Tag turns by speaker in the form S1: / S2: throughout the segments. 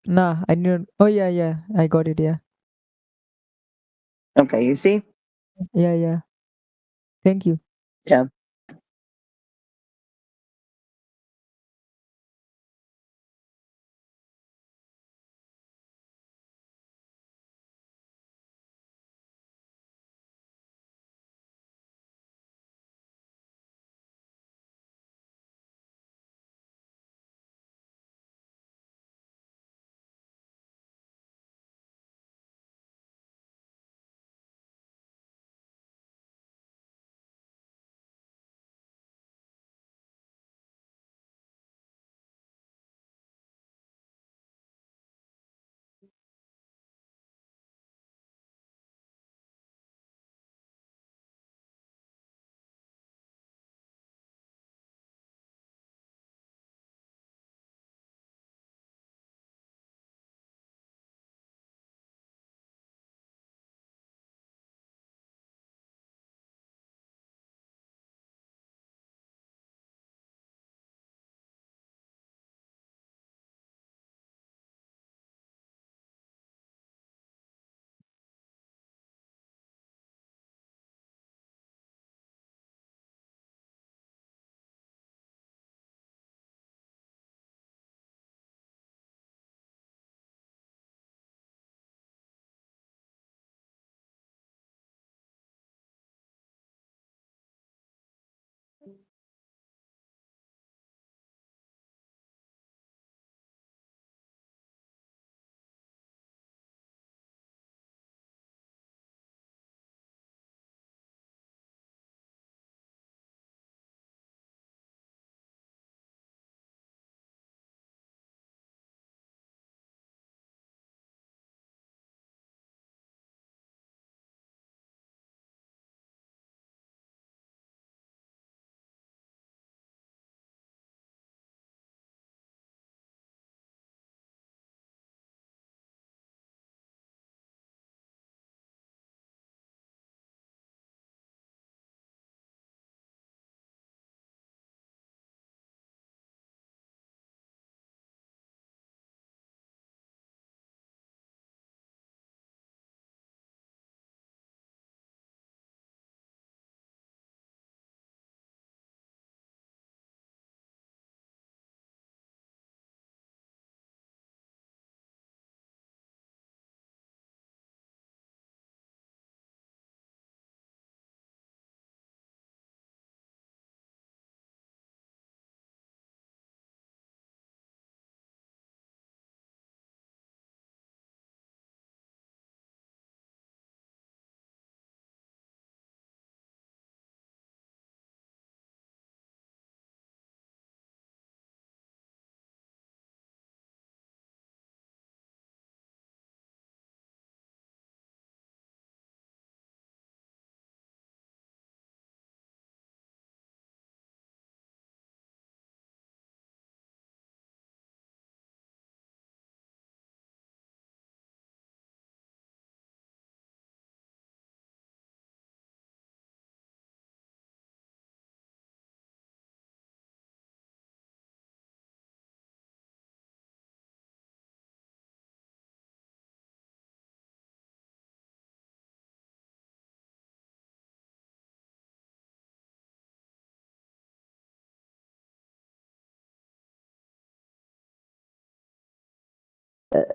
S1: Nah, I knew. Oh yeah, yeah. I got it. Yeah,
S2: Okay, you see?
S1: yeah, yeah. Thank you.
S2: Yeah.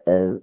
S2: Uh,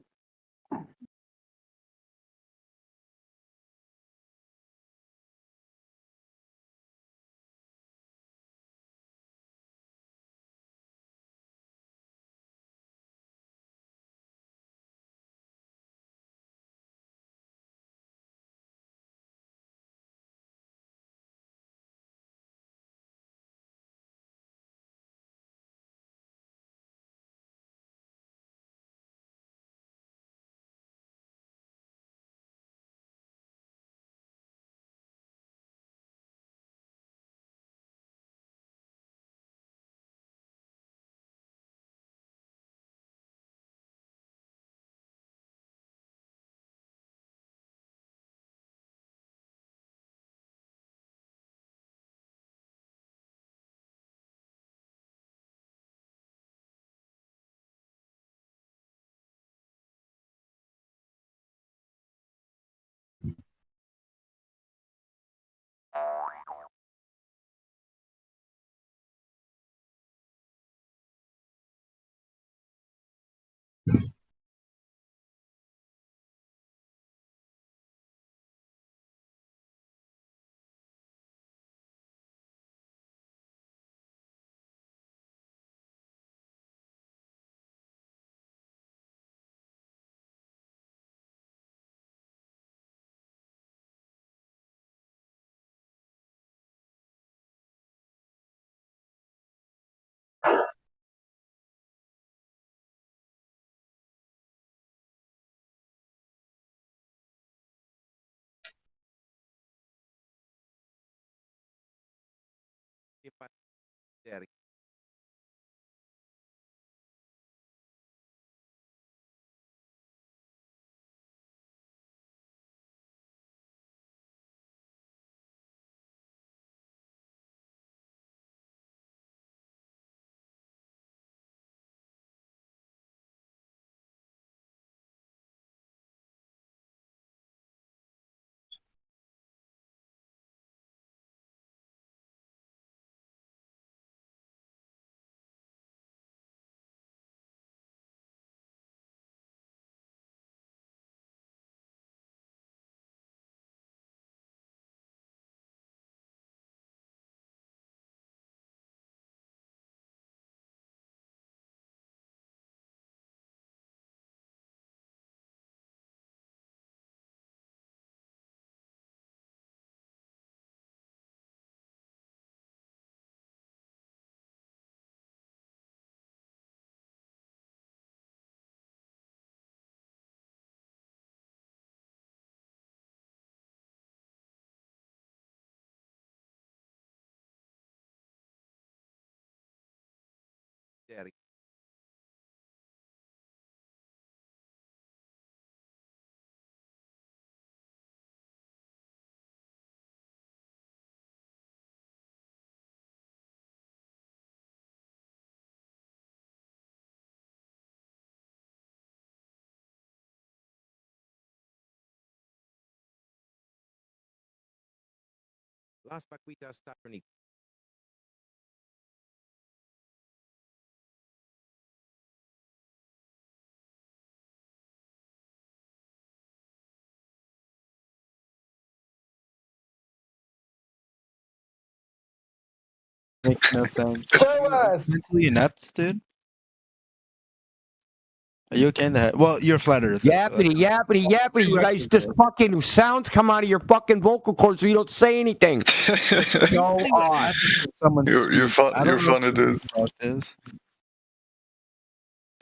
S2: Makes no sense.
S3: Show
S2: Are you
S3: us!
S2: mentally inept, dude? Are you okay in the head? Well, you're a flat earther.
S4: Yappity. You guys just fucking sounds come out of your fucking vocal cords so you don't say anything. So odd.
S3: You're funny, dude.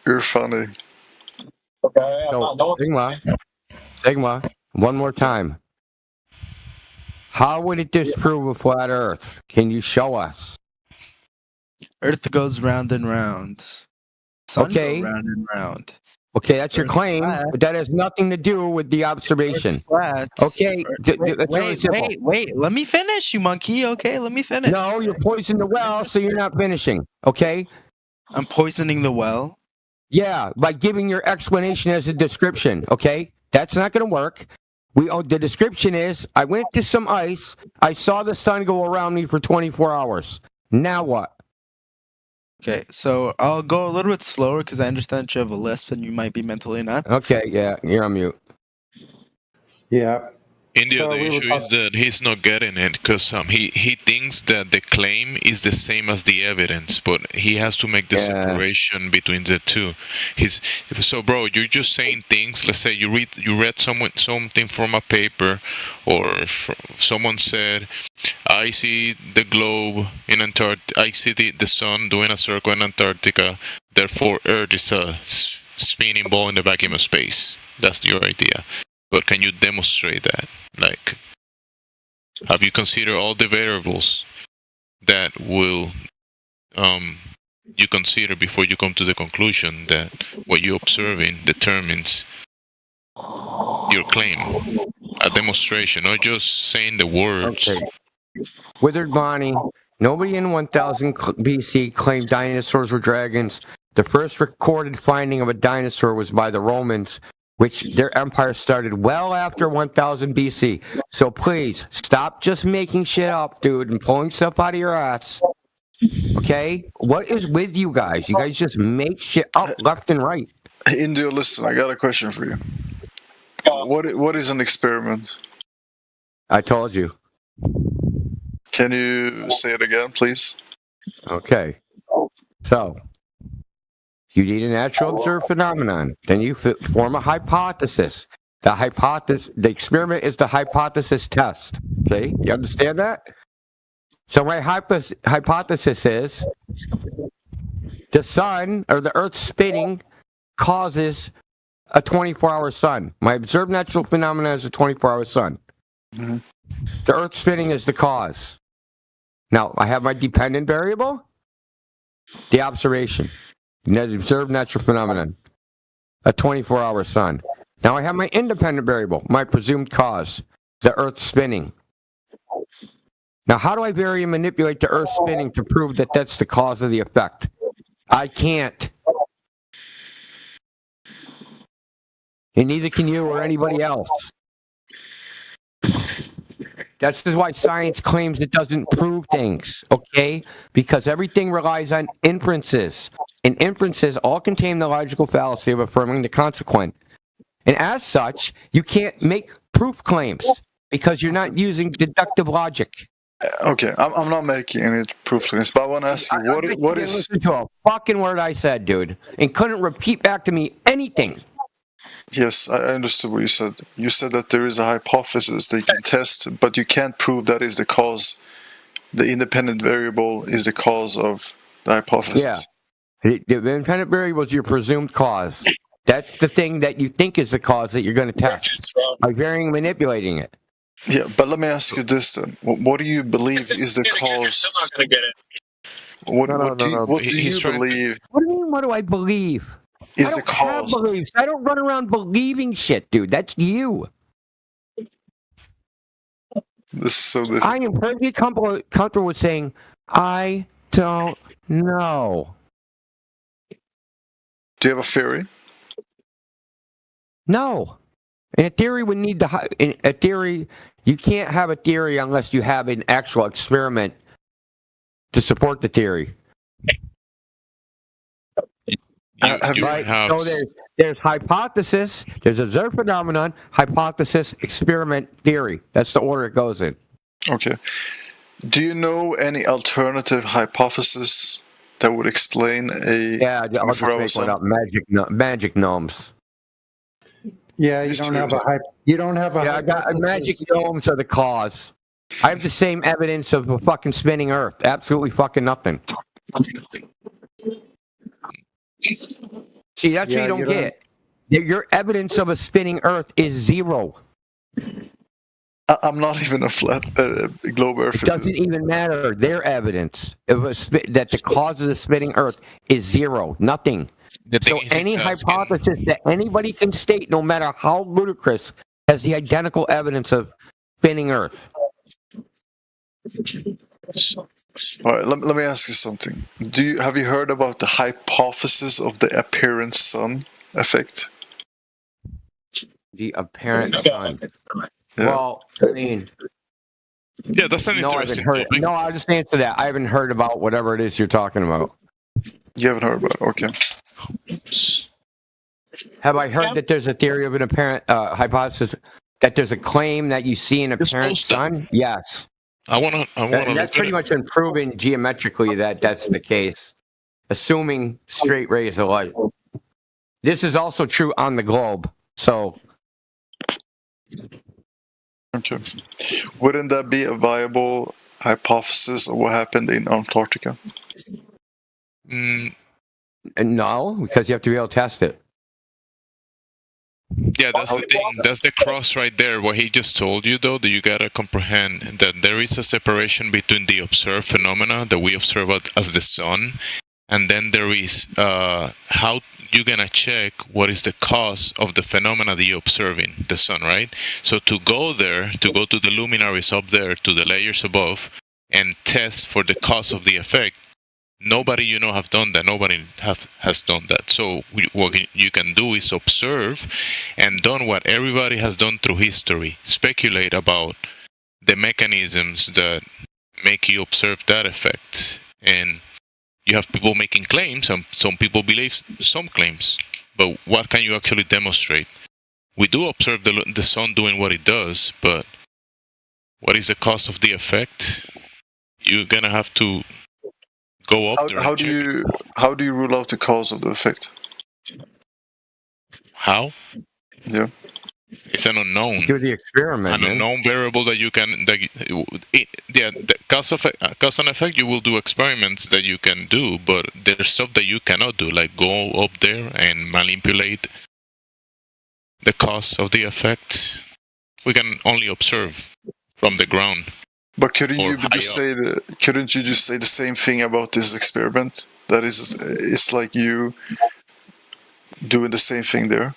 S3: You're funny.
S5: Okay,
S4: So, Sigma, one more time. How would it disprove a flat Earth? Can you show us?
S2: Earth goes round and round. Sun
S4: Okay.
S2: go round and round.
S4: Okay, that's your
S2: Earth's
S4: claim,
S2: flat.
S4: but that has nothing to do with the observation.
S2: Earth's flat.
S4: Okay, that's really simple.
S2: Wait. Let me finish, you monkey. Okay, let me finish.
S4: No, you're poisoning the well, so you're not finishing. Okay?
S2: I'm poisoning the well.
S4: Yeah, by giving your explanation as a description. Okay, that's not going to work. The description is: I went to some ice. I saw the sun go around me for 24 hours. Now what?
S2: Okay, so I'll go a little bit slower because I understand you have a lisp and you might be mentally inept.
S4: Okay, yeah, you're on mute.
S5: Yeah.
S6: India,
S5: So
S6: the
S5: we were
S6: issue is that he's not getting it because he thinks that the claim is the same as the evidence, but he has to make the separation between the two. So, bro, you're just saying things. Let's say you read something from a paper, or someone said, "I see the globe in Antarctica. I see the sun doing a circle in Antarctica. Therefore, Earth is a spinning ball in the vacuum of space." That's your idea. But can you demonstrate that? Like, have you considered all the variables that will you consider before you come to the conclusion that what you're observing determines your claim? A demonstration, not just saying the words.
S4: Okay. Withered Bonnie, nobody in 1000 BC claimed dinosaurs were dragons. The first recorded finding of a dinosaur was by the Romans, which their empire started well after 1000 BC. So please, stop just making shit up, dude, and pulling stuff out of your ass. Okay? What is with you guys? You guys just make shit up left and right.
S3: Indio, listen, I got a question for you. What is an experiment?
S4: I told you.
S3: Can you say it again, please?
S4: Okay. So, you need a natural observed phenomenon. Then you form a hypothesis. The experiment is the hypothesis test. Okay? You understand that? So my hypothesis is the sun or the Earth spinning causes a 24-hour sun. My observed natural phenomenon is a 24-hour sun.
S3: Mm-hmm.
S4: The Earth spinning is the cause. Now, I have my dependent variable, the observation, observed natural phenomenon, a 24-hour sun. Now I have my independent variable, my presumed cause, the Earth spinning. Now, how do I vary and manipulate the Earth spinning to prove that that's the cause of the effect? I can't. And neither can you or anybody else. That's just why science claims it doesn't prove things, okay? Because everything relies on inferences. And inferences all contain the logical fallacy of affirming the consequent. And as such, you can't make proof claims because you're not using deductive logic.
S3: Okay, I'm not making any proof claims, but I want to ask you, what is...
S4: Listen to a fucking word I said, dude, and couldn't repeat back to me anything.
S3: Yes, I understood what you said. You said that there is a hypothesis that you can test, but you can't prove that is the cause. The independent variable is the cause of the hypothesis.
S4: Yeah. The independent variable is your presumed cause. That's the thing that you think is the cause that you're going to test by varying and manipulating it.
S3: Yeah, but let me ask you this then. What do you believe is the cause?
S5: You're still not going to get it.
S3: What do
S6: He's
S3: you
S6: trying to-
S3: believe
S4: What do you mean, what do I believe?
S3: is
S4: I
S3: the
S4: don't have
S3: cause?
S4: beliefs. I don't run around believing shit, dude. That's you.
S3: This is so difficult.
S4: I am perfectly comfortable with saying, I don't know.
S3: Do you have a theory?
S4: No. In a theory, we need to. In a theory, you can't have a theory unless you have an actual experiment to support the theory.
S6: You
S4: Right?
S6: have
S4: So there's hypothesis, there's observed phenomenon, hypothesis, experiment, theory. That's the order it goes in.
S3: Okay. Do you know any alternative hypothesis that would explain a...
S4: Yeah, I'll just
S3: 24-hour
S4: make
S3: sun?
S4: one up. Magic gnomes.
S5: Yeah, you don't have a you don't have a
S4: Yeah, I got
S5: hypothesis.
S4: magic gnomes are the cause. I have the same evidence of a fucking spinning Earth. Absolutely fucking nothing. See, that's what
S5: Yeah,
S4: you don't
S5: you don't-
S4: get. Your evidence of a spinning Earth is zero.
S3: I'm not even a flat globe Earth.
S4: It doesn't even matter. Their evidence of that the cause of the spinning Earth is zero. Nothing.
S6: the thing
S4: So
S6: is,
S4: any
S6: it's asking-
S4: hypothesis that anybody can state, no matter how ludicrous, has the identical evidence of spinning Earth.
S3: All right, let me ask you something. Have you heard about the hypothesis of the apparent sun effect?
S4: The apparent sun.
S3: Yeah.
S4: Well, I mean,
S6: Yeah, that's an
S4: no, I haven't
S6: interesting
S4: heard.
S6: topic.
S4: No, I'll just answer that. I haven't heard about whatever it is you're talking about.
S3: You haven't heard about it? Okay.
S4: Have I heard that there's a theory of an apparent hypothesis that there's a claim that you see an apparent
S6: supposed to.
S4: sun? Yes.
S6: I wanna
S4: That's pretty much been proven geometrically that that's the case, assuming straight rays of light. This is also true on the globe. So
S3: Okay. Wouldn't that be a viable hypothesis of what happened in Antarctica?
S4: no, because you have to be able to test it.
S6: Yeah, that's the thing. That's the cross right there. What he just told you, though, that you gotta comprehend that there is a separation between the observed phenomena that we observe as the sun, and then there is how you're gonna check what is the cause of the phenomena that you're observing, the sun, right? So to go there, to go to the luminaries up there, to the layers above, and test for the cause of the effect, nobody have done that. Nobody has done that. So what you can do is observe and done what everybody has done through history. Speculate about the mechanisms that make you observe that effect. And you have people making claims. Some people believe some claims. But what can you actually demonstrate? We do observe the sun doing what it does, but what is the cause of the effect? You're going to have to go up there.
S3: How
S6: and
S3: do
S6: check.
S3: how do you rule out the cause of the effect?
S6: How?
S3: Yeah.
S6: It's an unknown.
S4: Do the experiment,
S6: An
S4: man.
S6: unknown variable that you can. The cause and effect. You will do experiments that you can do, but there's stuff that you cannot do, like go up there and manipulate the cause of the effect. We can only observe from the ground.
S3: But couldn't
S6: or
S3: you just say the same thing about this experiment? That is, it's like you doing the same thing there.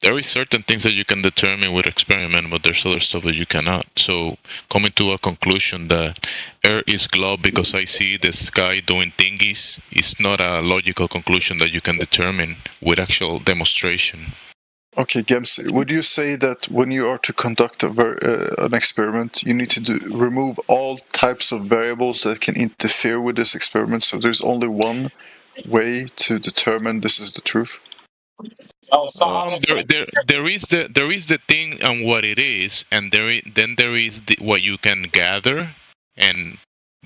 S6: There is certain things that you can determine with experiment, but there's other stuff that you cannot. So coming to a conclusion that Earth is globe because I see the sky doing thingies is not a logical conclusion that you can determine with actual demonstration.
S3: Okay, Gemsi, would you say that when you are to conduct an experiment, you need to remove all types of variables that can interfere with this experiment, so there's only one way to determine this is the truth?
S6: There is the thing and what it is, and then there is what you can gather,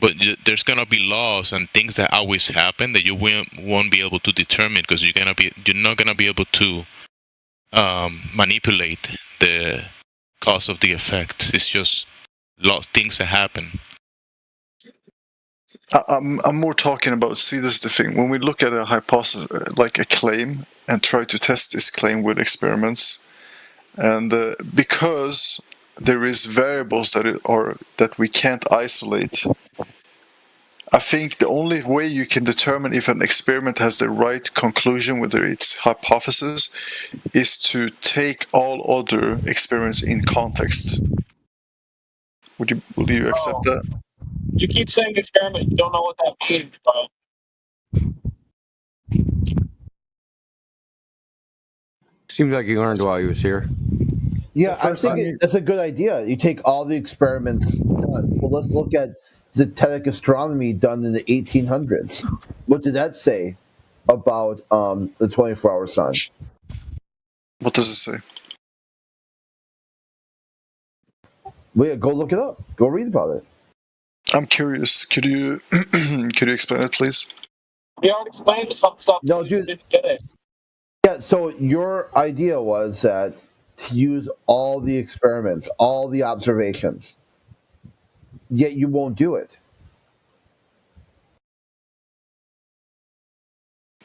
S6: but there's gonna be laws and things that always happen that you won't be able to determine because you're not gonna be able to manipulate the cause of the effect. It's just things that happen.
S3: I'm more talking about, see, this is the thing. When we look at a hypothesis, like a claim, and try to test this claim with experiments, and because there is variables that we can't isolate, I think the only way you can determine if an experiment has the right conclusion, whether it's hypothesis, is to take all other experiments in context. Will you accept that?
S7: You keep saying experiment, you don't know what that means, but
S4: Seems like he learned while he was here.
S8: Yeah, I think it's a good idea. You take all the experiments done. Well, let's look at zetetic astronomy done in the 1800s. What did that say about the 24-hour sun?
S3: What does it say?
S8: Well, yeah, go look it up. Go read about it.
S3: I'm curious. Could you explain it, please?
S7: we already explained some stuff.
S8: No,
S7: you
S8: dude.
S7: didn't get it.
S8: Yeah, so your idea was that to use all the experiments, all the observations, yet you won't do it.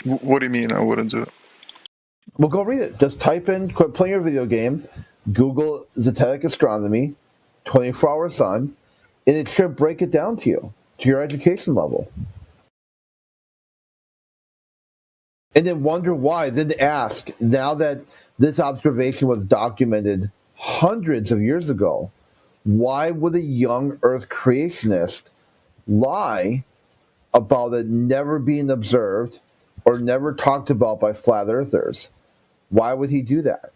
S3: What do you mean I wouldn't do it?
S8: Well, go read it. Just type in, quit playing your video game, Google zetetic astronomy, 24-hour sun, and it should break it down to you, to your education level. And then wonder why. Then ask, now that this observation was documented hundreds of years ago, why would a young Earth creationist lie about it never being observed or never talked about by flat earthers? Why would he do that?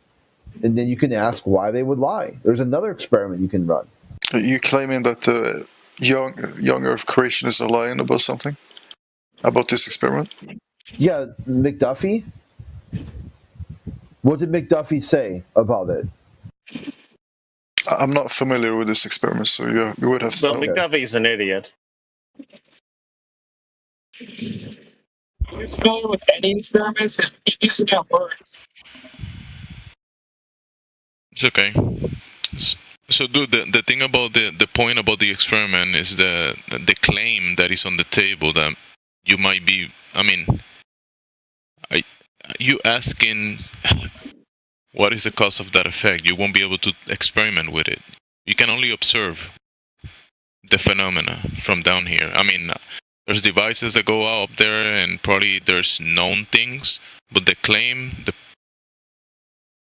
S8: And then you can ask why they would lie. There's another experiment you can run.
S3: Are you claiming that young Earth creationists are lying about something? About this experiment?
S8: Yeah, McDuffie. What did McDuffie say about it?
S3: I'm not familiar with this experiment, so you would have to
S9: Well,
S3: tell me.
S9: McDuffie's an idiot.
S7: Are you familiar with any experiments? Keep using that word.
S6: It's okay. So, dude, the thing about the point about the experiment is the claim that is on the table that you might be. I mean, you asking what is the cause of that effect? You won't be able to experiment with it. You can only observe the phenomena from down here. I mean, there's devices that go out there, and probably there's known things, but the claim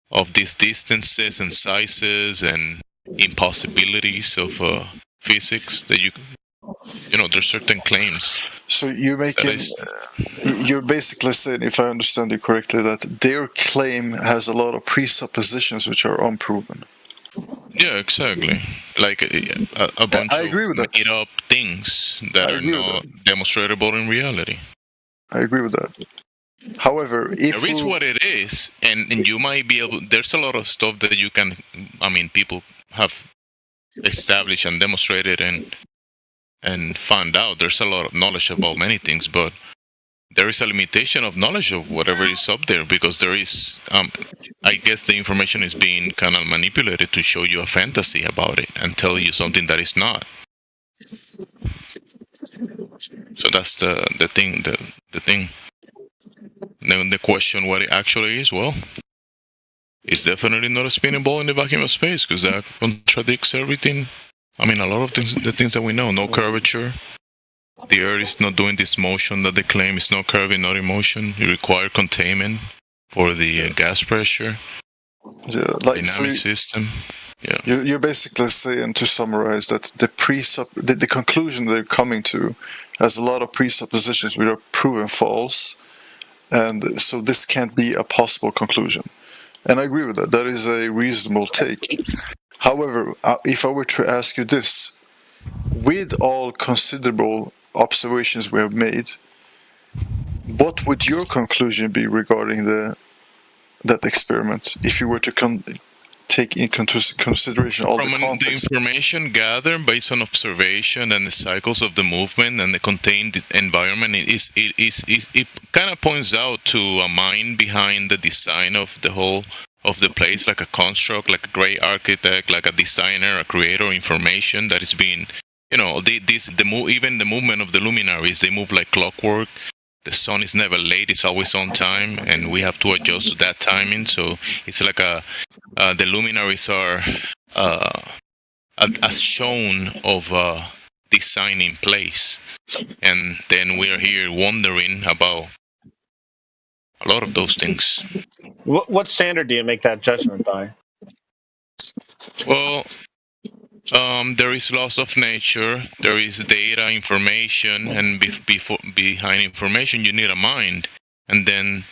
S6: of these distances and sizes and impossibilities of physics that you know, there's certain claims.
S3: So you're basically saying, if I understand you correctly, that their claim has a lot of presuppositions which are unproven.
S6: Yeah, exactly. Like a bunch
S3: I agree with
S6: of
S3: that.
S6: made-up things that are not demonstratable in reality.
S3: I agree with that. However, if
S6: there is what it is, and you might be able. There's a lot of stuff that you can. I mean, people have established and demonstrated and found out. There's a lot of knowledge about many things, but there is a limitation of knowledge of whatever is up there because there is. I guess the information is being kind of manipulated to show you a fantasy about it and tell you something that is not. So that's the thing. The thing. Then the question, what it actually is, well, it's definitely not a spinning ball in the vacuum of space, because that contradicts everything. I mean, a lot of the things that we know. No curvature. The Earth is not doing this motion that they claim. It's not curving, not in motion. You require containment for the gas pressure.
S3: Yeah, like
S6: Dynamic system. Yeah.
S3: You're basically saying, to summarize, that the conclusion they're coming to has a lot of presuppositions which are proven false, and so this can't be a possible conclusion. And I agree with that. That is a reasonable take. However, if I were to ask you this, with all considerable observations we have made, what would your conclusion be regarding that experiment if you were to take into consideration all
S6: From
S3: the
S6: the
S3: context?
S6: information gathered based on observation and the cycles of the movement and the contained environment, it kind of points out to a mind behind the design of the whole of the place, like a construct, like a great architect, like a designer, a creator of information that is being, even the movement of the luminaries, they move like clockwork. The sun is never late; it's always on time, and we have to adjust to that timing. So it's like the luminaries are as shown of design in place, and then we are here wondering about a lot of those things.
S9: What standard do you make that judgment by?
S6: Well, there is laws of nature, there is data, information, and behind information you need a mind. And then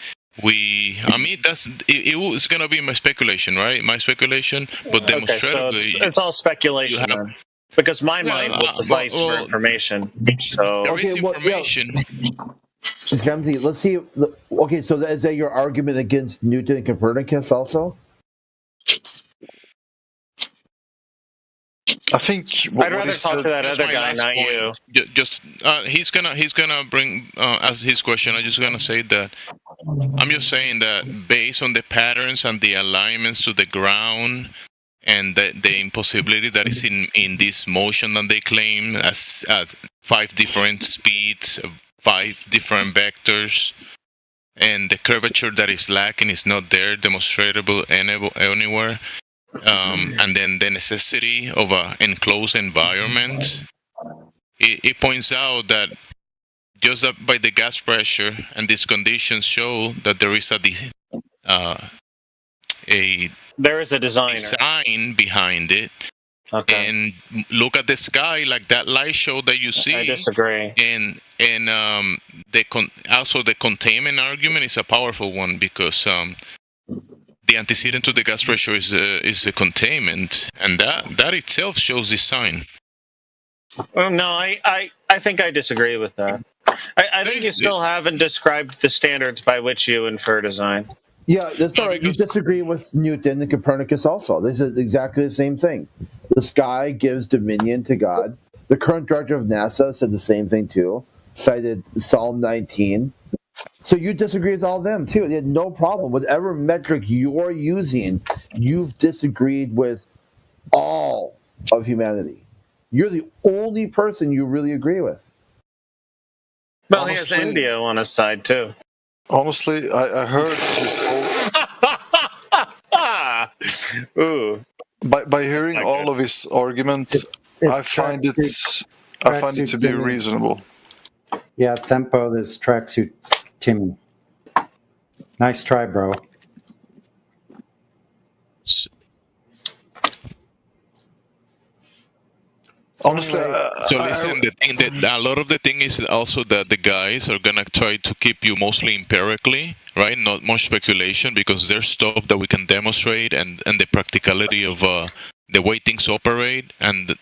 S6: it was going to be my speculation, right? My speculation, but demonstratively...
S9: So it's all speculation then. Because my mind will suffice for information. So
S6: there is information.
S8: Jamsi, let's see. Okay, so is that your argument against Newton and Copernicus also?
S3: I think
S9: I'd rather talk to that other guy, not you.
S6: Just he's gonna bring as his question. I'm just gonna say that I'm just saying that based on the patterns and the alignments to the ground and the impossibility that is in this motion that they claim as 5 different speeds, 5 different vectors, and the curvature that is lacking is not there, demonstrable anywhere. And then the necessity of an enclosed environment. It points out that just by the gas pressure and these conditions show that there is
S9: there is a
S6: design behind it.
S9: Okay.
S6: And look at the sky, like that light show that you see.
S9: I disagree.
S6: And also the containment argument is a powerful one, because the antecedent to the gas pressure is the containment, and that itself shows design.
S9: No, I think I disagree with that. I think you still haven't described the standards by which you infer design.
S8: Yeah, that's all right. You disagree with Newton and Copernicus also. This is exactly the same thing. The sky gives dominion to God. The current director of NASA said the same thing too, cited Psalm 19. So you disagree with all of them too. They had no problem. Whatever metric you're using, you've disagreed with all of humanity. You're the only person you really agree with.
S9: Well,
S3: Honestly,
S9: he has India on his side too.
S3: Honestly, I heard his whole...
S9: Ooh.
S3: By hearing all of his arguments, I find it to be reasonable.
S5: Yeah, Tempo, this tracksuit, Timmy. Nice try, bro.
S3: Honestly,
S6: So listen, the thing that a lot of the thing is also that the guys are gonna try to keep you mostly empirically, right? Not much speculation, because there's stuff that we can demonstrate, and the practicality of the way things operate, and the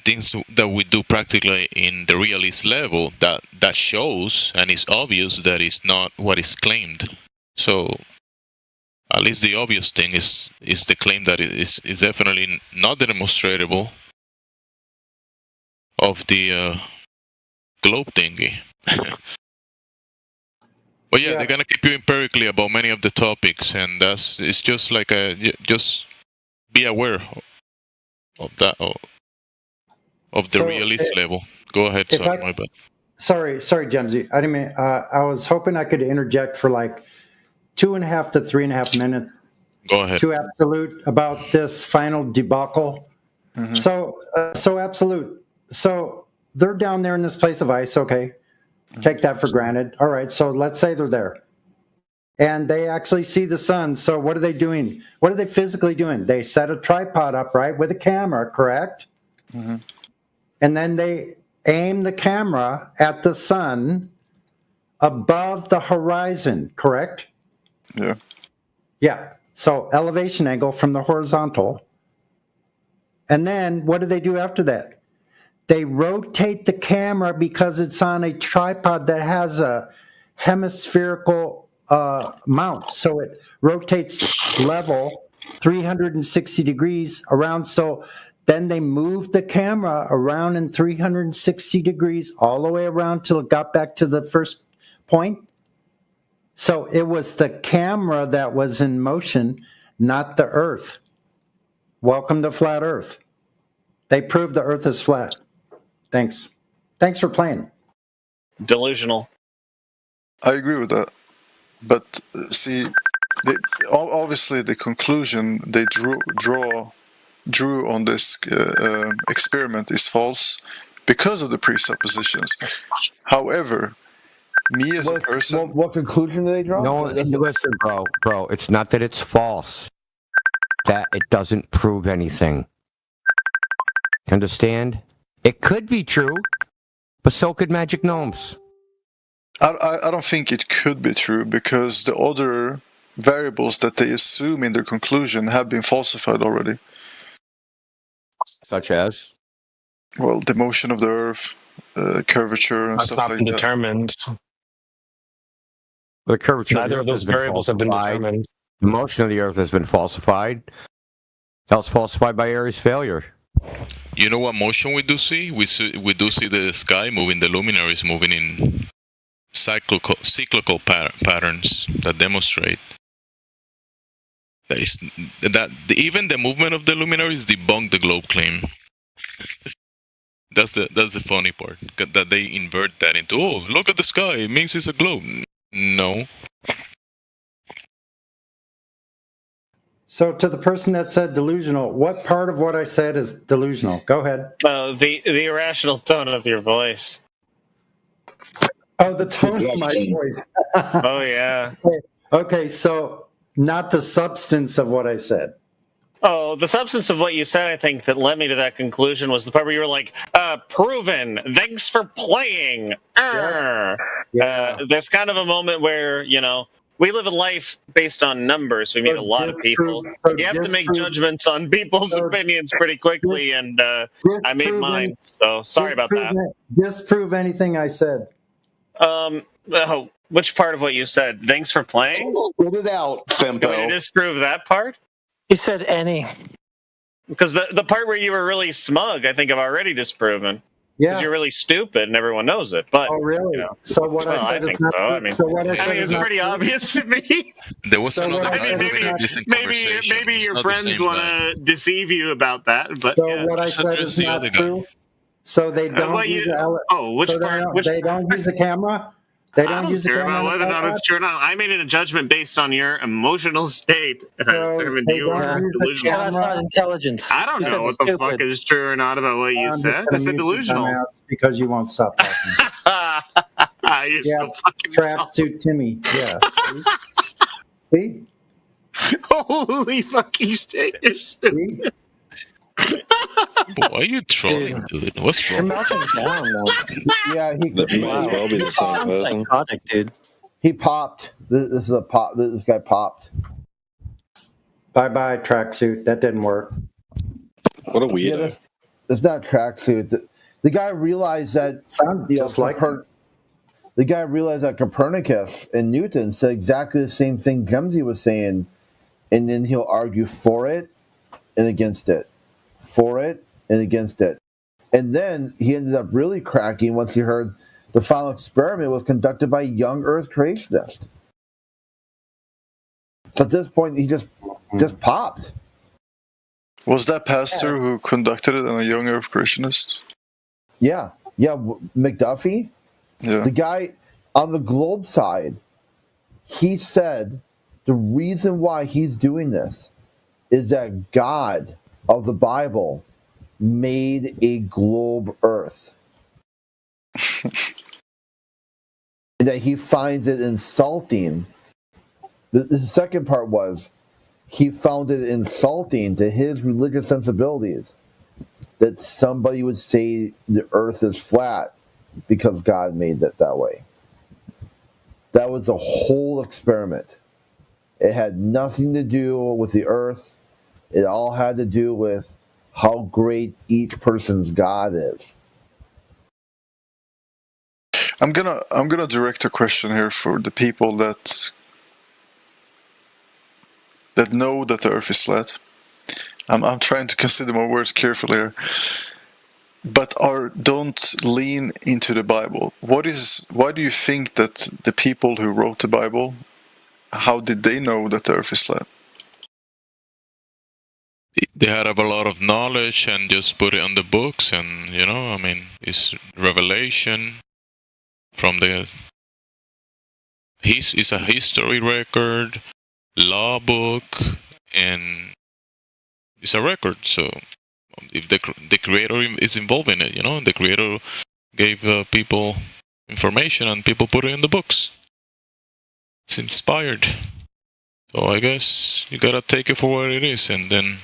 S6: things that we do practically in the realist level that shows and is obvious that is not what is claimed. So at least the obvious thing is the claim that it is definitely not demonstrable of the globe thingy. But yeah, they're gonna keep you empirically about many of the topics, and it's just like just be aware of that, of the realist level. Go ahead, sorry, my bad.
S5: Sorry, Jamsi. I didn't mean. I was hoping I could interject for like 2.5 to 3.5 minutes
S6: Go ahead.
S5: to Absolute about this final debacle. So Absolute. So they're down there in this place of ice. Okay, take that for granted. All right. So let's say they're there, and they actually see the sun. So what are they doing? What are they physically doing? They set a tripod up, right, with a camera, correct? And then they aim the camera at the sun above the horizon, correct?
S3: Yeah.
S5: Yeah. So elevation angle from the horizontal. And then what do they do after that? They rotate the camera because it's on a tripod that has a hemispherical mount. So it rotates level 360 degrees around. So then they moved the camera around in 360 degrees all the way around till it got back to the first point. So it was the camera that was in motion, not the Earth. Welcome to Flat Earth. They proved the Earth is flat. Thanks. Thanks for playing.
S9: Delusional.
S3: I agree with that. But see, obviously the conclusion they drew on this experiment is false because of the presuppositions. However, me as a person...
S8: What conclusion do they draw?
S4: No, listen, bro, it's not that it's false. That it doesn't prove anything. Understand? It could be true, but so could magic gnomes.
S3: I don't think it could be true because the other variables that they assume in their conclusion have been falsified already.
S4: Such as?
S3: Well, the motion of the Earth, curvature, and
S10: That's
S3: stuff
S10: not
S3: like
S10: been
S3: that.
S10: determined.
S4: The curvature
S10: Neither of those variables have been determined.
S4: The motion of the Earth has been falsified. That was falsified by Ares' failure.
S6: You know what motion we do see? We do see the sky moving, the luminaries moving in cyclical patterns that demonstrate that even the movement of the luminaries debunk the globe claim. That's the funny part, that they invert that into, oh, look at the sky, it means it's a globe. No.
S5: So to the person that said delusional, what part of what I said is delusional? Go ahead.
S9: The irrational tone of your voice.
S5: Oh, the tone of my voice.
S9: Oh, yeah.
S5: Okay, so not the substance of what I said.
S9: Oh, the substance of what you said, I think, that led me to that conclusion was the part where you were like, proven, thanks for playing. There's kind of a moment where, we live a life based on numbers. We meet a lot of people. You have to make judgments on people's opinions pretty quickly, and I made mine, so sorry about that.
S5: Disprove anything I said.
S9: Which part of what you said? Thanks for playing?
S11: Spit it out, Fempo.
S9: Can we disprove that part?
S12: You said any.
S9: Because the part where you were really smug, I think I've already disproven.
S5: Yeah.
S9: Because you're really stupid and everyone knows it. But,
S5: oh, really? So what I said
S9: is not true. So I mean, it's pretty obvious to me.
S6: There was another guy who had this conversation.
S9: Maybe your friends want to deceive you about that. But
S5: so what I said is not true. So they don't use
S9: which part?
S5: They don't use a camera? They don't use a camera?
S9: About whether or not it's true or not. I made a judgment based on your emotional state.
S12: That's not intelligence.
S9: I don't know what the fuck is true or not about what you said. I said delusional.
S5: Because you won't stop talking.
S9: You're so fucking
S5: tracksuit Timmy. Yeah. See?
S9: Holy fucking shit, you're stupid.
S6: Boy, are you trolling, dude? What's wrong?
S12: You're melting down, though.
S8: Yeah, he
S13: might as well be the same person.
S12: Psychotic, dude.
S8: He popped. This is a pop. This guy popped.
S5: Bye-bye, tracksuit. That didn't work.
S13: What a weirdo.
S8: Yeah, that's not tracksuit. The guy realized that the guy realized that Copernicus and Newton said exactly the same thing Gemsy was saying, and then he'll argue for it and against it. For it and against it. And then he ended up really cracking once he heard the final experiment was conducted by a young Earth creationist. So at this point, he just popped.
S3: Was that pastor who conducted it on a young Earth creationist?
S8: Yeah, McDuffie.
S3: Yeah.
S8: The guy on the globe side, he said The reason why he's doing this is that God of the Bible made a globe Earth. And that he finds it insulting. The second part was he found it insulting to his religious sensibilities that somebody would say the earth is flat because God made it that way. That was a whole experiment. It had nothing to do with the earth. It all had to do with how great each person's God is.
S3: I'm gonna direct a question here for the people that know that the earth is flat. I'm trying to consider my words carefully here. But don't lean into the Bible. Why do you think that the people who wrote the Bible, how did they know that the earth is flat?
S6: They had a lot of knowledge and just put it on the books, and I mean, it's revelation from it's a history record, law book, and it's a record. So if the creator is involved in it, the creator gave people information and people put it in the books. It's inspired. So I guess you gotta take it for what it is and then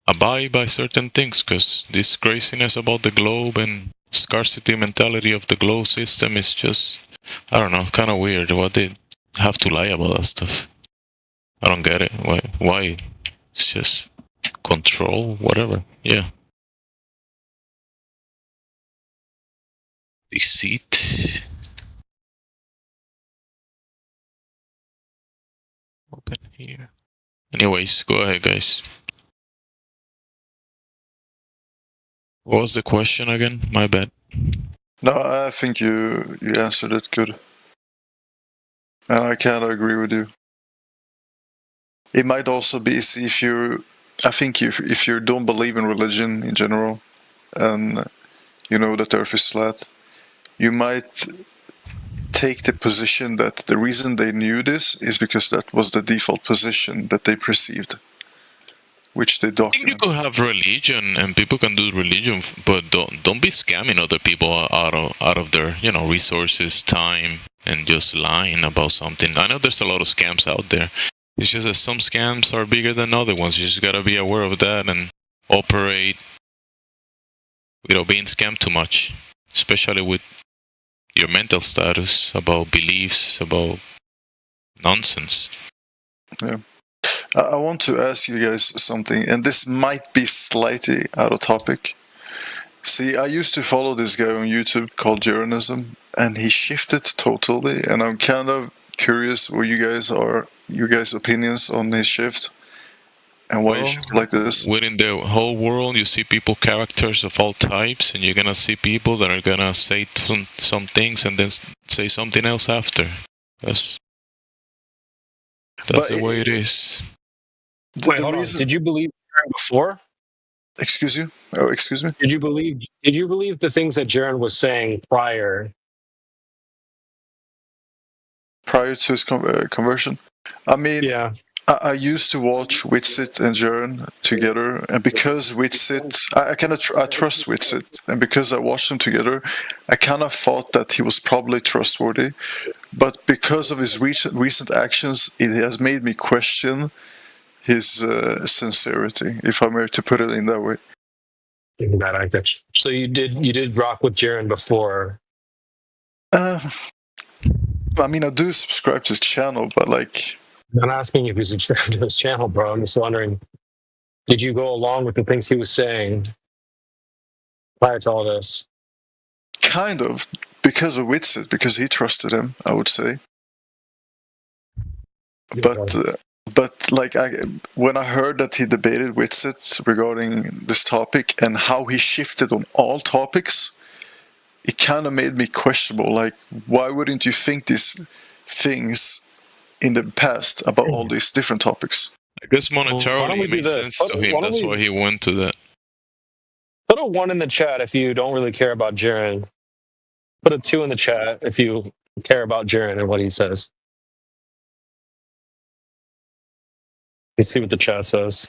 S6: abide by certain things, because this craziness about the globe and scarcity mentality of the globe system is just, I don't know, kind of weird. Why they have to lie about that stuff? I don't get it. Why? It's just control, whatever. Yeah. Deceit. Open here. Anyways, go ahead, guys. What was the question again? My bad.
S3: No, I think you answered it good. And I kind of agree with you. It might also be if you don't believe in religion in general, and you know that the earth is flat, you might take the position that the reason they knew this is because that was the default position that they perceived, which they document.
S6: I think you could have religion and people can do religion, but don't be scamming other people out of their resources, time, and just lying about something. I know there's a lot of scams out there. It's just that some scams are bigger than other ones. You just gotta be aware of that and operate without being scammed too much, especially with your mental status, about beliefs, about nonsense.
S3: Yeah. I want to ask you guys something, and this might be slightly out of topic. See, I used to follow this guy on YouTube called Jeranism, and he shifted totally, and I'm kind of curious what you guys' opinions on his shift, and why he shifted like this.
S6: Within the whole world, you see people, characters of all types, and you're gonna see people that are gonna say some things and then say something else after. That's the way it is.
S10: Wait, hold on. Did you believe Jaren before?
S3: Excuse you? Oh, excuse me?
S10: Did you believe the things that Jaren was saying prior
S3: to his conversion? I mean,
S10: yeah.
S3: I used to watch Witsit and Jaren together, and because Witsit, I trust Witsit, and because I watched them together, I kind of thought that he was probably trustworthy, but because of his recent actions, it has made me question his sincerity, if I may to put it in that way.
S10: So you did rock with Jaren before?
S3: I mean, I do subscribe to his channel, but like,
S10: I'm not asking if you subscribe to his channel, bro. I'm just wondering, did you go along with the things he was saying prior to all this?
S3: Kind of, because of Witsit, because he trusted him, I would say. But like, when I heard that he debated Witsit regarding this topic and how he shifted on all topics, it kind of made me questionable. Like, why wouldn't you think these things in the past about all these different topics?
S6: I guess monetarily it makes sense to him. That's why he went to that.
S10: Put a 1 in the chat if you don't really care about Jaren. Put a 2 in the chat if you care about Jaren and what he says. Let's see what the chat says.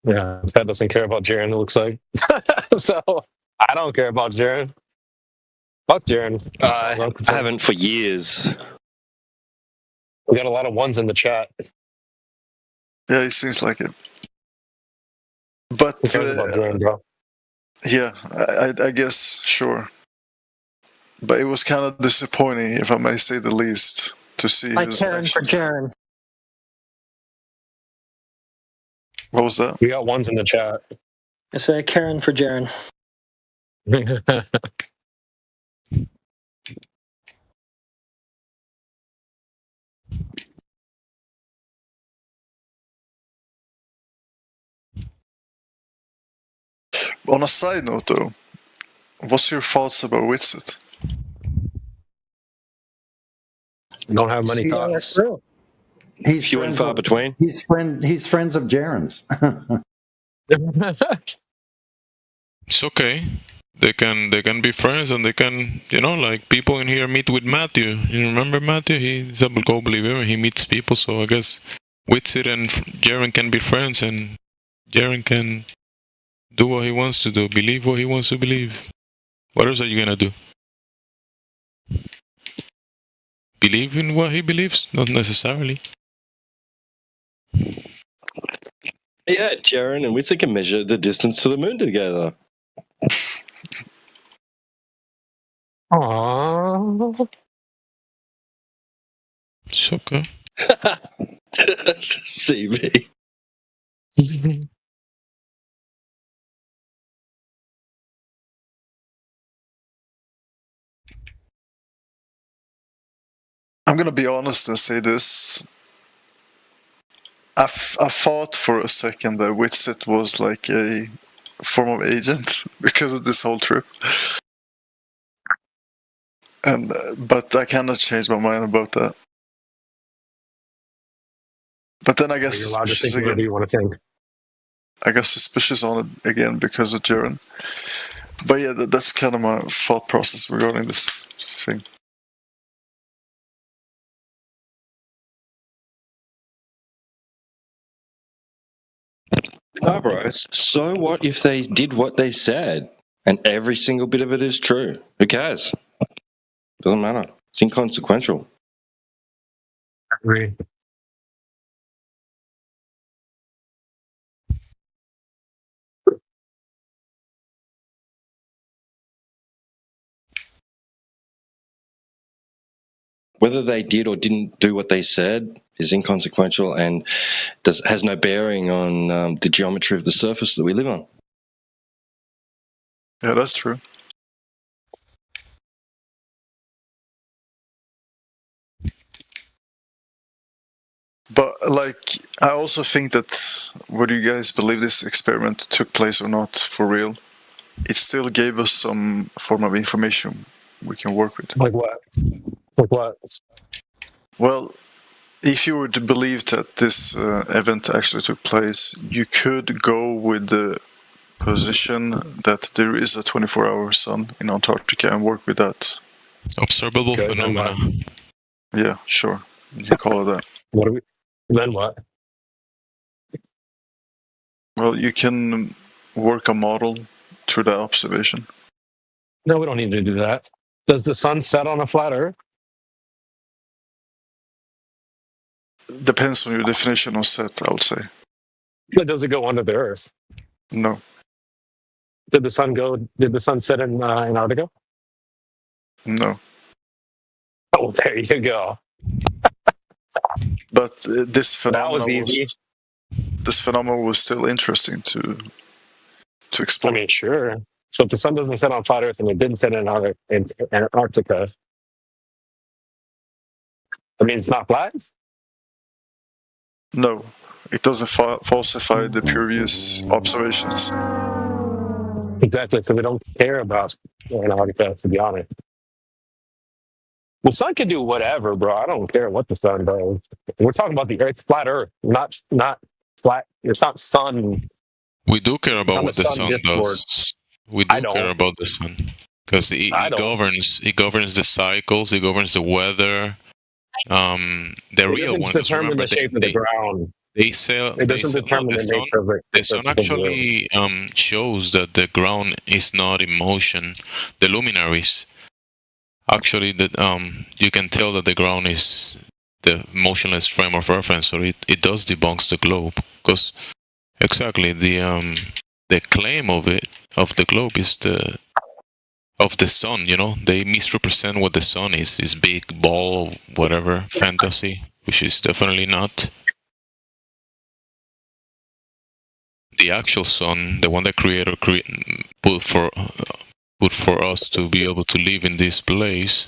S10: Yeah, Pat doesn't care about Jaren, it looks like. So, I don't care about Jaren. Fuck Jaren.
S13: I haven't for years.
S10: We got a lot of ones in the chat.
S3: Yeah, it seems like it. But
S10: Who cares about Jaren, bro?
S3: yeah, I guess sure. But it was kind of disappointing, if I may say the least, to see
S12: Like
S3: his
S12: Karen for
S3: actions.
S12: Jaren.
S3: What was that?
S10: We got ones in the chat.
S12: I say Karen for Jaren.
S3: On a side note, though, what's your thoughts about Witsit?
S10: Don't have many
S5: Yeah,
S10: thoughts.
S5: that's true. He's
S13: Few and
S5: friends
S13: far
S5: of-
S13: between.
S5: He's friends of Jaren's.
S6: It's okay. They can be friends, and they can, like people in here meet with Matthew. You remember Matthew? He's a go-believer. He meets people, so I guess Witsit and Jaren can be friends, and Jaren can do what he wants to do, believe what he wants to believe. What else are you gonna do? Believe in what he believes? Not necessarily.
S13: Yeah, Jaren and Witsit can measure the distance to the moon together.
S10: Aww.
S6: It's okay.
S13: CB.
S3: I'm gonna be honest and say this. I thought for a second that Witsit was like a form of agent because of this whole trip. And but I cannot change my mind about that. But then I guess
S10: You're allowed to
S3: suspicious
S10: think whatever
S3: again.
S10: you want to think.
S3: I got suspicious on it again because of Jaren. But yeah, that's kind of my thought process regarding this thing.
S13: No, bro. So what if they did what they said and every single bit of it is true? Who cares? Doesn't matter. It's inconsequential.
S10: Agree.
S13: Whether they did or didn't do what they said is inconsequential and has no bearing on the geometry of the surface that we live on.
S3: Yeah, that's true. But like, I also think that whether you guys believe this experiment took place or not for real, it still gave us some form of information we can work with.
S10: Like what? Like what?
S3: Well, if you were to believe that this event actually took place, you could go with the position that there is a 24-hour sun in Antarctica and work with that.
S6: Observable
S10: Okay,
S6: phenomena.
S3: Yeah, sure. You can call it that.
S10: What do we? Then what?
S3: Well, you can work a model through that observation.
S10: No, we don't need to do that. Does the sun set on a flat Earth?
S3: Depends on your definition of set, I would say.
S10: But does it go under the Earth?
S3: No.
S10: Did the sun set in Antarctica?
S3: No.
S10: Oh, there you go.
S3: But this
S10: That was
S3: phenomenon
S10: easy.
S3: this phenomenon was still interesting to
S10: I
S3: explore.
S10: mean, sure. So if the sun doesn't set on flat Earth and it didn't set in Antarctica, I mean, it's not flat?
S3: No, it doesn't falsify the previous observations.
S10: Exactly. So we don't care about Antarctica, to be honest. The sun can do whatever, bro. I don't care what the sun does. We're talking about the Earth, flat Earth, not flat. It's not sun.
S6: We do care
S10: It's
S6: about
S10: on
S6: what
S10: the
S6: the
S10: sun
S6: sun
S10: Discord.
S6: does. We
S10: I
S6: do
S10: don't.
S6: care about the sun because
S10: I don't.
S6: it governs the cycles. It governs the weather. The
S10: It
S6: real
S10: doesn't
S6: one, because
S10: determine
S6: remember
S10: the shape of the ground.
S6: they sell
S10: It doesn't
S6: no,
S10: determine
S6: the
S10: the
S6: sun
S10: nature of it.
S6: the sun actually shows that the ground is not in motion. The luminaries actually you can tell that the ground is the motionless frame of reference, so it does debunks the globe, because exactly the claim of the globe is of the sun. They misrepresent what the sun is, this big ball, whatever, fantasy, which is definitely not the actual sun, the one that creator put for us to be able to live in this place.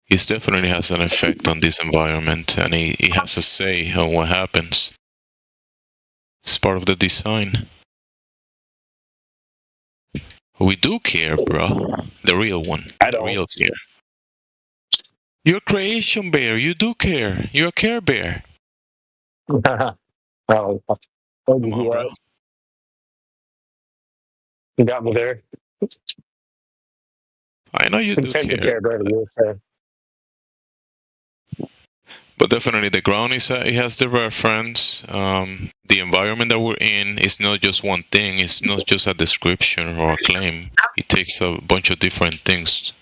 S6: It definitely has an effect on this environment, and it has a say on what happens. It's part of the design. We do care, bro. The real one.
S10: I don't.
S6: The real care. You're a creation bear. You do care. You're a care bear.
S10: Oh,
S6: Come on, bro.
S10: You got me there.
S6: I know you do
S10: Content to
S6: care.
S10: care better, you say.
S6: But definitely the ground it has the reference. The environment that we're in is not just one thing. It's not just a description or a claim. It takes a bunch of different things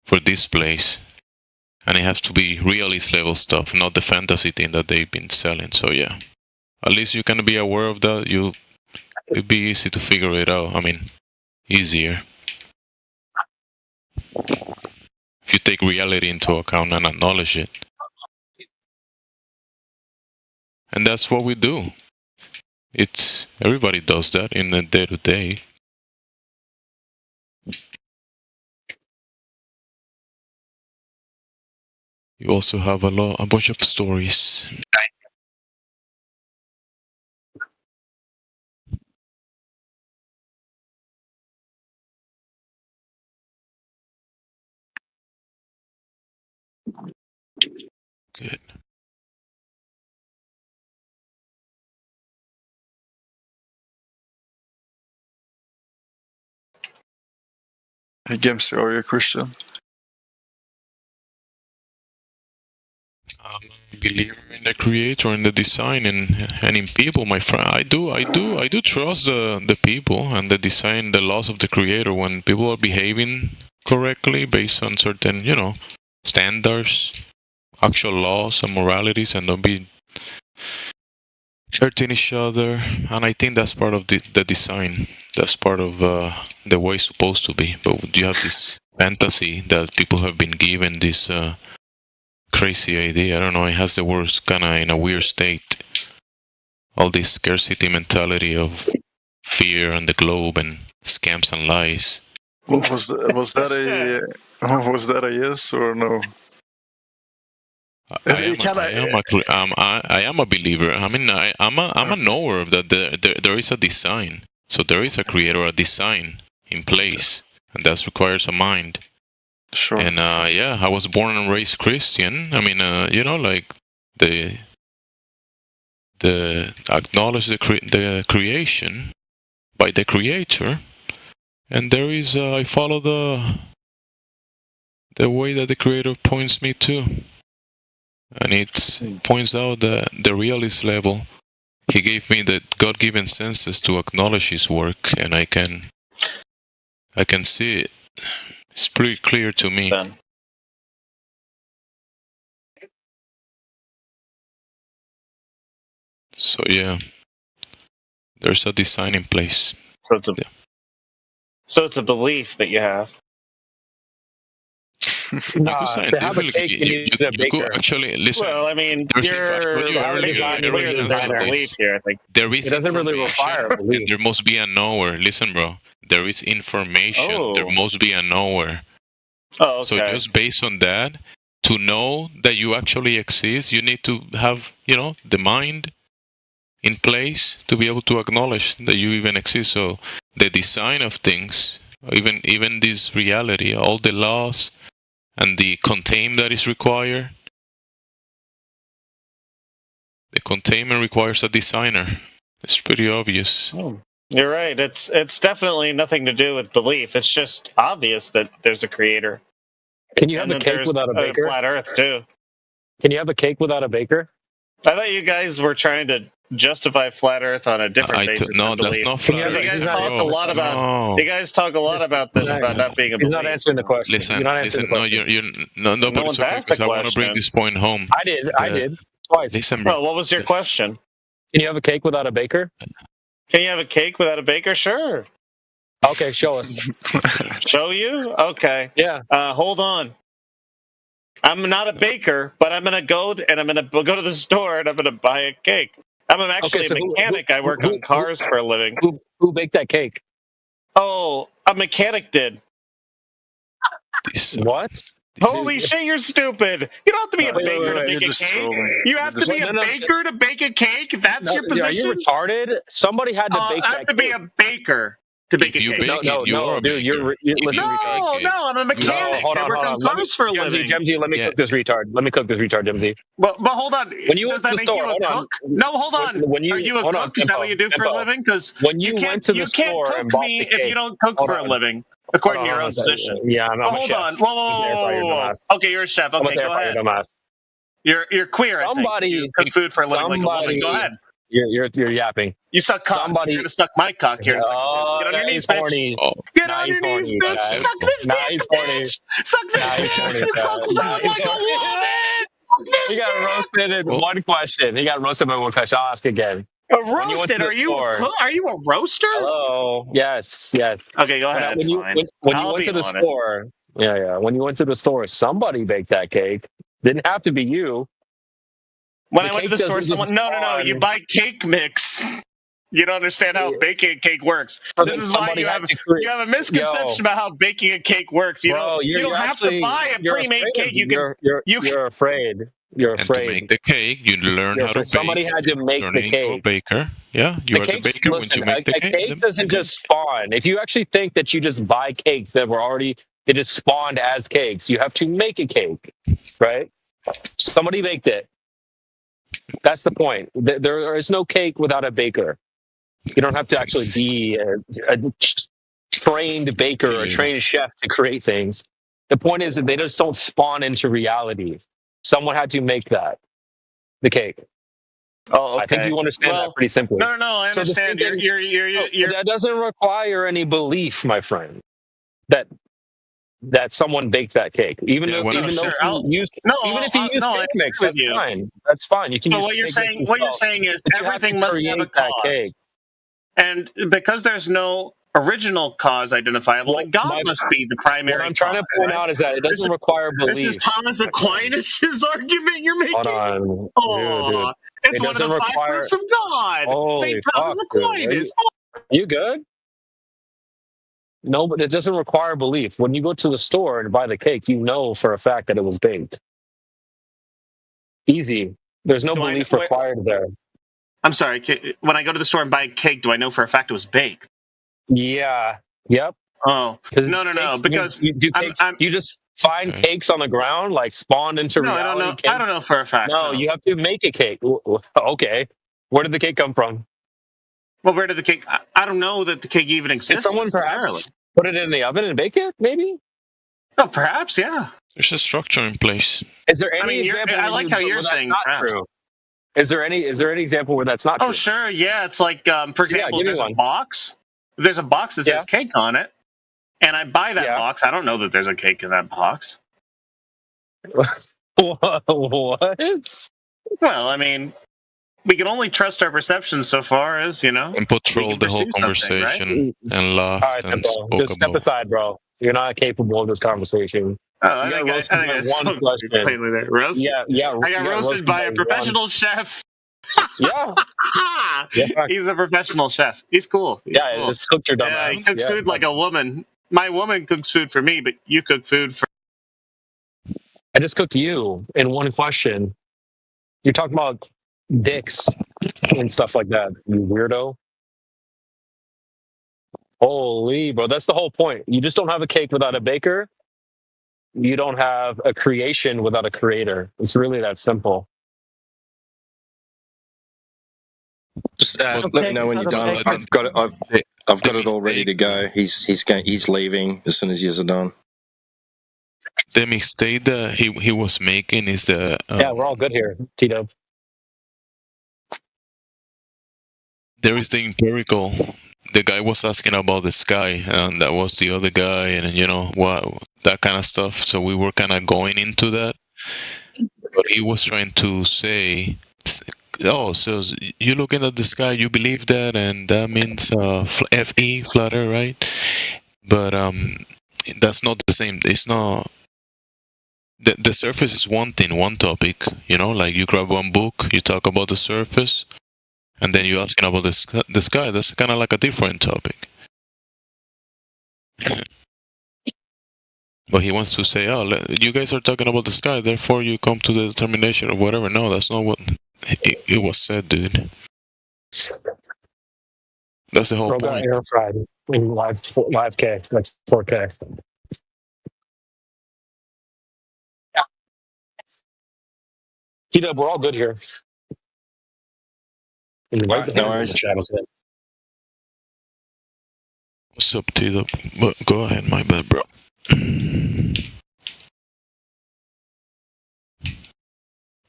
S6: for this place. And it has to be realist level stuff, not the fantasy thing that they've been selling. So yeah, at least you can be aware of that. It'd be easy to figure it out. I mean, easier. If you take reality into account and acknowledge it. And that's what we do. Everybody does that in the day-to-day. You also have a bunch of stories. Good.
S3: Hey, Gemsi, are you a Christian?
S6: I'm a believer in the creator and the design and in people, my friend. I do trust the people and the design, the laws of the creator. When people are behaving correctly based on certain, standards, actual laws and moralities, and don't be hurting each other. And I think that's part of the design. That's part of the way it's supposed to be. But you have this fantasy that people have been given, this crazy idea. I don't know. It has the words kind of in a weird state. All this scarcity mentality of fear and the globe and scams and lies.
S3: Was that a yes or no?
S6: I am a believer. I mean, I'm a knower that there is a design. So there is a creator, a design in place, and that requires a mind.
S3: Sure.
S6: And yeah, I was born and raised Christian. I mean, like the acknowledge the creation by the creator, and there is I follow the way that the creator points me to. And it points out the realist level. He gave me the God-given senses to acknowledge his work, and I can see it. It's pretty clear to me. So yeah, there's a design in place.
S9: So it's a belief that you have.
S6: You could actually listen.
S9: Well, I mean, you're belief here. I think
S6: there is.
S10: It doesn't really require belief.
S6: There must be a knower. Listen, bro. There is information.
S9: Oh.
S6: There must be a knower.
S9: Oh, okay.
S6: So just based on that, to know that you actually exist, you need to have, the mind in place to be able to acknowledge that you even exist. So the design of things, even this reality, all the laws and the containment that is required. The containment requires a designer. It's pretty obvious.
S9: Oh, you're right. It's definitely nothing to do with belief. It's just obvious that there's a creator.
S10: Can you have
S9: And
S10: a
S9: then
S10: cake
S9: there's
S10: without a baker?
S9: flat Earth too.
S10: Can you have a cake without a baker?
S9: I thought you guys were trying to justify flat Earth on a different basis.
S6: No,
S9: I
S6: that's
S9: believe.
S6: not flat
S9: You
S6: Earth,
S9: guys talk
S6: bro.
S9: a lot about.
S6: No.
S9: You guys talk a lot about this about not being a
S10: He's
S9: belief.
S10: not answering the question.
S6: Listen,
S10: You're not answering
S6: listen.
S10: the
S6: No,
S10: question.
S6: no, but
S9: No
S6: it's
S9: one's
S6: okay
S9: asked the
S6: because I want to bring
S9: question.
S6: this point home.
S10: I did twice.
S6: Listen, bro.
S9: Well, what was your question?
S10: Can you have a cake without a baker?
S9: Can you have a cake without a baker? Sure.
S10: Okay, show us.
S9: Show you? Okay.
S10: Yeah.
S9: Hold on. I'm not a baker, but I'm gonna go to the store and I'm gonna buy a cake. I'm actually
S10: so
S9: a mechanic. I work on cars for a living.
S10: Who baked that cake?
S9: Oh, a mechanic did.
S10: What?
S9: Holy shit, you're stupid. You don't have to be a
S10: Wait,
S9: baker to
S10: wait,
S9: make
S10: you're
S9: a
S10: just
S9: cake.
S10: trolling.
S9: You have to be a baker to bake a cake? That's your position?
S10: Are you retarded? Somebody had to bake
S9: I
S10: that
S9: have to be
S10: cake.
S9: a baker to bake a
S6: you
S9: cake.
S6: bake it, you're a
S10: dude, listen, retard.
S9: No, I'm a mechanic.
S10: Hold
S9: I
S10: on,
S9: work
S10: hold
S9: on
S10: on.
S9: cars for a living.
S10: Jemsy, let me cook this retard. Jemsy.
S9: But hold on.
S10: When you
S9: Does
S10: went to
S9: that
S10: the
S9: make
S10: store,
S9: you a
S10: hold on.
S9: cook? No, hold on.
S10: When you,
S9: Are you a
S10: hold
S9: cook?
S10: on,
S9: Is that
S10: Tempo,
S9: what you do for a
S10: Tempo.
S9: living? Because
S10: When you went to the store
S9: cook
S10: and bought
S9: me
S10: the cake,
S9: if you don't cook
S10: hold
S9: for a
S10: on.
S9: living, according to
S10: Hold
S9: your
S10: on
S9: own
S10: a second.
S9: position.
S10: Yeah, I'm a
S9: Hold
S10: chef.
S9: on. Whoa. Okay, you're a chef. Okay, go ahead. You're queer, I think. You cook food for a living like a woman. Go ahead.
S10: You're yapping.
S9: You suck cock. You're gonna suck my cock here in a second.
S10: Oh,
S9: Get on your
S10: now
S9: knees,
S10: he's
S9: bitch.
S10: horny.
S9: Get
S10: Now
S9: on
S10: he's
S9: your knees,
S10: horny,
S9: bitch.
S10: guys.
S9: Suck this
S10: Now
S9: dick,
S10: he's horny.
S9: bitch. Suck this
S10: Now he's
S9: dick.
S10: horny,
S9: You
S10: guys.
S9: cook food
S10: Now he's
S9: like a
S10: horny.
S9: woman.
S10: He got roasted in one question. I'll ask again.
S9: Roasted? Are you a roaster?
S10: Hello. Yes.
S9: Okay, go ahead.
S10: When you went to the store, when you went to the store, somebody baked that cake. Didn't have to be you.
S9: When I went to the store, someone no. You buy cake mix. You don't understand how baking a cake works. This is why you have a misconception about how baking a cake works. You don't have to buy a pre-made cake.
S10: You're afraid. You're
S6: And
S10: afraid.
S6: to make the cake, you learn how to bake.
S10: Somebody had to make
S6: turn
S10: the
S6: it into a
S10: cake.
S6: baker. Yeah, you are the baker when you make the cake.
S10: A cake doesn't just spawn. If you actually think that you just buy cakes that were already, it just spawned as cakes, you have to make a cake, right? Somebody baked it. That's the point. There is no cake without a baker. You don't have to actually be a trained baker or a trained chef to create things. The point is that they just don't spawn into reality. Someone had to make the cake.
S9: Oh, okay.
S10: I think you understand that pretty simply.
S9: No. I
S10: So just
S9: understand.
S10: thinking-
S9: You're
S10: That doesn't require any belief, my friend. That someone baked that cake, even if you use cake mix, that's fine. That's fine. You can.
S9: So
S10: use
S9: what you're
S10: cake
S9: saying?
S10: mix
S9: What
S10: as
S9: you're
S10: well.
S9: saying is
S10: But you have
S9: everything
S10: to
S9: must have a
S10: create that
S9: cause.
S10: cake.
S9: And because there's no original cause identifiable, then God must be the primary.
S10: What I'm trying to point out is that it doesn't require belief.
S9: This is Thomas Aquinas' argument you're making.
S10: Hold on,
S9: Oh,
S10: dude.
S9: it's
S10: It
S9: one of the
S10: doesn't
S9: five
S10: require-
S9: proofs of God.
S10: Holy
S9: St. Thomas
S10: fuck, dude.
S9: Aquinas.
S10: You good? No, but it doesn't require belief. When you go to the store and buy the cake, you know for a fact that it was baked. Easy. There's no belief required there.
S9: I'm sorry. When I go to the store and buy a cake, do I know for a fact it was baked?
S10: Yeah. Yep.
S9: Oh, no.
S10: Cakes,
S9: Because
S10: you do cakes, you just find cakes on the ground, like spawned into
S9: no, I
S10: reality.
S9: don't know. I don't know for a fact.
S10: No, you have to make a cake. Okay. Where did the cake come from?
S9: Well, where did the cake? I don't know that the cake even exists.
S10: Did someone perhaps put it in the oven and bake it? Maybe.
S9: Oh, perhaps, yeah.
S6: There's a structure in place.
S10: Is there any example?
S9: I like how you're
S10: where that's
S9: saying
S10: not
S9: perhaps.
S10: true. Is there any example where that's not true?
S9: Oh, sure. Yeah, it's like, for example,
S10: give me
S9: there's
S10: one.
S9: a box. There's a box that says cake on it, and I buy that box. I don't know that there's a cake in that box.
S10: What?
S9: Well, I mean, we can only trust our perceptions so far as,
S6: And patrol the whole conversation and laugh
S10: All right,
S6: and
S10: Tempo,
S6: spoke
S10: just step
S6: about.
S10: aside, bro. You're not capable of this conversation.
S9: Oh, I
S10: You
S9: think
S10: got
S9: I
S10: roasted by
S9: spoke
S10: one question.
S9: completely there. Roasted?
S10: Yeah.
S9: I got roasted by a professional chef.
S10: Yeah.
S9: He's a professional chef. He's cool. He's
S10: Yeah,
S9: cool.
S10: just cooked your dumb
S9: Yeah, he
S10: ass.
S9: cooks food like a woman. My woman cooks food for me, but you cook food for.
S10: I just cooked you in one question. You're talking about dicks and stuff like that, you weirdo. Holy, bro, that's the whole point. You just don't have a cake without a baker. You don't have a creation without a creator. It's really that simple.
S13: Just let me know when you're done. I've got it. I've got it all ready to go. He's leaving as soon as you're done.
S6: the mistake that he was making is the
S10: Yeah, we're all good here, T-Dub.
S6: there is the empirical. The guy was asking about the sky, and that was the other guy, and what that kind of stuff. So we were kind of going into that, but he was trying to say, "Oh, so you looking at the sky, you believe that, and that means FE flutter, right?" But that's not the same. It's not. The surface is one thing, one topic. Like you grab one book, you talk about the surface. And then you're asking about the sky. That's kind of like a different topic. But he wants to say, "Oh, you guys are talking about the sky, therefore you come to the determination of whatever." No, that's not what it was said, dude. That's the whole
S10: Bro got
S6: point.
S10: air fried in live K. That's 4K. T-Dub, we're all good here. And right the
S13: no
S10: hand in the
S13: worries.
S10: shadows.
S6: What's up, T-Dub? But go ahead, my bad, bro.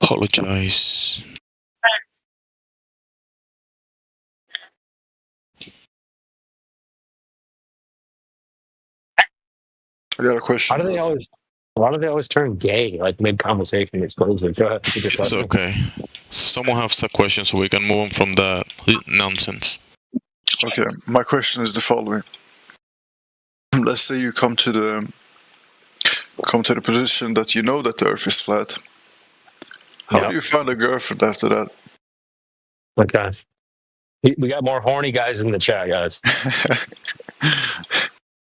S6: Apologize.
S3: I got a question.
S10: Why do they always turn gay like mid conversation? It's crazy. Go ahead.
S6: It's okay. Someone has a question, so we can move on from that nonsense.
S3: Okay, my question is the following. Let's say you come to the position that you know that the Earth is flat. How do you find a girlfriend after that?
S10: Okay. We got more horny guys in the chat, guys.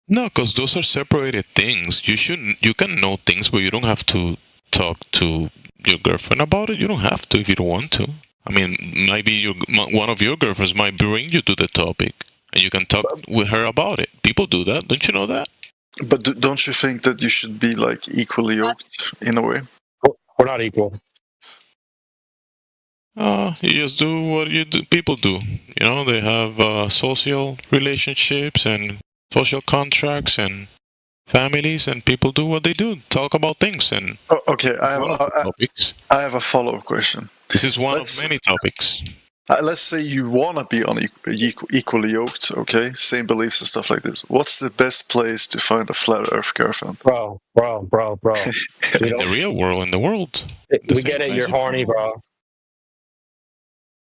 S6: No, because those are separated things. You can know things, but you don't have to talk to your girlfriend about it. You don't have to if you don't want to. I mean, maybe one of your girlfriends might bring you to the topic, and you can talk with her about it. People do that. Don't you know that?
S3: But don't you think that you should be like equally yoked in a way?
S10: We're not equal.
S6: You just do what people do. They have social relationships and social contracts and families, and people do what they do. Talk about things and.
S3: Okay, I have a follow-up question.
S6: This is one of many topics.
S3: Let's say you want to be equally yoked, okay? Same beliefs and stuff like this. What's the best place to find a flat Earth girlfriend?
S10: Bro.
S6: In the real world, in the world.
S10: We get it. You're horny, bro.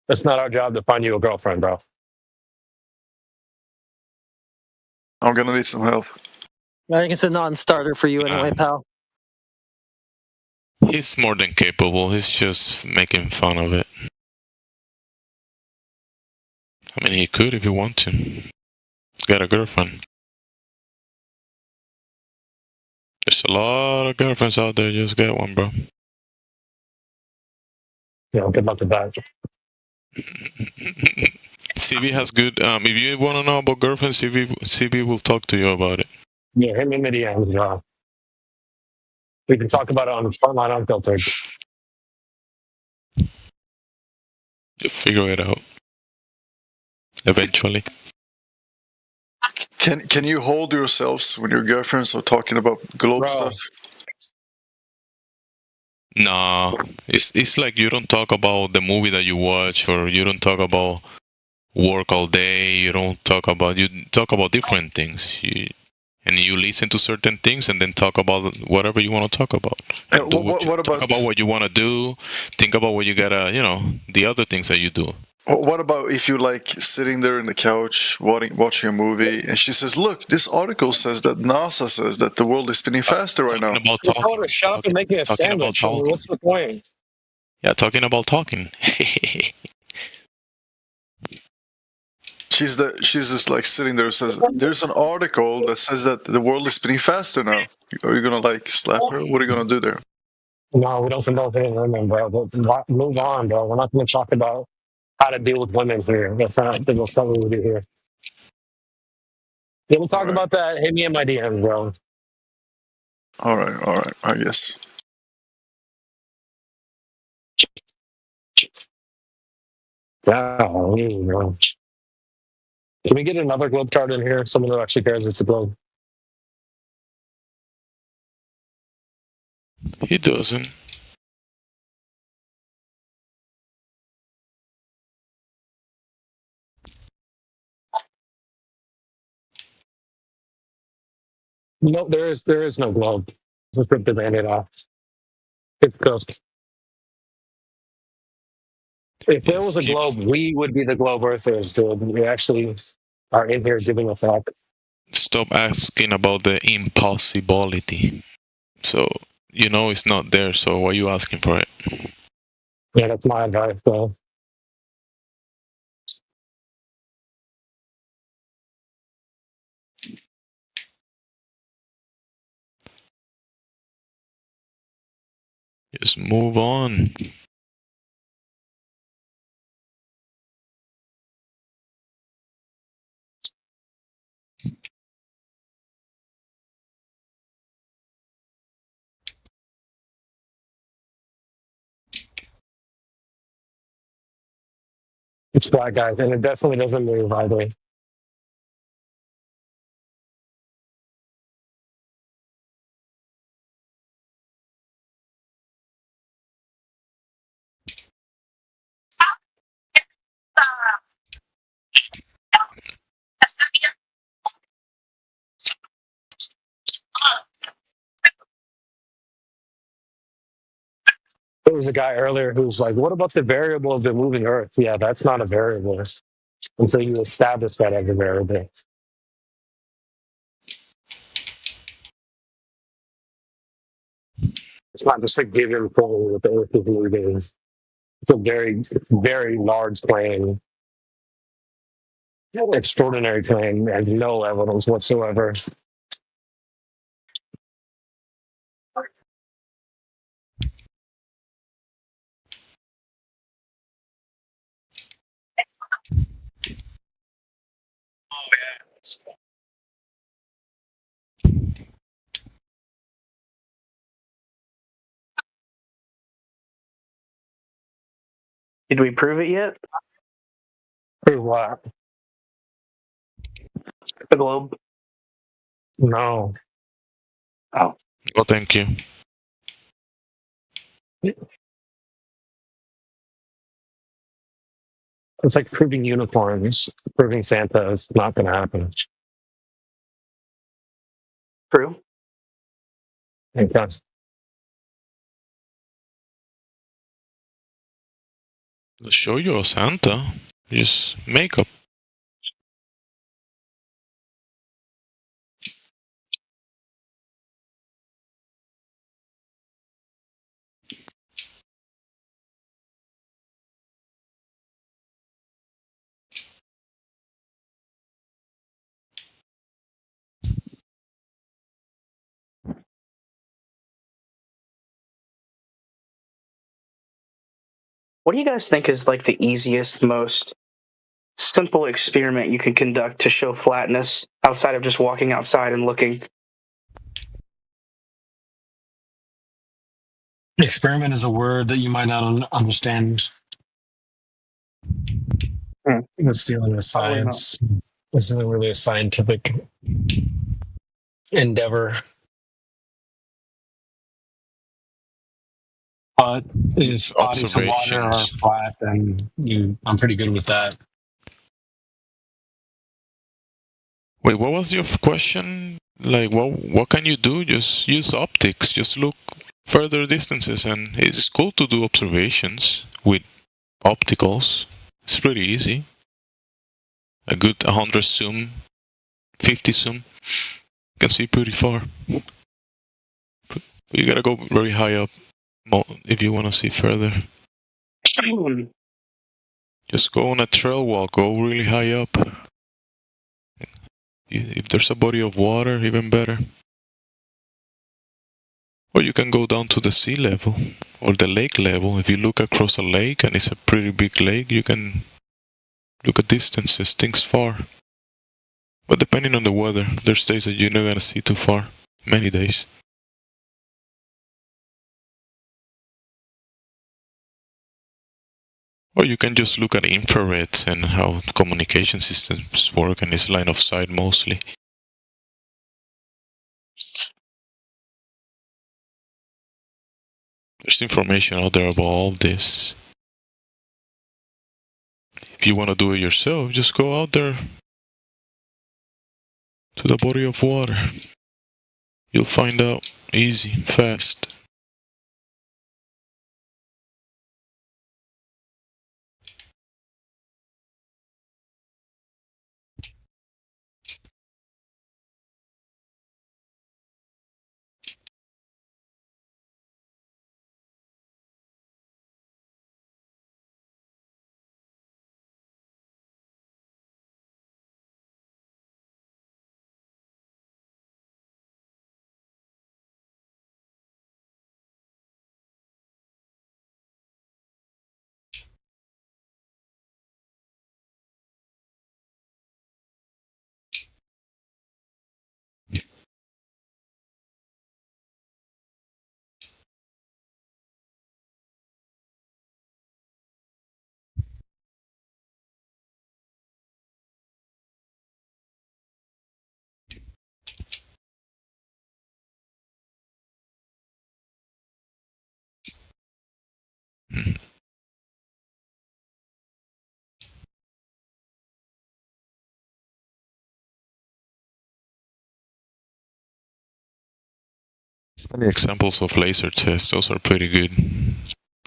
S10: It's not our job to find you a girlfriend, bro.
S3: I'm gonna need some help.
S12: I think it's a non-starter for you anyway, pal.
S6: He's more than capable. He's just making fun of it. I mean, he could if he want to. He's got a girlfriend. There's a lot of girlfriends out there. Just get one, bro.
S10: Yeah, good luck with that.
S6: CB has good. If you want to know about girlfriends, CB will talk to you about it.
S10: Yeah, hit me in the DMs. We can talk about it on the Frontline Unfiltered.
S6: You'll figure it out. Eventually.
S3: Can you hold yourselves when your girlfriends are talking about globe stuff?
S6: Nah, it's like you don't talk about the movie that you watch, or you don't talk about work all day. You talk about different things. And you listen to certain things and then talk about whatever you want to talk about. Talk about what you want to do. Think about what you gotta, the other things that you do.
S3: What about if you're like sitting there in the couch watching a movie and she says, "Look, this article says that NASA says that the world is spinning faster right now."
S10: Tell her to shut up and make me a sandwich. What's the point?
S6: Yeah, talking about talking.
S3: She's just like sitting there and says, "There's an article that says that the world is spinning faster now." Are you gonna like slap her? What are you gonna do there?
S10: No, we don't condone hitting women, bro. Move on, bro. We're not going to talk about how to deal with women here. That's not something we do here. Yeah, we'll talk about that. Hit me in my DMs, bro.
S3: All right. I guess.
S10: Bro. Can we get another Globetard in here? Someone who actually cares it's a globe.
S6: He doesn't.
S10: No, there is no globe. Just rip the band-aid off. It's ghost. If there was a globe, we would be the globe earthers, dude. We actually are in here giving a fuck.
S6: Stop asking about the impossibility. So, you know it's not there, so why are you asking for it?
S10: Yeah, that's my advice, though.
S6: Just move on.
S10: It's black, guys, and it definitely doesn't move either. There was a guy earlier who's like, what about the variable of the moving Earth? Yeah, that's not a variable until you establish that as a variable. It's not just a given thing that the Earth is moving. It's a very large claim, extraordinary claim, and no evidence whatsoever.
S11: Did we prove it yet?
S10: Prove what?
S11: The globe?
S10: No.
S11: Oh.
S6: Oh, thank you.
S10: It's like proving unicorns. Proving Santa is not going to happen.
S11: True.
S10: Thank God.
S6: I'll show you a Santa. Just makeup.
S11: What do you guys think is like the easiest, most simple experiment you can conduct to show flatness outside of just walking outside and looking?
S10: Experiment is a word that you might not understand. It's dealing with science. This isn't really a scientific endeavor. But if bodies of water are flat, then I'm pretty good with that.
S6: Wait, what was your question? Like, what can you do? Just use optics. Just look further distances, and it's cool to do observations with opticals. It's pretty easy. A good 100 zoom, 50 zoom, you can see pretty far. But you gotta go very high up if you want to see further. Just go on a trail walk, go really high up. If there's a body of water, even better. Or you can go down to the sea level or the lake level. If you look across a lake and it's a pretty big lake, you can look at distances, things far. But depending on the weather, there's days that you're not gonna see too far. Many days. Or you can just look at infrared and how communication systems work, and it's line of sight mostly. There's information out there about all this. If you want to do it yourself, just go out there to the body of water. You'll find out easy, fast. Many examples of laser tests, those are pretty good.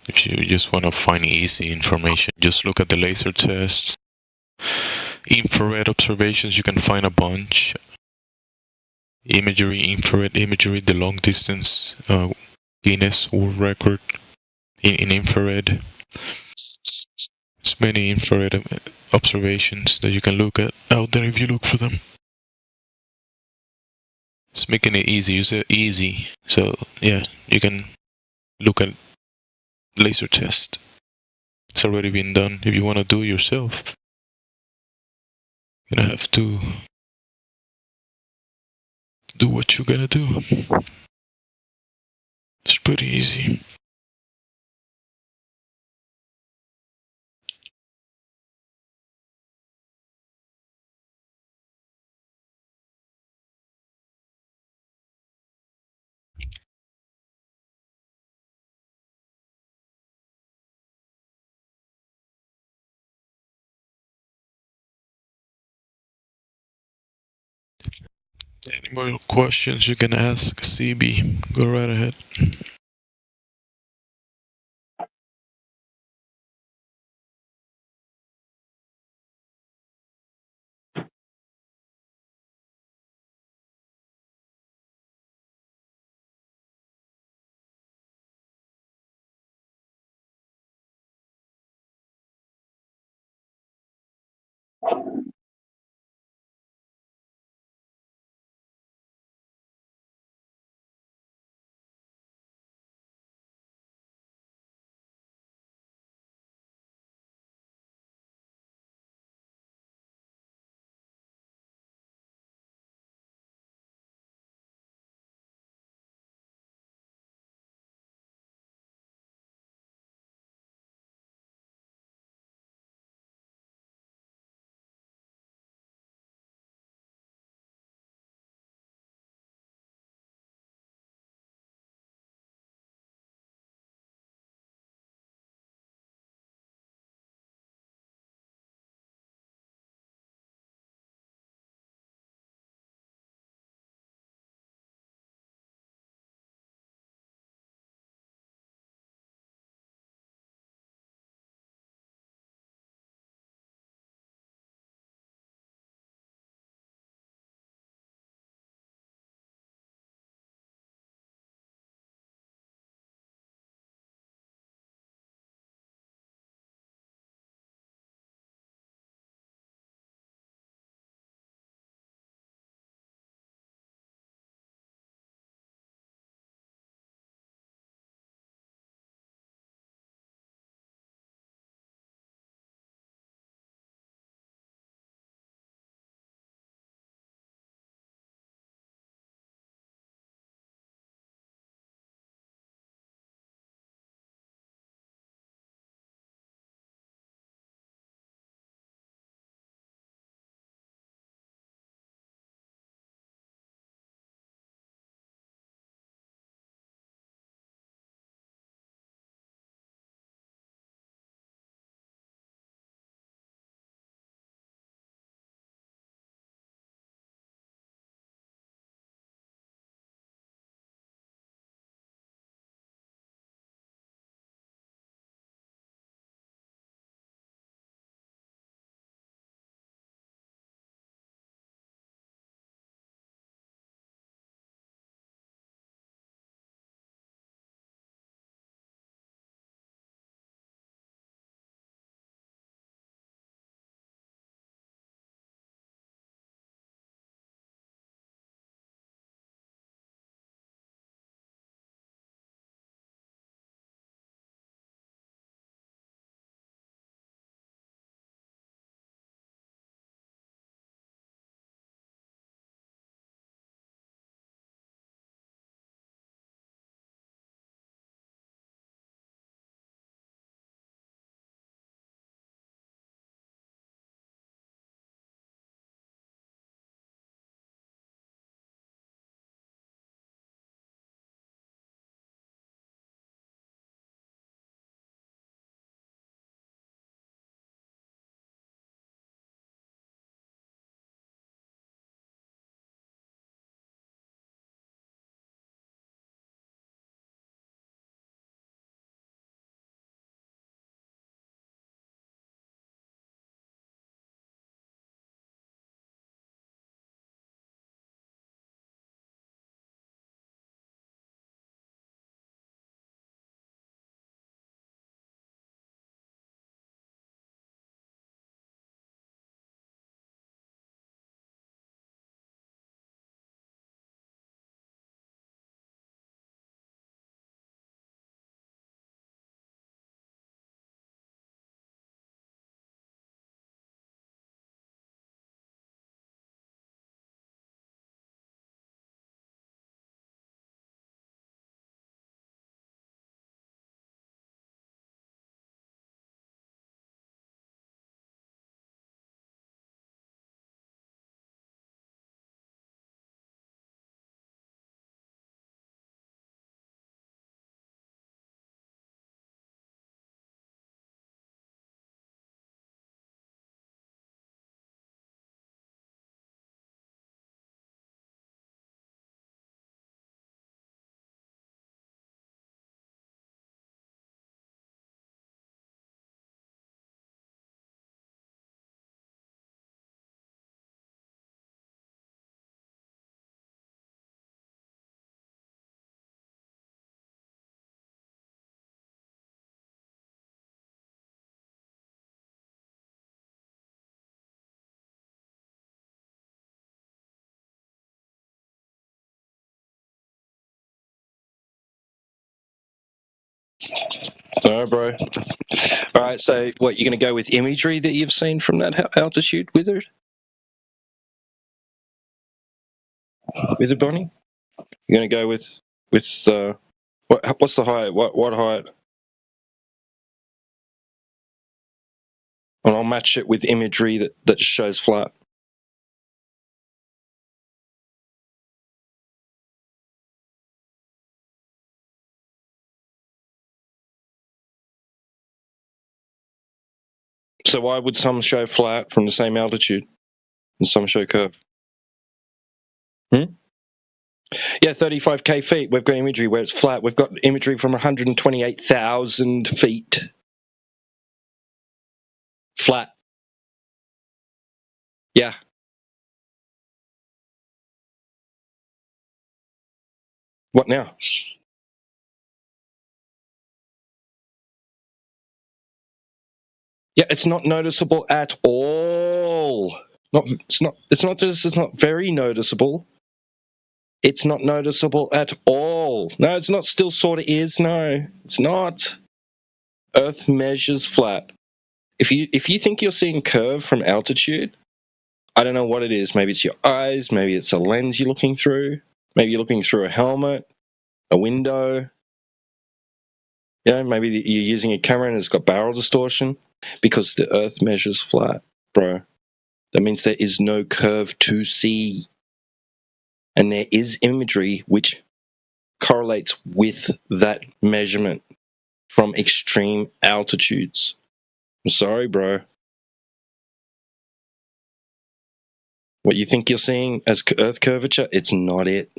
S6: If you just want to find easy information, just look at the laser tests. Infrared observations, you can find a bunch. Imagery, infrared imagery, the long distance Guinness World Record in infrared. There's many infrared observations that you can look at out there if you look for them. It's making it easy. You said easy, so yeah, you can look at laser test. It's already been done. If you want to do it yourself, you're gonna have to do what you're gonna do. It's pretty easy. Any more questions you can ask CB? Go right ahead.
S13: No, bro. All right, so what, you're going to go with imagery that you've seen from that altitude, Withered? Withered Bonnie? You're going to go with what's the height? What height? And I'll match it with imagery that shows flat. So why would some show flat from the same altitude and some show curve? Yeah, 35k feet. We've got imagery where it's flat. We've got imagery from 128,000 feet. Flat. Yeah. What now? Yeah, it's not noticeable at all. It's not just it's not very noticeable. It's not noticeable at all. No, it's not. Still sort of is. No, it's not. Earth measures flat. If you think you're seeing curve from altitude, I don't know what it is. Maybe it's your eyes. Maybe it's a lens you're looking through. Maybe you're looking through a helmet, a window. You know, maybe you're using a camera and it's got barrel distortion because the Earth measures flat, bro. That means there is no curve to see. And there is imagery which correlates with that measurement from extreme altitudes. I'm sorry, bro. What you think you're seeing as Earth curvature, it's not it.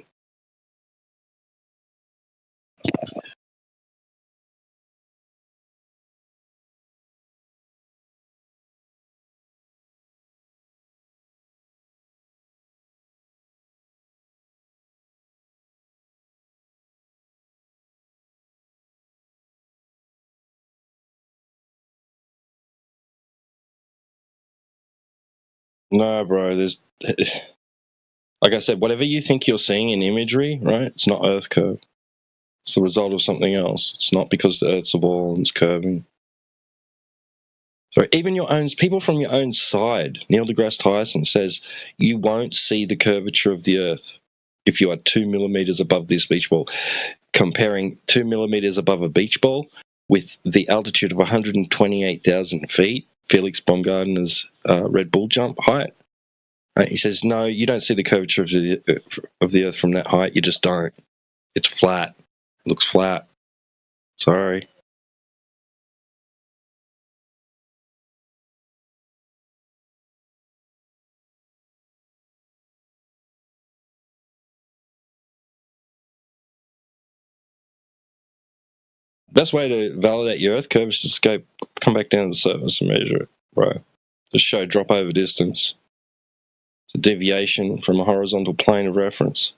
S13: No, bro. There's, like I said, whatever you think you're seeing in imagery, right? It's not Earth curve. It's the result of something else. It's not because the Earth's a ball and it's curving. So even your own people from your own side, Neil deGrasse Tyson says you won't see the curvature of the Earth if you are 2 millimeters above this beach ball. Comparing 2 millimeters above a beach ball with the altitude of 128,000 feet, Felix Baumgartner's Red Bull jump height. Right? He says, no, you don't see the curvature of the Earth from that height. You just don't. It's flat. It looks flat. Sorry. Best way to validate your Earth curve is just come back down to the surface and measure it, right? Just show drop over distance. It's a deviation from a horizontal plane of reference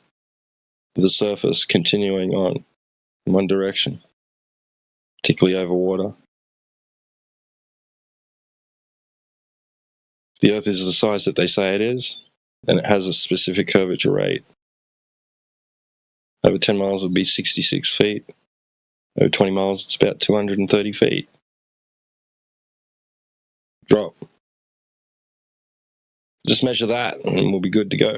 S13: with the surface continuing on in one direction, particularly over water. The Earth is the size that they say it is, and it has a specific curvature rate. Over 10 miles would be 66 feet. Over 20 miles, it's about 230 feet. Drop. Just measure that, and we'll be good to go.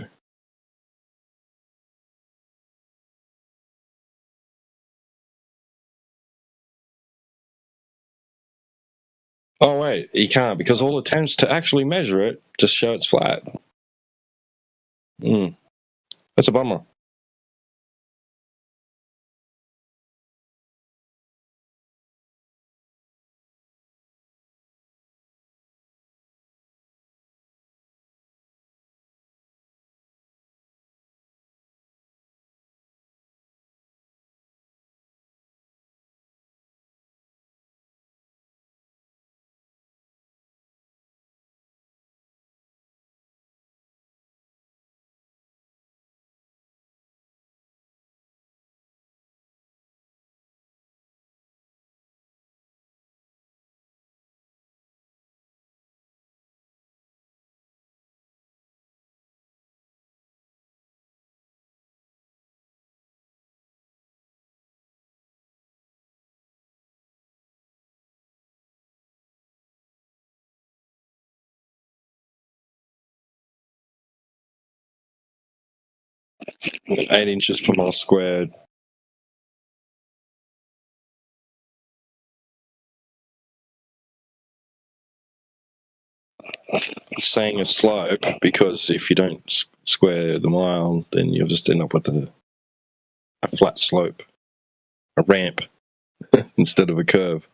S13: Oh, wait, you can't, because all attempts to actually measure it just show it's flat. That's a bummer. 8 inches per mile squared. Saying a slope because if you don't square the mile, then you'll just end up with a flat slope, a ramp instead of a curve.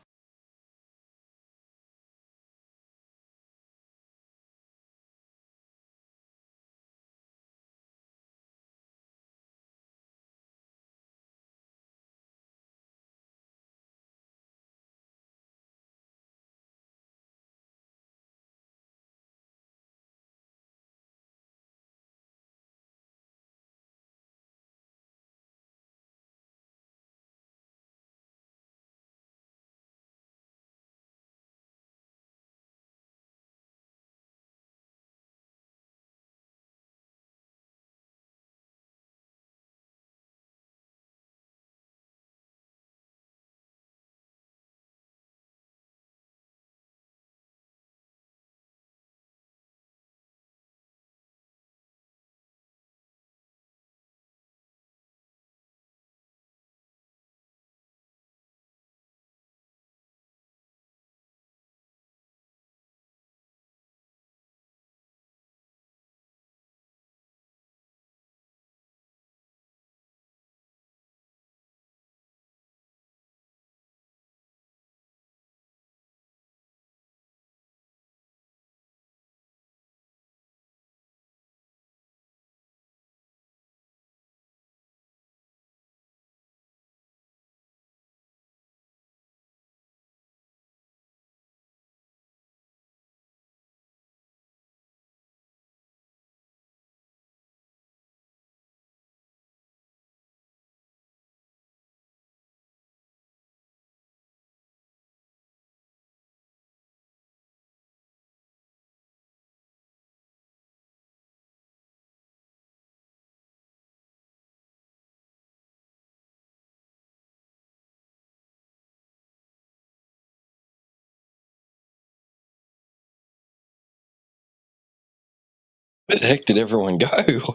S13: Where the heck did everyone go?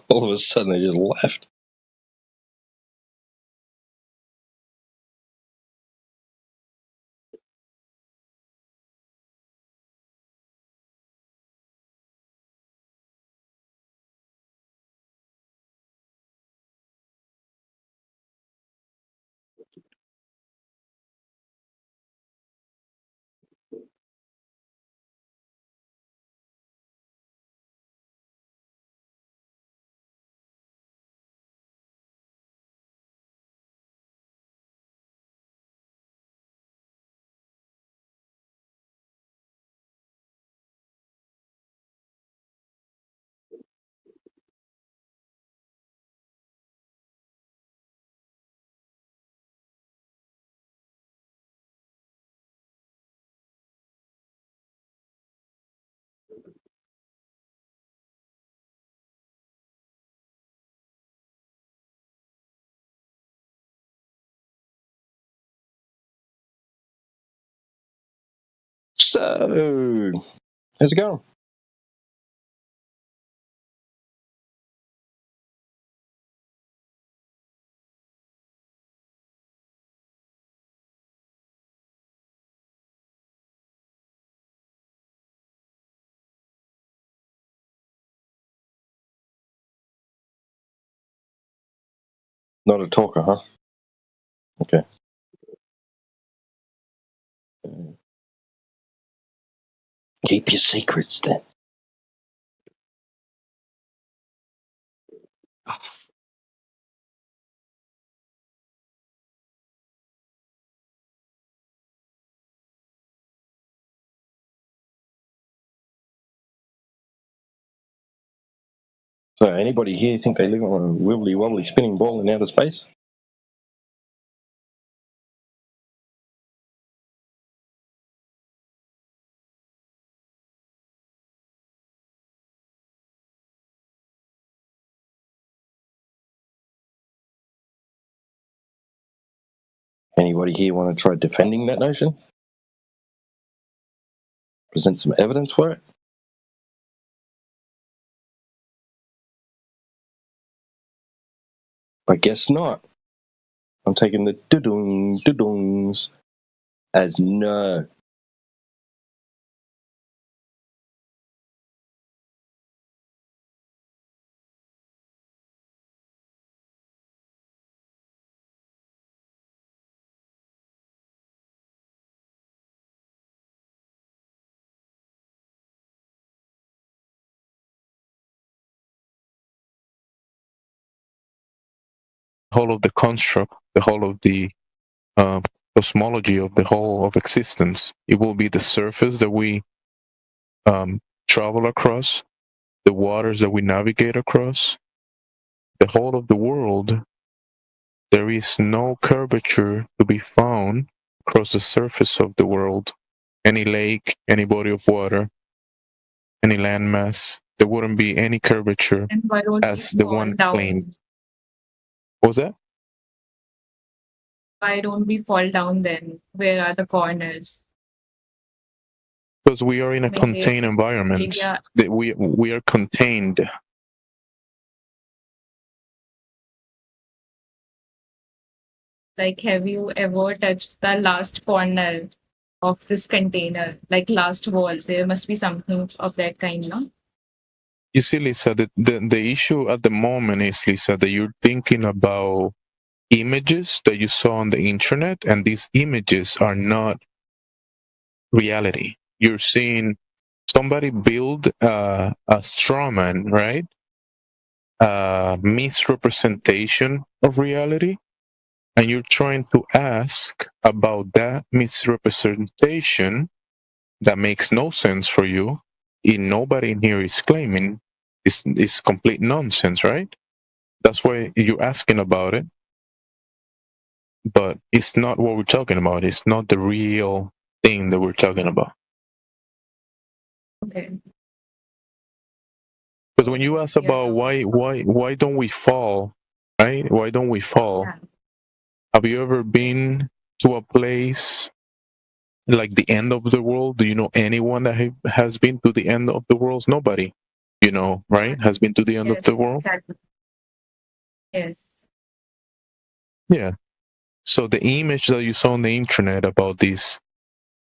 S13: All of a sudden they just left. So, how's it going? Not a talker, huh? Okay. Keep your secrets then. So, anybody here think they live on a wibbly wobbly spinning ball in outer space? Anybody here want to try defending that notion? Present some evidence for it? I guess not. I'm taking the dudungs as no.
S6: Whole of the construct, the whole of the cosmology of the whole of existence. It will be the surface that we travel across, the waters that we navigate across, the whole of the world. There is no curvature to be found across the surface of the world. Any lake, any body of water, any landmass, there wouldn't be any curvature
S14: And why don't we
S6: as the
S14: fall
S6: one
S14: down?
S6: claimed. What was that?
S14: Why don't we fall down then? Where are the corners?
S6: Because we are in a
S14: Maybe
S6: contained environment.
S14: India.
S6: That we are contained.
S14: Like, have you ever touched the last corner of this container? Like last wall. There must be something of that kind, no?
S6: You see, Lisa, the issue at the moment is, Lisa, that you're thinking about images that you saw on the internet, and these images are not reality. You're seeing somebody build a straw man, right? A misrepresentation of reality, and you're trying to ask about that misrepresentation that makes no sense for you. Nobody in here is claiming is complete nonsense, right? That's why you're asking about it. But it's not what we're talking about. It's not the real thing that we're talking about.
S14: Okay.
S6: Because when you ask about why don't we fall, right? Why don't we fall? Have you ever been to a place like the end of the world? Do you know anyone that has been to the end of the world? Nobody, right? Has been to the end of the world?
S14: Exactly. Yes.
S6: Yeah. So the image that you saw on the internet about this,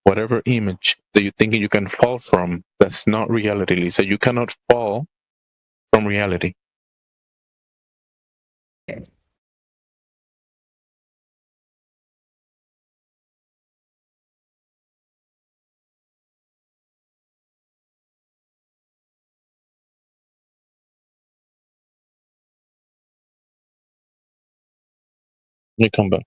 S6: whatever image that you're thinking you can fall from, that's not reality, Lisa. You cannot fall from reality.
S14: Okay.
S6: You come back.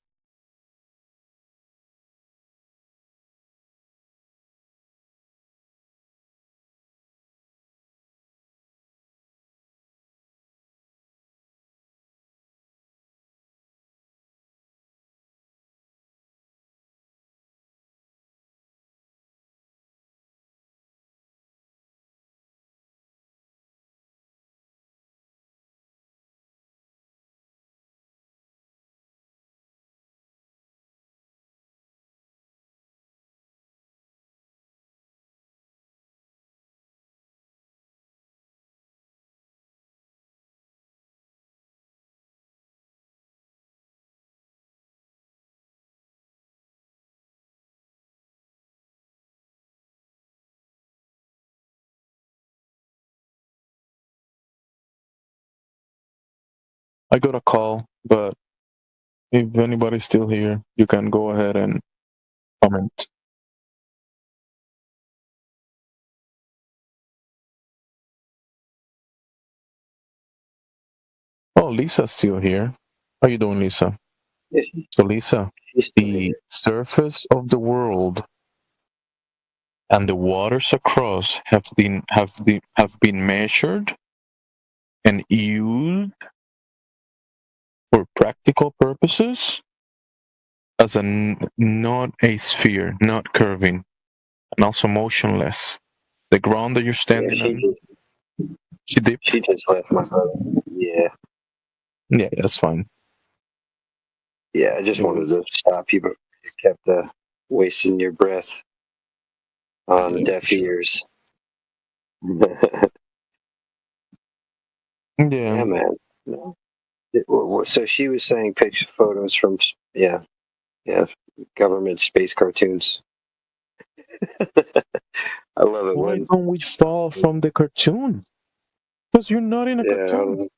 S6: I got a call, but if anybody's still here, you can go ahead and comment. Oh, Lisa's still here. How you doing, Lisa? So, Lisa, the surface of the world and the waters across have been measured and used for practical purposes as not a sphere, not curving, and also motionless. The ground that you're standing on. She dipped.
S15: She just left my phone. Yeah.
S6: Yeah, that's fine.
S15: Yeah, I just wanted to stop you, but you kept wasting your breath on deaf ears.
S6: Yeah,
S15: man. No. So she was saying picture photos from yeah government space cartoons. I love it
S13: Why
S15: when
S13: don't we fall from the cartoon? Because you're not in a
S15: yeah
S13: cartoon.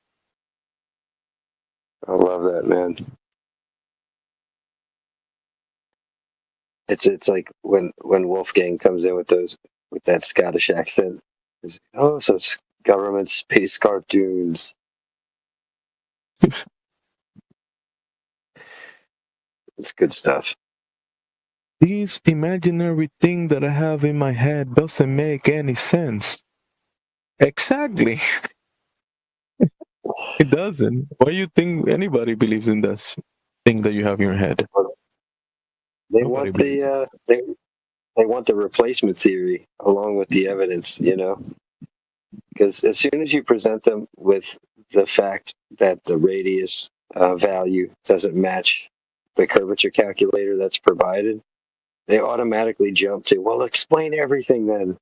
S15: I love that, man. It's like when Wolfgang comes in with that Scottish accent. Oh, so it's government space cartoons. It's good stuff.
S13: This imaginary thing that I have in my head doesn't make any sense. Exactly. It doesn't. Why do you think anybody believes in this thing that you have in your head?
S15: They
S13: Nobody
S15: want
S13: believes.
S15: they want the replacement theory along with the evidence, because as soon as you present them with the fact that the radius value doesn't match the curvature calculator that's provided, they automatically jump to, well, explain everything then.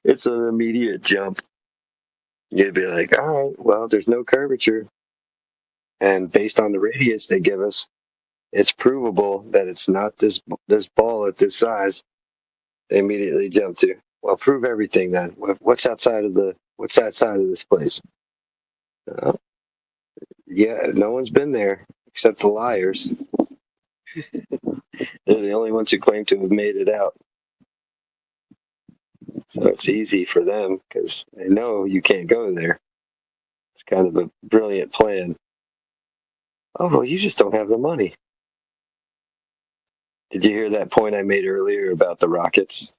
S15: It's an immediate jump. You'd be like, all right, well, there's no curvature. And based on the radius they give us, it's provable that it's not this ball at this size. They immediately jump to, well, prove everything then. What's outside of this place? Yeah, no one's been there except the liars. They're the only ones who claim to have made it out. So it's easy for them because they know you can't go there. It's kind of a brilliant plan. Oh, well, you just don't have the money. Did you hear that point I made earlier about the rockets?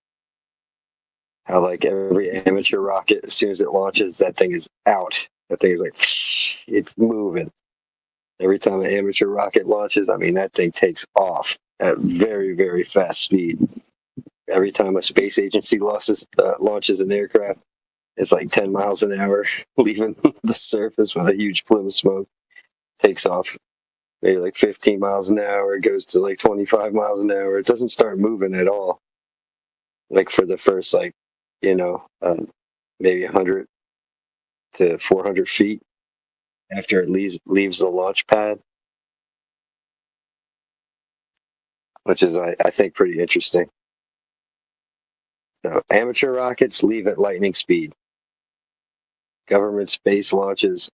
S15: How, like, every amateur rocket, as soon as it launches, that thing is out. That thing is like, it's moving. Every time an amateur rocket launches, I mean, that thing takes off at very, very fast speed. Every time a space agency launches an aircraft, it's like 10 miles an hour, leaving the surface with a huge plume of smoke. Takes off maybe like 15 miles an hour. It goes to like 25 miles an hour. It doesn't start moving at all. Like for the first, like, maybe 100 to 400 feet after it leaves the launch pad, which is, I think, pretty interesting. So amateur rockets leave at lightning speed. Government space launches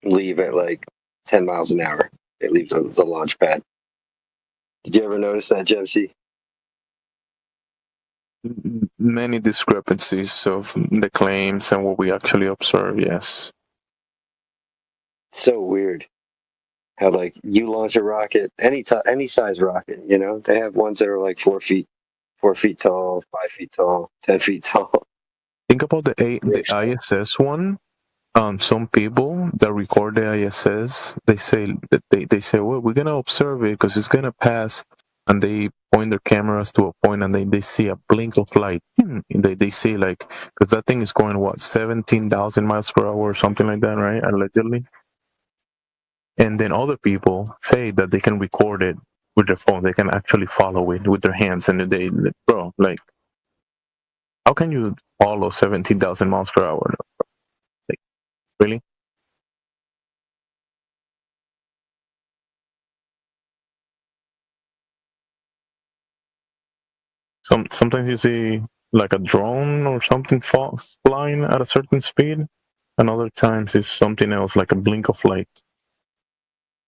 S15: leave at like 10 miles an hour. They leave the launch pad. Did you ever notice that, Jesse?
S13: Many discrepancies of the claims and what we actually observe, yes.
S15: So weird how, like, you launch a rocket, any size rocket, they have ones that are like 4 feet tall, 5 feet tall, 10 feet tall.
S13: Think about the ISS one. Some people that record the ISS, they say that they say, well, we're gonna observe it because it's gonna pass, and they point their cameras to a point and they see a blink of light. They see, like, because that thing is going 17,000 miles per hour or something like that, right? Allegedly. And then other people say that they can record it with their phone. They can actually follow it with their hands, and bro, like, how can you follow 17,000 miles per hour? Like, really? Sometimes you see like a drone or something flying at a certain speed, and other times it's something else, like a blink of light.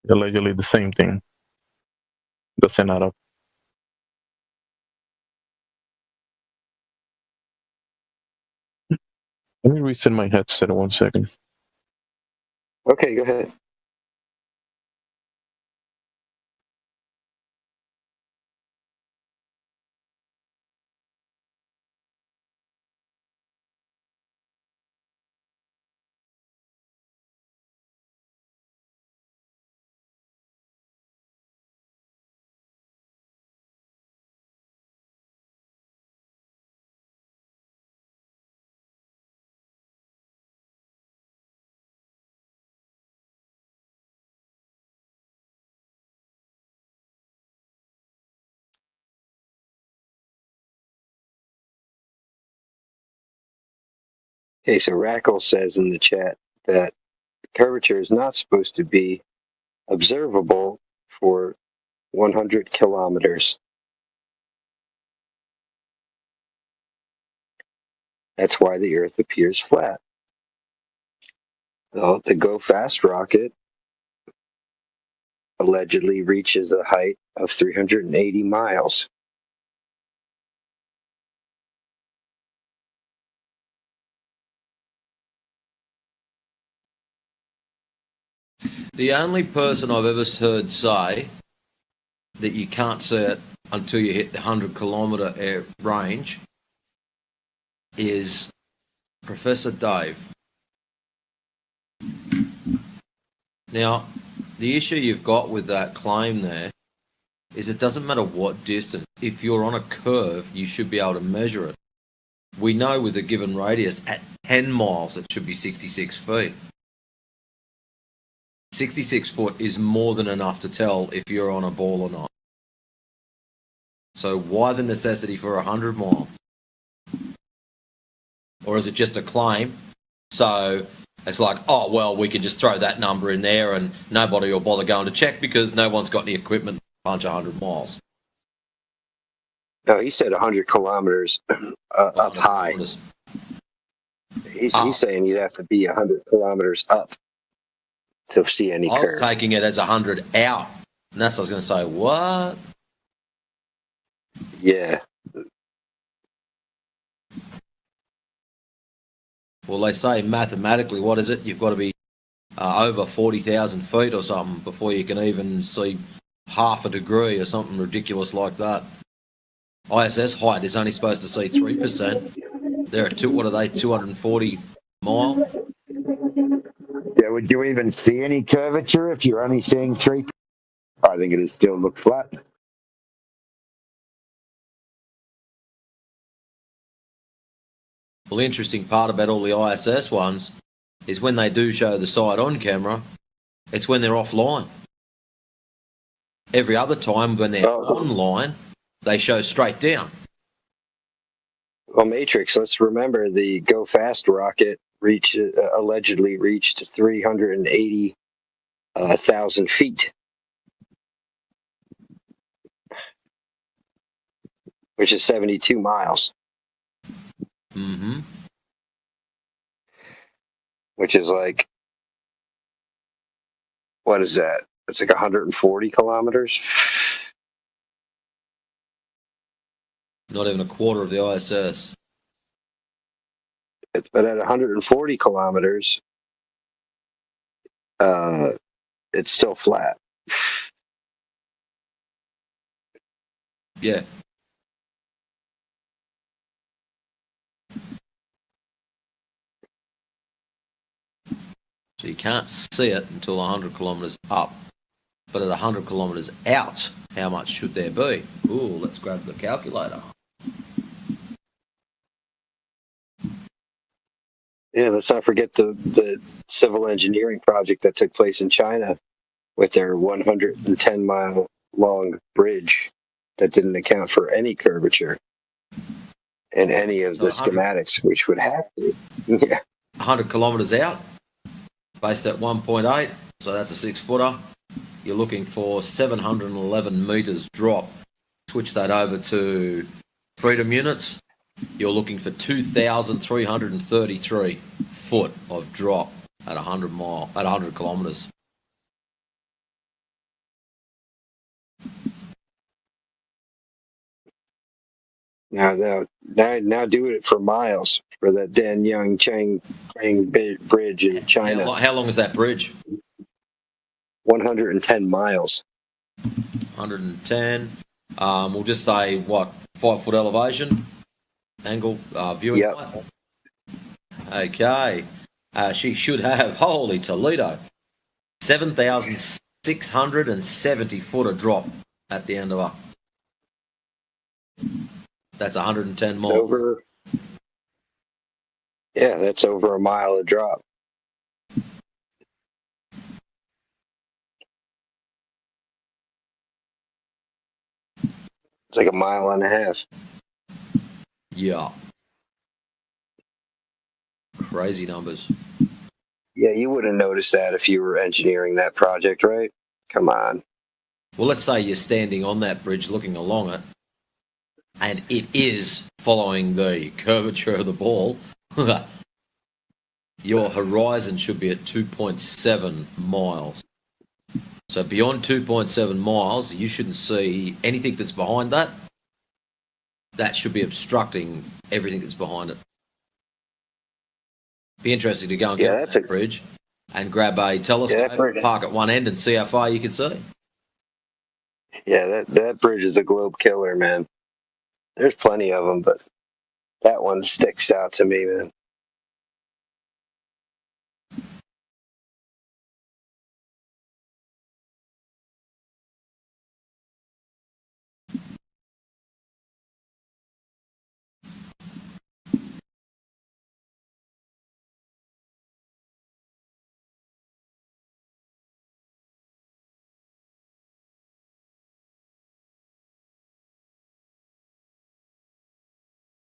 S13: Allegedly the same thing. Doesn't add up. Let me reset my headset 1 second.
S15: Okay, go ahead. Okay, so Rackle says in the chat that curvature is not supposed to be observable for 100 kilometers. That's why the Earth appears flat. Well, the Go Fast rocket allegedly reaches a height of 380 miles.
S16: The only person I've ever heard say that you can't see it until you hit the 100-kilometre air range is Professor Dave. Now, the issue you've got with that claim there is it doesn't matter what distance. If you're on a curve, you should be able to measure it. We know with a given radius, at 10 miles, it should be 66 feet. 66 foot is more than enough to tell if you're on a ball or not. So why the necessity for 100 mile? Or is it just a claim? So it's like, oh, well, we can just throw that number in there and nobody will bother going to check because no one's got any equipment to punch 100 miles.
S15: No, he said 100 kilometers up high. He's saying you'd have to be 100 kilometers up to see any
S16: I
S15: curve.
S16: was taking it as 100 out. And that's what I was going to say, what?
S15: Yeah.
S16: Well, they say mathematically, what is it? You've got to be over 40,000 feet or something before you can even see half a degree or something ridiculous like that. ISS height is only supposed to see 3%. They're at, what are they, 240 mile?
S17: Yeah, would you even see any curvature if you're only seeing 3? I think it'd still look flat.
S16: Well, the interesting part about all the ISS ones is when they do show the side on camera, it's when they're offline. Every other time when they're online, they show straight down.
S15: Well, Matrix, let's remember the Go Fast rocket allegedly reached 380,000 feet, which is 72 miles.
S16: Mm-hmm.
S15: Which is like, what is that? It's like 140 kilometers.
S16: Not even a quarter of the ISS.
S15: But at 140 kilometers, it's still flat.
S16: Yeah. So you can't see it until 100 kilometres up. But at 100 kilometres out, how much should there be? Ooh, let's grab the calculator.
S15: Yeah, let's not forget the civil engineering project that took place in China with their 110-mile long bridge that didn't account for any curvature in any of the schematics, which would have to. Yeah.
S16: 100 kilometres out, based at 1.8, so that's a 6-footer. You're looking for 711 metres drop. Switch that over to freedom units. You're looking for 2,333 foot of drop at 100 kilometres.
S15: Now do it for miles for that Danyang Chang bridge in China.
S16: How long is that bridge?
S15: 110 miles.
S16: 110. We'll just say, 5-foot elevation? Angle, viewing height? Okay. She should have, holy Toledo, 7,670 foot of drop at the end of her. That's 110 miles.
S15: That's over a mile of drop. It's like a mile and a half.
S16: Yeah. Crazy numbers.
S15: Yeah, you wouldn't notice that if you were engineering that project, right? Come on.
S16: Well, let's say you're standing on that bridge looking along it, and it is following the curvature of the ball. Your horizon should be at 2.7 miles. So beyond 2.7 miles, you shouldn't see anything that's behind that. That should be obstructing everything that's behind it. Be interesting to go and get on that bridge and grab a telescope, park at one end, and see how far you can see.
S15: Yeah, that bridge is a globe killer, man. There's plenty of them, but that one sticks out to me, man.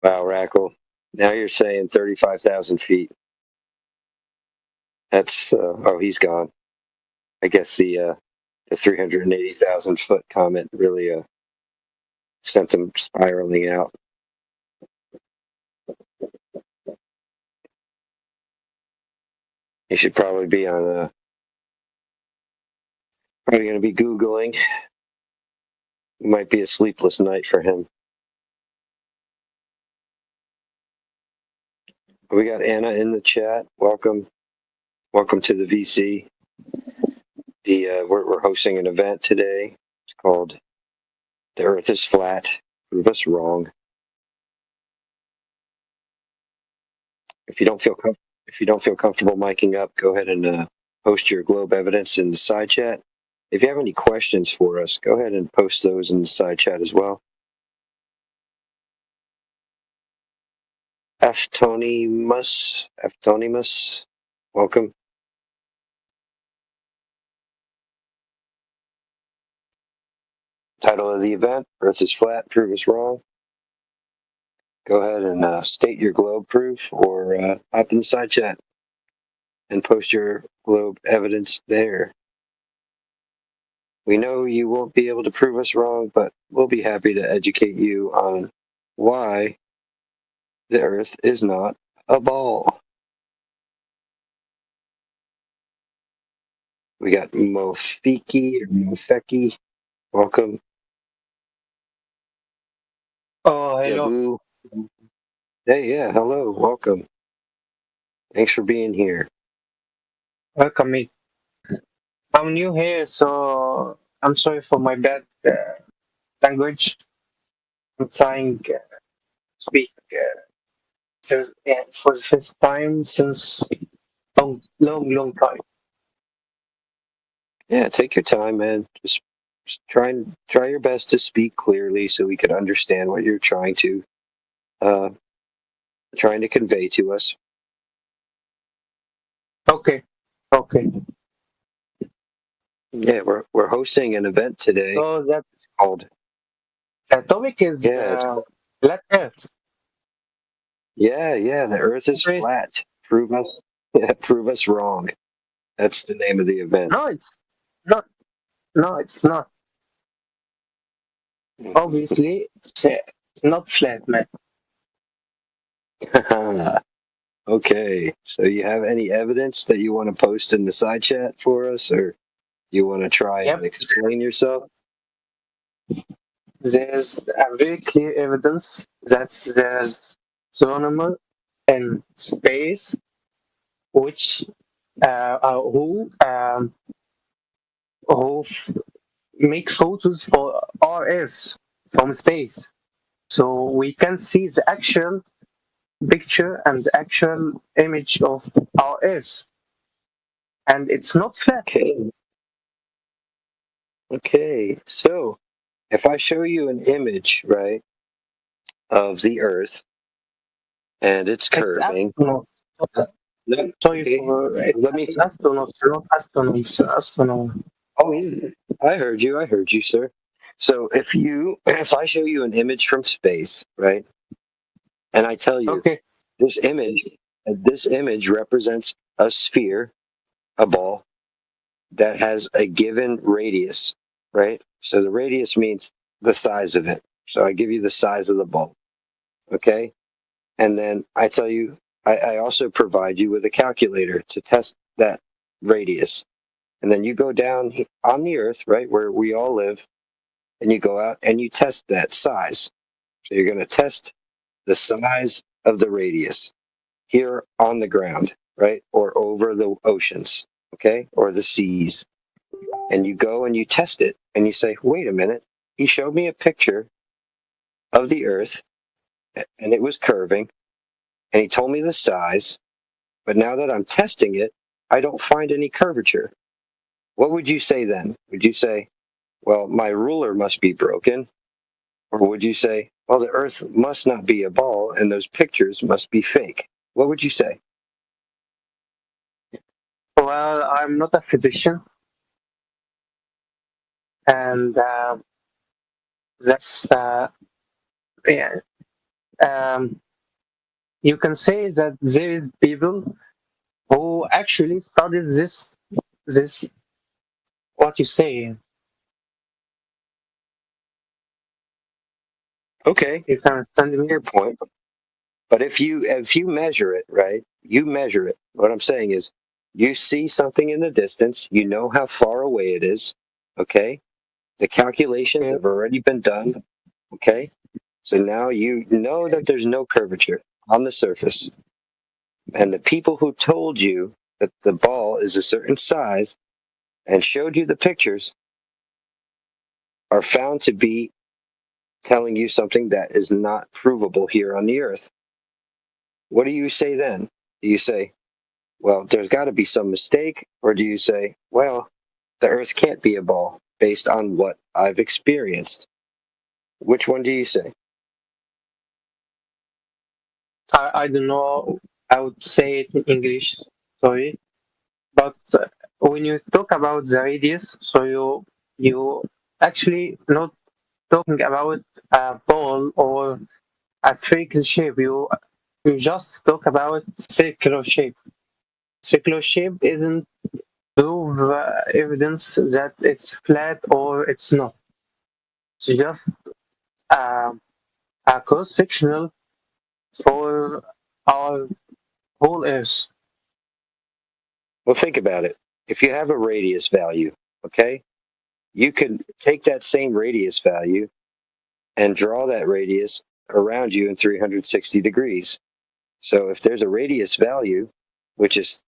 S15: Wow, Rackle. Now you're saying 35,000 feet. That's, oh, he's gone. I guess the 380,000 foot comet really sent him spiraling out. He should probably be on probably going to be Googling. It might be a sleepless night for him. We got Anna in the chat. Welcome to the VC. We're hosting an event today. It's called "The Earth is Flat. Prove Us Wrong." If you don't feel comfortable miking up, go ahead and post your globe evidence in the side chat. If you have any questions for us, go ahead and post those in the side chat as well. Aftonimus, welcome. Title of the event, Earth is Flat, Prove Us Wrong. Go ahead and state your globe proof or hop in the side chat and post your globe evidence there. We know you won't be able to prove us wrong, but we'll be happy to educate you on why the Earth is not a ball. We got Mofeki. Welcome.
S18: Oh, hello.
S15: Yabu. Hey, yeah, hello, welcome. Thanks for being here.
S18: Welcome me. I'm new here, so I'm sorry for my bad language. I'm trying to speak for the first time since long time.
S15: Yeah, take your time, man. Just try your best to speak clearly so we can understand what you're trying to convey to us.
S18: Okay.
S15: Yeah, we're hosting an event today.
S18: So that
S15: called.
S18: The topic is flat Earth.
S15: Yeah, the Earth is flat. Prove us wrong. That's the name of the event.
S18: No, it's not. No, it's not. Obviously, it's not flat, man.
S15: Okay, so you have any evidence that you want to post in the side chat for us, or you want to try and explain yourself?
S18: There's a very clear evidence that there's astronomer in space which who make photos for our Earth from space, so we can see the actual picture and the actual image of our Earth, and it's not flat.
S15: Okay, so if I show you an image, right, of the Earth, and it's curving.
S18: Sorry for astronauts, not astronauts.
S15: Oh, I heard you, sir. So if I show you an image from space, right, and I tell you this image represents a sphere a ball that has a given radius, right? So the radius means the size of it. So I give you the size of the ball, okay? And then I tell you, I also provide you with a calculator to test that radius. And then you go down on the earth, right, where we all live, and you go out and you test that size. So you're going to test the size of the radius here on the ground, right, or over the oceans, okay, or the seas. And you go and you test it, and you say, wait a minute, he showed me a picture of the earth, and it was curving, and he told me the size, but now that I'm testing it, I don't find any curvature. What would you say then? Would you say, well, my ruler must be broken? Or would you say, well, the earth must not be a ball and those pictures must be fake? What would you say?
S18: Well, I'm not a physician, and that's yeah. You can say that there is people who actually studies this what you say.
S15: Okay,
S18: you can understand me.
S15: Your point. But if you measure it, right? You measure it. What I'm saying is, you see something in the distance. You know how far away it is. Okay. The calculations have already been done. Okay. So now you know that there's no curvature on the surface. And the people who told you that the ball is a certain size and showed you the pictures are found to be telling you something that is not provable here on the earth. What do you say then? Do you say, well, there's got to be some mistake? Or do you say, well, the earth can't be a ball based on what I've experienced? Which one do you say?
S18: I don't know. I would say it in English. Sorry, but when you talk about the radius, so you actually not talking about a ball or a triangle shape. You just talk about circular shape. Circular shape isn't proof evidence that it's flat or it's not. It's just a cross sectional for our whole Earth.
S15: Well, think about it. If you have a radius value, okay, you can take that same radius value and draw that radius around you in 360 degrees. So if there's a radius value, which is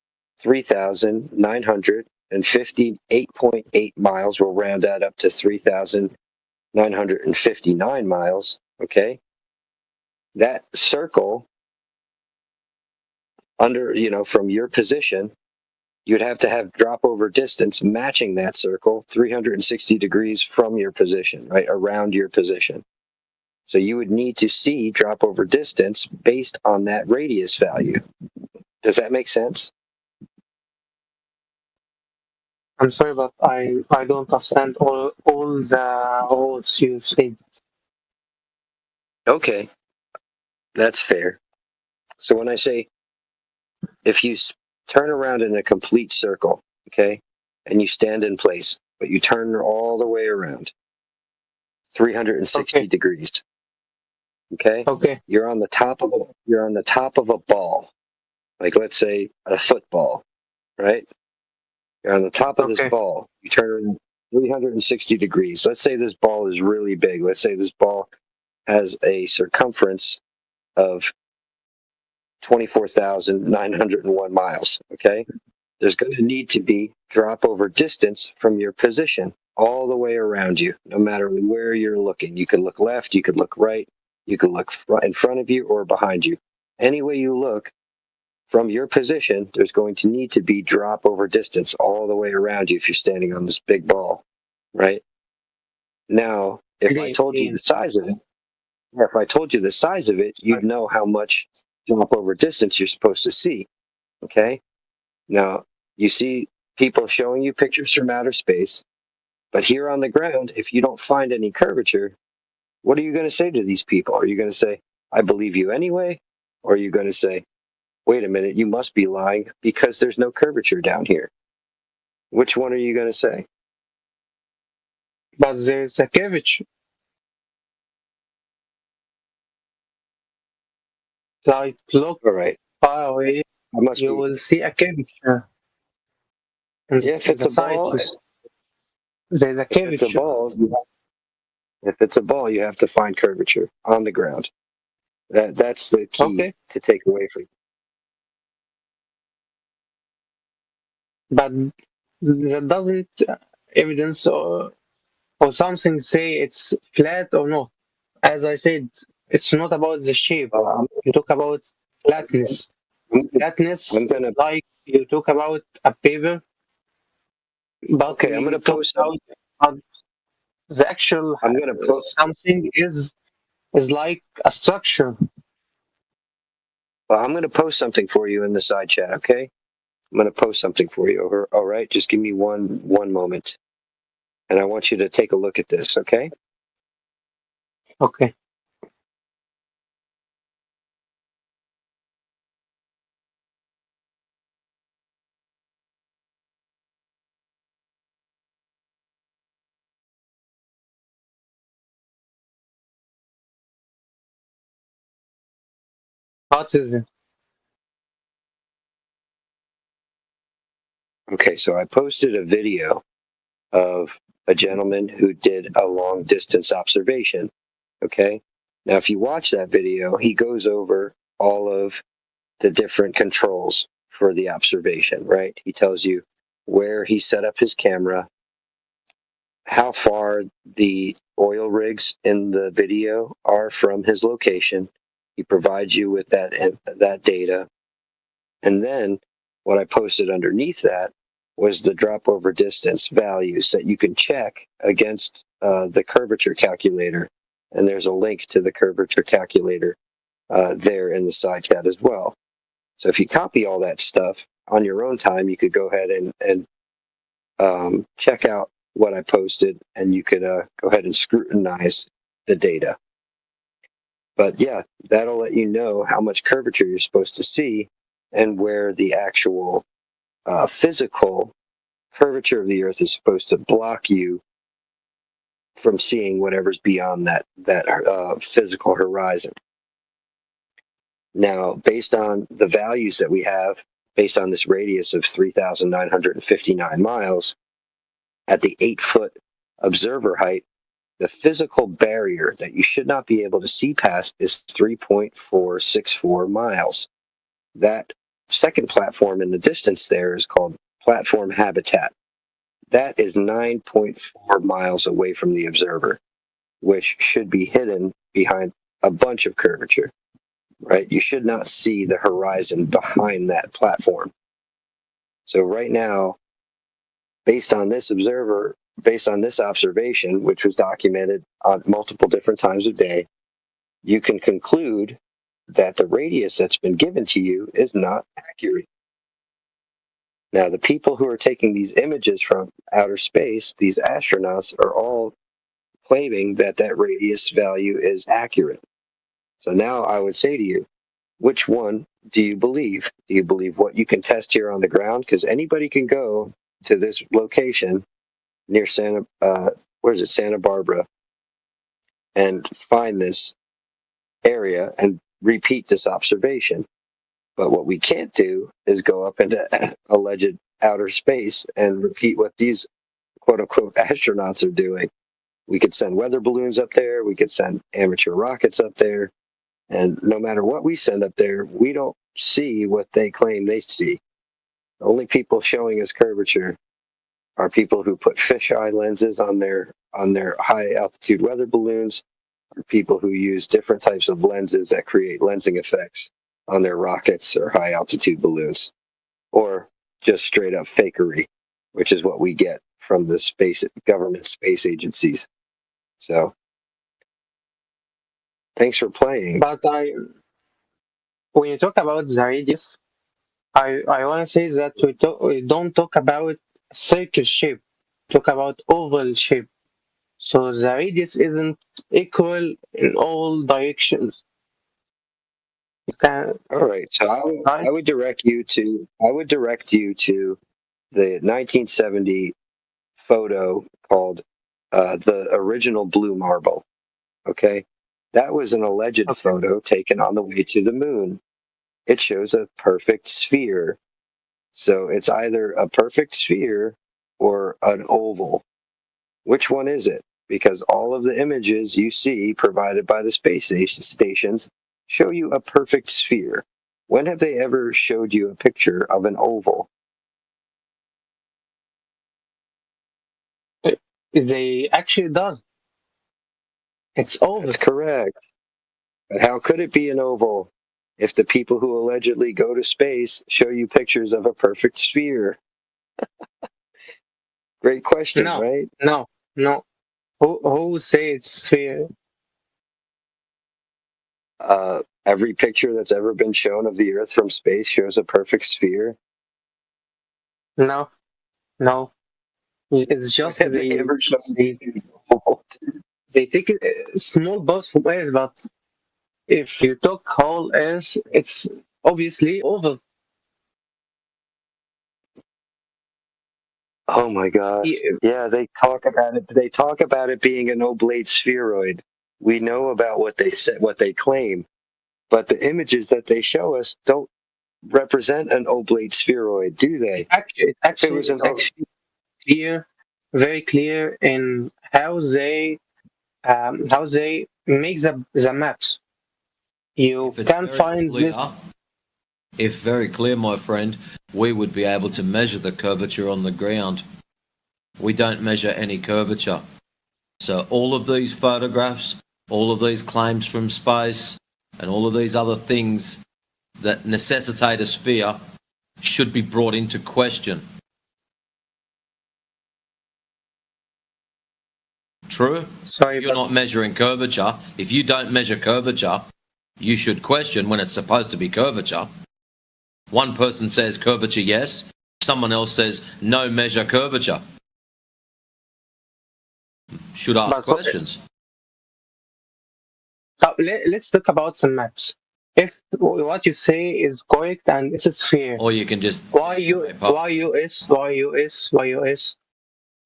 S15: 3,958.8 miles, we'll round that up to 3,959 miles, okay? That circle under, from your position, you'd have to have drop over distance matching that circle 360 degrees from your position, right, around your position. So you would need to see drop over distance based on that radius value. Does that make sense?
S18: I'm sorry, but I don't understand all the words you said.
S15: Okay, that's fair. So when I say, if you turn around in a complete circle, okay, and you stand in place, but you turn all the way around 360 degrees, okay? You're on the top of a ball, like let's say a football, right? You're on the top of this ball. You turn 360 degrees. Let's say this ball is really big. Let's say this ball has a circumference of 24,901 miles, okay? There's going to need to be drop over distance from your position all the way around you, no matter where you're looking. You can look left, you could look right, you could look in front of you or behind you. Any way you look from your position, there's going to need to be drop over distance all the way around you if you're standing on this big ball, right? Now, if I told you the size of it, you'd know how much drop over distance you're supposed to see, okay? Now, you see people showing you pictures from outer space, but here on the ground, if you don't find any curvature, what are you going to say to these people? Are you going to say, I believe you anyway? Or are you going to say, wait a minute, you must be lying because there's no curvature down here? Which one are you going to say?
S18: But there is a curvature. Like, look
S15: All right.
S18: far away, you will see a curvature.
S15: Yeah, if it's a ball,
S18: There's a
S15: if it's a
S18: curvature.
S15: ball, if it's a ball, you have to find curvature on the ground. That's the key to take away from.
S18: But that doesn't evidence or something say it's flat or not. As I said, it's not about the shape. You talk about flatness. Flatness, like you talk about a paper. But
S15: Okay, I'm gonna post
S18: out the actual.
S15: I'm gonna post
S18: something is like a structure.
S15: Well, I'm gonna post something for you in the side chat. Okay, I'm gonna post something for you. Over. All right, just give me one moment, and I want you to take a look at this. Okay.
S18: Okay. What is it?
S15: Okay, so I posted a video of a gentleman who did a long distance observation. Okay, now if you watch that video, he goes over all of the different controls for the observation, right? He tells you where he set up his camera, how far the oil rigs in the video are from his location. He provides you with that data. And then what I posted underneath that was the drop over distance values that you can check against the curvature calculator. And there's a link to the curvature calculator there in the side chat as well. So if you copy all that stuff on your own time, you could go ahead and check out what I posted, and you could go ahead and scrutinize the data. But yeah, that'll let you know how much curvature you're supposed to see and where the actual physical curvature of the Earth is supposed to block you from seeing whatever's beyond that physical horizon. Now, based on the values that we have, based on this radius of 3,959 miles, at the 8-foot observer height, the physical barrier that you should not be able to see past is 3.464 miles. That second platform in the distance there is called platform habitat. That is 9.4 miles away from the observer, which should be hidden behind a bunch of curvature, right? You should not see the horizon behind that platform. So right now, based on this observation, which was documented on multiple different times of day, you can conclude that the radius that's been given to you is not accurate. Now, the people who are taking these images from outer space, these astronauts, are all claiming that that radius value is accurate. So now I would say to you, which one do you believe? Do you believe what you can test here on the ground? Because anybody can go to this location near Santa Barbara, and find this area and repeat this observation. But what we can't do is go up into alleged outer space and repeat what these quote unquote astronauts are doing. We could send weather balloons up there, we could send amateur rockets up there, and no matter what we send up there, we don't see what they claim they see. The only people showing us curvature are people who put fisheye lenses on their high altitude weather balloons, or people who use different types of lenses that create lensing effects on their rockets or high altitude balloons, or just straight up fakery, which is what we get from the government space agencies. So thanks for playing.
S18: But when you talk about the radius, I want to say that we don't talk about circle shape, talk about oval shape. So the radius isn't equal in all directions.
S15: All right, so I would direct you to the 1970 photo called the original blue marble. Okay, that was an alleged photo taken on the way to the moon. It shows a perfect sphere. So it's either a perfect sphere or an oval. Which one is it? Because all of the images you see provided by the space stations show you a perfect sphere. When have they ever showed you a picture of an oval?
S18: They actually does. It's oval.
S15: That's correct. But how could it be an oval if the people who allegedly go to space show you pictures of a perfect sphere? Great question, right?
S18: No. Who say it's sphere?
S15: Every picture that's ever been shown of the Earth from space shows a perfect sphere.
S18: No. It's just they take a small bus from Earth, but if you took whole Earth, it's obviously oval.
S15: Oh my gosh! Yeah, they talk about it. They talk about it being an oblate spheroid. We know about what they said, what they claim, but the images that they show us don't represent an oblate spheroid, do they?
S18: Actually, it was clear, very clear in how they make the maps. You can find this.
S16: If very clear, my friend, we would be able to measure the curvature on the ground. We don't measure any curvature. So all of these photographs, all of these claims from space, and all of these other things that necessitate a sphere should be brought into question. True? You're not measuring curvature. If you don't measure curvature, you should question when it's supposed to be curvature. One person says curvature, yes. Someone else says no measure curvature. Should ask questions.
S18: Let's talk about some maps. If what you say is correct and it's a sphere,
S16: or you can just
S18: YUS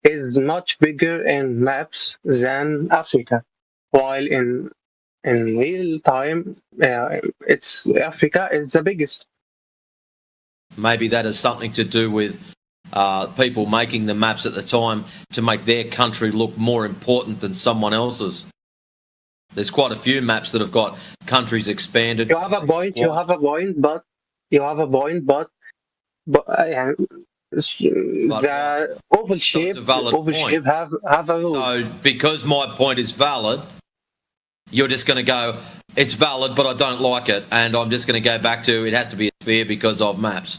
S18: is much bigger in maps than Africa, while in real time, it's Africa is the biggest.
S16: Maybe that has something to do with people making the maps at the time to make their country look more important than someone else's. There's quite a few maps that have got countries expanded.
S18: You have a point, but the oval shape have a rule.
S16: So because my point is valid, you're just going to go, it's valid, but I don't like it, and I'm just going to go back to it has to be a sphere because of maps.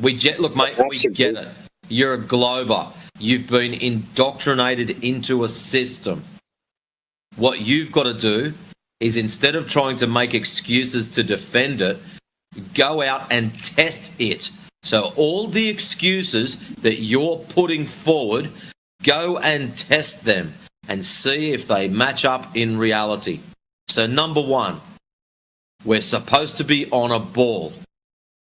S16: Look, mate, we get it. You're a glober. You've been indoctrinated into a system. What you've got to do is, instead of trying to make excuses to defend it, go out and test it. So all the excuses that you're putting forward, go and test them and see if they match up in reality. So number one, we're supposed to be on a ball.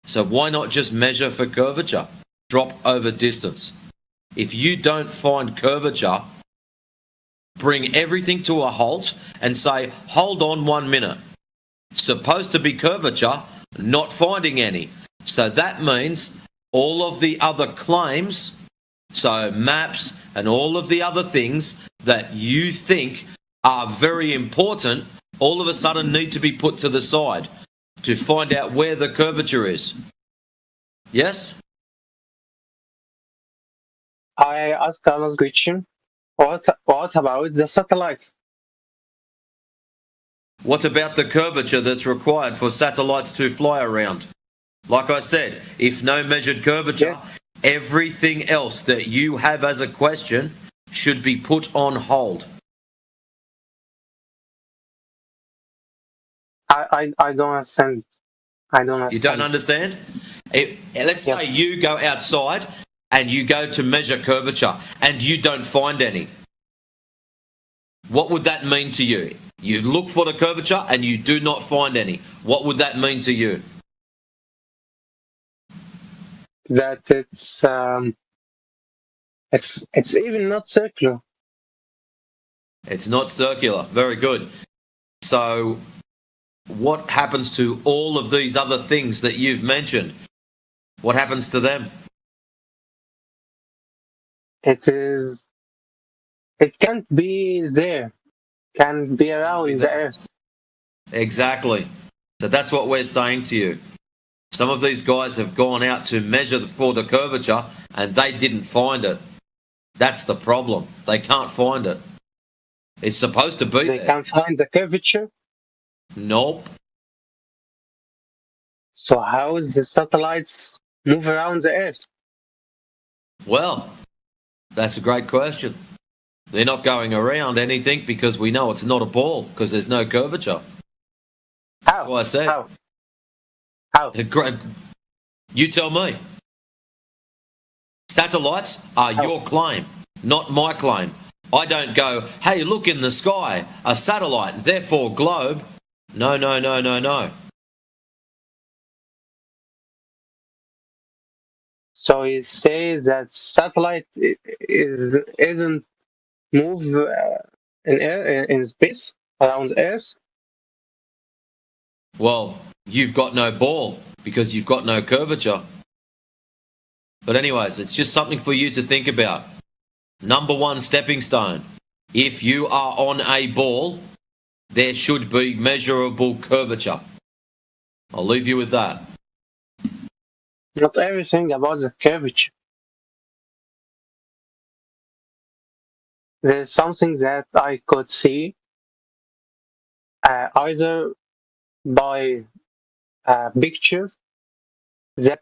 S16: So why not just measure for curvature? Drop over distance. If you don't find curvature, bring everything to a halt and say, hold on 1 minute. Supposed to be curvature, not finding any. So that means all of the other claims, so maps and all of the other things that you think are very important, all of a sudden need to be put to the side to find out where the curvature is. Yes?
S18: I asked Carlos question. What about the satellite?
S16: What about the curvature that's required for satellites to fly around? Like I said, if no measured curvature, everything else that you have as a question should be put on hold.
S18: I don't understand.
S16: You don't understand? Let's say you go outside and you go to measure curvature and you don't find any. What would that mean to you? You look for the curvature and you do not find any. What would that mean to you?
S18: that it's even not circular.
S16: It's not circular. Very good. So what happens to all of these other things that you've mentioned? What happens to them?
S18: It can't be there. Can be around the Earth.
S16: Exactly. So that's what we're saying to you. Some of these guys have gone out to measure for the curvature and they didn't find it. That's the problem. They can't find it. It's supposed to be
S18: They
S16: there.
S18: can't find the curvature.
S16: Nope.
S18: So how does the satellites move around the Earth?
S16: Well, that's a great question. They're not going around anything because we know it's not a ball because there's no curvature.
S18: How?
S16: That's what I said.
S18: How?
S16: You tell me. Satellites are your claim, not my claim. I don't go, hey, look in the sky, a satellite, therefore globe. No.
S18: So you say that satellite isn't move in space around Earth?
S16: Well, you've got no ball because you've got no curvature. But anyways, it's just something for you to think about. Number one stepping stone. If you are on a ball, there should be measurable curvature. I'll leave you with that.
S18: Not everything about the curvature. There's something that I could see either by a picture that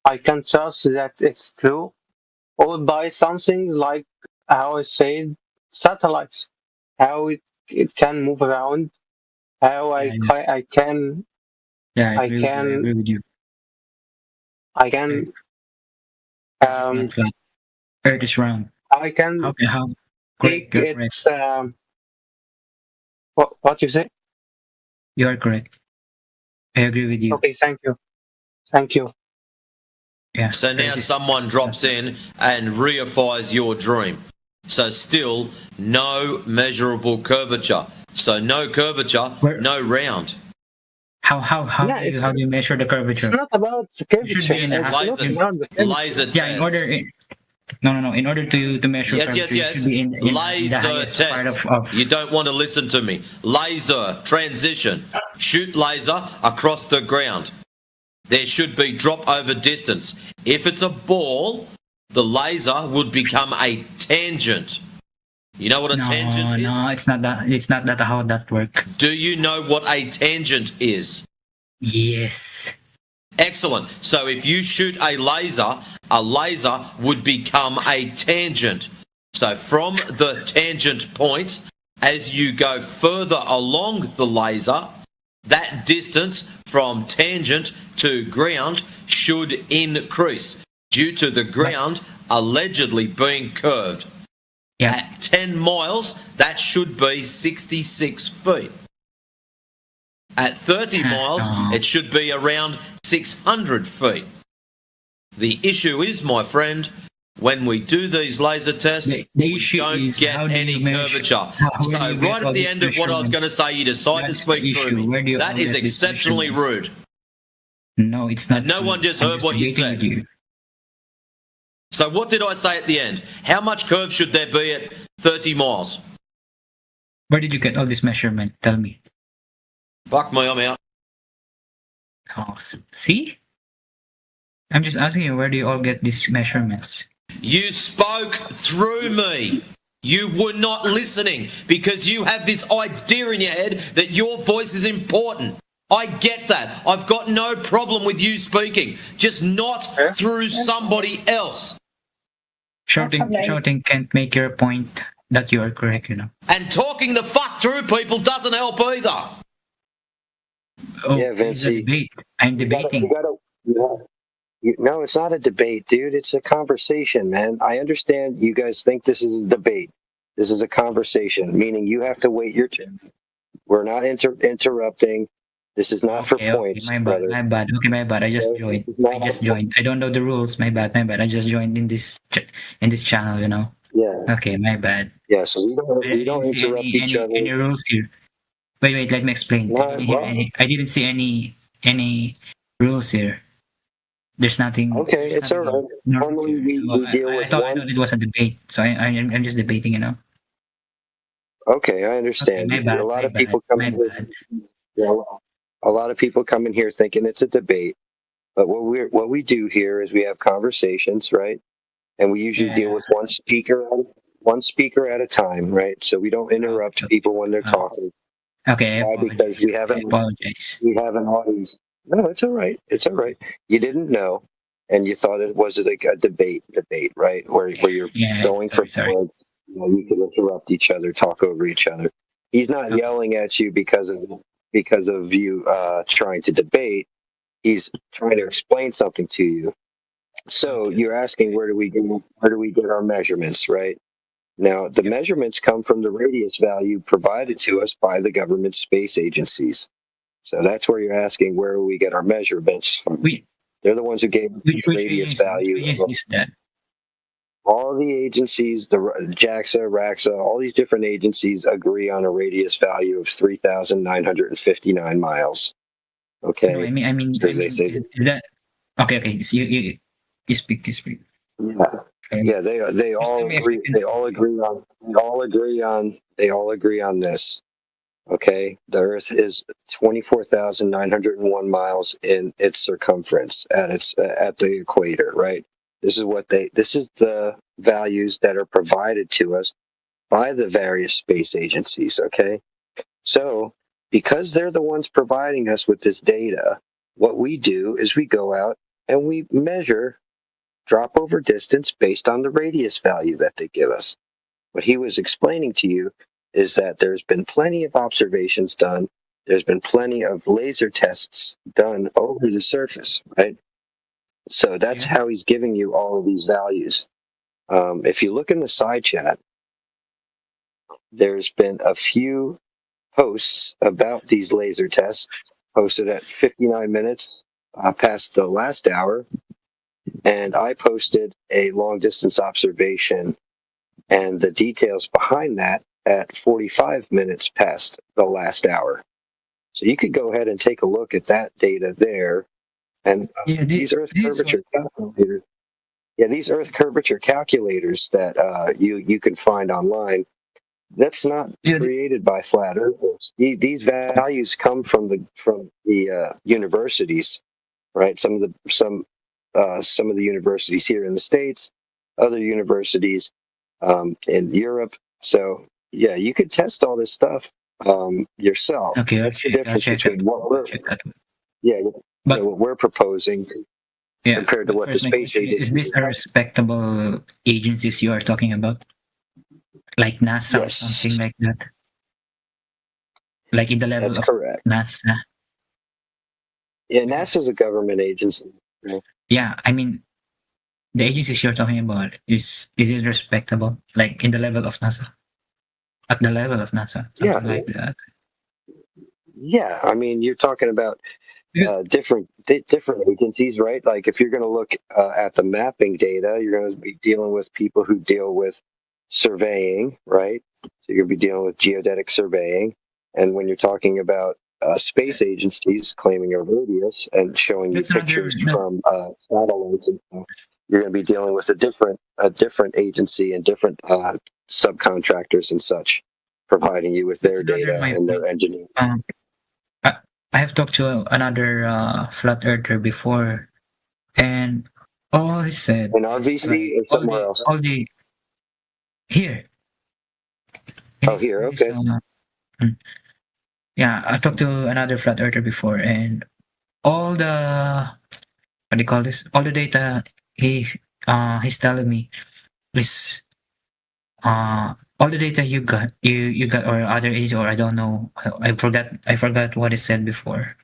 S18: I can trust that it's true, or by something like how I said, satellites, how it can move around, how I can
S19: Yeah, I agree with you.
S18: I can
S19: Earth is round.
S18: I can
S19: How?
S18: take
S19: Correct.
S18: its what you say?
S19: You are correct. I agree with you.
S18: Okay, thank you.
S19: Yeah.
S16: So now someone drops in and reifies your dream. So still no measurable curvature. So no curvature, no round.
S19: How do you measure the curvature?
S18: It's not about the curvature.
S19: It should be in a
S16: Laser test.
S19: In order to measure
S16: Yes.
S19: curvature, it should be in the
S16: Laser
S19: highest
S16: test.
S19: part of
S16: You don't want to listen to me. Laser transition. Shoot laser across the ground. There should be drop over distance. If it's a ball, the laser would become a tangent. You know what a tangent is?
S19: No, it's not that. It's not that how that works.
S16: Do you know what a tangent is?
S19: Yes.
S16: Excellent. So if you shoot a laser would become a tangent. So from the tangent point, as you go further along the laser, that distance from tangent to ground should increase due to the ground allegedly being curved.
S19: Yeah.
S16: At 10 miles, that should be 66 feet. At 30 miles, it should be around 600 feet. The issue is, my friend, when we do these laser tests, we don't get any curvature. So right at the end of what I was going to say, you decide to speak through me. That is exceptionally rude.
S19: No, it's not.
S16: And no one just heard what you said. So what did I say at the end? How much curve should there be at 30 miles?
S19: Where did you get all this measurement? Tell me.
S16: Fuck me, I'm out.
S19: Oh, see? I'm just asking you, where do you all get these measurements?
S16: You spoke through me. You were not listening because you have this idea in your head that your voice is important. I get that. I've got no problem with you speaking, just not through somebody else.
S19: Shouting can't make your point that you are correct, you know.
S16: And talking the fuck through people doesn't help either.
S19: Oh,
S15: yeah,
S19: it's a debate. I'm debating.
S15: No, it's not a debate, dude. It's a conversation, man. I understand you guys think this is a debate. This is a conversation, meaning you have to wait your turn. We're not interrupting. This is not for
S19: Okay,
S15: points,
S19: my bad,
S15: brother.
S19: my bad. Okay, my bad. I just
S15: Okay,
S19: joined.
S15: this is not
S19: I just
S15: for
S19: joined. I don't know the rules. My bad, my bad. I just joined in this channel, you know.
S15: Yeah.
S19: Okay, my bad.
S15: Yeah. So we
S19: I
S15: don't
S19: didn't see
S15: interrupt each other.
S19: any rules here. Wait, let me explain.
S15: No, well,
S19: I didn't see any rules here. There's nothing.
S15: okay,
S19: There's
S15: it's all
S19: nothing.
S15: right.
S19: No rules
S15: Normally
S19: here. So
S15: we deal with
S19: I
S15: one.
S19: thought it was a debate. So I'm just debating, you know.
S15: Okay, I
S19: Okay,
S15: understand.
S19: my bad,
S15: A lot
S19: my
S15: of people
S19: bad,
S15: come
S19: my
S15: in here.
S19: bad.
S15: Yeah, a lot of people come in here thinking it's a debate, but what we do here is we have conversations, right? And we usually deal
S19: Yeah.
S15: with one speaker at a time, right? So we don't interrupt people when they're talking.
S19: Okay, I
S15: Why? Because
S19: apologize. I apologize.
S15: we have an audience. No, it's all right. It's all right. You didn't know, and you thought it was like a debate, right? Where you're
S19: Yeah,
S15: going for points. You know, you can interrupt each other, talk over each other. He's not yelling at you because of you trying to debate. He's trying to explain something to you. So you're asking where do we get our measurements, right? Now the measurements come from the radius value provided to us by the government space agencies. So that's where you're asking where we get our measurements from. They're the ones who gave us the radius value.
S19: Which is that?
S15: All the agencies, the JAXA, RAXA, all these different agencies agree on a radius value of 3,959 miles. Okay.
S19: No, I mean,
S15: So they say,
S19: is that okay? So you speak.
S15: yeah, yeah. They all agree. They all agree on this. Okay, the Earth is 24,901 miles in its circumference at the equator. Right. This is the values that are provided to us by the various space agencies. Okay, so because they're the ones providing us with this data, what we do is we go out and we measure drop over distance based on the radius value that they give us. What he was explaining to you is that there's been plenty of observations done. There's been plenty of laser tests done over the surface, right? So that's how he's giving you all of these values. If you look in the side chat, there's been a few posts about these laser tests posted at 59 minutes past the last hour. And I posted a long distance observation and the details behind that at 45 minutes past the last hour. So you could go ahead and take a look at that data there. And these Earth curvature calculators. Yeah, these Earth curvature calculators that you can find online. That's not created by flat earthers. These values come from the universities, right? Some of the universities here in the States, other universities in Europe. So yeah, you could test all this stuff yourself.
S19: Okay,
S15: that's the difference between what we're proposing compared to what the space agency
S19: is. This a respectable agencies you are talking about? Like NASA or something like that? Like in the level
S15: That's
S19: of
S15: correct.
S19: NASA?
S15: Yeah, NASA's a government agency.
S19: Yeah, I mean, the agencies you're talking about, is it respectable? Like in the level of NASA? At the level of NASA? Something like that.
S15: Yeah, I mean, you're talking about different agencies, right? Like if you're going to look at the mapping data, you're going to be dealing with people who deal with surveying, right? So you're going to be dealing with geodetic surveying. And when you're talking about space agencies claiming a radius and showing you pictures from satellites and stuff, you're going to be dealing with a different agency and different subcontractors and such, providing you with their data and their engineering.
S19: I have talked to another flat earther before, and all he said
S15: in RVC or somewhere else.
S19: All the here.
S15: Here, okay.
S19: Yeah, I talked to another flat earther before, and all the what do you call this? All the data he's telling me is all the data you got or other age, or I don't know, I forgot what he said before.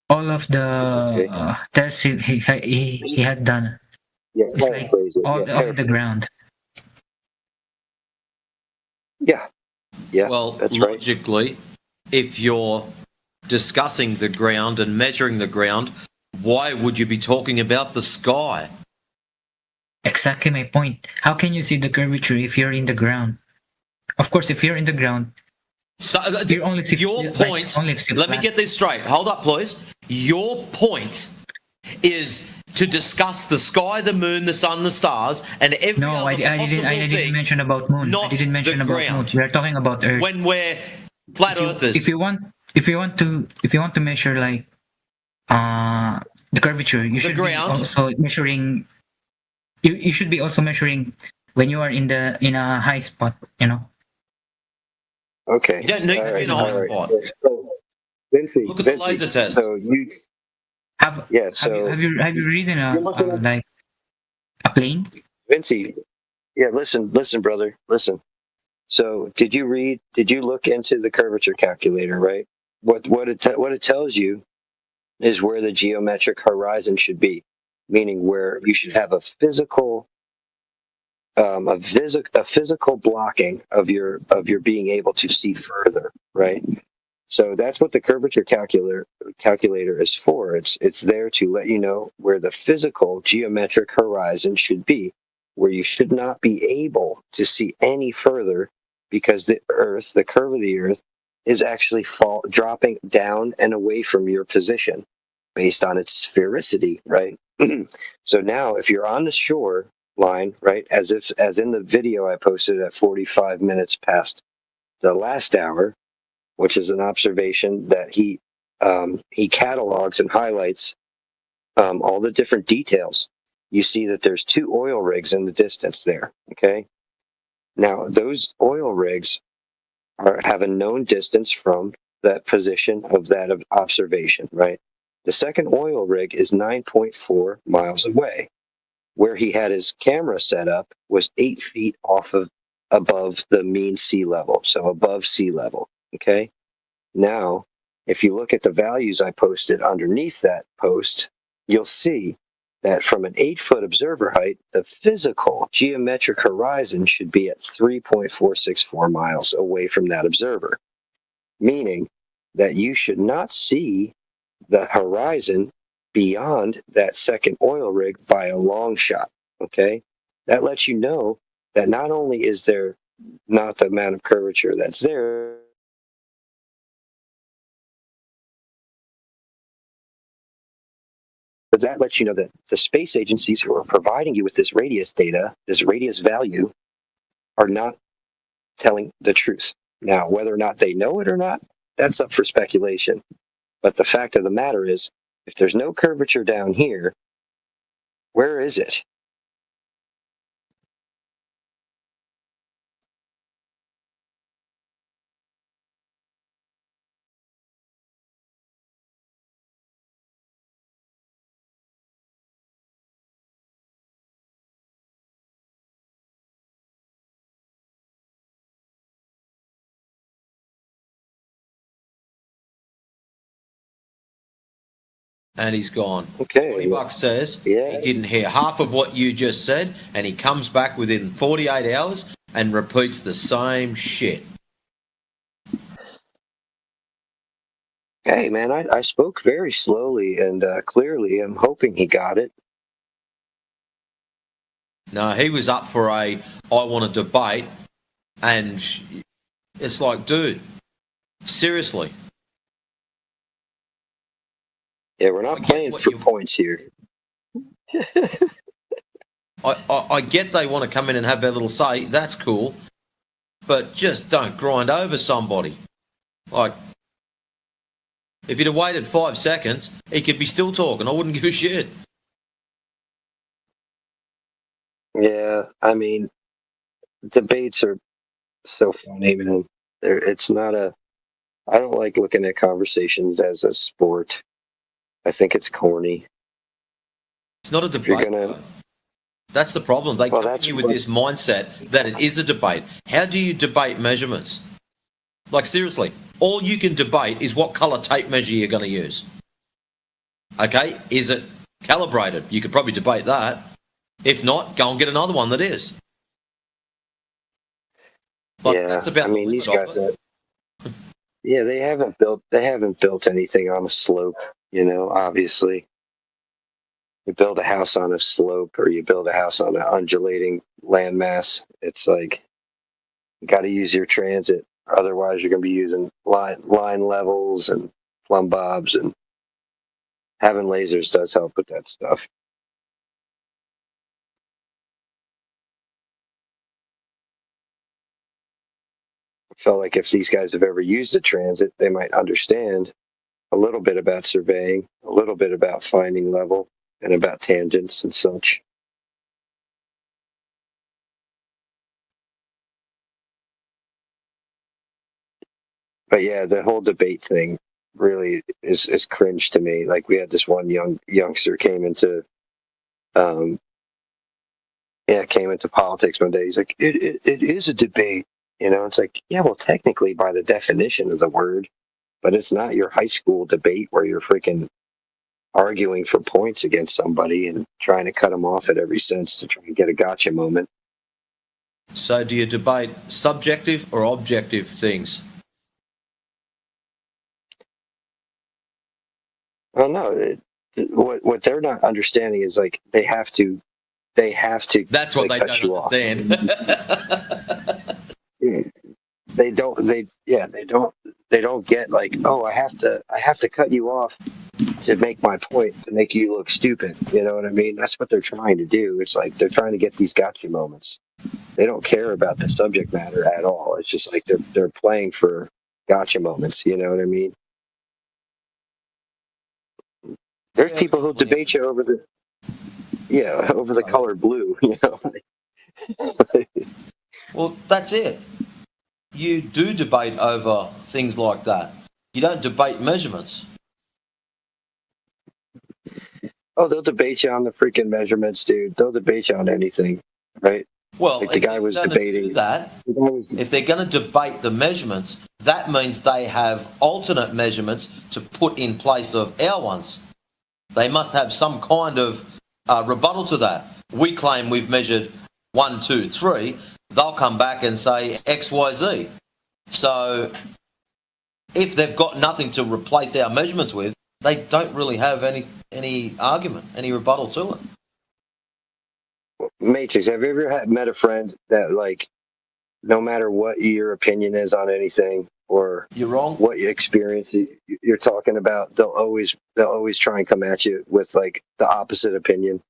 S19: All of the tests he had done.
S15: Yeah,
S19: it's like all the ground.
S15: Yeah.
S16: Well,
S15: that's
S16: logically, if you're discussing the ground and measuring the ground, why would you be talking about the sky?
S19: Exactly my point. How can you see the curvature if you're in the ground? Of course, if you're in the ground,
S16: so
S19: you only see
S16: your
S19: like,
S16: point.
S19: only see
S16: Let me
S19: flat.
S16: get this straight. Hold up, please. Your point is to discuss the sky, the moon, the sun, the stars, and every
S19: No,
S16: other
S19: I
S16: possible
S19: didn't
S16: thing,
S19: mention about moon. I
S16: not
S19: didn't mention
S16: the
S19: about moon.
S16: ground.
S19: We are talking about Earth.
S16: When we're flat earthers.
S19: If you want to measure like the curvature, you should be also measuring. You should be also measuring when you are in a high spot. You know.
S15: Okay.
S16: You don't need to be in a high spot.
S15: So, Vincey,
S16: Look at the laser test.
S15: So you
S19: have
S15: so
S19: have you ridden like a plane?
S15: Vincey, yeah, listen, brother, listen. So did you look into the curvature calculator, right? What it tells you is where the geometric horizon should be, meaning where you should have a physical blocking of your being able to see further, right? So that's what the curvature calculator is for. It's there to let you know where the physical geometric horizon should be, where you should not be able to see any further because the Earth, the curve of the Earth, is actually dropping down and away from your position based on its sphericity, right? So now if you're on the shore line, right, as in the video I posted at 45 minutes past the last hour, which is an observation that he catalogs and highlights all the different details. You see that there's 2 oil rigs in the distance there. Okay, now those oil rigs have a known distance from that position of that observation. Right, the second oil rig is 9.4 miles away. Where he had his camera set up was 8 feet above the mean sea level, so above sea level. Okay. Now, if you look at the values I posted underneath that post, you'll see that from an 8-foot observer height, the physical geometric horizon should be at 3.464 miles away from that observer, meaning that you should not see the horizon beyond that second oil rig by a long shot. Okay, that lets you know that not only is there not the amount of curvature that's there, but that lets you know that the space agencies who are providing you with this radius data, this radius value, are not telling the truth. Now, whether or not they know it or not, that's up for speculation. But the fact of the matter is, if there's no curvature down here, where is it?
S16: And he's gone.
S15: Okay.
S16: $20 says he didn't hear half of what you just said, and he comes back within 48 hours and repeats the same shit.
S15: Hey, man, I spoke very slowly and clearly. I'm hoping he got it.
S16: No, he was up for I want to debate, and it's like, dude, seriously.
S15: Yeah, we're not playing for points here.
S16: I get they want to come in and have their little say. That's cool. But just don't grind over somebody. Like, if he'd have waited 5 seconds, he could be still talking. I wouldn't give a shit.
S15: Yeah, I mean, debates are so funny, man. It's not I don't like looking at conversations as a sport. I think it's corny.
S16: It's not a debate. That's the problem. They come at you with this mindset that it is a debate. How do you debate measurements? Like, seriously, all you can debate is what color tape measure you're going to use. Okay? Is it calibrated? You could probably debate that. If not, go and get another one that is. But
S15: yeah,
S16: that's about
S15: I mean, these guys Yeah, they haven't built anything on a slope, obviously. You build a house on a slope or you build a house on an undulating landmass, it's like you got to use your transit. Otherwise, you're going to be using line levels and plumb bobs, and having lasers does help with that stuff. I felt like if these guys have ever used a transit, they might understand a little bit about surveying, a little bit about finding level, and about tangents and such. But yeah, the whole debate thing really is cringe to me. Like we had this one youngster came into politics one day. He's like, it is a debate. It's like, yeah, well, technically by the definition of the word, but it's not your high school debate where you're freaking arguing for points against somebody and trying to cut them off at every sense to try and get a gotcha moment.
S16: So do you debate subjective or objective things?
S15: Well, no. What they're not understanding is like they have to.
S16: That's what they
S15: cut
S16: don't
S15: you off.
S16: understand.
S15: They don't get like, oh, I have to cut you off to make my point, to make you look stupid. You know what I mean? That's what they're trying to do. It's like they're trying to get these gotcha moments. They don't care about the subject matter at all. It's just like they're playing for gotcha moments. You know what I mean? There's people who debate you over the color blue.
S16: Well, that's it. You do debate over things like that. You don't debate measurements.
S15: Oh, they'll debate you on the freaking measurements, dude. They'll debate you on anything, right?
S16: Well,
S15: like the guy was debating
S16: that. If they're going to debate the measurements, that means they have alternate measurements to put in place of our ones. They must have some kind of rebuttal to that. We claim we've measured 1, 2, 3. They'll come back and say X, Y, Z. So if they've got nothing to replace our measurements with, they don't really have any argument, any rebuttal to it.
S15: Matrix, have you ever met a friend that, like, no matter what your opinion is on anything or
S16: you're wrong,
S15: what your experience you're talking about, they'll always try and come at you with like the opposite opinion.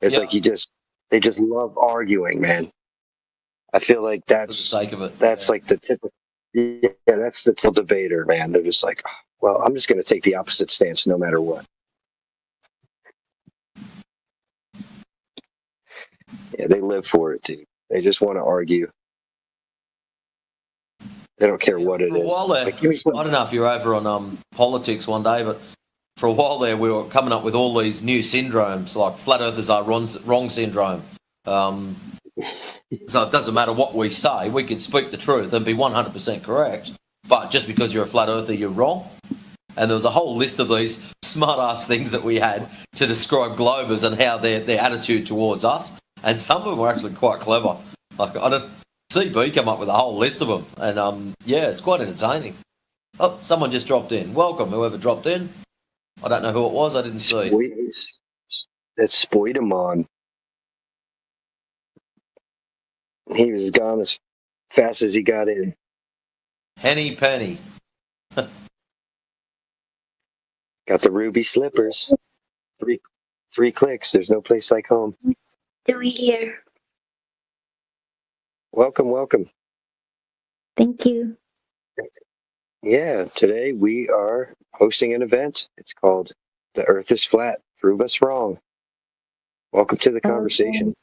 S15: It's like they just love arguing, man. I feel like that's
S16: for the sake of it.
S15: That's like the typical, that's the typical debater, man. They're just like, well, I'm just going to take the opposite stance no matter what. Yeah, they live for it, dude. They just want to argue. They don't care what it is.
S16: For a while there, I don't know if you're over on politics one day, but for a while there, we were coming up with all these new syndromes, like flat earthers are wrong syndrome. So it doesn't matter what we say, we can speak the truth and be 100% correct. But just because you're a flat earther, you're wrong. And there was a whole list of these smart-ass things that we had to describe globers and how their attitude towards us. And some of them were actually quite clever. Like, CB come up with a whole list of them. And, it's quite entertaining. Oh, someone just dropped in. Welcome, whoever dropped in. I don't know who it was. I didn't see.
S15: It's Spoidamon. He was gone as fast as he got in.
S16: Henny Penny.
S15: Got the ruby slippers. Three clicks. There's no place like home.
S20: Do we hear?
S15: Welcome.
S20: Thank you.
S15: Yeah, today we are hosting an event. It's called The Earth is Flat. Prove us wrong. Welcome to the conversation.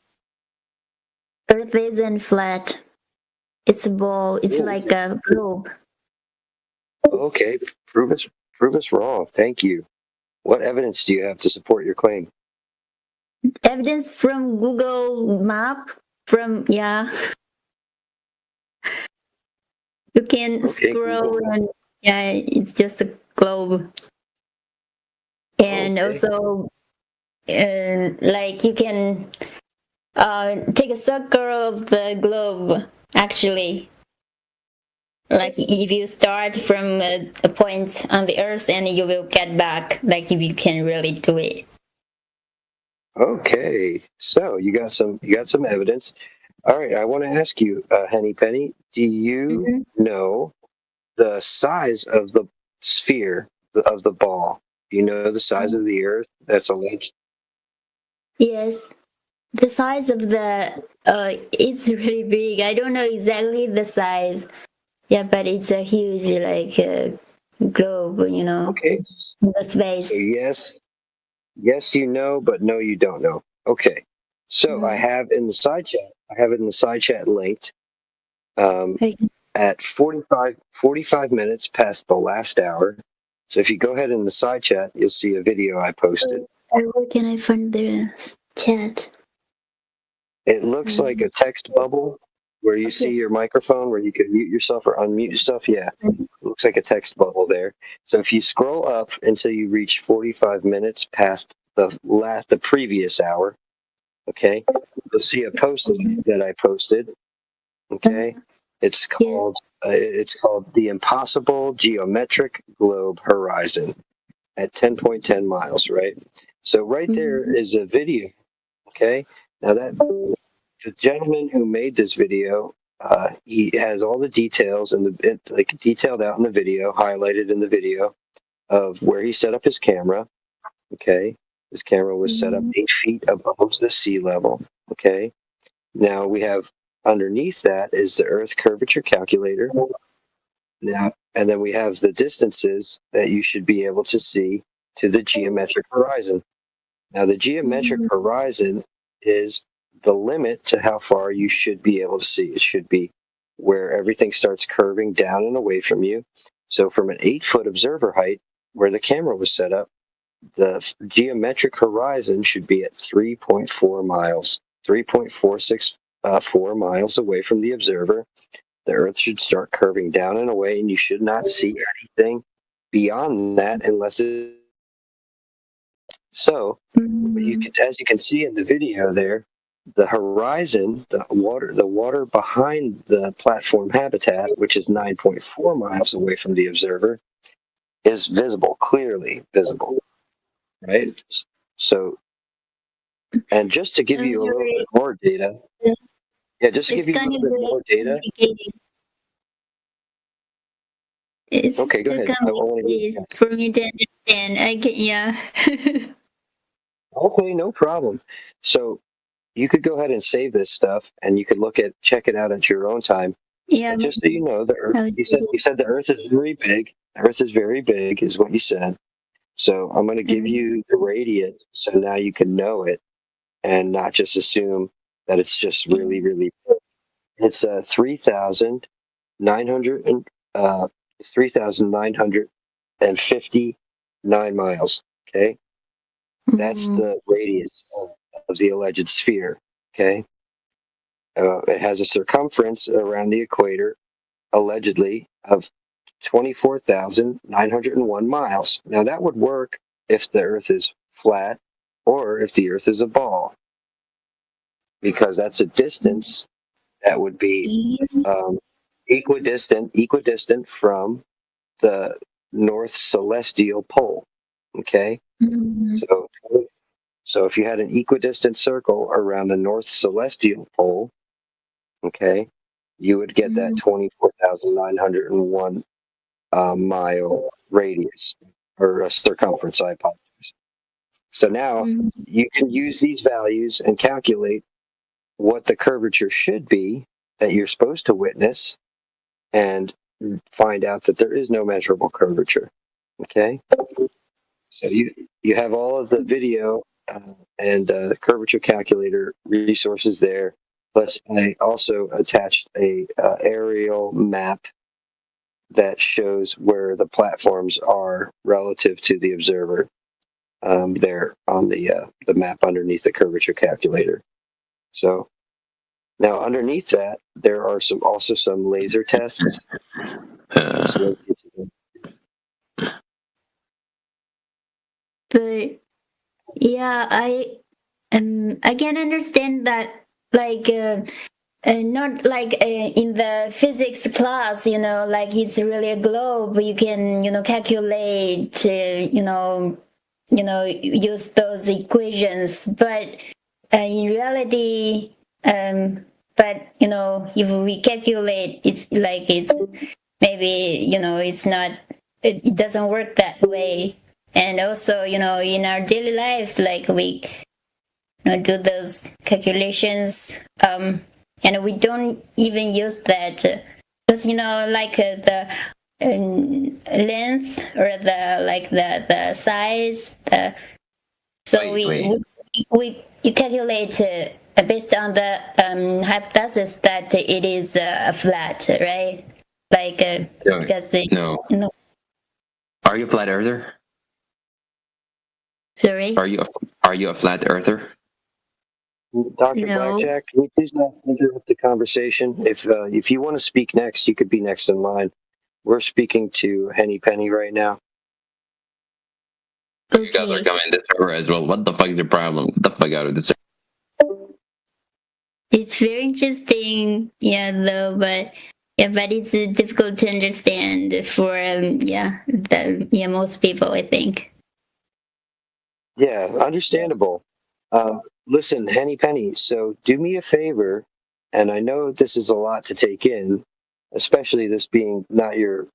S20: Earth isn't flat. It's a ball. It's like a globe.
S15: Okay, prove us wrong. Thank you. What evidence do you have to support your claim?
S20: Evidence from Google Map. You can scroll and it's just a globe. And also, like you can take a circle of the globe, actually. Like if you start from a point on the Earth and you will get back, like if you can really do it.
S15: Okay, so you got some evidence. All right, I want to ask you, Henny Penny, do you know the size of the sphere of the ball? Do you know the size of the Earth that's alleged?
S20: Yes. The size of the it's really big. I don't know exactly the size. Yeah, but it's a huge like globe, you know.
S15: Okay.
S20: The space.
S15: So yes, you know, but no, you don't know. Okay. So I have in the side chat. I have it in the side chat linked. At 45 minutes past the last hour. So if you go ahead in the side chat, you'll see a video I posted.
S20: Where can I find the chat?
S15: It looks like a text bubble where you see your microphone, where you can mute yourself or unmute yourself. Yeah, it looks like a text bubble there. So if you scroll up until you reach 45 minutes past the previous hour, okay, you'll see a post that I posted. Okay, it's called The Impossible Geometric Globe Horizon at 10.10 miles. Right. So right there is a video. Okay. Now that the gentleman who made this video, he has all the details and like detailed out in the video, highlighted in the video of where he set up his camera. Okay, his camera was set up 8 feet above the sea level. Okay, now we have underneath that is the Earth curvature calculator. Now, and then we have the distances that you should be able to see to the geometric horizon. Now, the geometric horizon is the limit to how far you should be able to see. It should be where everything starts curving down and away from you. So from an 8-foot observer height where the camera was set up, the geometric horizon should be at 3.4 miles, 3.464 miles away from the observer. The Earth should start curving down and away, and you should not see anything beyond that unless it. So, as you can see in the video there, the horizon, the water behind the platform habitat, which is 9.4 miles away from the observer, is visible, clearly visible, right? So, and just to give you a little bit more data, just to give you a little bit more data.
S20: It's
S15: okay, go ahead.
S20: complicated for me to understand. I can, yeah.
S15: Okay, no problem. So you could go ahead and save this stuff, and you could check it out at your own time.
S20: Yeah.
S15: But just so you know, the Earth. You said the Earth is very big. The Earth is very big, is what you said. So I'm going to give you the radius, so now you can know it, and not just assume that it's just really, really big. It's 3,959 miles. Okay. That's the radius of the alleged sphere. Okay. It has a circumference around the equator, allegedly, of 24,901 miles. Now, that would work if the Earth is flat or if the Earth is a ball, because that's a distance that would be equidistant from the North Celestial Pole. Okay. So if you had an equidistant circle around the North Celestial Pole, okay, you would get that 24,901 mile radius or a circumference. I apologize. So now you can use these values and calculate what the curvature should be that you're supposed to witness, and find out that there is no measurable curvature. Okay. So you have all of the video and curvature calculator resources there. But I also attached a aerial map that shows where the platforms are relative to the observer. There on the map underneath the curvature calculator. So now underneath that, there are also some laser tests.
S20: But yeah, I can understand that, like not like in the physics class, like it's really a globe. You can, calculate, use those equations. But in reality, but if we calculate, it's like it's maybe it's not. It doesn't work that way. And also, in our daily lives, like we do those calculations. And we don't even use that because like the length or the size. So we calculate based on the hypothesis that it is flat, right? Like because
S21: No. Are you a flat earther?
S20: Sorry.
S21: Are you a flat earther?
S15: Dr.
S20: No.
S15: Blackjack, can you please not interrupt the conversation? If you want to speak next, you could be next in line. We're speaking to Henny Penny right now.
S21: You guys are coming to server as well. What the fuck is your problem? Get the fuck out of this.
S20: It's very interesting, but it's difficult to understand for most people, I think.
S15: Yeah, understandable. Listen, Henny Penny, so do me a favor, and I know this is a lot to take in, especially this being not your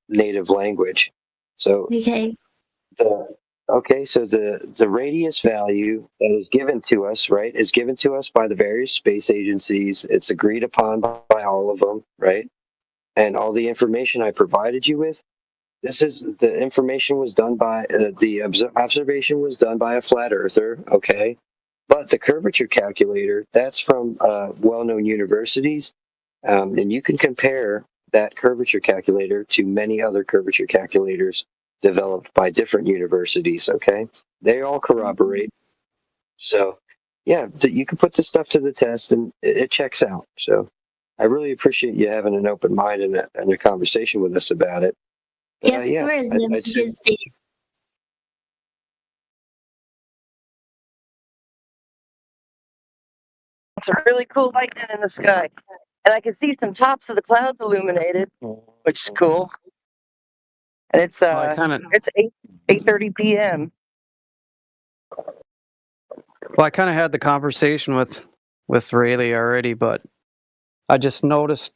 S15: native language. So
S20: okay.
S15: So the radius value that is given to us, right, is given to us by the various space agencies. It's agreed upon by all of them, right? And all the information I provided you with, the information was done by the observation was done by a flat earther, okay? But the curvature calculator, that's from well-known universities, and you can compare that curvature calculator to many other curvature calculators developed by different universities, okay? They all corroborate. So, yeah, you can put this stuff to the test, and it checks out. So I really appreciate you having an open mind and a conversation with us about it.
S20: Of course.
S15: I'd say,
S22: It's a really cool lightning in the sky. And I can see some tops of the clouds illuminated, which is cool. And it's it's 8:30 p.m.
S23: Well, I kind of had the conversation with Rayleigh already, but I just noticed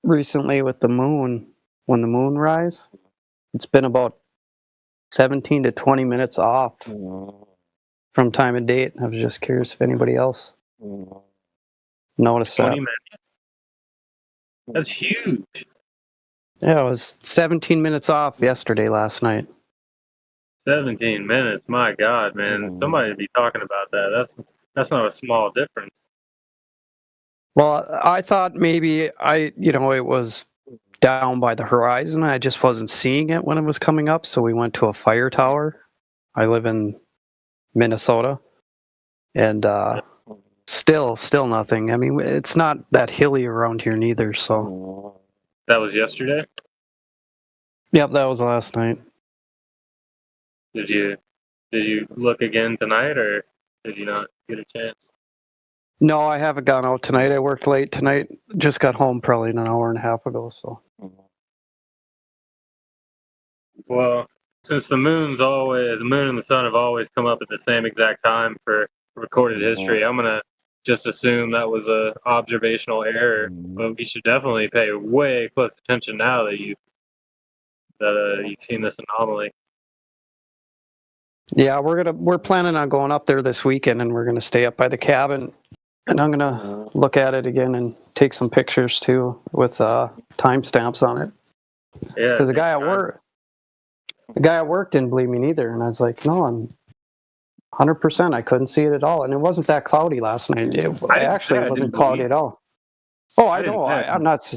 S23: recently with the moon, when the moon rise, it's been about 17 to 20 minutes off from time and date. I was just curious if anybody else noticed
S24: 20
S23: that.
S24: minutes. That's huge.
S23: Yeah, it was 17 minutes off yesterday, last night.
S24: 17 minutes. My God, man. Somebody be talking about that. That's not a small difference.
S23: Well, I thought maybe it was down by the horizon. I just wasn't seeing it when it was coming up, so we went to a fire tower. I live in Minnesota, and still nothing. I mean, it's not that hilly around here neither, so.
S24: That was yesterday?
S23: Yep, that was last night.
S24: Did you look again tonight, or did you not get a chance?
S23: No, I haven't gone out tonight. I worked late tonight. Just got home probably an hour and a half ago, so.
S24: Well, since the moon and the sun have always come up at the same exact time for recorded history, I'm gonna just assume that was a observational error. But we should definitely pay way close attention now that you've seen this anomaly.
S23: Yeah, we're planning on going up there this weekend, and we're gonna stay up by the cabin, and I'm gonna look at it again and take some pictures too with timestamps on it.
S24: Yeah.
S23: Because the guy at work didn't believe me neither, and I was like, no, I'm 100%. I couldn't see it at all, and it wasn't that cloudy last night. It wasn't cloudy at all. Oh, I know. I'm not.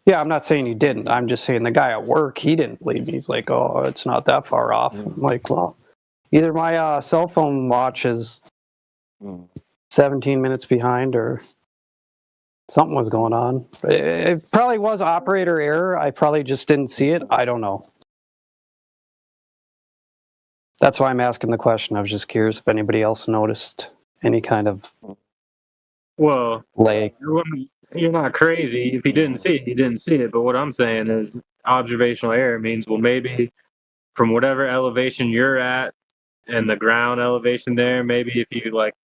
S23: Yeah, I'm not saying he didn't. I'm just saying the guy at work, he didn't believe me. He's like, oh, it's not that far off. I'm like, well, either my cell phone watch is 17 minutes behind or something was going on. It probably was operator error. I probably just didn't see it. I don't know. That's why I'm asking the question. I was just curious if anybody else noticed any kind of
S24: Well,
S23: Like,
S24: you're not crazy. If you didn't see it, you didn't see it. But what I'm saying is observational error means, well, maybe from whatever elevation you're at and the ground elevation there, maybe if you like,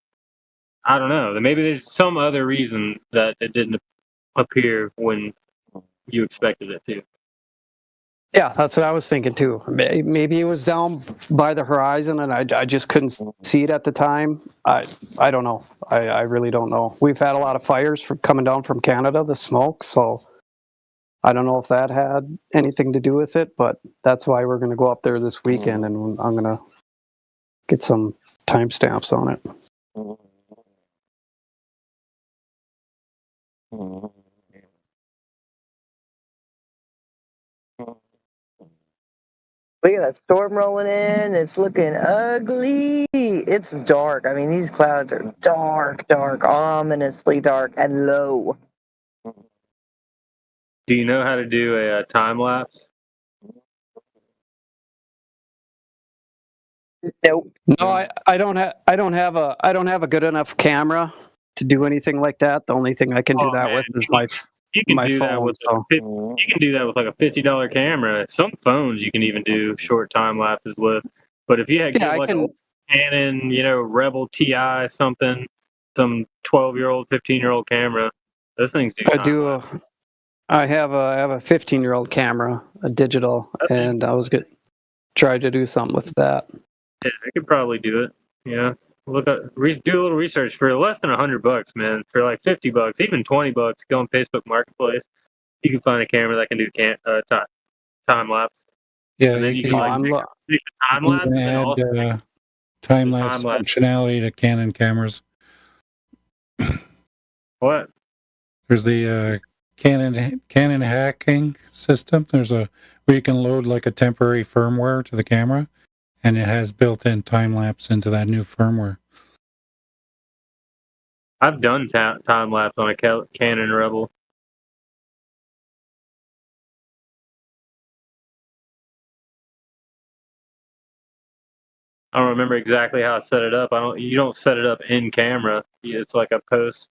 S24: I don't know, then maybe there's some other reason that it didn't appear when you expected it to.
S23: yeah, that's what I was thinking too. Maybe it was down by the horizon and I just couldn't see it at the time. I don't know. I really don't know. We've had a lot of fires coming down from Canada, the smoke, so I don't know if that had anything to do with it, but that's why we're going to go up there this weekend and I'm going to get some timestamps on it.
S22: We got a storm rolling in. It's looking ugly. It's dark. I mean, these clouds are dark, ominously dark and low.
S24: Do you know how to do a time lapse?
S22: Nope.
S23: No, I don't have a good enough camera to do anything like that. The only thing I can do that with is
S24: You can
S23: my
S24: do that
S23: phone.
S24: with
S23: So.
S24: you can do that with like a $50 camera. Some phones you can even do short time lapses with. But if you had
S23: Yeah,
S24: like a Canon, Rebel TI something, some 12-year-old, 15-year-old camera, those things do.
S23: I have a 15-year-old camera, a digital, and I was try to do something with that.
S24: Yeah, I could probably do it. Yeah, look up, do a little research for less than $100, man. For like $50, even $20, go on Facebook Marketplace. You can find a camera that can do time lapse.
S1: Yeah,
S24: and then you can like make a time
S1: you
S24: lapse.
S1: can
S24: And
S1: add
S24: also
S1: time lapse
S24: time-lapse.
S1: functionality to Canon cameras.
S24: What?
S1: There's the Canon hacking system. There's where you can load like a temporary firmware to the camera, and it has built-in time lapse into that new firmware.
S24: I've done time lapse on a Canon Rebel. I don't remember exactly how I set it up. You don't set it up in camera. It's like a post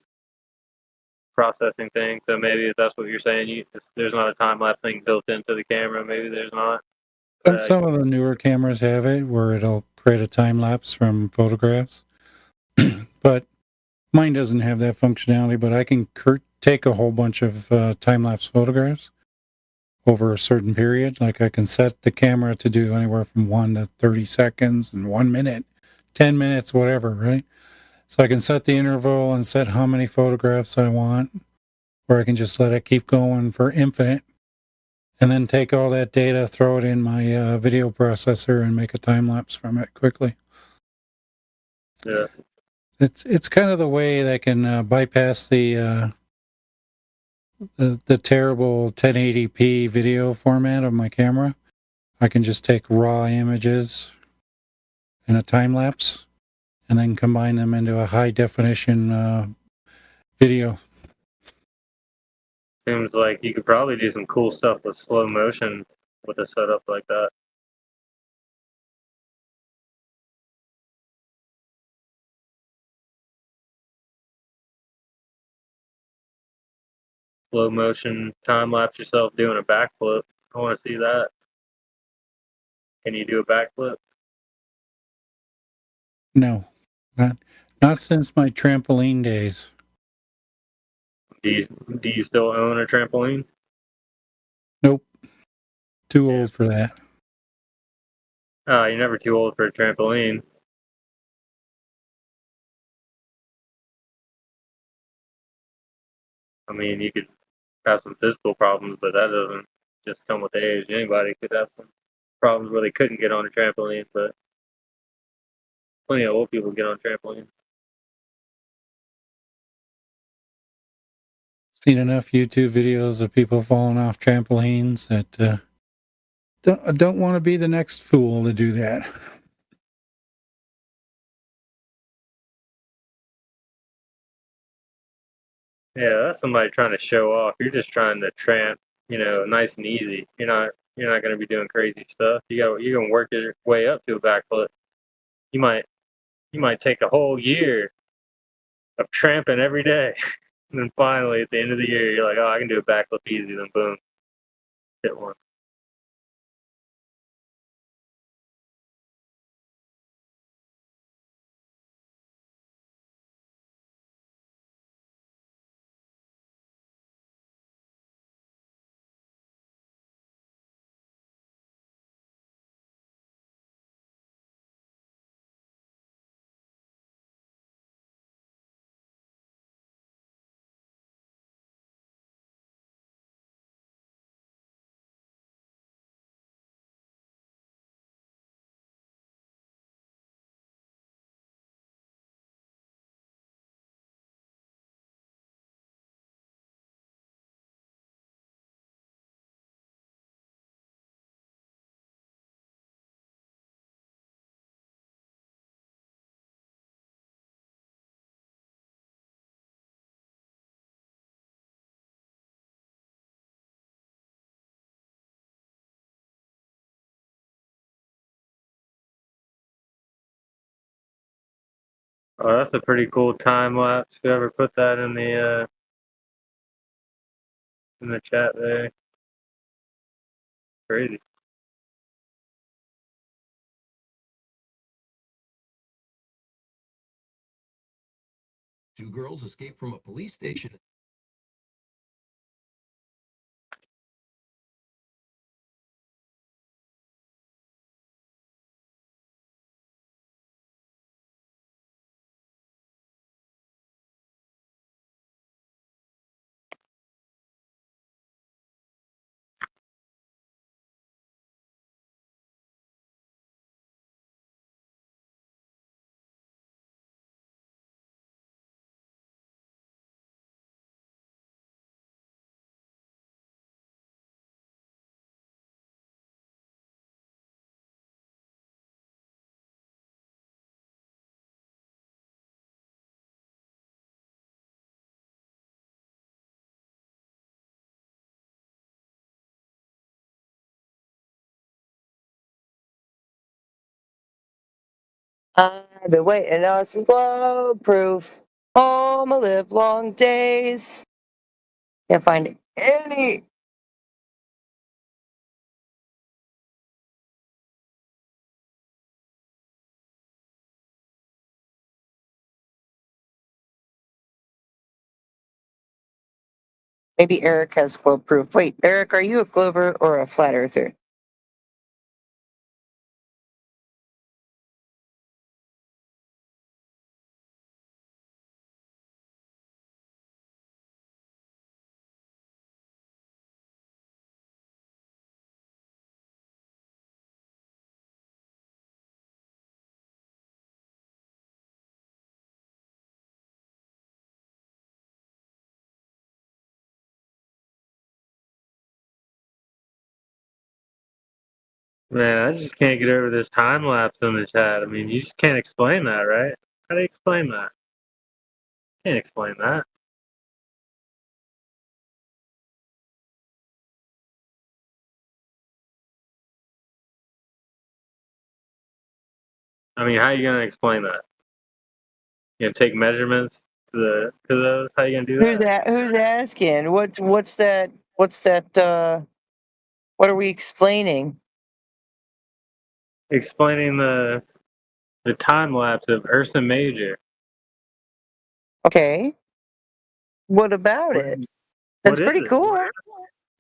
S24: processing thing. So maybe if that's what you're saying, there's not a time lapse thing built into the camera. Maybe there's not.
S1: And some of the newer cameras have it where it'll create a time lapse from photographs. But mine doesn't have that functionality, but I can take a whole bunch of time-lapse photographs over a certain period. Like I can set the camera to do anywhere from 1 to 30 seconds and 1 minute, 10 minutes, whatever, right? So I can set the interval and set how many photographs I want, or I can just let it keep going for infinite and then take all that data, throw it in my video processor and make a time-lapse from it quickly.
S24: Yeah.
S1: It's kind of the way that can bypass the terrible 1080p video format of my camera. I can just take raw images in a time lapse and then combine them into a high definition video.
S24: Seems like you could probably do some cool stuff with slow motion with a setup like that. Slow motion time lapse yourself doing a backflip. I want to see that. Can you do a backflip?
S1: No, not since my trampoline days.
S24: Do you still own a trampoline?
S1: Nope. Too old for that.
S24: Oh, you're never too old for a trampoline. I mean, you could have some physical problems, but that doesn't just come with age. Anybody could have some problems where they couldn't get on a trampoline, but plenty of old people get on trampolines.
S1: Seen enough YouTube videos of people falling off trampolines that don't want to be the next fool to do that.
S24: Yeah, that's somebody trying to show off. You're just trying to tramp, nice and easy. You're not going to be doing crazy stuff. You're going to work your way up to a backflip. You might take a whole year of tramping every day. And then finally, at the end of the year, you're like, oh, I can do a backflip easy. Then boom, hit one. Oh, that's a pretty cool time lapse. Whoever put that in the chat there, crazy.
S2: Two girls escape from a police station.
S22: I've been waiting on some glow proof all my live long days. Can't find any. Maybe Eric has glow proof. Wait, Eric, are you a glober or a flat earther?
S24: Man, I just can't get over this time lapse in the chat. I mean, you just can't explain that, right? How do you explain that? Can't explain that. I mean, how are you gonna explain that? You gonna take measurements to those? How you gonna do
S22: Who's
S24: that?
S22: that? Who's asking? What's that? What's that? What are we explaining?
S24: Explaining the time lapse of Ursa Major.
S22: Okay. What about it?
S24: What
S22: That's
S24: is
S22: pretty
S24: it?
S22: cool.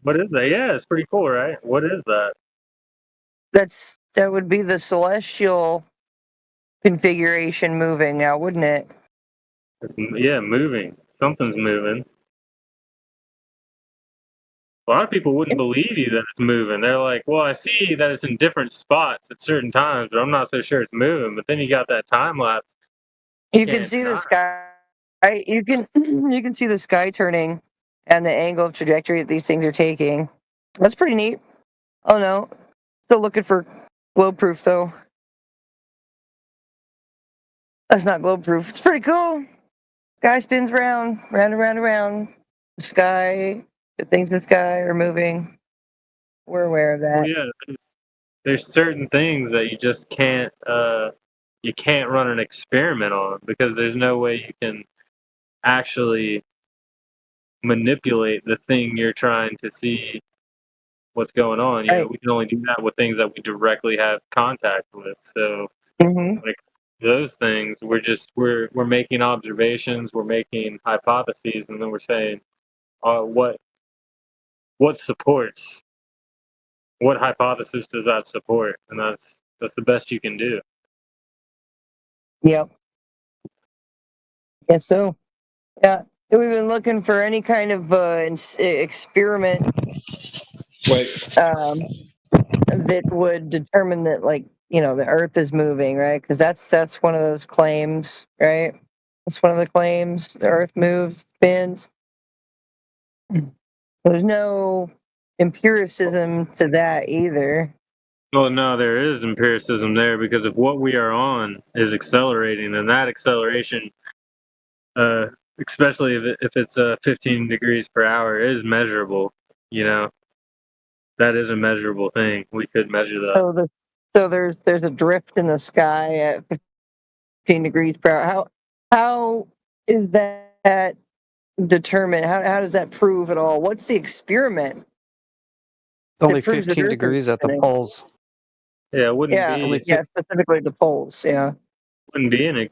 S24: What is that? Yeah, it's pretty cool, right? What is that?
S22: That would be the celestial configuration moving now, wouldn't it?
S24: Yeah, moving. Something's moving. A lot of people wouldn't believe you that it's moving. They're like, well, I see that it's in different spots at certain times, but I'm not so sure it's moving. But then you got that time lapse.
S22: You can see the sky. You can see the sky turning and the angle of trajectory that these things are taking. That's pretty neat. Oh no. Still looking for globe proof though. That's not globe proof. It's pretty cool. Guy spins round, round and round and round. The sky, the things in the sky are moving. We're aware of
S24: Well,
S22: that.
S24: yeah, there's certain things that you can't run an experiment on because there's no way you can actually manipulate the thing you're trying to see what's going on. You know, we can only do that with things that we directly have contact with. So when it comes to those things, we're making observations, we're making hypotheses, and then we're saying what supports, what hypothesis does that support, and that's the best you can do.
S22: Yep. Guess so. Yeah. We've been looking for any kind of experiment that would determine that, like, you know, the Earth is moving, right? Because that's one of those claims, right? That's one of the claims. The Earth moves, spins. There's no empiricism to that either.
S24: Well, no, there is empiricism there, because if what we are on is accelerating, then that acceleration, especially if it's 15 degrees per hour, is measurable. You know, that is a measurable thing. We could measure that.
S22: So there's a drift in the sky at 15 degrees per hour. How is that determined? How does that prove at all? What's the experiment?
S23: Only
S22: that proves the
S23: 15
S22: Earth is
S23: degrees at the
S22: spinning?
S23: poles.
S24: Yeah, it wouldn't
S22: Yeah,
S24: be.
S22: yeah, specifically the poles. Yeah.
S24: Wouldn't be it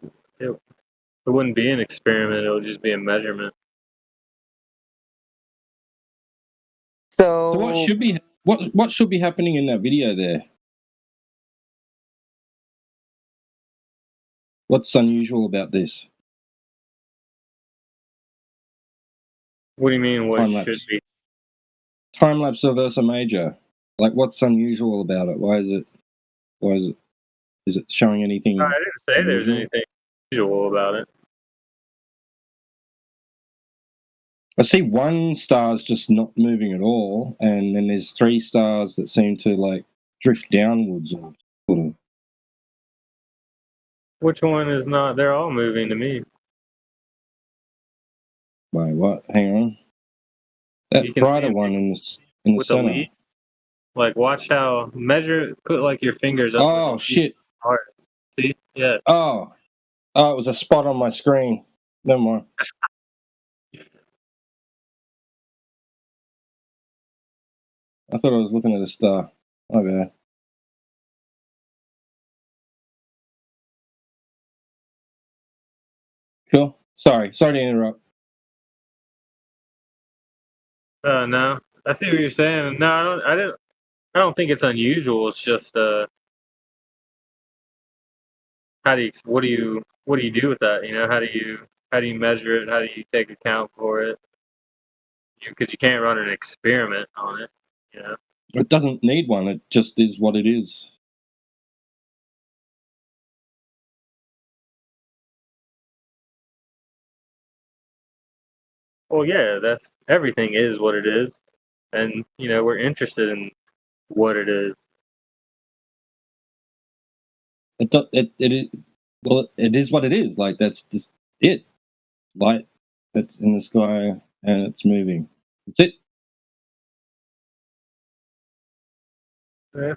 S24: wouldn't be an experiment. It would just be a measurement.
S22: So
S13: what should be happening in that video there? What's unusual about this?
S24: What do you mean? What
S13: Time-lapse.
S24: should be?
S13: Time lapse of Ursa Major. Like, what's unusual about it? Why is it showing anything?
S24: I didn't say there's
S13: unusual?
S24: anything unusual about it.
S13: I see one star's just not moving at all, and then there's 3 stars that seem to like drift downwards.
S24: Which one is not? They're all moving to me.
S13: Wait, what? Hang on. That
S24: You can
S13: brighter
S24: see it
S13: one in the
S24: with the
S13: center.
S24: lead. Like, watch how put like your fingers up.
S13: Oh shit!
S24: Hard. See? Yeah.
S13: Oh, it was a spot on my screen. Never mind. I thought I was looking at a star. My bad. Cool. Sorry to interrupt.
S24: No, I see what you're saying. No, I don't think it's unusual. It's just what do you do with that? You know, how do you measure it? How do you take account for it? Because you can't run an experiment on it. You know.
S13: It doesn't need one. It just is what it is.
S24: Well, yeah, that's everything is what it is, and you know we're interested in what it is.
S13: It is what it is. Like, that's just it. Light that's in the sky and it's moving. That's it.
S24: Yeah,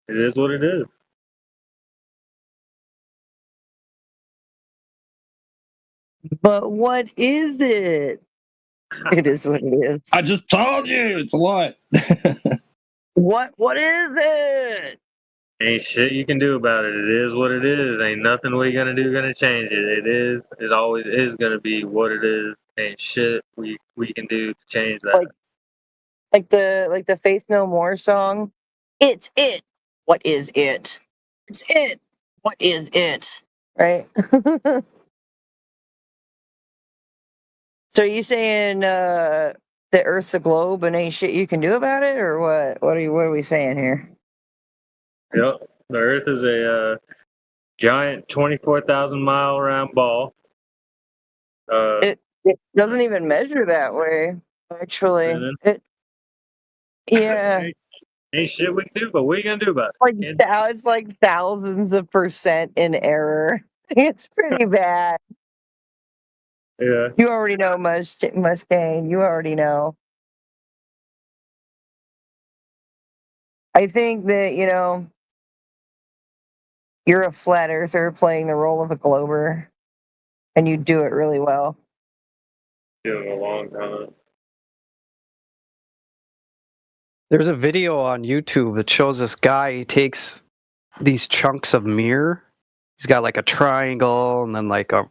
S24: it is what it is.
S22: But what is it? It is what it is.
S13: I just told you it's a light.
S22: What is it?
S24: Ain't shit you can do about it. It is what it is. Ain't nothing we gonna do gonna change it. It always is gonna be what it is. Ain't shit we can do to change that.
S22: Like the Faith No More song. It's it. What is it? It's it. What is it? Right? So are you saying the Earth's a globe and ain't shit you can do about it, or what? What are we saying here?
S24: Yep. The Earth is a giant 24,000 mile round ball.
S22: It doesn't even measure that way, actually. Yeah.
S24: Ain't shit we can do, but what are you gonna do about it?
S22: Like it's like thousands of % in error. It's pretty bad.
S24: Yeah.
S22: You already know, Mustang. You already know. I think that, you know, you're a flat earther playing the role of a glober, and you do it really well.
S24: Doing a long time.
S23: There's a video on YouTube that shows this guy. He takes these chunks of mirror. He's got like a triangle and then like a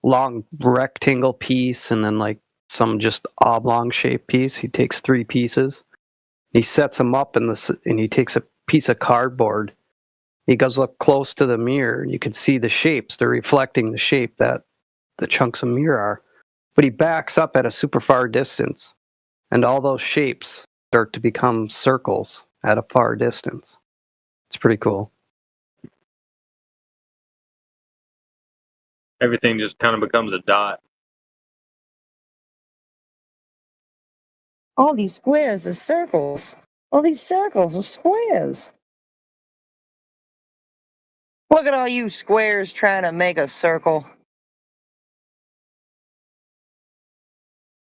S23: long rectangle piece and then like some just oblong shaped piece. He takes 3 pieces. He sets them up and he takes a piece of cardboard. He goes up close to the mirror and you can see the shapes. They're reflecting the shape that the chunks of mirror are. But he backs up at a super far distance and all those shapes start to become circles at a far distance. It's pretty cool.
S24: Everything just kind of becomes a dot.
S22: All these squares are circles. All these circles are squares. Look at all you squares trying to make a circle.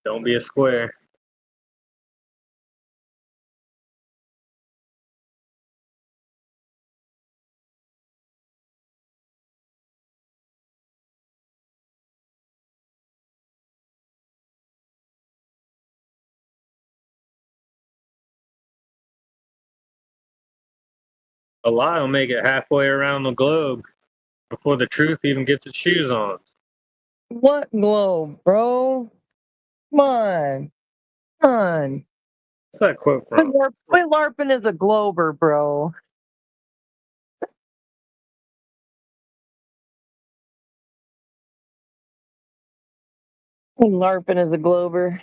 S24: Don't be a square. A lie will make it halfway around the globe before the truth even gets its shoes on.
S22: What globe, bro? Come on. Come on.
S24: What's that quote from?
S22: Quit LARPing as a glober, bro. Quit LARPing as a glober.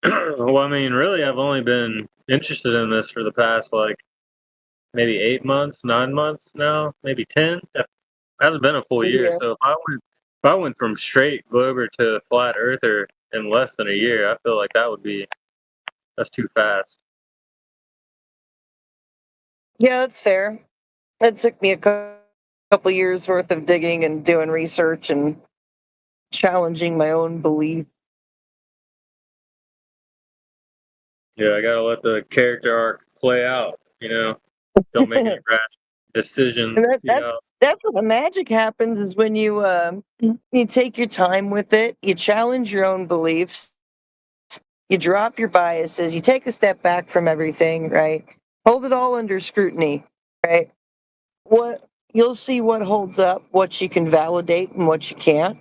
S24: Well, I mean, really, I've only been interested in this for the past, like, maybe 8 months, 9 months now, maybe 10. It hasn't been a full year.
S22: Yeah.
S24: So if I went from straight glober to flat earther in less than a year, I feel like that's too fast.
S22: Yeah, that's fair. It took me a couple years worth of digging and doing research and challenging my own belief.
S24: Yeah, I gotta let the character arc play out, Don't make any rash decisions.
S22: And that's what the magic happens is when you take your time with it, you challenge your own beliefs, you drop your biases, you take a step back from everything, right? Hold it all under scrutiny, right? What you'll see what holds up, what you can validate and what you can't.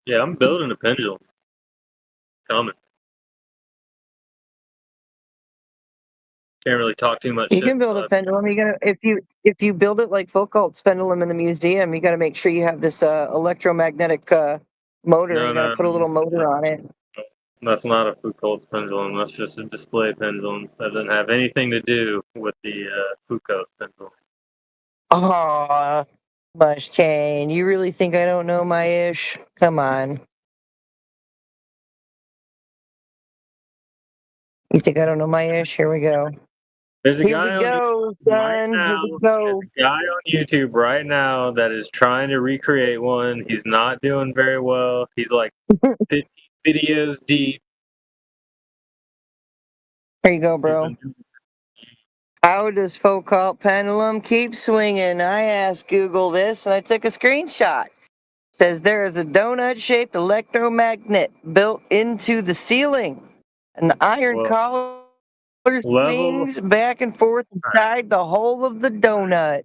S24: Yeah, I'm building a pendulum. Coming. Can't really talk too much.
S22: You can build a pendulum. You gotta if you build it like Folk Cult's pendulum in the museum, you gotta make sure you have this electromagnetic motor.
S24: No,
S22: You gotta put a little motor on it.
S24: That's not a Foucault's pendulum. That's just a display pendulum. That doesn't have anything to do with the Foucault's pendulum.
S22: Aw, Bush Kane, you really think I don't know my ish? Come on. You think I don't know my ish? Here we go.
S24: There's a
S22: Here
S24: guy
S22: we go, son. Here we go.
S24: There's a guy on YouTube right now that is trying to recreate one. He's not doing very well. He's like 50 videos deep.
S22: Here you go, bro. How does Folk Cult pendulum keep swinging? I asked Google this and I took a screenshot. It says there is a donut-shaped electromagnet built into the ceiling. An iron collar swings back and forth inside the hole of the donut.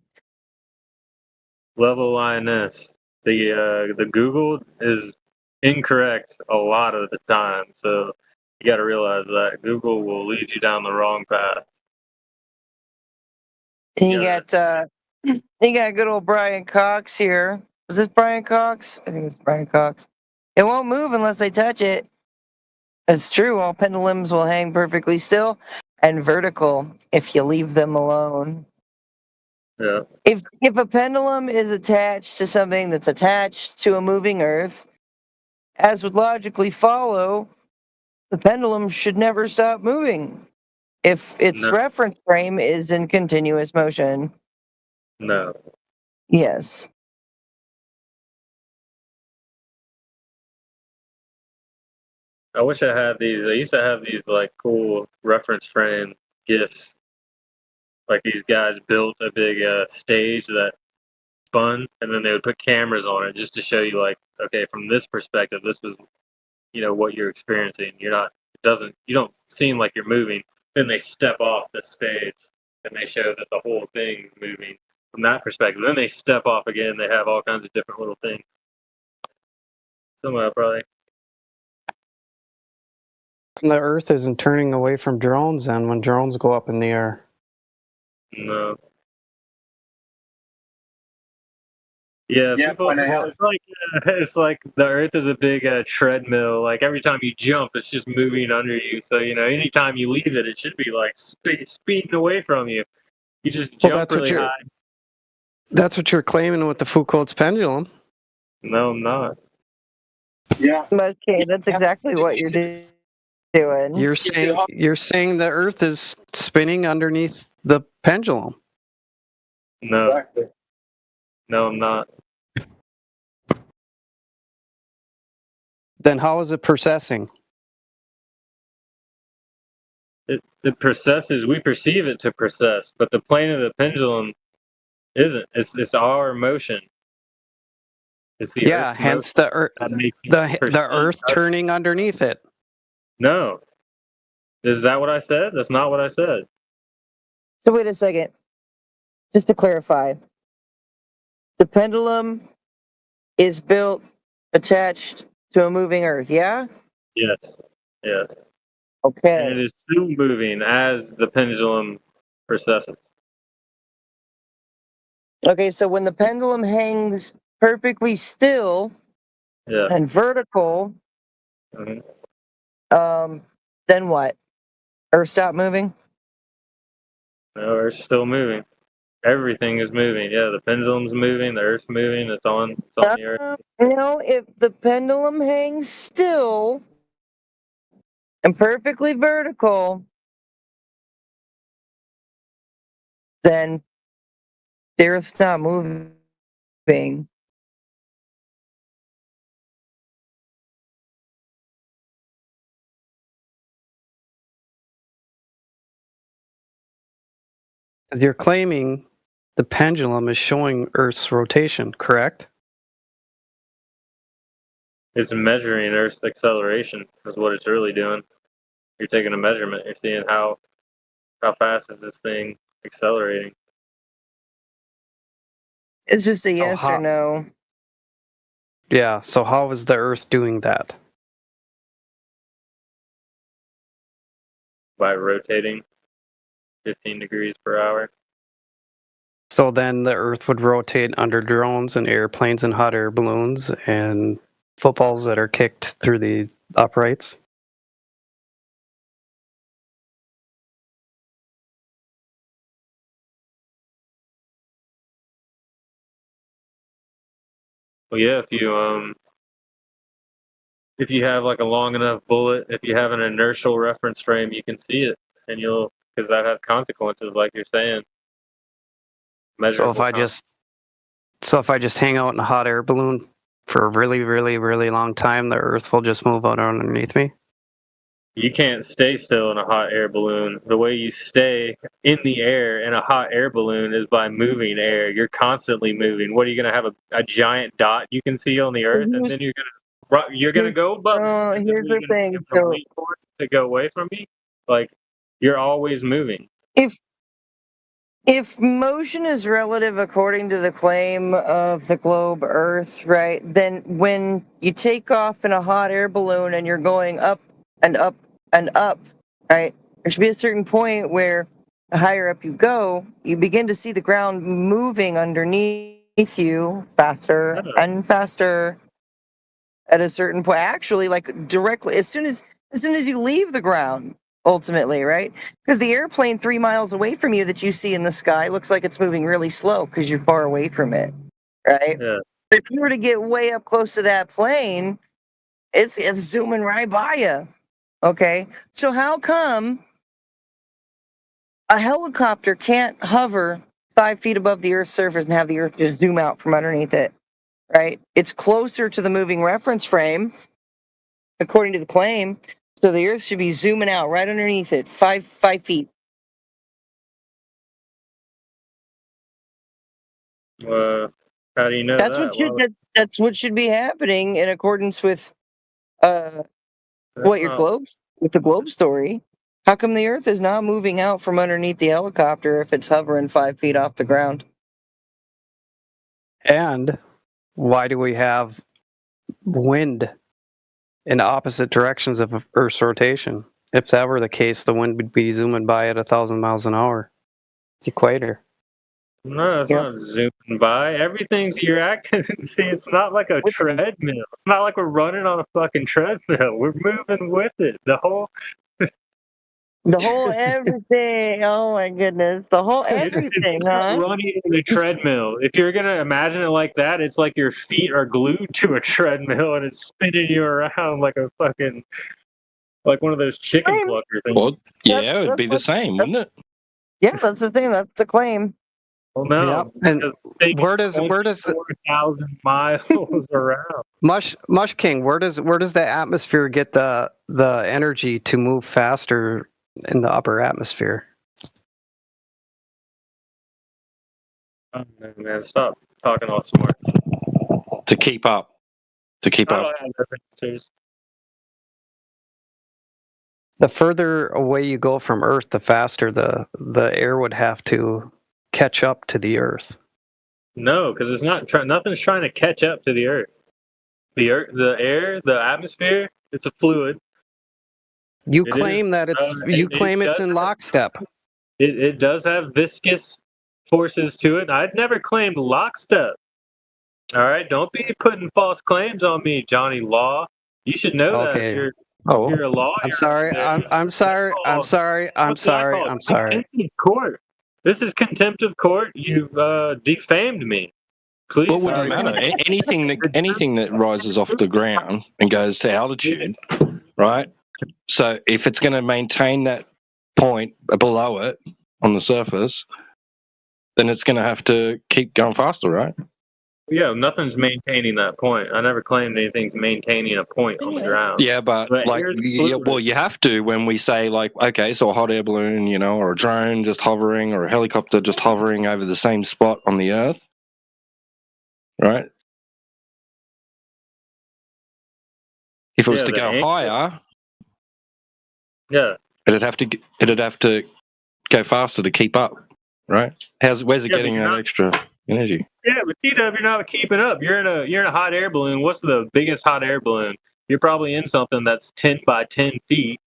S24: Level lioness. The Google is incorrect a lot of the time, so you got to realize that Google will lead you down the wrong path.
S22: And you got good old Brian Cox here. Was this Brian Cox? I think it's Brian Cox. It won't move unless they touch it. It's true. All pendulums will hang perfectly still and vertical if you leave them alone.
S24: Yeah.
S22: If a pendulum is attached to something that's attached to a moving earth, as would logically follow, the pendulum should never stop moving if its reference frame is in continuous motion.
S24: No.
S22: Yes.
S24: I wish I had these. I used to have these like cool reference frame GIFs Like these guys built a big stage that spun, and then they would put cameras on it just to show you, like, okay, from this perspective, this was, what you're experiencing. You don't seem like you're moving. Then they step off the stage and they show that the whole thing's moving from that perspective. Then they step off again. They have all kinds of different little things. Somewhere probably.
S23: The Earth isn't turning away from drones, and when drones go up in the air.
S24: No. Yeah, people. It's like the Earth is a big treadmill. Like every time you jump, it's just moving under you. So anytime you leave it, it should be like speeding away from you. You just jump really high.
S23: That's what you're claiming with the Foucault's pendulum.
S24: No, I'm not.
S22: Yeah. Okay, that's exactly what you're doing.
S23: You're saying the Earth is spinning underneath the pendulum.
S24: No. Exactly. No, I'm not.
S23: Then how is it processing?
S24: It processes. We perceive it to process, but the plane of the pendulum isn't. It's our motion. It's the Earth's
S23: hence
S24: motion
S23: the Earth turning underneath it.
S24: No. Is that what I said? That's not what I said.
S22: So wait a second. Just to clarify. The pendulum is built attached to a moving Earth, yeah?
S24: Yes. Yes.
S22: Okay.
S24: And it is still moving as the pendulum processes.
S22: Okay, so when the pendulum hangs perfectly still and vertical, then what? Earth stop moving?
S24: No, Earth's still moving. Everything is moving. Yeah, the pendulum's moving, the Earth's moving, it's on the Earth.
S22: If the pendulum hangs still and perfectly vertical, then the Earth's not moving.
S23: You're claiming the pendulum is showing Earth's rotation, correct?
S24: It's measuring Earth's acceleration is what it's really doing. You're taking a measurement. You're seeing how fast is this thing accelerating.
S22: It's just a yes or no.
S23: Yeah, so how is the Earth doing that?
S24: By rotating 15 degrees per hour.
S23: So then the Earth would rotate under drones and airplanes and hot air balloons and footballs that are kicked through the uprights.
S24: Well, yeah, if you have like a long enough bullet, if you have an inertial reference frame, you can see it, and because that has consequences, like you're saying.
S23: So if I just hang out in a hot air balloon for a really, really, really long time, the Earth will just move out underneath me?
S24: You can't stay still in a hot air balloon. The way you stay in the air in a hot air balloon is by moving air. You're constantly moving. What are you going to have a giant dot you can see on the Earth, and then you're gonna go above.
S22: Here's the thing.
S24: To go away from me, like you're always moving.
S22: If motion is relative according to the claim of the globe Earth, right, then when you take off in a hot air balloon and you're going up and up and up, right, there should be a certain point where the higher up you go, you begin to see the ground moving underneath you faster and faster at a certain point. Actually, like directly, as soon as you leave the ground, ultimately, right? Because the airplane 3 miles away from you that you see in the sky looks like it's moving really slow because you're far away from it, right?
S24: Yeah.
S22: If you were to get way up close to that plane, it's zooming right by you. Okay, so how come a helicopter can't hover 5 feet above the Earth's surface and have the Earth just zoom out from underneath it? Right? It's closer to the moving reference frame, according to the claim. So the Earth should be zooming out right underneath it, 5 feet.
S24: How do you know
S22: That's
S24: that?
S22: what should that's what should be happening in accordance with what your
S24: not-
S22: globe with the globe story. How come the Earth is not moving out from underneath the helicopter if it's hovering 5 feet off the ground?
S23: And why do we have wind in opposite directions of Earth's rotation? If that were the case, the wind would be zooming by at 1,000 miles an hour. It's equator.
S24: No, it's not zooming by. Everything's you're acting. See, it's not like a treadmill. It's not like we're running on a fucking treadmill. We're moving with it. The whole
S22: everything. Oh my goodness, the whole everything,
S24: it's not
S22: huh?
S24: running in a treadmill. If you're gonna imagine it like that, it's like your feet are glued to a treadmill and it's spinning you around like a fucking like one of those chicken plucker things.
S13: Well, yeah, it would be the same, wouldn't it?
S22: Yeah, that's the thing. That's the claim.
S24: Well, no,
S23: Yep. And where does
S24: 4,000 miles around?
S23: Mush King, where does the atmosphere get the energy to move faster in the upper atmosphere?
S24: Oh, man, stop talking all smart.
S13: To keep up. To keep
S24: I
S13: up.
S24: don't have different answers.
S23: The further away you go from Earth, the faster the air would have to catch up to the Earth.
S24: No, because it's not. Nothing's trying to catch up to the Earth. The Earth, the air, the atmosphere. It's a fluid.
S23: You
S24: It
S23: claim
S24: is,
S23: that it's
S24: does
S23: in
S24: have-
S23: lockstep.
S24: It does have viscous forces to it. I'd never claimed lockstep. All right, don't be putting false claims on me, Johnny Law. You should know
S23: Okay.
S24: that.
S23: Oh,
S24: You're a lawyer.
S23: I'm sorry. I'm sorry. I'm sorry. I'm
S24: What's that
S23: sorry.
S24: called?
S23: I'm sorry.
S24: Contempt of court. This is contempt of court. You've defamed me. Please.
S13: What would it matter? Anything that rises off the ground and goes to altitude, right? So if it's going to maintain that point below it on the surface, then it's going to have to keep going faster, right?
S24: Yeah, nothing's maintaining that point. I never claimed anything's maintaining a point on the ground.
S13: Yeah, but like,
S24: here's the
S13: yeah,
S24: fluid.
S13: well, you have to when we say like, okay, so a hot air balloon, or a drone just hovering, or a helicopter just hovering over the same spot on the Earth, right? If it was
S24: Yeah,
S13: to
S24: the
S13: go
S24: angle-
S13: higher,
S24: Yeah.
S13: it'd have to go faster to keep up, right? Where's it
S24: Yeah, but
S13: getting
S24: you're
S13: that
S24: not-
S13: extra energy?
S24: Yeah, but T-Dub, you're not keeping up. You're in a hot air balloon. What's the biggest hot air balloon? You're probably in something that's 10 by 10 feet.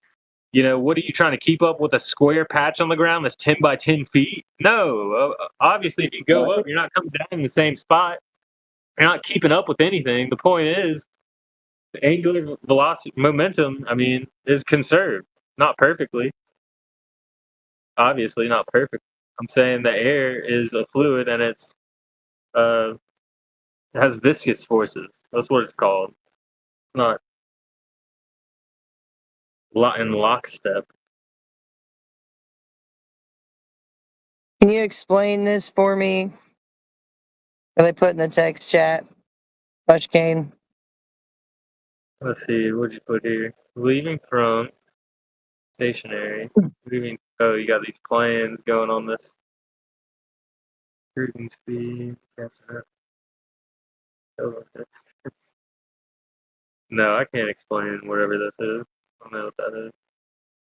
S24: What are you trying to keep up with a square patch on the ground that's 10 by 10 feet? No. Obviously, if you go up, you're not coming down in the same spot. You're not keeping up with anything. The point is, the angular velocity momentum, is conserved. Not perfectly. Obviously, not perfect. I'm saying the air is a fluid and it has viscous forces. That's what it's called. It's not in lockstep.
S22: Can you explain this for me? Are they put in the text chat? Much Kane.
S24: Let's see, what'd you put here? Leaving from stationary. Oh, you got these planes going on this cruising speed. No, I can't explain whatever this is. I don't know what that is.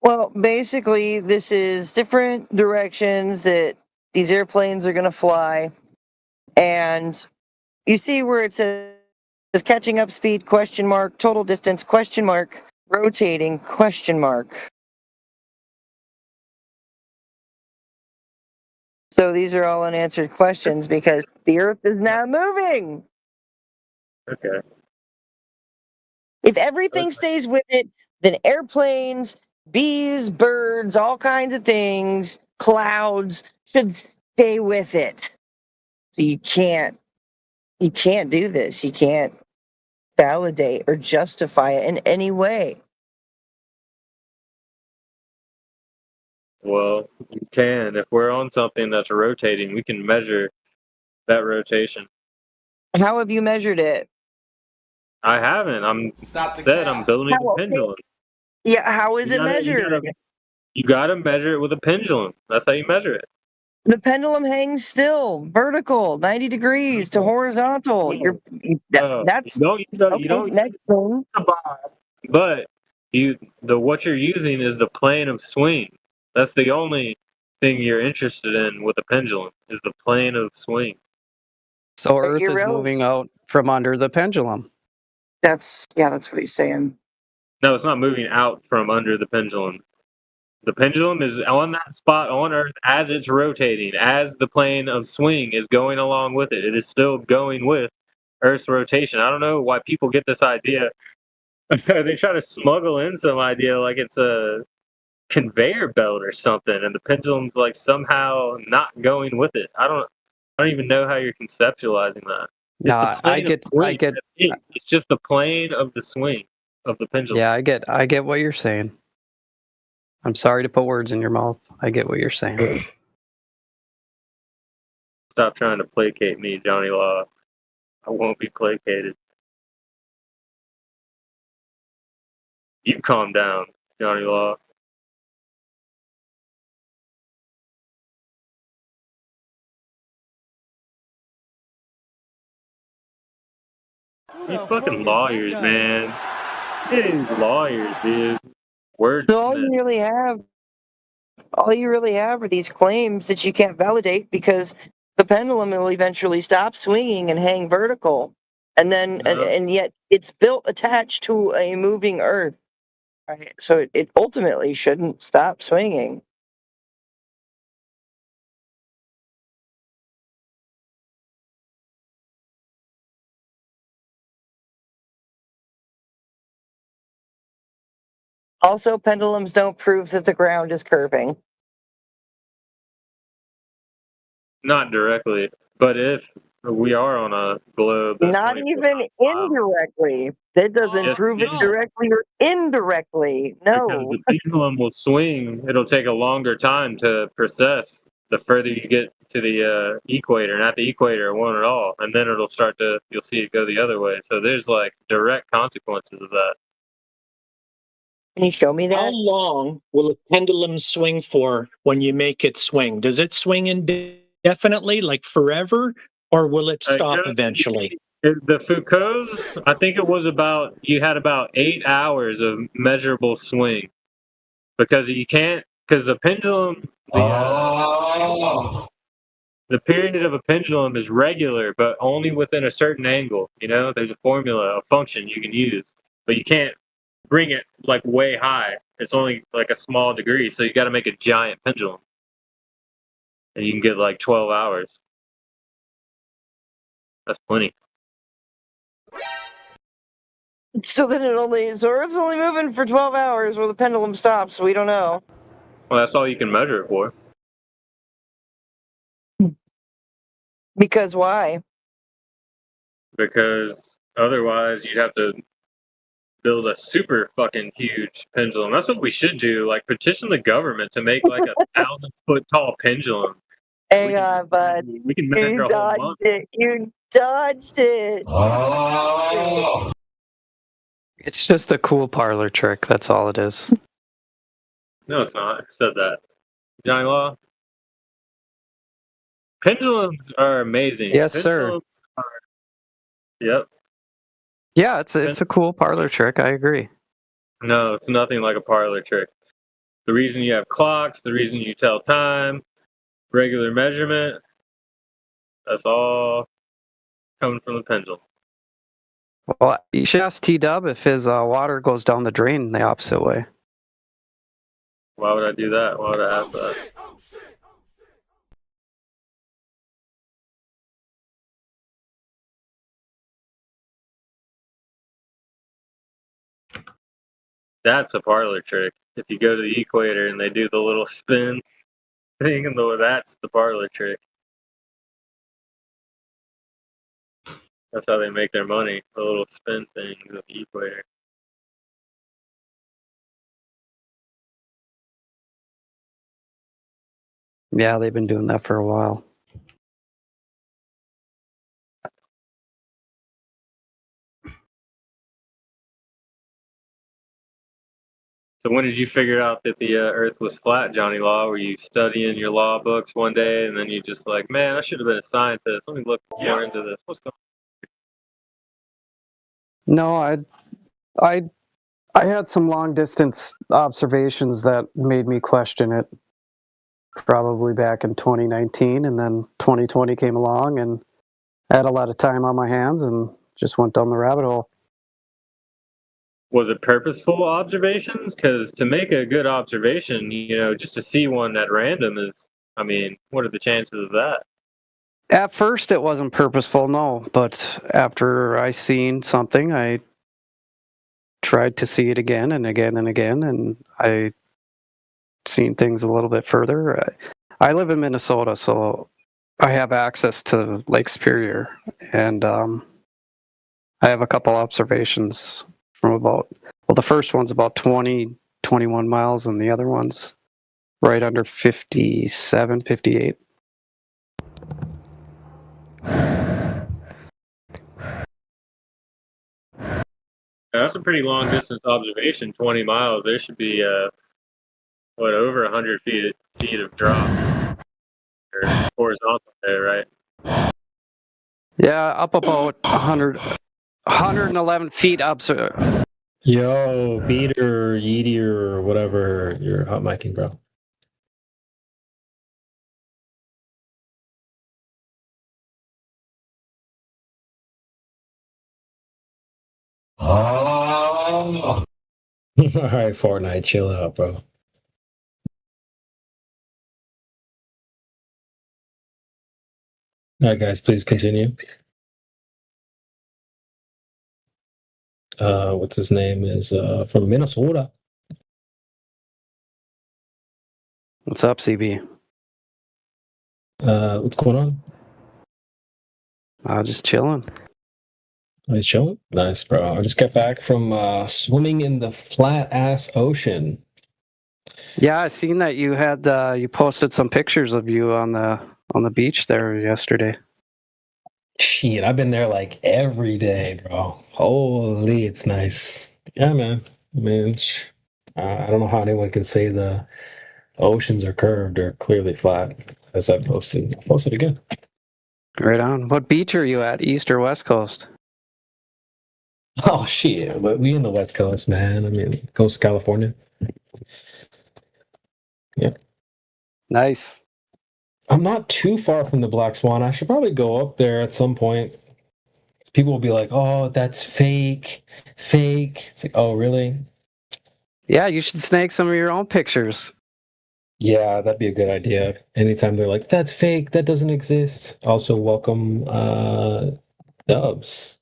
S22: Well, basically, this is different directions that these airplanes are going to fly. And you see where it says catching up speed, ? Total distance, ? Rotating, ? So these are all unanswered questions because the Earth is not moving.
S24: Okay.
S22: If everything stays with it, then airplanes, bees, birds, all kinds of things, clouds should stay with it. So you can't do this. You can't validate or justify it in any way.
S24: Well, you can. If we're on something that's rotating, we can measure that rotation.
S22: How have you measured it?
S24: I haven't. I'm building a pendulum.
S22: Yeah, how is it measured?
S24: You gotta measure it with a pendulum. That's how you measure it.
S22: The pendulum hangs still, vertical, 90 degrees to horizontal. That's
S24: you don't
S22: next thing.
S24: But what you're using is the plane of swing. That's the only thing you're interested in with a pendulum is the plane of swing.
S23: So Earth is moving out from under the pendulum.
S22: That's what he's saying.
S24: No, it's not moving out from under the pendulum. The pendulum is on that spot on Earth as it's rotating, as the plane of swing is going along with it. It is still going with Earth's rotation. I don't know why people get this idea. They try to smuggle in some idea like it's a conveyor belt or something, and the pendulum's like somehow not going with it. I don't even know how you're conceptualizing that. It's
S23: No,
S24: the plane of swing. That's it. It's just the plane of the swing of the pendulum.
S23: Yeah, I get what you're saying. I'm sorry to put words in your mouth. I get what you're saying.
S24: Stop trying to placate me, Johnny Law. I won't be placated. You calm down, Johnny Law. These fucking lawyers, man. These lawyers, dude. Words.
S22: So all you really have are these claims that you can't validate because the pendulum will eventually stop swinging and hang vertical, and then and yet it's built attached to a moving Earth. Right? So it ultimately shouldn't stop swinging. Also, pendulums don't prove that the ground is curving.
S24: Not directly, but if we are on a globe, that's
S22: Not even indirectly. That doesn't prove it directly or indirectly.
S24: because
S22: No.
S24: the pendulum will swing. It'll take a longer time to process the further you get to the equator, not the equator, it won't at all, and then it'll start to. You'll see it go the other way. So there's like direct consequences of that.
S22: Can you show me that?
S4: How long will a pendulum swing for when you make it swing? Does it swing indefinitely, like forever, or will it stop eventually?
S24: The Foucault's, I think it was you had about 8 hours of measurable swing because the pendulum, the period of a pendulum is regular, but only within a certain angle. You know, there's a formula, a function you can use, but you can't bring it like way high. It's only like a small degree, so you got to make a giant pendulum, and you can get like 12 hours. That's plenty.
S22: So then Earth's only moving for 12 hours where the pendulum stops. We don't know.
S24: Well, that's all you can measure it for.
S22: Because why?
S24: Because otherwise you'd have to build a super fucking huge pendulum. That's what we should do. Like petition the government to make like a 1,000-foot tall pendulum.
S22: Hang on, bud.
S24: We can measure a whole month.
S22: You dodged it.
S23: It's just a cool parlor trick. That's all it is.
S24: No, it's not. I said that. Johnny Law. Pendulums are amazing.
S23: Yes, sir.
S24: Yep.
S23: Yeah, it's a cool parlor trick. I agree.
S24: No, it's nothing like a parlor trick. The reason you have clocks, the reason you tell time, regular measurement, that's all coming from the pendulum.
S23: Well, you should ask T-Dub if his water goes down the drain the opposite way.
S24: Why would I do that? Why would I ask that? That's a parlor trick. If you go to the equator and they do the little spin thing, and that's the parlor trick. That's how they make their money, the little spin things at the equator.
S23: Yeah, they've been doing that for a while.
S24: So when did you figure out that the Earth was flat, Johnny Law? Were you studying your law books one day, and then you just like, man, I should have been a scientist. Let me look more into this. What's going
S23: No, I had some long distance observations that made me question it. Probably back in 2019, and then 2020 came along, and I had a lot of time on my hands, and just went down the rabbit hole.
S24: Was it purposeful observations? Because to make a good observation, just to see one at random is, I mean, what are the chances of that?
S23: At first, it wasn't purposeful, no. But after I seen something, I tried to see it again and again and again, and I seen things a little bit further. I live in Minnesota, so I have access to Lake Superior, and I have a couple observations from the first one's about 20, 21 miles, and the other one's right under 57, 58.
S24: That's a pretty long distance observation, 20 miles. There should be, over 100 feet of drop or horizontal there, right?
S23: Yeah, up about 111 feet up.
S5: Yo, Beater, Yeeter, or whatever, you're hot micing, bro. All right, Fortnite, chill out, bro. All right, guys, please continue. What's his name is from Minnesota.
S23: What's up, CB?
S5: What's going
S23: on? Just chilling.
S5: Oh, he's chilling? Nice, bro. I just got back from swimming in the flat ass ocean.
S23: Yeah, I seen that you had you posted some pictures of you on the beach there yesterday.
S5: Shit, I've been there like every day, bro. Holy, it's nice. Yeah, man. I mean, I don't know how anyone can say the oceans are curved or clearly flat, as I posted. I'll post it again.
S23: Right on. What beach are you at, East or West Coast?
S5: Oh, shit. We in the West Coast, man. I mean, Coast of California. Yeah.
S23: Nice.
S5: I'm not too far from the Black Swan. I should probably go up there at some point. People will be like, oh, that's fake. It's like, oh, really?
S23: Yeah, you should snag some of your own pictures.
S5: Yeah, that'd be a good idea. Anytime they're like, that's fake, that doesn't exist. Also, welcome Dubs.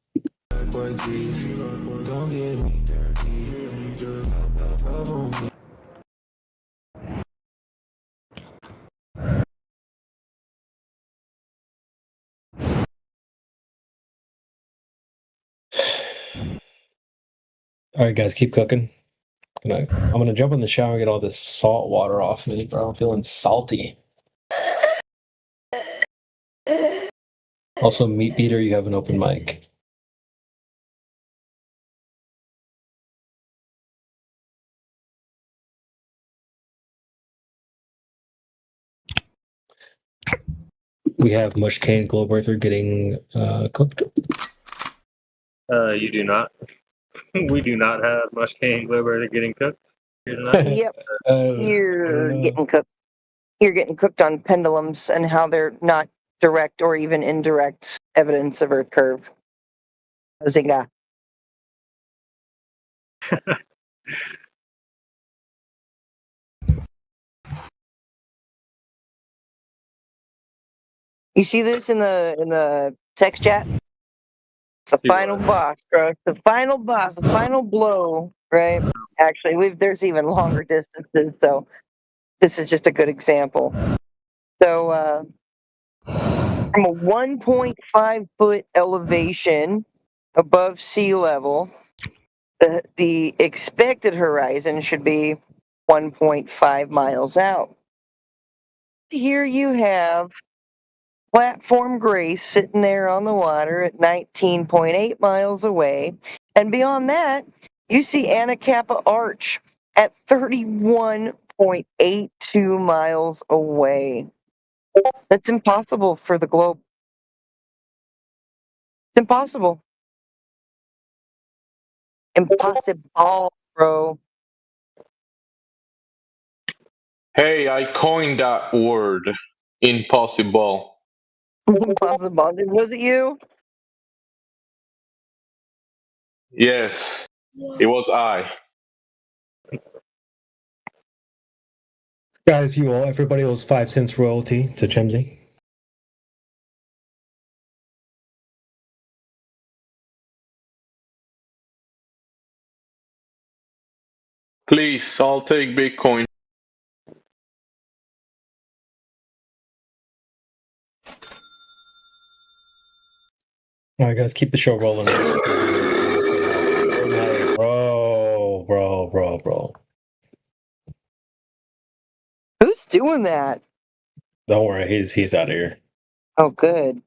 S5: All right, guys, keep cooking. I'm gonna jump in the shower and get all this salt water off me, bro. I'm feeling salty. Also, Meat Beater, you have an open mic. We have Mush Cane Globe Earther getting cooked.
S24: You do not. We do not have Mush Cane Globe Earther getting cooked here tonight.
S22: Yep. You're getting cooked. You're getting cooked on pendulums and how they're not direct or even indirect evidence of Earth curve. Zinga. You see this in the text chat? It's the final boss, bro. The final boss, the final blow, right? Actually, there's even longer distances, so this is just a good example. So from a 1.5 foot elevation above sea level, the expected horizon should be 1.5 miles out. Here you have Platform Grace sitting there on the water at 19.8 miles away. And beyond that, you see Anacapa Arch at 31.82 miles away. That's impossible for the globe. It's impossible. Impossible, bro.
S7: Hey, I coined that word. Impossible.
S22: Impossible. Was it you?
S7: Yes, it was I.
S5: Guys, everybody owes 5 cents royalty to Chemsy.
S7: Please, I'll take Bitcoin.
S5: All right, guys, keep the show rolling. Bro.
S22: Who's doing that?
S5: Don't worry, he's out of here.
S22: Oh, good.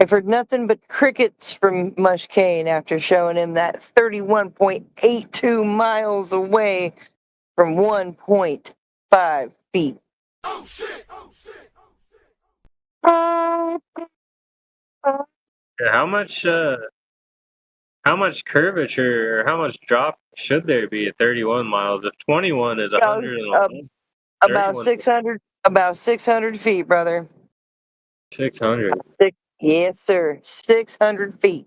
S22: I've heard nothing but crickets from Mush Kane after showing him that 31.82 miles away from 1.5 feet.
S24: Oh shit! Yeah, how much curvature or how much drop should there be at 31 miles? If 21 is 111,
S22: About 600 feet, brother.
S24: 600.
S22: Yes, sir. 600 feet.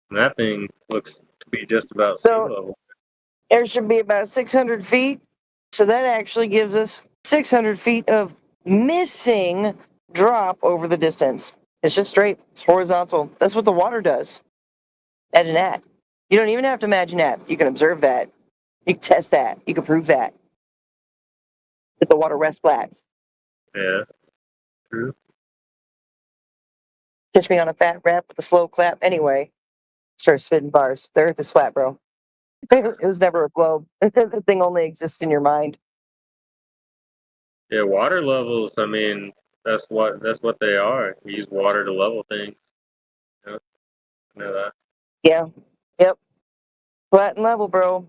S24: And that thing looks to be just about sea level.
S22: There should be about 600 feet. So that actually gives us 600 feet of missing drop over the distance. It's just straight. It's horizontal. That's what the water does. Imagine that. You don't even have to imagine that. You can observe that. You can test that. You can prove that. That the water rests flat.
S24: Yeah. True.
S22: Catch me on a fat rap with a slow clap. Anyway, start spitting bars. The earth is flat, bro. It was never a globe. The thing only exists in your mind.
S24: Yeah, water levels, I mean, that's what they are. You use water to level things. You know that.
S22: Yeah. Yep. Flat and level, bro.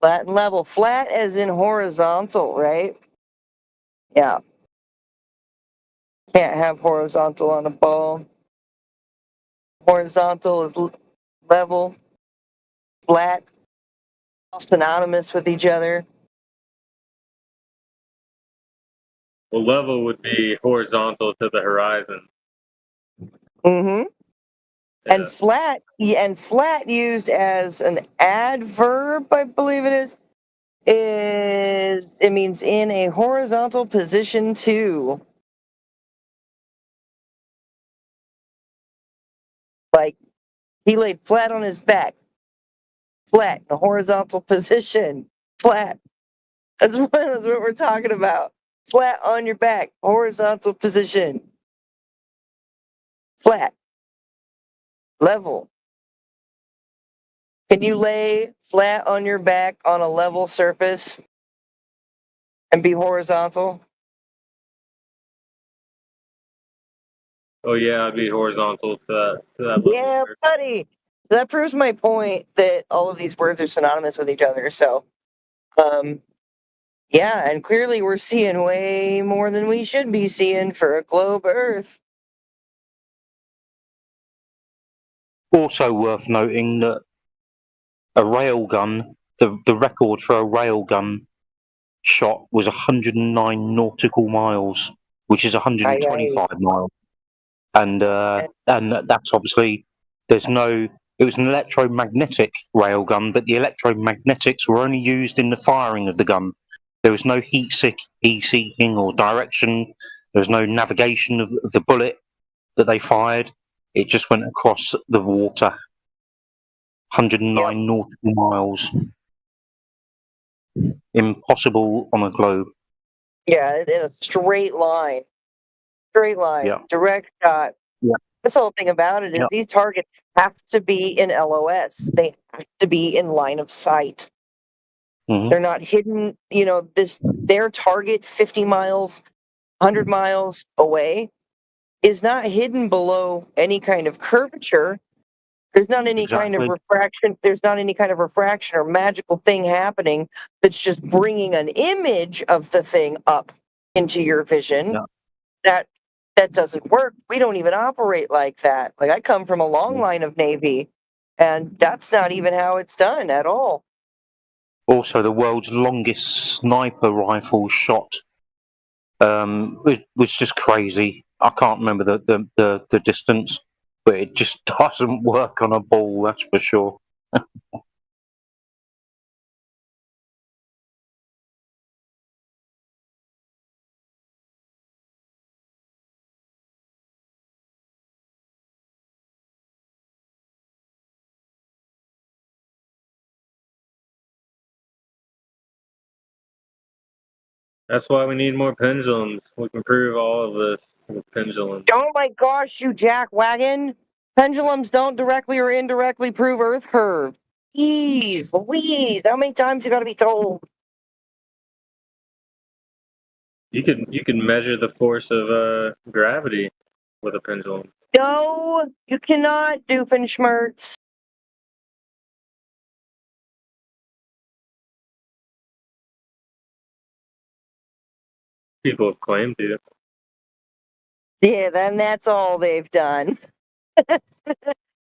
S22: Flat and level. Flat as in horizontal, right? Yeah. Can't have horizontal on a ball. Horizontal is level. Flat. Synonymous with each other.
S24: Well, level would be horizontal to the horizon.
S22: Mm-hmm. And flat, used as an adverb, I believe it means in a horizontal position too. Like he laid flat on his back. Flat, in a horizontal position. Flat. That's what we're talking about. Flat on your back, horizontal position. Flat. Level. Can you lay flat on your back on a level surface and be horizontal?
S24: Oh yeah, I'd be horizontal to that level.
S22: Yeah, buddy. That proves my point that all of these words are synonymous with each other. So, yeah, and clearly we're seeing way more than we should be seeing for a globe Earth.
S8: Also worth noting that a railgun, the record for a railgun shot was 109 nautical miles, which is 125 miles. And that's obviously, it was an electromagnetic railgun, but the electromagnetics were only used in the firing of the gun. There was no heat seeking or direction. There was no navigation of the bullet that they fired. It just went across the water. 109 nautical miles. Impossible on a globe.
S22: Yeah, in a straight line. Straight line.
S8: Yeah.
S22: Direct shot.
S8: Yeah.
S22: That's the whole thing about it is
S8: Yeah.
S22: these targets have to be in LOS. They have to be in line of sight.
S8: Mhm.
S22: They're not hidden, their target 50 miles 100 miles away is not hidden below any kind of curvature. There's not any kind of
S8: Exactly.
S22: refraction. There's not any kind of refraction or magical thing happening that's just bringing an image of the thing up into your vision. That doesn't work. We don't even operate like that. Like, I come from a long line of Navy, and that's not even how it's done at all.
S8: Also, the world's longest sniper rifle shot was just crazy. I can't remember the distance, but it just doesn't work on a ball, that's for sure.
S24: That's why we need more pendulums. We can prove all of this with pendulums.
S22: Oh my gosh, you jackwagon! Pendulums don't directly or indirectly prove Earth curve. Jeez Louise, how many times you gotta be told?
S24: You can measure the force of gravity with a pendulum.
S22: No, you cannot, Doofenshmirtz.
S24: People have claimed to.
S22: Yeah, then that's all they've done.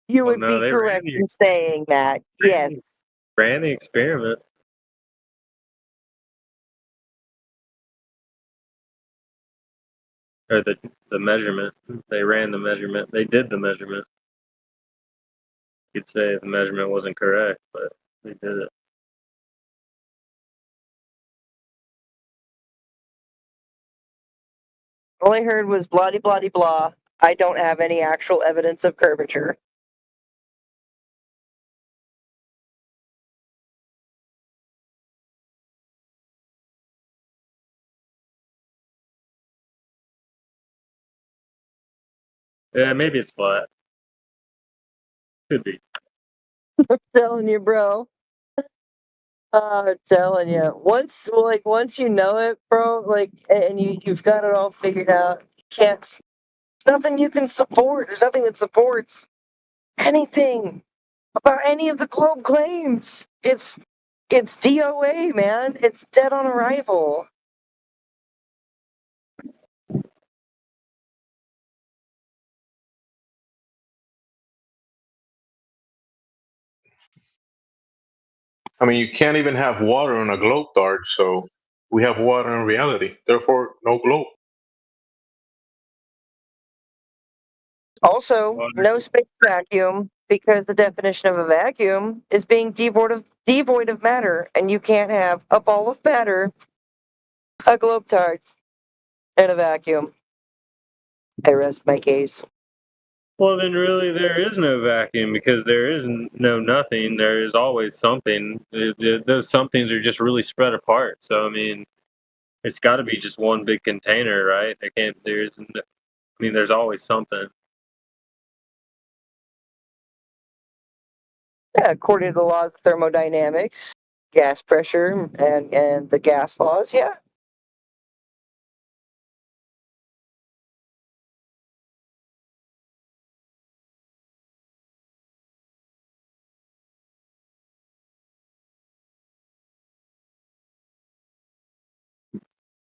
S22: You
S24: Well,
S22: would
S24: no,
S22: be
S24: they
S22: correct
S24: ran
S22: in saying that. Yes.
S24: the experiment. Or the measurement. They ran the measurement. They did the measurement. You'd say the measurement wasn't correct, but they did it.
S22: All I heard was blah blah blah. I don't have any actual evidence of curvature.
S24: Yeah, maybe it's flat. Could be.
S22: I'm telling you, bro. I'm telling you. Once you know it, bro, like, and you've got it all figured out, you can't. There's nothing you can support. There's nothing that supports anything about any of the globe claims. It's DOA, man. It's dead on arrival.
S7: I mean, you can't even have water on a globe dart, so we have water in reality. Therefore, no globe.
S22: Also, no space vacuum, because the definition of a vacuum is being devoid of matter, and you can't have a ball of matter, a globe tart, and a vacuum. I rest my case.
S24: Well, then really there is no vacuum because there is no nothing. There is always something. Those somethings are just really spread apart. So, I mean, it's got to be just one big container, right? There's always something.
S22: Yeah, according to the laws of thermodynamics, gas pressure, and the gas laws, yeah.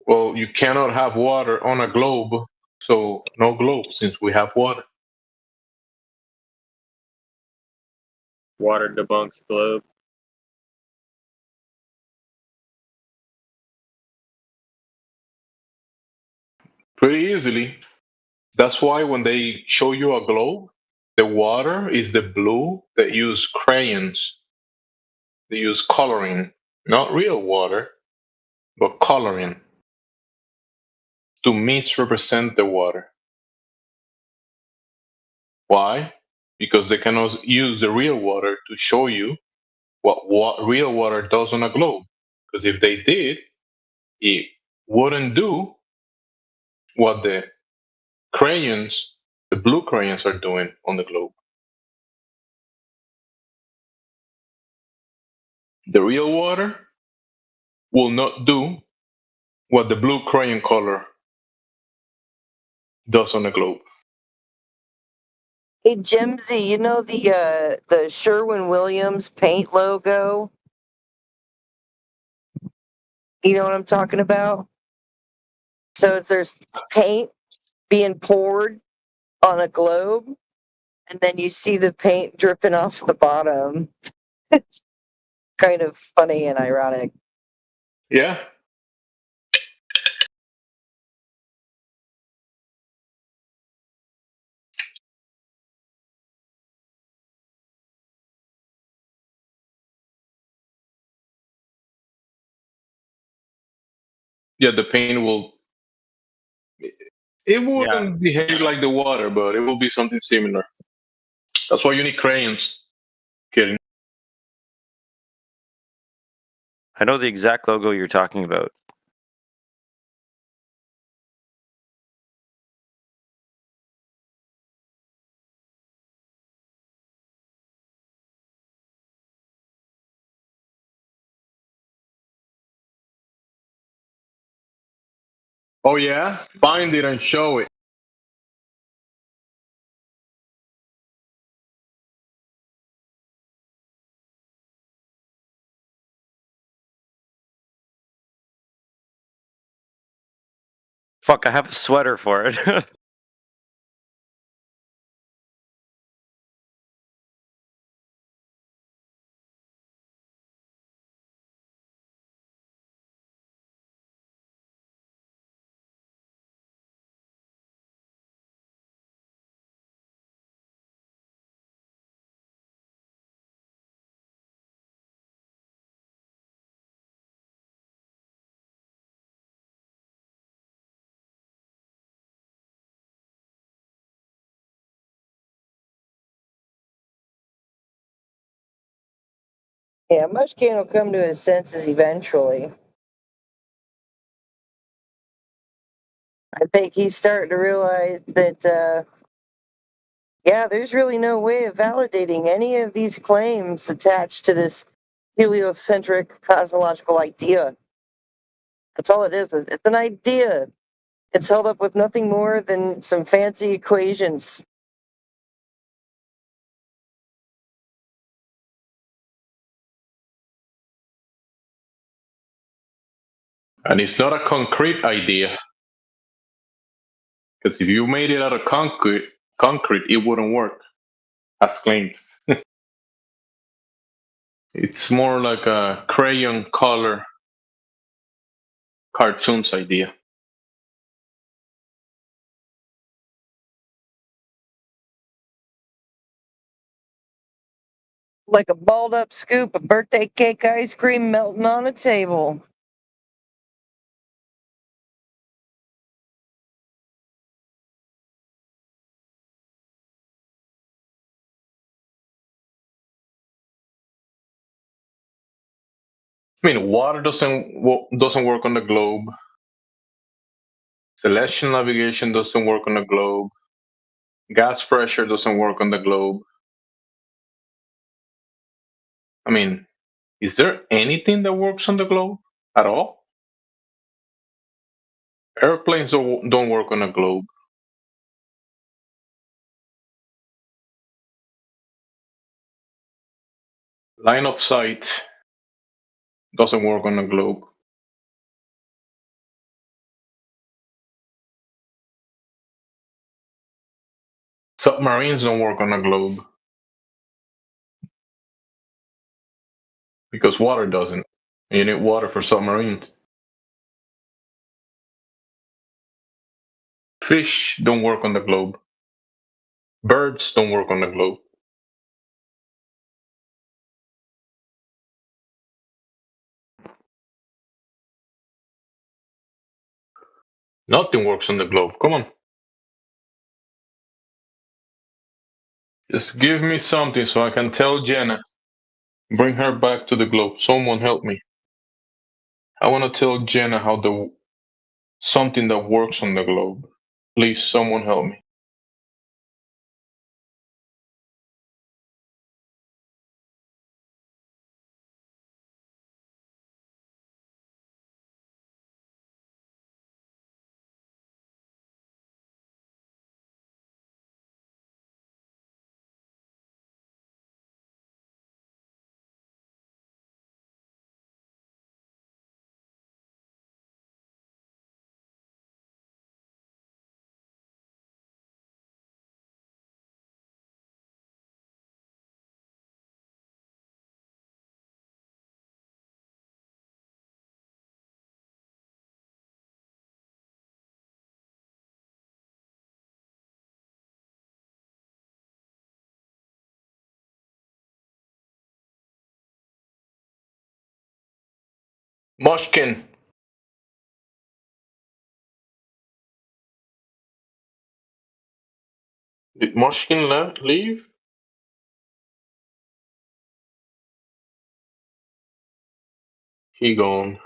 S7: Well, you cannot have water on a globe, so no globe since we have water.
S24: Water debunks globe.
S7: Pretty easily. That's why when they show you a globe, the water is the blue. They use crayons. They use coloring, not real water, but coloring to misrepresent the water. Why? Because they cannot use the real water to show you what real water does on a globe. Because if they did, it wouldn't do what the crayons, the blue crayons, are doing on the globe. The real water will not do what the blue crayon color does on the globe.
S22: Hey Jimsy, you know the Sherwin-Williams paint logo? You know what I'm talking about? So there's paint being poured on a globe, and then you see the paint dripping off the bottom. It's kind of funny and ironic.
S7: Yeah. Yeah, the paint will. It wouldn't behave like the water, but it will be something similar. That's why you need crayons. Kidding.
S3: I know the exact logo you're talking about.
S7: Oh yeah, find it and show it.
S3: Fuck, I have a sweater for it.
S22: Yeah, Mushkin will come to his senses eventually. I think he's starting to realize that, yeah, there's really no way of validating any of these claims attached to this heliocentric cosmological idea. That's all it is. It's an idea. It's held up with nothing more than some fancy equations.
S7: And it's not a concrete idea. Because if you made it out of concrete, it wouldn't work, as claimed. It's more like a crayon color cartoons idea.
S22: Like a balled up scoop of birthday cake ice cream melting on a table.
S7: I mean, water doesn't work on the globe. Celestial navigation doesn't work on the globe. Gas pressure doesn't work on the globe. I mean, is there anything that works on the globe at all? Airplanes don't work on a globe. Line of sight doesn't work on a globe. Submarines don't work on a globe. Because water doesn't. You need water for submarines. Fish don't work on the globe. Birds don't work on the globe. Nothing works on the globe. Come on. Just give me something so I can tell Jenna. Bring her back to the globe. Someone help me. I want to tell Jenna how something that works on the globe. Please, someone help me. Mushkin. Did Mushkin leave? He gone.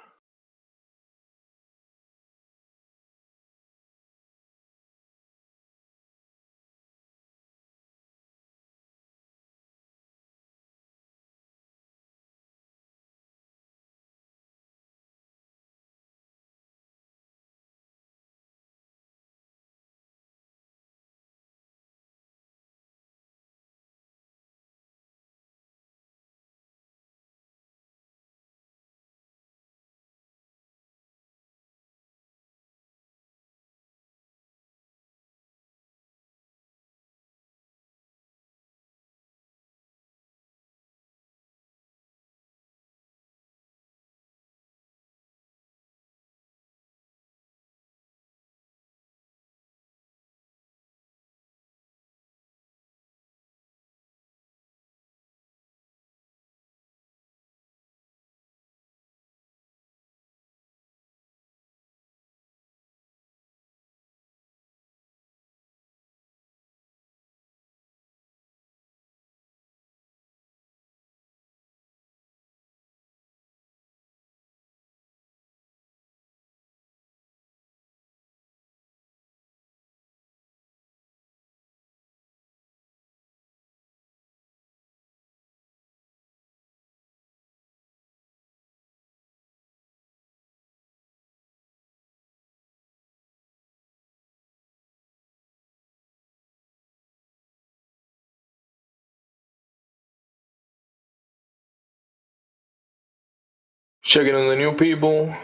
S7: Checking on the new people.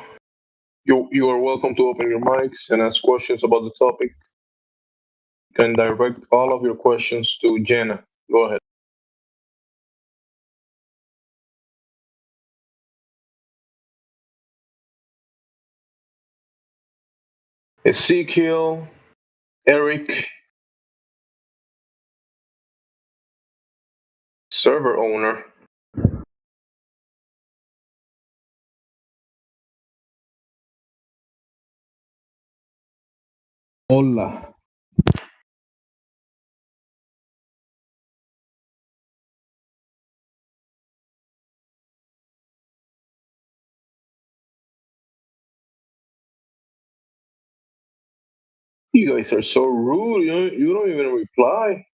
S7: You are welcome to open your mics and ask questions about the topic. You can direct all of your questions to Jenna. Go ahead. Ezekiel, Eric, server owner. Hola. You guys are so rude. You don't even reply.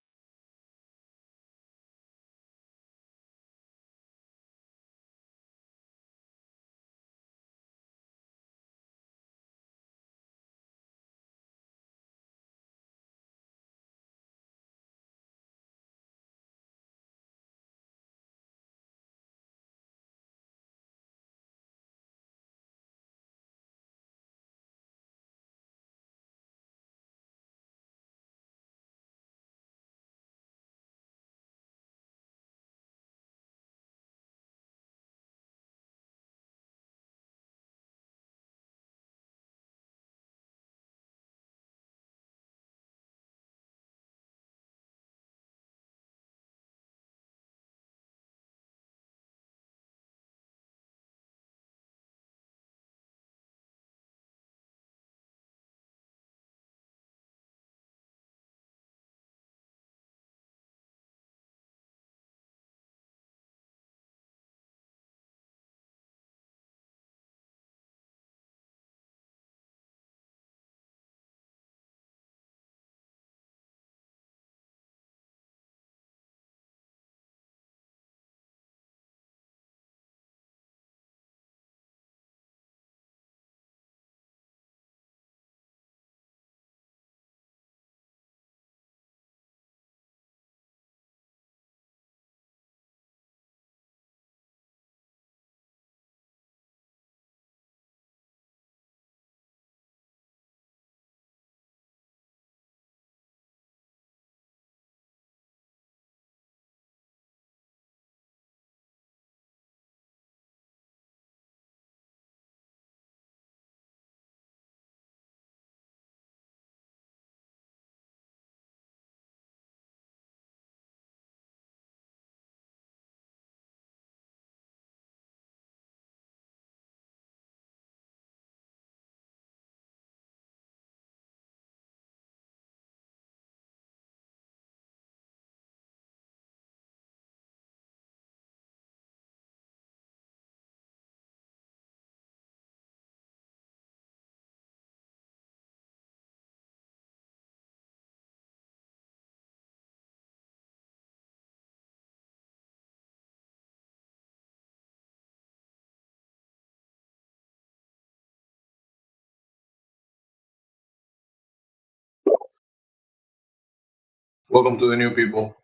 S7: Welcome to the new people.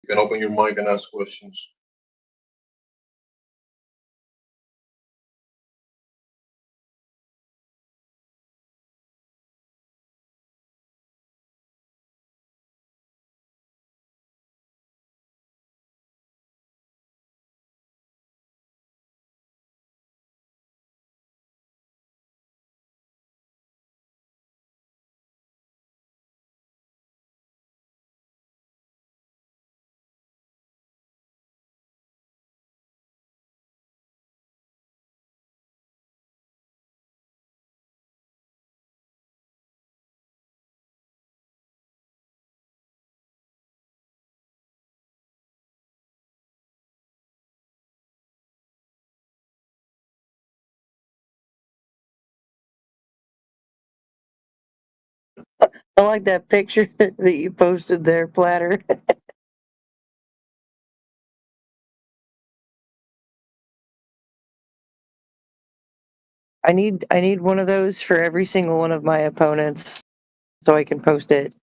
S7: You can open your mic and ask questions.
S22: I like that picture that you posted there, Platter. I need one of those for every single one of my opponents so I can post it.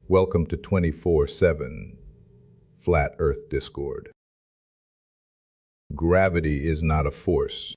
S9: Welcome to 24/7 Flat Earth Discord. Gravity is not a force.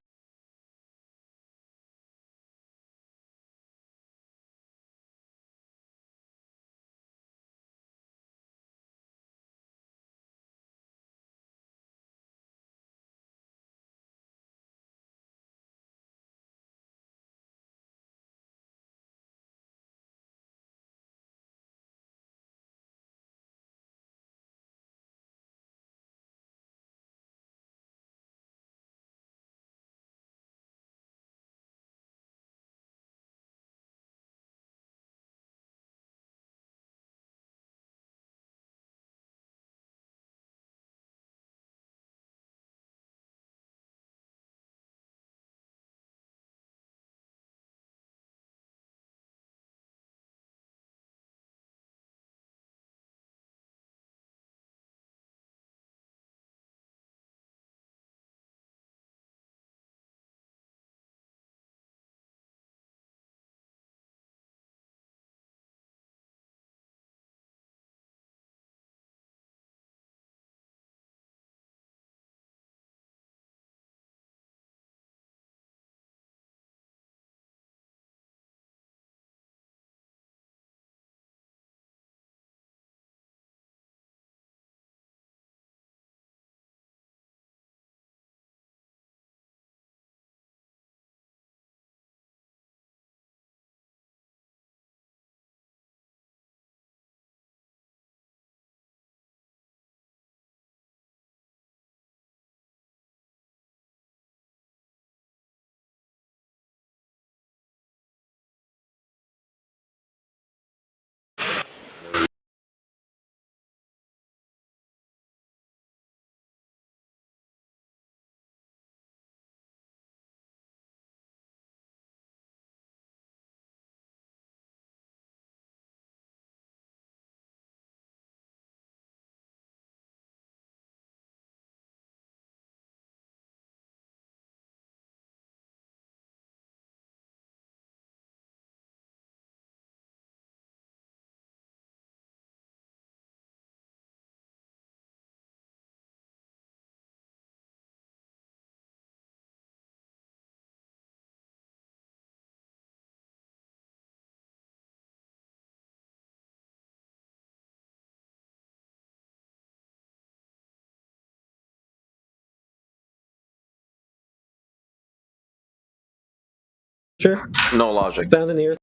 S10: Sure.
S3: No logic.
S10: Found in the earth.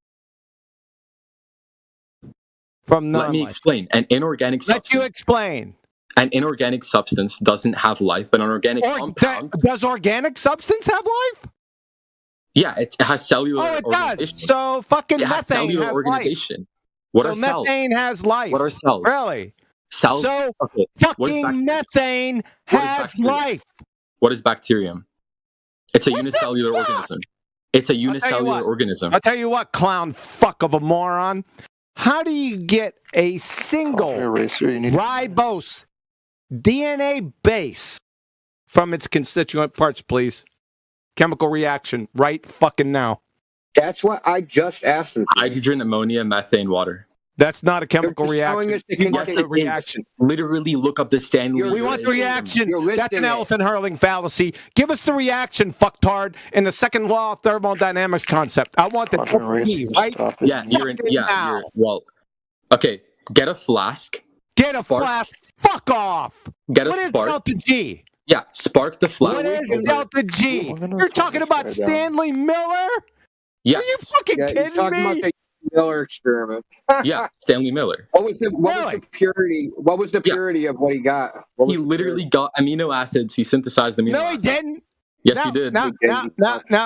S11: From
S10: Let me
S11: non-life.
S10: explain. An inorganic
S11: Let
S10: substance.
S11: you explain.
S10: An inorganic substance doesn't have life, but an organic compound.
S11: Does organic substance have life?
S10: Yeah, it has cellular.
S11: Oh, it
S10: organization.
S11: does. So fucking
S10: It has
S11: methane
S10: cellular
S11: has
S10: organization.
S11: life.
S10: What
S11: so
S10: are cells?
S11: methane has life.
S10: What are cells?
S11: Really?
S10: Cells.
S11: So
S10: okay. What is
S11: fucking
S10: bacterium?
S11: methane
S10: What is
S11: has
S10: bacterium?
S11: life.
S10: What is bacterium? It's a unicellular organism. It's a unicellular organism.
S11: I'll tell you what, clown fuck of a moron. How do you get a single ribose DNA base from its constituent parts, please? Chemical reaction right fucking now.
S17: That's what I just asked him.
S10: Hydrogen, ammonia, methane, water.
S11: That's not a chemical
S17: You're just telling
S11: reaction.
S17: us to
S11: You want
S17: conduct
S11: the
S17: a
S11: reaction.
S10: Literally look up the Stanley.
S11: We want the reaction.
S17: You're
S11: That's an
S17: listing it.
S11: elephant hurling fallacy. Give us the reaction, fucktard, in the second law of thermodynamics concept. I want the T, right?
S10: Yeah, you're well. Okay, get a flask.
S11: Get a flask. Fuck off.
S10: Get a
S11: What is
S10: spark.
S11: delta G?
S10: Yeah, spark the flask.
S11: What is delta G? You're talking about Stanley Miller?
S10: Yes.
S11: Are you fucking
S17: Yeah, you're
S11: kidding
S17: talking
S11: me?
S17: about the Miller experiment.
S10: Yeah, Stanley Miller.
S17: What was the purity? What was the purity of what he got? What
S10: He
S17: was the
S10: literally got amino acids. He synthesized amino
S11: No, he
S10: acids.
S11: didn't.
S10: Yes,
S11: No,
S10: he did.
S11: No.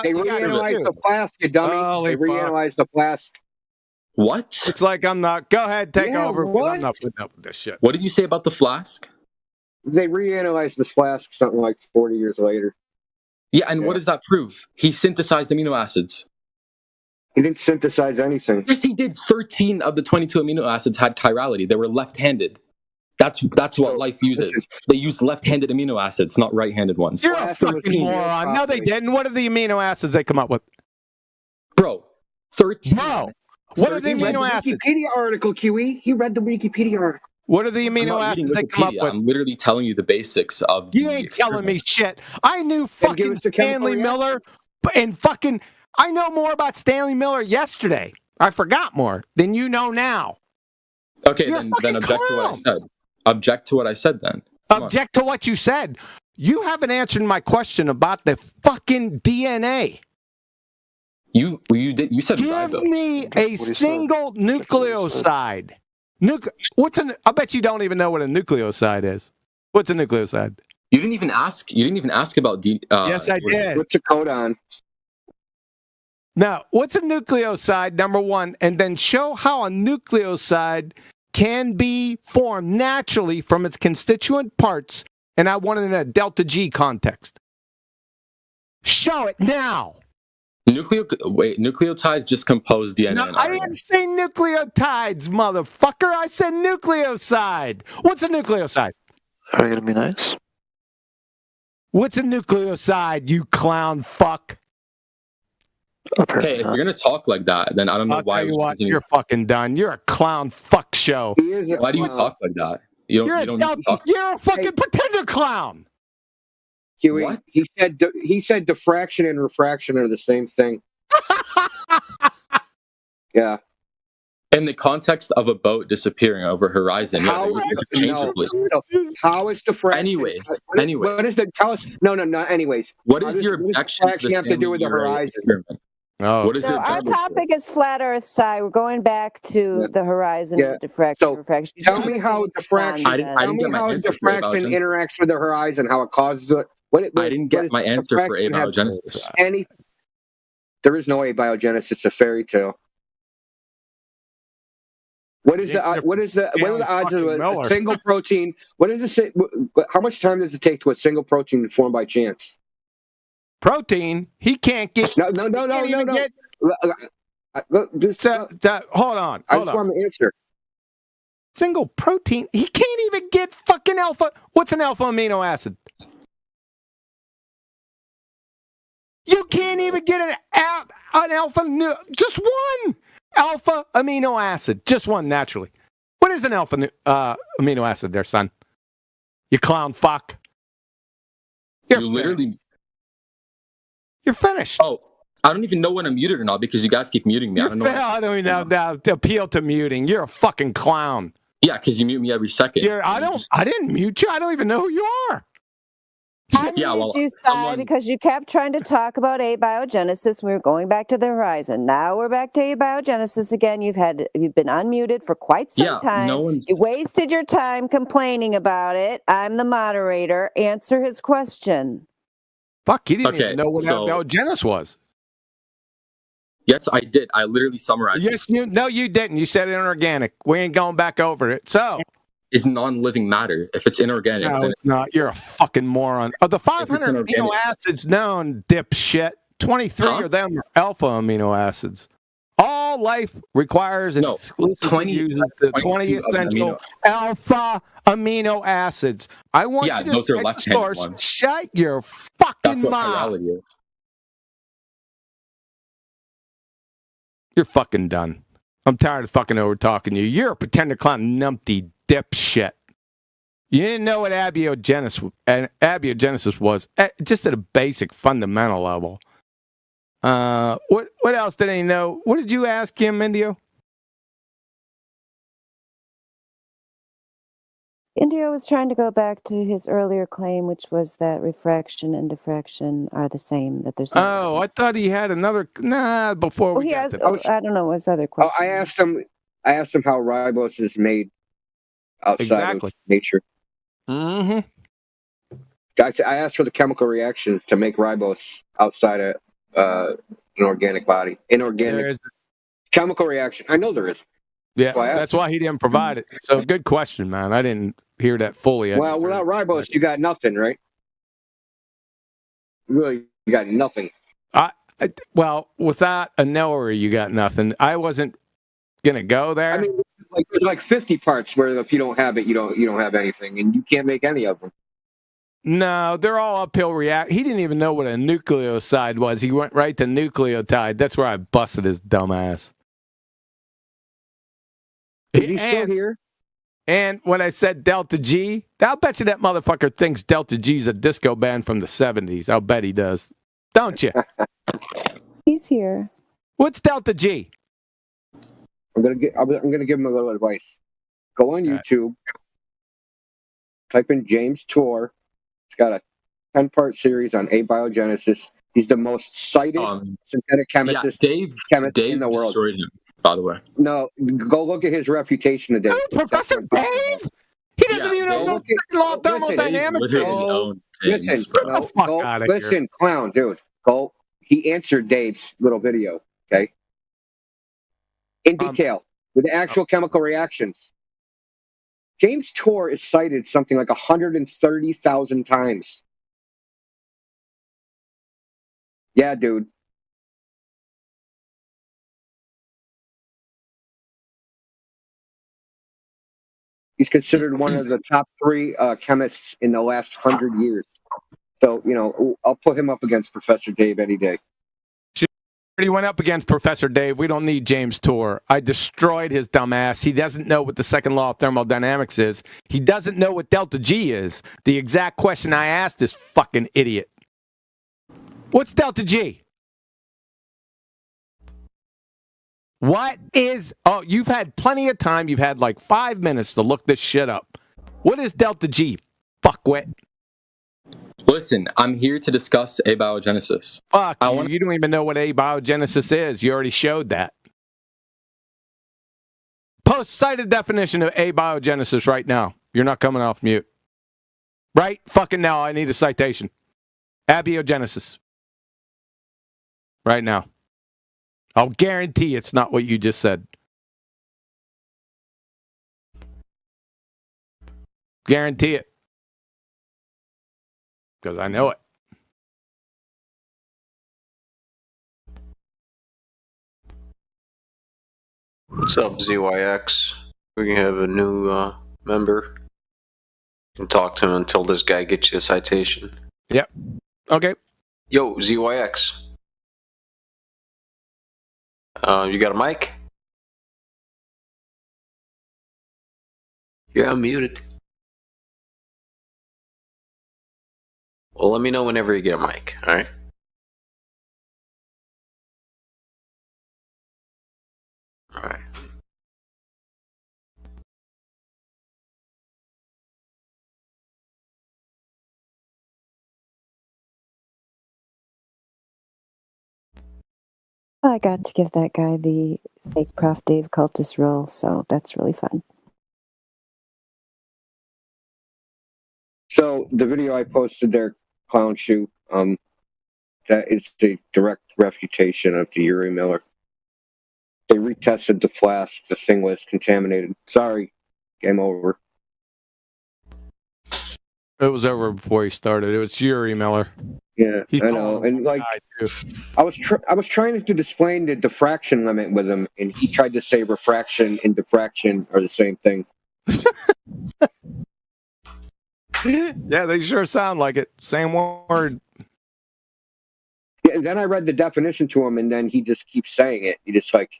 S17: They
S11: You gotta
S17: reanalyzed
S11: do.
S17: the flask, you dummy.
S11: Holy
S17: They reanalyzed the flask.
S10: What?
S11: Looks like I'm not. Go ahead, take
S17: Yeah,
S11: over. 'Cause
S17: what?
S11: I'm not putting up with this shit.
S10: What did you say about the flask?
S17: They reanalyzed this flask something like 40 years later.
S10: Yeah, and what does that prove? He synthesized amino acids.
S17: He didn't synthesize anything.
S10: Yes, he did. 13 of the 22 amino acids had chirality. They were left-handed. That's what life uses. They use left-handed amino acids, not right-handed ones.
S11: You're a fucking moron. No, they didn't. What are the amino acids they come up with?
S10: Bro, 13.
S11: Bro, What are the
S6: He read
S11: amino
S6: the
S11: acids?
S6: Wikipedia article, QE. He read the Wikipedia article.
S11: What are the
S10: I'm
S11: amino
S10: not reading
S11: acids they come up
S10: Wikipedia.
S11: with?
S10: I'm literally telling you the basics of
S11: You
S10: the
S11: ain't telling me
S10: experiment.
S11: shit. I knew
S6: give
S11: fucking
S6: us the chemical
S11: Stanley Miller and fucking I know more about Stanley Miller yesterday. I forgot more than you know now.
S10: Okay,
S11: You're a
S10: then
S11: fucking
S10: object to what I
S11: clown.
S10: said. Object to what I said then. Come on.
S11: Object to what you said. You haven't answered my question about the fucking DNA.
S10: You said
S11: Give
S10: ribo.
S11: me a single nucleoside. I bet you don't even know what a nucleoside is. What's a nucleoside?
S10: You didn't even ask. You didn't even ask about
S11: Yes, I did.
S6: What's a codon?
S11: Now, what's a nucleoside, number one, and then show how a nucleoside can be formed naturally from its constituent parts, and I want it in a delta G context. Show it now.
S10: Nucleotides just compose DNA
S11: No,
S10: and
S11: I
S10: RNA.
S11: didn't say nucleotides, motherfucker. I said nucleoside. What's a nucleoside?
S12: Are you gonna be nice?
S11: What's a nucleoside, you clown fuck?
S10: Okay, if you're gonna talk like that, then I don't know
S11: I'll
S10: why
S11: tell
S10: we
S11: you
S10: should
S11: what,
S10: continue.
S11: you're fucking done. You're a clown fuck show.
S10: Why do you talk like that? You
S11: You're
S10: don't
S11: a,
S10: need to talk.
S11: you're a fucking pretender clown.
S6: QE.
S10: What?
S6: He said diffraction and refraction are the same thing. Yeah.
S10: In the context of a boat disappearing over horizon, yeah, they use it interchangeably.
S6: How is diffraction?
S10: Anyways,
S6: What is the tell us? No, not anyways.
S10: What
S6: How
S10: is
S6: does-
S10: your
S6: what does
S10: objection to
S6: diffraction
S10: the
S6: have to do
S10: Stanley
S6: with the
S10: Urey
S6: horizon?
S10: experiment?
S11: Oh,
S10: What is
S14: So
S10: your
S14: our
S10: objection?
S14: topic is flat Earth side. We're going back to the horizon and diffraction. refraction.
S6: Tell me how diffraction.
S10: I didn't
S6: Tell me
S10: get my
S6: how
S10: answer for
S6: diffraction
S10: abiogenesis.
S6: interacts with the horizon. How it causes it.
S10: I didn't get my answer for abiogenesis.
S6: There is no abiogenesis. It's a fairy tale. What are the odds of a single protein? How much time does it take to a single protein to form by chance?
S11: Protein? He can't get.
S6: No.
S11: Hold on.
S6: I just want an answer.
S11: Single protein? He can't even get fucking alpha. What's an alpha amino acid? You can't even get an alpha. Just one alpha amino acid. Just one naturally. What is an alpha amino acid there, son? You clown fuck.
S10: You literally.
S11: You're finished.
S10: Oh, I don't even know when I'm muted or not because you guys keep muting me. I don't know.
S11: I don't even know. Appeal to muting. You're a fucking clown.
S10: Yeah, because you mute me every second.
S11: I didn't mute you. I don't even know who you are.
S10: Yeah, well,
S14: you because you kept trying to talk about abiogenesis. We were going back to the horizon. Now we're back to abiogenesis again. You've been unmuted for quite some time. You wasted your time complaining about it. I'm the moderator. Answer his question.
S11: Fuck, he didn't even know what abiogenesis was.
S10: Yes, I did. I literally summarized it.
S11: No, you didn't. You said inorganic. We ain't going back over it. So
S10: is non-living matter. If it's inorganic,
S11: no,
S10: then
S11: it's not. You're a fucking moron. Of the 500 amino
S10: inorganic.
S11: acids known, dipshit, 23 of them are alpha amino acids. All life requires and exclusively uses the 20 essential alpha amino acids. I want you to
S10: those are
S11: cite the
S10: left-handed
S11: source.
S10: ones.
S11: Shut your fucking
S10: That's what
S11: mouth.
S10: chirality is.
S11: You're fucking done. I'm tired of fucking over talking you. You're a pretender clown numpty dipshit. You didn't know what abiogenesis was, just at a basic fundamental level. What else did he know? What did you ask him, Indio?
S14: Indio was trying to go back to his earlier claim, which was that refraction and diffraction are the same. That there's no.
S11: I thought he had another. Nah, before we got to that.
S14: I don't know what's other question.
S6: I asked him how ribose is made outside of nature.
S11: Mm-hmm.
S6: I asked for the chemical reaction to make ribose outside of an organic body. Inorganic chemical reaction. I know there is.
S11: Yeah, that's why he didn't provide it. So good question, man. I didn't hear that fully.
S6: Well, without ribose, you got nothing, right? Really, you got nothing.
S11: Well, without a knower, you got nothing. I wasn't gonna go there.
S6: I mean, there's like 50 parts where if you don't have it, you don't have anything, and you can't make any of them.
S11: No, they're all uphill react. He didn't even know what a nucleoside was. He went right to nucleotide. That's where I busted his dumb ass.
S6: Is he still here?
S11: And when I said Delta G, I'll bet you that motherfucker thinks Delta G's a disco band from the 70s. I'll bet he does. Don't you?
S14: He's here.
S11: What's Delta G?
S6: I'm gonna give him a little advice. Go on YouTube, type in James Tour. He's got a 10-part series on abiogenesis. He's the most cited synthetic chemist
S10: Dave
S6: in the world.
S10: Destroyed him, by the way.
S6: No, go look at his reputation today.
S11: Professor Dave? He doesn't even know the law of thermodynamics.
S6: Listen, clown, dude. Go. He answered Dave's little video, okay? In detail, with the actual chemical reactions. James Tour is cited something like 130,000 times. Yeah, dude. He's considered one of the top 3 chemists in the last 100 years. So, I'll put him up against Professor Dave any day.
S11: He went up against Professor Dave. We don't need James Tour. I destroyed his dumb ass. He doesn't know what the second law of thermodynamics is. He doesn't know what delta G is. The exact question I asked this fucking idiot. What's delta G? What is... Oh, you've had plenty of time. You've had like 5 minutes to look this shit up. What is delta G, fuckwit?
S10: Listen, I'm here to discuss abiogenesis.
S11: Fuck you. You don't even know what abiogenesis is. You already showed that. Cite a definition of abiogenesis right now. You're not coming off mute. Right fucking now, I need a citation. Abiogenesis. Right now. I'll guarantee it's not what you just said. Guarantee it. Because I know it.
S12: What's up, ZYX? We can have a new member. You can talk to him until this guy gets you a citation.
S11: Yep. Okay.
S12: Yo, ZYX. You got a mic? You're unmuted. Well, let me know whenever you get a mic, alright? Alright.
S14: I got to give that guy the fake Prof. Dave cultist role, so that's really fun.
S6: So the video I posted there, Clown Shoe, that is the direct refutation of the Uri Miller. They retested the flask. The thing was contaminated. Sorry, game over.
S11: It was over before he started. It was Uri Miller.
S6: Yeah,
S11: He's
S6: I know. And like, I was trying to explain the diffraction limit with him, and he tried to say refraction and diffraction are the same thing.
S11: Yeah, they sure sound like it. Same word.
S6: Yeah, and then I read the definition to him, and then he just keeps saying it. He just like,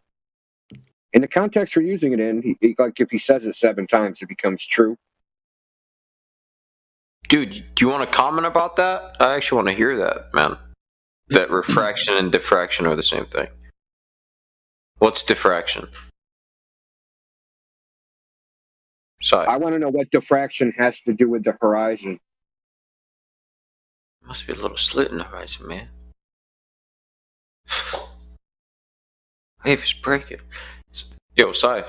S6: in the context we're using it in, he like if he says it 7 times, it becomes true.
S12: Dude, do you want to comment about that? I actually want to hear that, man. That refraction and diffraction are the same thing. What's diffraction? Sorry.
S6: I want to know what diffraction has to do with the horizon.
S12: Must be a little slit in the horizon, man. Wave is breaking. Yo, Sai.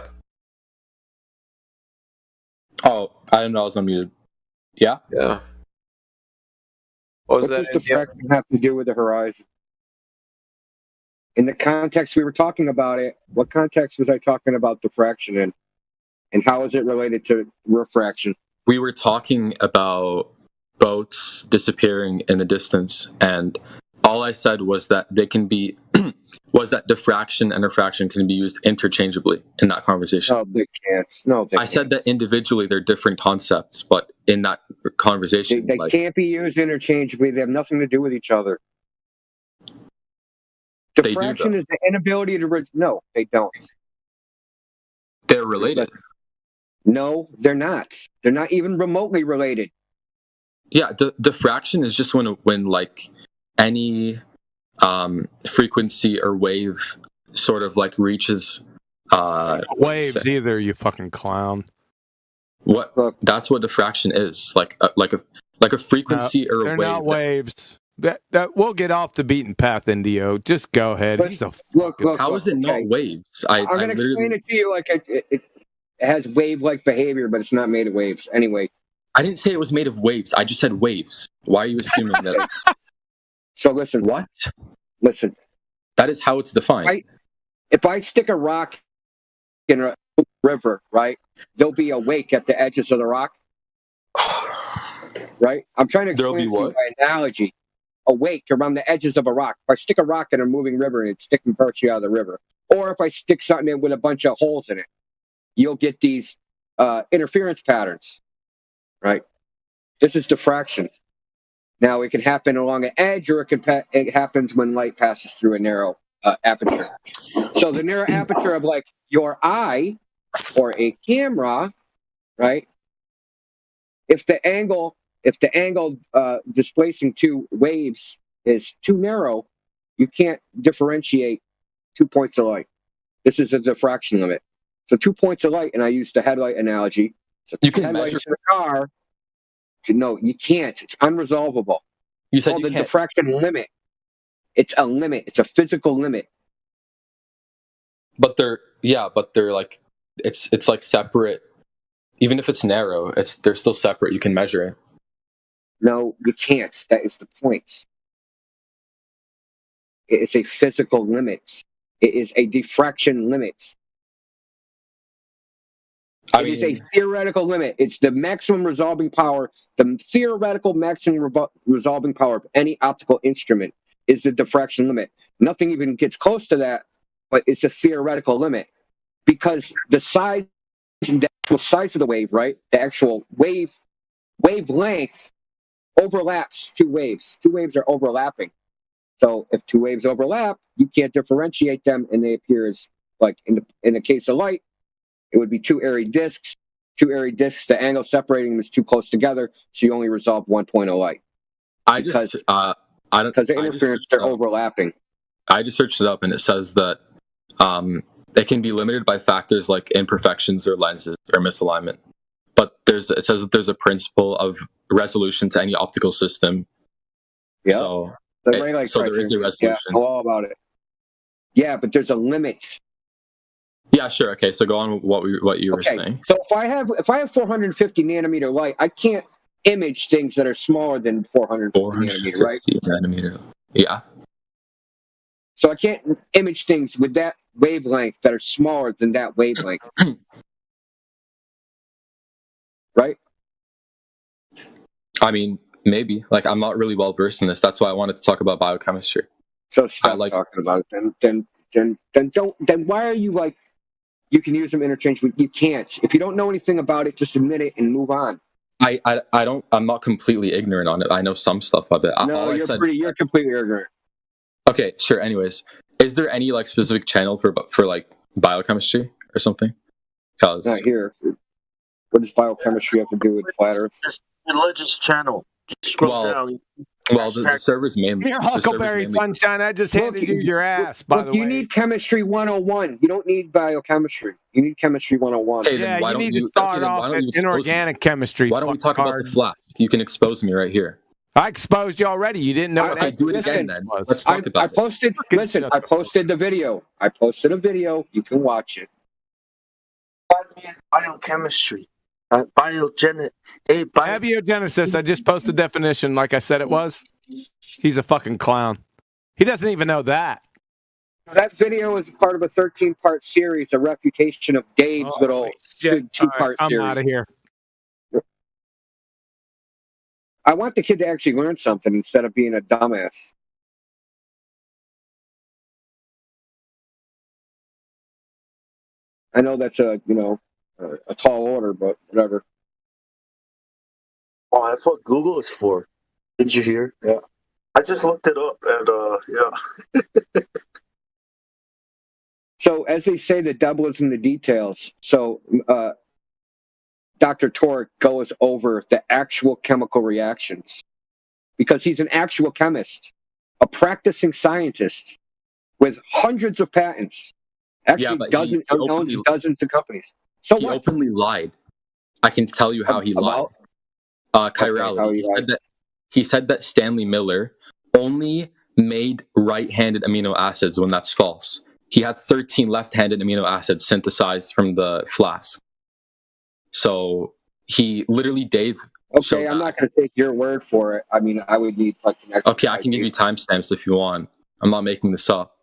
S10: Oh, I didn't know I was unmuted. Yeah?
S12: Yeah.
S6: What does diffraction have to do with the horizon? In the context we were talking about it, what context was I talking about diffraction in? And how is it related to refraction?
S10: We were talking about boats disappearing in the distance, and all I said was that they can be was that diffraction and refraction can be used interchangeably in that conversation.
S6: No, they can't. No, they can't.
S10: Said that individually they're different concepts, but in that conversation,
S6: they can't be used interchangeably. They have nothing to do with each other. Diffraction is the inability to no, they don't.
S10: They're related.
S6: No, they're not. They're not even remotely related.
S10: Yeah, diffraction is just when like any frequency or wave sort of like reaches
S11: Waves either, you fucking clown.
S10: What? That's what diffraction is. Like a frequency or a
S11: They're
S10: wave.
S11: not waves. That we'll get off the beaten path, Indio. Just go ahead. He's a
S10: How is it not waves?
S6: I'm going to explain it to you like it has wave-like behavior, but it's not made of waves. Anyway.
S10: I didn't say it was made of waves. I just said waves. Why are you assuming that?
S6: So listen.
S10: What?
S6: Listen.
S10: That is how it's defined.
S6: If I stick a rock in a river, right, there'll be a wake at the edges of the rock. Right? I'm trying to explain to you by analogy. A wake around the edges of a rock. If I stick a rock in a moving river and it's sticking partially out of the river, or if I stick something in with a bunch of holes in it, you'll get these interference patterns, right? This is diffraction. Now, it can happen along an edge, or it happens when light passes through a narrow aperture. So the narrow aperture of like your eye or a camera, right? If the angle displacing two waves is too narrow, you can't differentiate 2 points of light. This is a diffraction limit. So 2 points of light, and I used the headlight analogy. So you can measure in a car. No, you can't. It's unresolvable.
S10: You said
S6: it's called the diffraction limit. It's a limit. It's a physical limit.
S10: But they're like it's like separate. Even if it's narrow, they're still separate. You can measure it.
S6: No, you can't. That is the point. It is a physical limit. It is a diffraction limit. It is a theoretical limit. It's the maximum resolving power. The theoretical maximum resolving power of any optical instrument is the diffraction limit. Nothing even gets close to that, but it's a theoretical limit. Because the size of the wave, right? The actual wavelength overlaps two waves. Two waves are overlapping. So if two waves overlap, you can't differentiate them, and they appear as, like in the case of light, it would be two airy disks. Two airy disks, the angle separating them is too close together, so you only resolve 1 point of light. Because the interference, they're overlapping.
S10: I just searched it up, and it says that it can be limited by factors like imperfections or lenses or misalignment. But it says that there's a principle of resolution to any optical system.
S6: Yeah.
S10: So
S6: there is a resolution. Yeah, know all about it. Yeah, but there's a limit.
S10: Yeah, sure. Okay, so go on with what you were saying.
S6: So if I have 450 nanometer light, I can't image things that are smaller than 450 nanometer, right?
S10: Nanometer. Yeah.
S6: So I can't image things with that wavelength that are smaller than that wavelength. Right?
S10: I mean, maybe. Like, I'm not really well versed in this. That's why I wanted to talk about biochemistry.
S6: So stop talking about it. Then why are you like, you can use them interchangeably? You can't. If you don't know anything about it, just admit it and move on.
S10: I'm not completely ignorant on it. I know some stuff of it.
S6: No, you're completely ignorant.
S10: Okay, sure. Anyways, is there any like specific channel for like biochemistry or something? Because
S6: not here. What does biochemistry have to do with flat Earth?
S17: Just religious channel. Just scroll down.
S10: Well, the server's mainly.
S11: Here, Huckleberry Sunshine. I just handed you your ass. By the way,
S6: you need chemistry 101. You don't need biochemistry. You need chemistry 101.
S10: Okay, then why
S11: you
S10: don't
S11: need to start off at inorganic chemistry.
S10: Why don't we talk about the flask? You can expose me right here.
S11: I exposed you already. You didn't know.
S10: Okay, do it again then. Let's talk about it.
S6: I posted the video. I posted a video. You can watch it.
S17: Biochemistry.
S11: Abiogenesis. I just posted definition like I said it was. He's a fucking clown. He doesn't even know that.
S6: That video is part of a 13-part series, a refutation of Dave's little two-part series.
S11: I'm out of here.
S6: I want the kid to actually learn something instead of being a dumbass. I know that's a tall order, but whatever.
S17: Oh, that's what Google is for. Did you hear? Yeah. I just looked it up, and yeah.
S6: So as they say, the devil is in the details. So Dr. Torek goes over the actual chemical reactions because he's an actual chemist, a practicing scientist with hundreds of patents. Actually,
S10: but
S6: dozens of companies. So
S10: he
S6: what?
S10: openly lied. I can tell you how he lied. Chirality. He said that Stanley Miller only made right-handed amino acids when that's false. He had 13 left-handed amino acids synthesized from the flask. So he literally, Dave.
S6: Okay, I'm not going to take your word for it. I mean, I would need like an extra.
S10: Okay, I can give you timestamps if you want. I'm not making this up.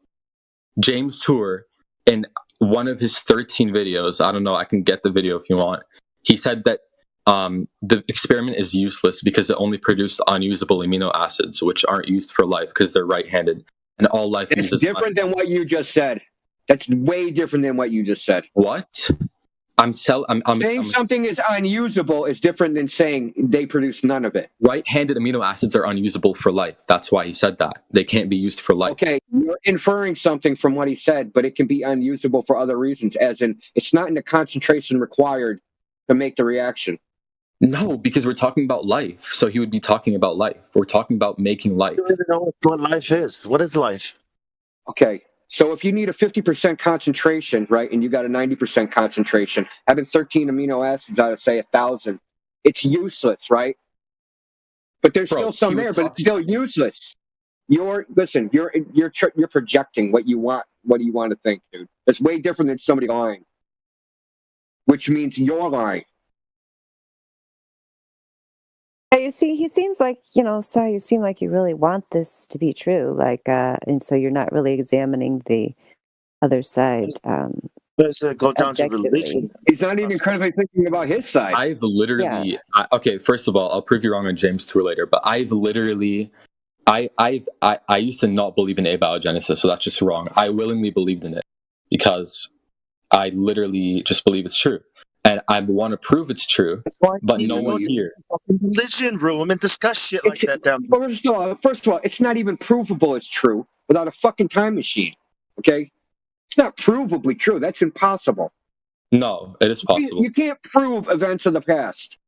S10: James Tour, in one of his 13 videos, I don't know, I can get the video if you want. He said that the experiment is useless because it only produced unusable amino acids, which aren't used for life because they're right-handed, and all life
S6: It's
S10: uses.
S6: different than what you just said. That's way different than what you just said.
S10: What?
S6: Saying something is unusable is different than saying they produce none of it.
S10: Right-handed amino acids are unusable for life. That's why he said that. They can't be used for life.
S6: Okay, you're inferring something from what he said, but it can be unusable for other reasons, as in it's not in the concentration required to make the reaction.
S10: No, because we're talking about life. So he would be talking about life. We're talking about making life.
S16: I don't even know what life is. What is life?
S6: Okay, so if you need a 50% concentration, right, and you got a 90% concentration, having 13 amino acids out of, say, 1,000, it's useless, right? But there's still some there, but it's still useless. You're projecting what you want. What do you want to think, dude? It's way different than somebody lying, which means you're lying.
S14: You see, he seems like, Sai, you seem like you really want this to be true, and so you're not really examining the other side.
S16: Does it go down to religion?
S6: He's not even critically thinking about his side.
S10: I've literally, okay, first of all, I'll prove you wrong on James Tour later, but I've literally, I used to not believe in abiogenesis, so that's just wrong. I willingly believed in it because I literally just believe it's true. And I want to prove it's true, but no one here.
S16: Religion room and discuss shit like that down there.
S6: First of all, it's not even provable it's true without a fucking time machine. Okay, it's not provably true. That's impossible.
S10: No, it is possible.
S6: You can't prove events of the past.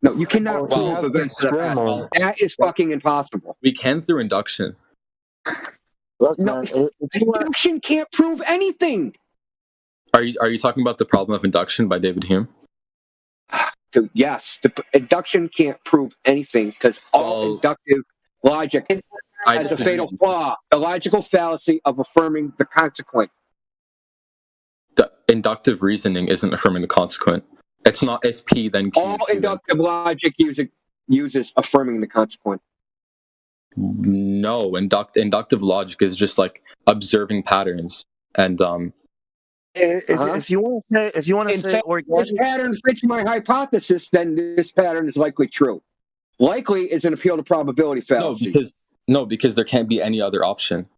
S6: No, you cannot prove events of the past. That is fucking impossible.
S10: We can through induction.
S16: Look,
S6: no, induction can't prove anything.
S10: Are you talking about The Problem of Induction by David Hume?
S6: Dude, yes, induction can't prove anything because all inductive logic has a fatal flaw: the logical fallacy of affirming the consequent.
S10: The inductive reasoning isn't affirming the consequent. It's not if P then Q.
S6: All inductive logic uses affirming the consequent.
S10: No, inductive logic is just like observing patterns and
S16: If you want to say organic,
S6: this pattern fits my hypothesis, then this pattern is likely true. Likely is an appeal to probability fallacy.
S10: No, because there can't be any other option.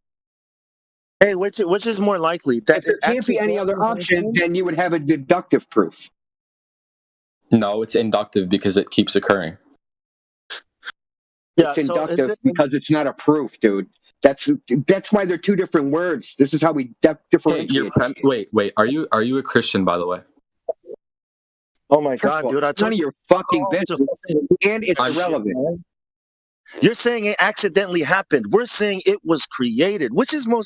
S16: Hey, which is more likely? That
S6: if there can't be any other option, then you would have a deductive proof.
S10: No, it's inductive because it keeps occurring.
S6: Yeah, it's inductive because it's not a proof, dude. That's why they're two different words. This is how we differentiate.
S10: Wait. Are you a Christian, by the way?
S16: Oh my God, dude!
S6: None of your fucking business, and it's irrelevant.
S16: You're saying it accidentally happened. We're saying it was created. Which is more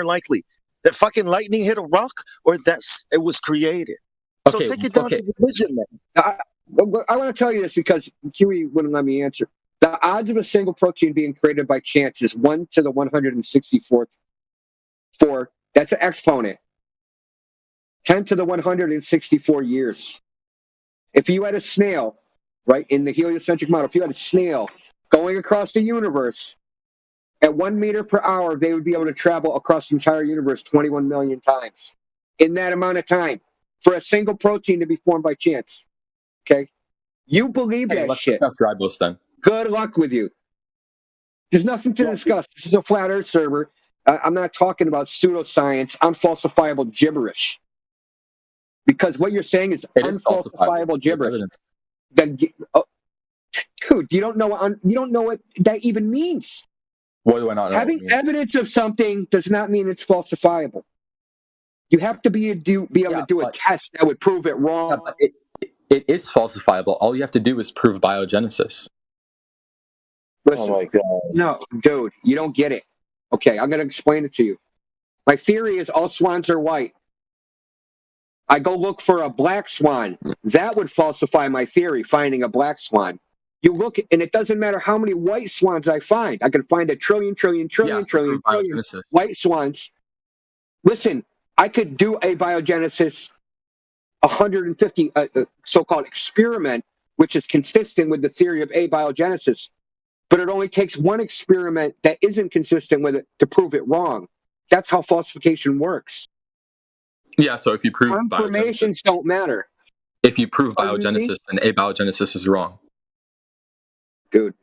S16: likely? That fucking lightning hit a rock, or that it was created? So take it down to religion, man.
S6: I want to tell you this because Kiwi wouldn't let me answer. The odds of a single protein being created by chance is 1 to the 164th. That's an exponent. 10 to the 164 years. If you had a snail, right, in the heliocentric model, if you had a snail going across the universe at 1 meter per hour, they would be able to travel across the entire universe 21 million times in that amount of time for a single protein to be formed by chance. Okay? You believe that shit.
S10: Let's discuss ribose then.
S6: Good luck with you. There's nothing to discuss. This is a flat earth server. I'm not talking about pseudoscience, unfalsifiable gibberish. Because what you're saying is unfalsifiable gibberish. Then, dude, you don't know what that even means.
S10: What do I not know?
S6: Having evidence of something does not mean it's falsifiable. You have to be able to do a test that would prove it wrong.
S10: Yeah, but it is falsifiable. All you have to do is prove biogenesis.
S6: Listen, no, dude, you don't get it. Okay, I'm going to explain it to you. My theory is all swans are white. I go look for a black swan. That would falsify my theory, finding a black swan. You look, and it doesn't matter how many white swans I find. I can find a trillion white swans. Listen, I could do a biogenesis 150 so-called experiment, which is consistent with the theory of abiogenesis. But it only takes one experiment that isn't consistent with it to prove it wrong. That's how falsification works.
S10: Yeah, so if you prove
S6: confirmations don't matter.
S10: If you prove biogenesis, then abiogenesis is wrong.
S6: Dude,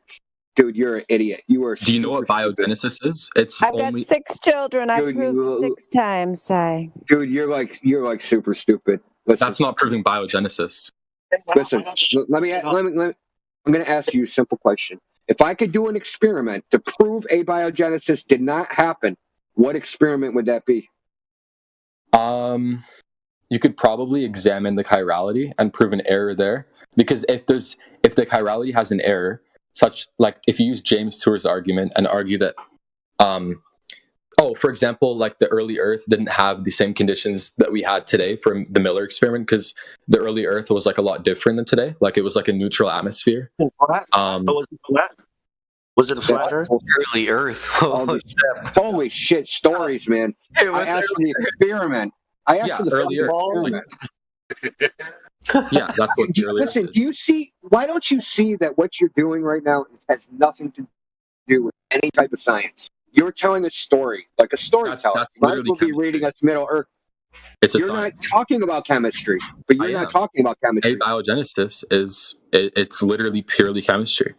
S6: you're an idiot. You are.
S10: Do you know what biogenesis is? It's
S14: I've got 6 children. I proved it 6 times, Ty.
S6: Dude, you're like super stupid. Listen,
S10: that's not proving biogenesis.
S6: Listen, I'm going to ask you a simple question. If I could do an experiment to prove abiogenesis did not happen, what experiment would that be?
S10: You could probably examine the chirality and prove an error there, because if the chirality has an error, such like if you use James Tour's argument and argue that, for example, like the early Earth didn't have the same conditions that we had today from the Miller experiment, because the early Earth was like a lot different than today. Like it was like a neutral atmosphere.
S16: Was it flat? Was it a flat Earth?
S12: Early Earth.
S6: Holy shit, stories, man. I asked for the experiment. I asked for the
S10: early
S6: experiment.
S10: Yeah, that's what the early Earth
S6: Listen, do you see? Why don't you see that what you're doing right now has nothing to do with any type of science? You're telling a story, like a storyteller. You might as well be reading us Middle Earth. You're not talking about chemistry, but you're not talking about chemistry.
S10: Abiogenesis it's literally purely chemistry.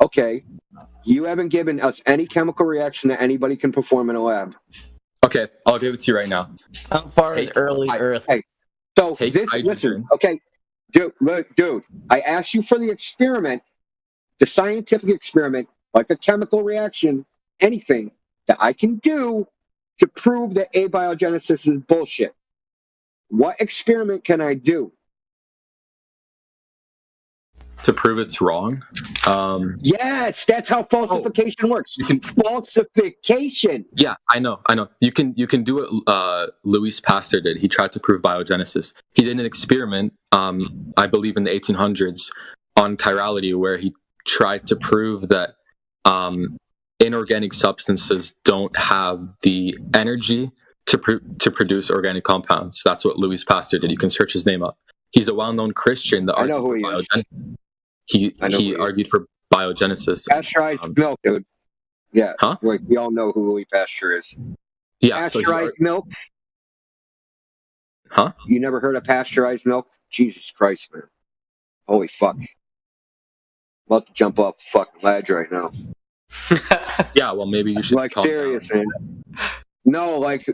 S6: Okay, you haven't given us any chemical reaction that anybody can perform in a lab.
S10: Okay, I'll give it to you right now.
S18: How far is early Earth?
S6: Hey, so listen, okay, dude, I asked you for the experiment, the scientific experiment, like a chemical reaction, anything that I can do to prove that abiogenesis is bullshit. What experiment can I do?
S10: To prove it's wrong?
S6: Yes, that's how falsification works. Falsification.
S10: Yeah, I know. You can do what Louis Pasteur did. He tried to prove biogenesis. He did an experiment, I believe in the 1800s, on chirality, where he tried to prove that inorganic substances don't have the energy to produce organic compounds. That's what Louis Pasteur did. You can search his name up. He's a well-known Christian that argued for biogenesis. He argued for biogenesis.
S6: Pasteurized milk, dude. Yeah.
S10: Huh?
S6: Like, we all know who Louis Pasteur is.
S10: Yeah.
S6: Pasteurized milk.
S10: Huh?
S6: You never heard of pasteurized milk? Jesus Christ, man. Holy fuck. I'm about to jump off the fucking ledge right now.
S10: Yeah, well, maybe you should.
S6: Like, serious, man. No, like,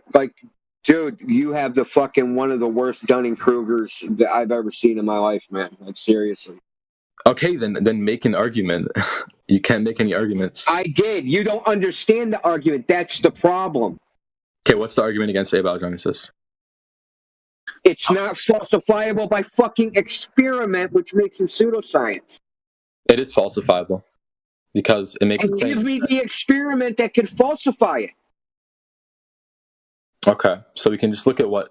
S6: dude, you have the fucking one of the worst Dunning-Krugers that I've ever seen in my life, man. Like, seriously.
S10: Okay, then make an argument. You can't make any arguments.
S6: I did. You don't understand the argument. That's the problem.
S10: Okay, what's the argument against abiogenesis?
S6: It's not falsifiable by fucking experiment, which makes it pseudoscience.
S10: It is falsifiable because it makes.
S6: And give me the experiment that can falsify it.
S10: Okay, so we can just look at what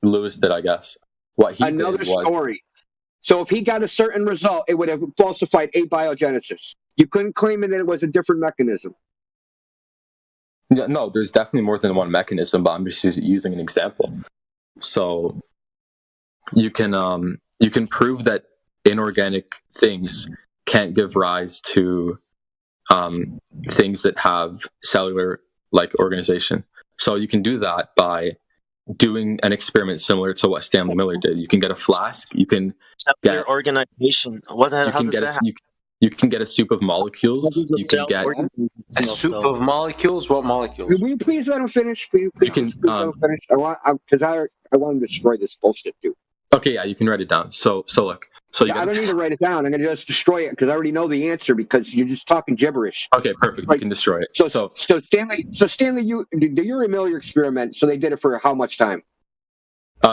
S10: Lewis did, I guess. What he did was
S6: another story. So if he got a certain result, it would have falsified abiogenesis. You couldn't claim that it was a different mechanism.
S10: Yeah, no, there's definitely more than one mechanism, but I'm just using an example. So you can prove that inorganic things can't give rise to things that have cellular like organization. So you can do that by doing an experiment similar to what Stanley Miller did. You can get a flask. You can get
S16: organization. What?
S10: You can get you can get a soup of molecules. You can get
S12: a soup of molecules. What molecules?
S6: Will you please let him finish? Please let him finish. I want to destroy this bullshit, dude.
S10: Okay, yeah, you can write it down. So look. So you
S6: I don't need to write it down. I'm going to just destroy it because I already know the answer because you're just talking gibberish.
S10: Okay, perfect. You can destroy it.
S6: So Stanley, you do your Miller experiment. So they did it for how much time?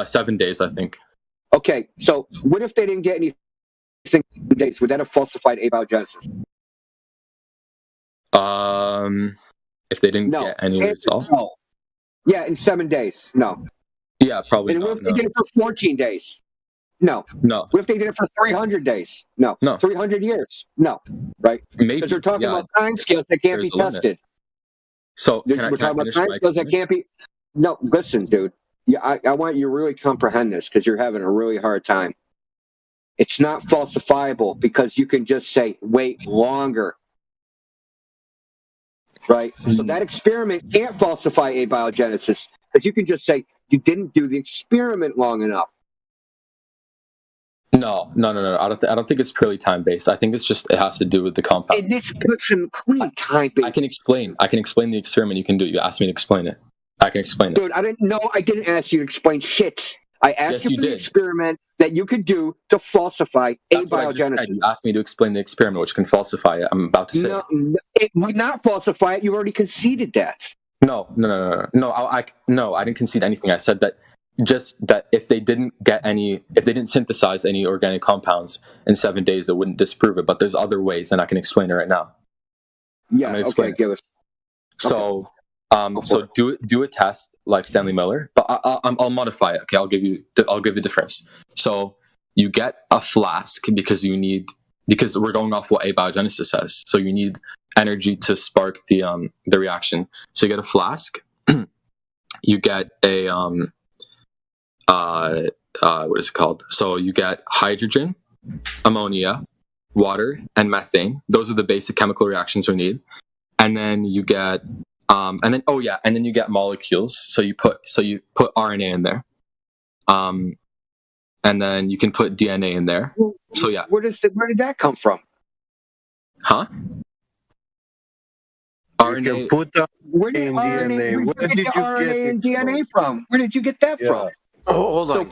S10: 7 days, I think.
S6: Okay, so what if they didn't get anything in days? Would that have falsified abiogenesis?
S10: If they didn't get any result?
S6: No. Yeah, in 7 days. No.
S10: Yeah, probably
S6: and
S10: not.
S6: What if they did it for 14 days? No.
S10: No.
S6: What if they did it for 300 days? No.
S10: No.
S6: 300 years? No. Right?
S10: Maybe.
S6: Because we're talking about time scales that can't be tested.
S10: So
S6: we're talking about time scales that can't be. No, listen, dude. Yeah, I want you to really comprehend this because you're having a really hard time. It's not falsifiable because you can just say, wait longer. Right? So that experiment can't falsify abiogenesis because you can just say, you didn't do the experiment long enough.
S10: No. I don't think it's purely time based. I think it's just it has to do with the compound.
S6: Time based.
S10: I can explain the experiment you can do. You asked me to explain it. I can explain it.
S6: Dude, I didn't ask you to explain shit. I asked you for the experiment that you could do to falsify abiogenesis.
S10: You asked me to explain the experiment, which can falsify it. I'm about to say
S6: it would not falsify it. You already conceded that.
S10: No. I didn't concede anything. I said that just that if they didn't synthesize any organic compounds in 7 days, it wouldn't disprove it. But there's other ways, and I can explain it right now.
S6: Yeah. Okay. Give us.
S10: So. So do a test like Stanley Miller, but I'll modify it. Okay, I'll give you a difference. So you get a flask because we're going off what abiogenesis says. So you need energy to spark the reaction. So you get a flask. You get a what is it called? So you get hydrogen, ammonia, water, and methane. Those are the basic chemical reactions we need. And then you get and then you get molecules. So you put RNA in there, and then you can put DNA in there. So yeah,
S6: where did that come from?
S10: Huh? RNA.
S6: Where did RNA? Where did you get RNA and DNA from? Where did you get that from?
S10: Oh, hold on.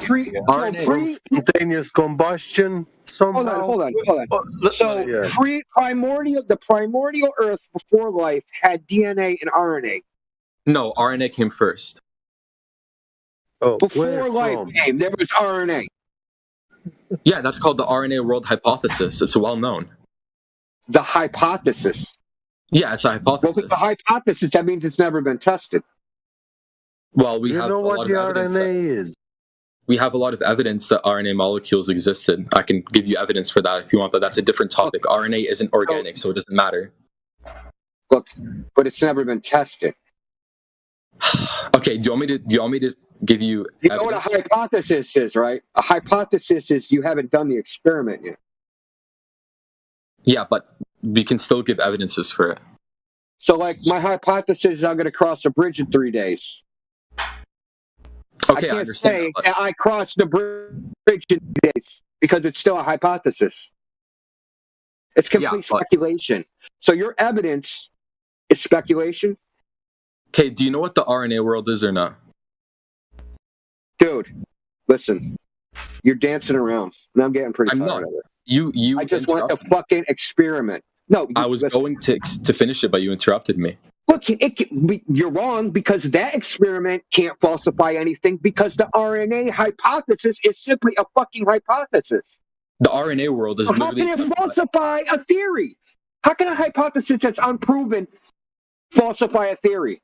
S6: So
S15: spontaneous combustion. Somehow.
S6: Hold on. So the primordial Earth before life had DNA and RNA.
S10: No, RNA came first.
S15: Oh,
S6: before life came, there was RNA.
S10: Yeah, that's called the RNA world hypothesis. It's well known.
S6: The hypothesis.
S10: Yeah, it's a hypothesis.
S6: Well, with the hypothesis, that means it's never been tested.
S10: Well, we have
S15: know
S10: a
S15: what
S10: lot
S15: the
S10: of evidence
S15: RNA is.
S10: We have a lot of evidence that RNA molecules existed. I can give you evidence for that if you want, but that's a different topic. RNA isn't organic, so it doesn't matter.
S6: Look, but it's never been tested.
S10: Okay, do you want me to give you
S6: evidence? You know what a hypothesis is, right? A hypothesis is you haven't done the experiment yet.
S10: Yeah, but we can still give evidences for it.
S6: So, like, my hypothesis is I'm going to cross a bridge in 3 days.
S10: Okay,
S6: I
S10: I understand.
S6: Say I crossed the bridge in 3 days because it's still a hypothesis. It's complete speculation. So your evidence is speculation?
S10: Okay, do you know what the RNA world is or not?
S6: Dude, listen. You're dancing around, and I'm getting pretty tired of it. I just want the fucking experiment. No,
S10: I was going to finish it, but you interrupted me.
S6: Look, you're wrong because that experiment can't falsify anything because the RNA hypothesis is simply a fucking hypothesis.
S10: The RNA world is literally...
S6: How can it falsify a theory? How can a hypothesis that's unproven falsify a theory?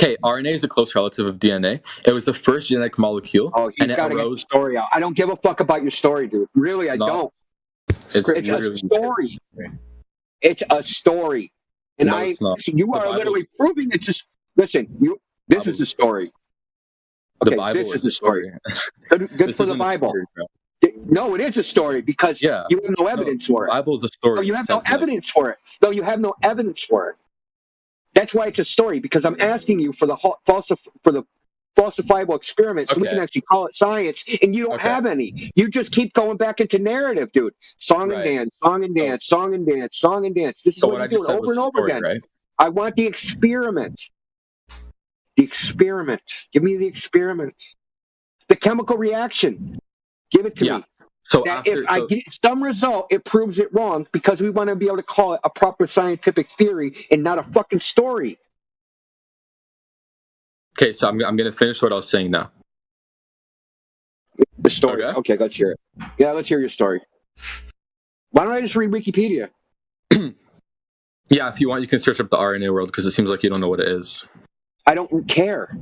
S10: Okay, RNA is a close relative of DNA. It was the first genetic molecule.
S6: Oh, he's got to get the story out. I don't give a fuck about your story, dude. Really, I don't. It's a story. It's a story. And you are literally proving it's just. Listen, this is the story. Okay, this is the story. Good for the Bible. No, it is a story because you have no evidence for it.
S10: The Bible is a story.
S6: No, you have no evidence for it. No, you have no evidence for it. That's why it's a story because I'm asking you for the falsifiable experiment so we can actually call it science, and you don't have any. You just keep going back into narrative, dude. Song and dance, song and dance, song and dance, song and dance. This is what you're doing over and over again. Right? I want the experiment. The experiment. Give me the experiment. The chemical reaction. Give it to
S10: Yeah.
S6: me.
S10: So
S6: That
S10: after,
S6: if I get some result, it proves it wrong because we want to be able to call it a proper scientific theory and not a fucking story.
S10: okay, so I'm gonna finish what I was saying now.
S6: The story. Okay, let's hear it. Yeah, let's hear your story. Why don't I just read Wikipedia?
S10: Yeah, if you want, you can search up the RNA world because it seems like you don't know what it is.
S6: I don't care.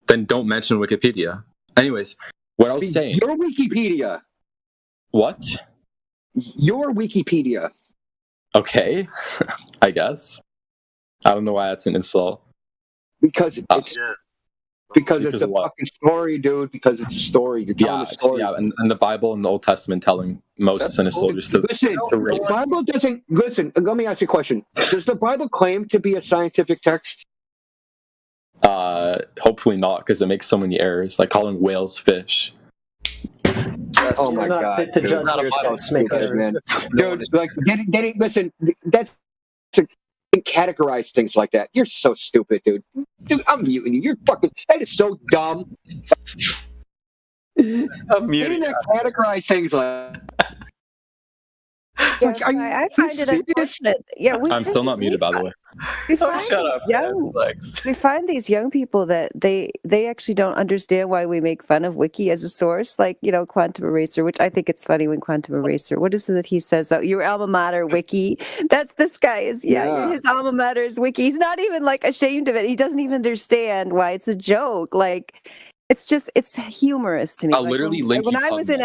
S10: Then don't mention Wikipedia. Anyways, what I was saying.
S6: Your Wikipedia.
S10: What?
S6: Your Wikipedia.
S10: Okay, I guess. I don't know why that's an insult.
S6: Because it's because it's a
S10: what?
S6: fucking story, dude. Because it's a story. You're telling a story.
S10: Yeah, and the Bible and the Old Testament telling Moses and his soldiers to
S6: Listen, the Bible doesn't. Listen, let me ask you a question. Does the Bible claim to be a scientific text?
S10: Hopefully not, because it makes so many errors, like calling whales fish.
S6: Oh my god,
S18: fit to
S6: dude.
S18: judge your text, make errors.
S6: Man. Dude, like, listen, that's to categorize things like that. You're so stupid, dude. Dude, I'm muting you. You're fucking. That is so dumb.
S12: I'm muting.
S6: You didn't categorize things like.
S14: Yes, I find it unfortunate. Yeah,
S10: I'm still not muted, by the way.
S14: We find these young people that they actually don't understand why we make fun of Wiki as a source, like, you know, Quantum Eraser, which I think it's funny when Quantum Eraser, what is it that he says? Your alma mater, Wiki. This guy is, his alma mater is Wiki. He's not even like ashamed of it. He doesn't even understand why it's a joke. Like, it's humorous to me.
S10: I'll
S14: like
S10: literally link
S14: when
S10: you
S14: I was in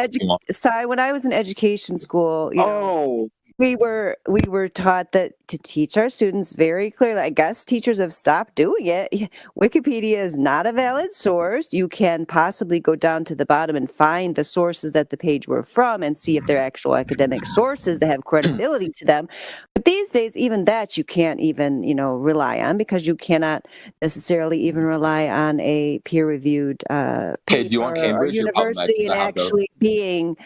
S14: when I was in education school, you know, we were taught that to teach our students very clearly. I guess teachers have stopped doing it. Wikipedia is not a valid source. You can possibly go down to the bottom and find the sources that the page were from and see if they're actual academic sources that have credibility to them. But these days, even that you can't even, rely on, because you cannot necessarily even rely on a peer-reviewed
S10: Okay, do you want Cambridge or
S14: university and actually being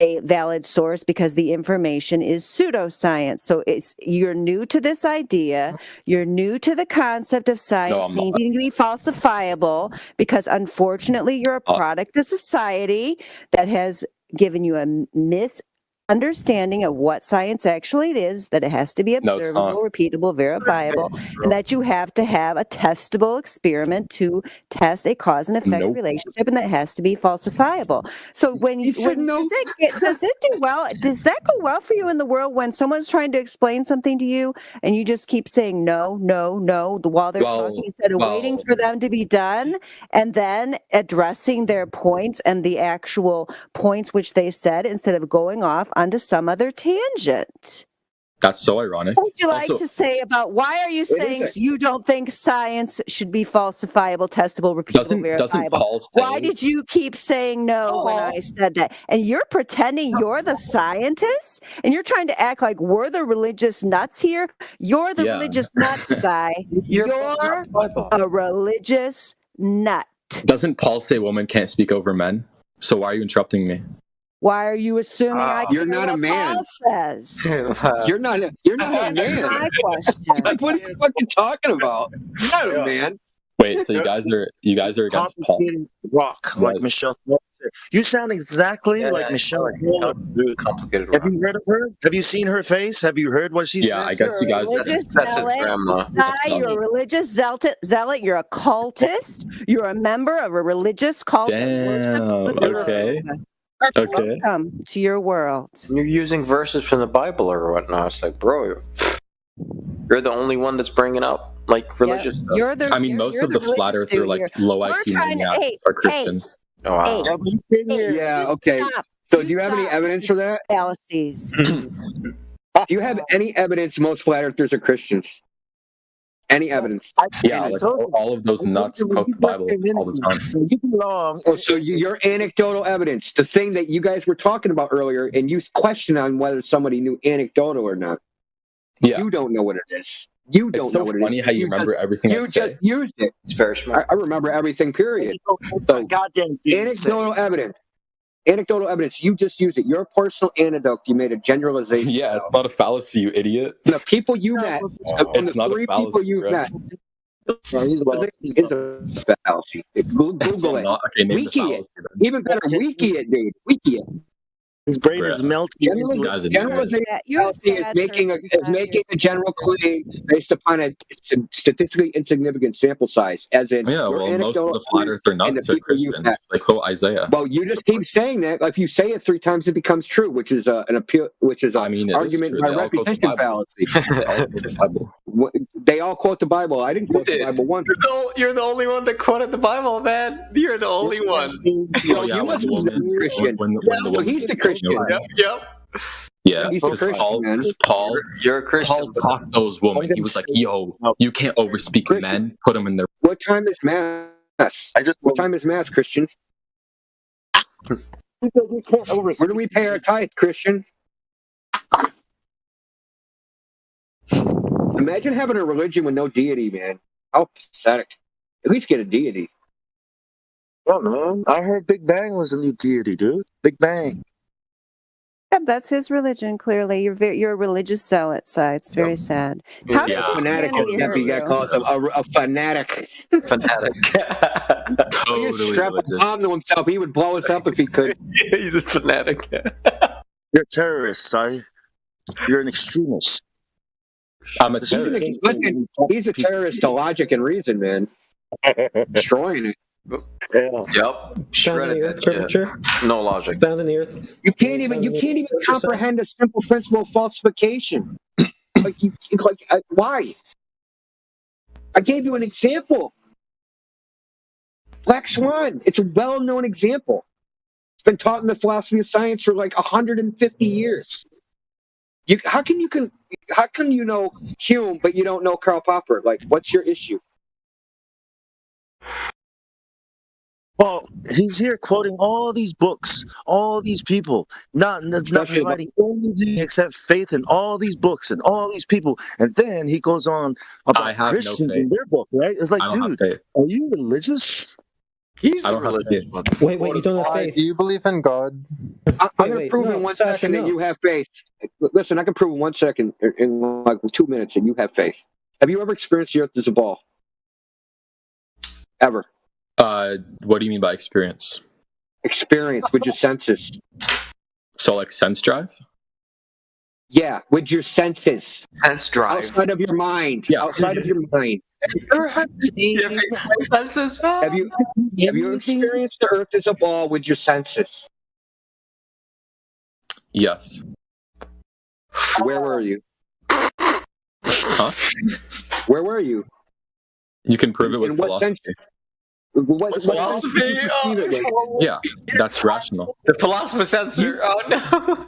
S14: a valid source, because the information is pseudoscience. So you're new to this idea. You're new to the concept of science needing to be falsifiable, because unfortunately you're a product of society that has given you a misunderstanding of what science actually is, that it has to be observable, repeatable, verifiable, and that you have to have a testable experiment to test a cause and effect relationship, and that has to be falsifiable. So does it do well? Does that go well for you in the world when someone's trying to explain something to you and you just keep saying no while they're talking, instead of waiting for them to be done and then addressing their points and the actual points which they said, instead of going off onto some other tangent?
S10: That's so ironic.
S14: What would you like to say about why are you saying you don't think science should be falsifiable, testable, repeatable, verifiable?
S10: Paul say,
S14: why did you keep saying no when I said that? And you're pretending you're the scientist, and you're trying to act like we're the religious nuts here. You're the religious nuts, Si. You're a religious nut.
S10: Doesn't Paul say women can't speak over men? So why are you interrupting me?
S14: Why are you assuming
S6: you're not a man?
S14: Paul says?
S6: You're not a man.
S14: My question.
S6: Like, what are you fucking talking about? You're not a man.
S10: Wait, so you guys are against Paul?
S16: Rock, like Michelle. You sound exactly like Michelle.
S12: Complicated.
S16: Have you heard of her? Have you seen her face? Have you heard what she said?
S10: Yeah, I guess you guys.
S12: That's his grandma.
S14: You're a religious zealot. You're a cultist. You're a member of a religious cult.
S10: Damn. Okay. Okay.
S14: Welcome to your world.
S12: You're using verses from the Bible or whatnot. It's like, bro, you're the only one that's bringing up like religious stuff.
S10: Most of the flat earthers are like low IQ maniacs are Christians.
S12: Oh, wow.
S6: Yeah. Okay. So, do you have any evidence for that?
S14: Fallacies.
S6: Do you have any evidence most flat earthers are Christians? Any evidence?
S10: Yeah, like all of those nuts quote the Bible all the time.
S6: Oh, so your anecdotal evidence, the thing that you guys were talking about earlier, and you questioned on whether somebody knew anecdotal or not.
S10: Yeah.
S6: You don't know what it is. You don't know what it is.
S10: It's so funny how you remember everything I say.
S6: You just used it.
S12: It's very smart.
S6: I remember everything, period. So, anecdotal evidence. Anecdotal evidence. You just used it. Your personal anecdote. You made a generalization.
S10: Yeah, it's not a fallacy, you idiot.
S6: The people you met.
S10: It's not a fallacy, bro.
S6: Yeah, it's a fallacy. Google it.
S10: Okay, name the
S6: Wiki it.
S10: fallacy then.
S6: Even better, wiki it, dude. Wiki it.
S16: His brain is melting.
S6: Generalization is making a general claim based upon a statistically insignificant sample size, as in
S10: Yeah, well, most of the flat earther nuts are Christians. Like quote Isaiah.
S6: Well, you just keep saying that. Like, if you say it 3 times, it becomes true, which is an appeal, which is an argument by repetition fallacy. They all quote the Bible. I didn't quote the Bible once.
S12: You're the only one that quoted the Bible, man. You're the only one.
S6: You must be Christian. He's the Christian.
S12: Yep.
S10: Yeah,
S6: He's a
S10: because
S6: Christian,
S10: Paul,
S12: you're a Christian.
S10: Paul taught those women. He was like, "Yo, you can't overspeak men. Put them in their."
S6: What time is mass? What time is mass, Christian?
S16: You can't
S6: Where do we pay our tithe, Christian? Imagine having a religion with no deity, man. How pathetic. At least get a deity.
S16: Oh, man. I heard Big Bang was a new deity, dude. Big Bang.
S14: Yeah, that's his religion. Clearly, you're a religious zealot, so it's very sad. How did
S6: Fanatic. You got called a fanatic.
S12: Fanatic.
S10: Totally
S6: strap a bomb to himself. He would blow us up if he could.
S12: He's a fanatic.
S16: You're a terrorist, Si. You're an extremist.
S10: I'm a terrorist.
S6: He's a terrorist to logic and reason, man. Destroying it.
S16: Yeah.
S12: Yep. Shredded that shit. No logic.
S18: Found in the earth.
S6: You can't even comprehend a simple principle of falsification. Why? I gave you an example. Black Swan. It's a well-known example. It's been taught in the philosophy of science for like 150 years. How can you know Hume but you don't know Karl Popper? Like, what's your issue?
S16: Well, he's here quoting all these books, all these people, not providing anything except faith in all these books and all these people. And then he goes on about Christians in their book, right? It's like, dude, are you religious?
S12: He's a religious one.
S18: Wait, you don't have faith?
S15: Do you believe in God?
S6: I'm going to prove in 1 second that you have faith. Listen, I can prove in 1 second, in like 2 minutes, that you have faith. Have you ever experienced the earth as a ball? Ever?
S10: What do you mean by experience?
S6: Experience with your senses.
S10: So like sense drive?
S6: Yeah, with your senses.
S12: Sense drive.
S6: Outside of your mind. Yeah. Outside of your mind.
S12: You have senses?
S6: Have you experienced the earth as a ball with your senses?
S10: Yes.
S6: Where were you?
S10: Huh?
S6: Where were you?
S10: You can prove it with
S6: In what
S10: philosophy.
S6: sense? What
S12: philosophy?
S10: Yeah, that's rational.
S12: The philosopher sensor. Oh no.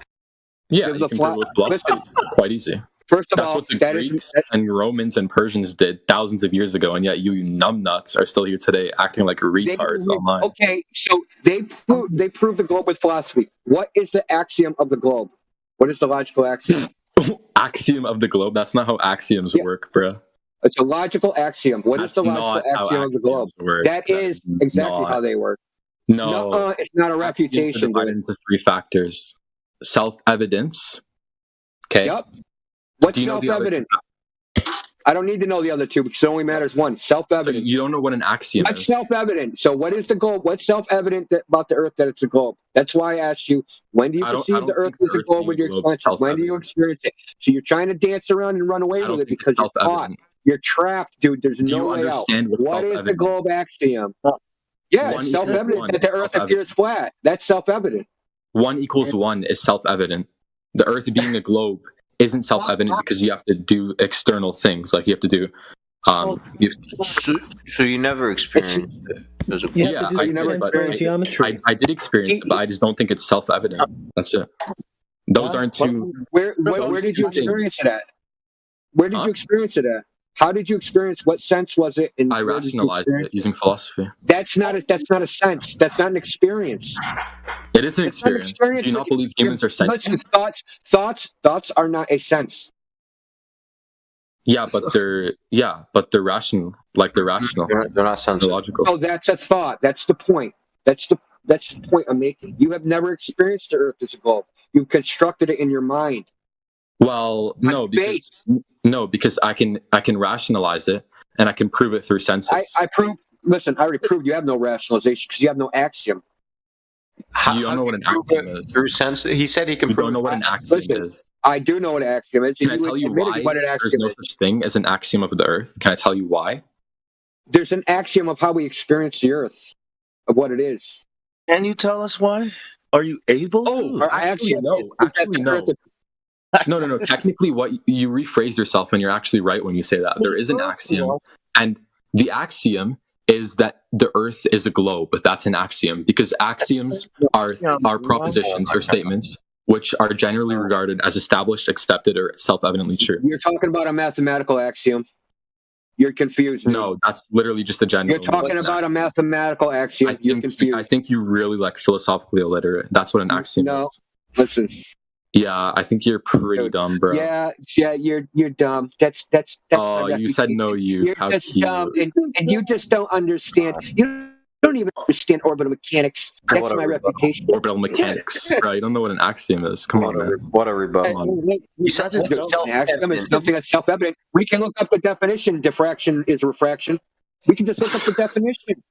S10: Yeah, you can prove it with philosophy. It's quite easy.
S6: First of
S10: that's
S6: all,
S10: what the Greeks and Romans and Persians did thousands of years ago, and yet you numbnuts are still here today acting like retards online.
S6: Okay, so they proved the globe with philosophy. What is the axiom of the globe? What is the logical axiom?
S10: Axiom of the globe? That's not how axioms work, bro.
S6: It's a logical axiom. What is the logical axiom of the globe? That is exactly how they work.
S10: No,
S6: it's not a refutation.
S10: Divided into 3 factors: self-evidence. Okay.
S6: Yep. What's self-evident? I don't need to know the other 2 because it only matters one. Self-evident.
S10: So you don't know what an axiom
S6: What's
S10: is.
S6: self-evident? So what is the globe? What's self-evident about the earth that it's a globe? That's why I asked you, when do you perceive the earth as a globe with your senses? When do you experience it? So you're trying to dance around and run away with it because you're caught. You're trapped, dude. There's no way out. What is the globe axiom? Yeah, it's self-evident that the earth appears flat. That's self-evident.
S10: 1 equals 1 is self-evident. The earth being a globe isn't self-evident because you have to do external things. Like you have to do
S12: so you never experienced it.
S10: I did experience it, but I just don't think it's self-evident. That's it. Those aren't 2.
S6: Where did you experience it at? Where did you experience it at? How did you experience? What sense was it?
S10: I rationalized it using philosophy.
S6: That's not a sense. That's not an experience.
S10: It is an experience. Do you not believe humans are sentient?
S6: Thoughts are not a sense.
S10: Yeah, but they're rational. Like they're rational.
S12: They're not sensitive.
S10: Logical.
S6: Oh, that's a thought. That's the point. That's the point I'm making. You have never experienced the earth as a globe. You've constructed it in your mind.
S10: Well, no, because I can rationalize it and I can prove it through census.
S6: I proved. Listen, I already proved you have no rationalization because you have no axiom.
S10: You don't know what an axiom is.
S12: Through census, he said he can
S10: You
S12: prove.
S10: don't know what an axiom
S6: Listen,
S10: is.
S6: I do know what an axiom is.
S10: Can I
S6: You
S10: tell you
S6: admitted
S10: why
S6: what an
S10: there's
S6: axiom
S10: no
S6: is.
S10: such thing as an axiom of the Earth? Can I tell you why?
S6: There's an axiom of how we experience the Earth, of what it is.
S16: Can you tell us why? Are you able to?
S6: Our
S10: Actually,
S6: axiom
S10: no.
S6: is that
S10: Actually,
S6: the
S10: no.
S6: Earth is-
S10: No. Technically, what you rephrase yourself, and you're actually right when you say that. There is an axiom, and the axiom is that the Earth is a globe, but that's an axiom because axioms are propositions or statements which are generally regarded as established, accepted, or self-evidently true.
S6: You're talking about a mathematical axiom. You're confused. Dude.
S10: No, that's literally just a general.
S6: You're talking about a mathematical axiom. You're confused.
S10: I think you really like philosophically illiterate. That's what an axiom is.
S6: Listen.
S10: Yeah, I think you're pretty dumb, bro.
S6: Yeah, you're dumb. That's.
S10: Oh, you said no, you.
S6: You're
S10: How
S6: just
S10: cute.
S6: dumb, and you just don't understand. You don't even understand orbital mechanics. That's my reputation.
S10: Orbital mechanics, bro. You don't know what an axiom is. Come on, man.
S12: What a rebuttal.
S6: You said an axiom is something that's self-evident. We can look up the definition. Diffraction is refraction. We can just look up the definition.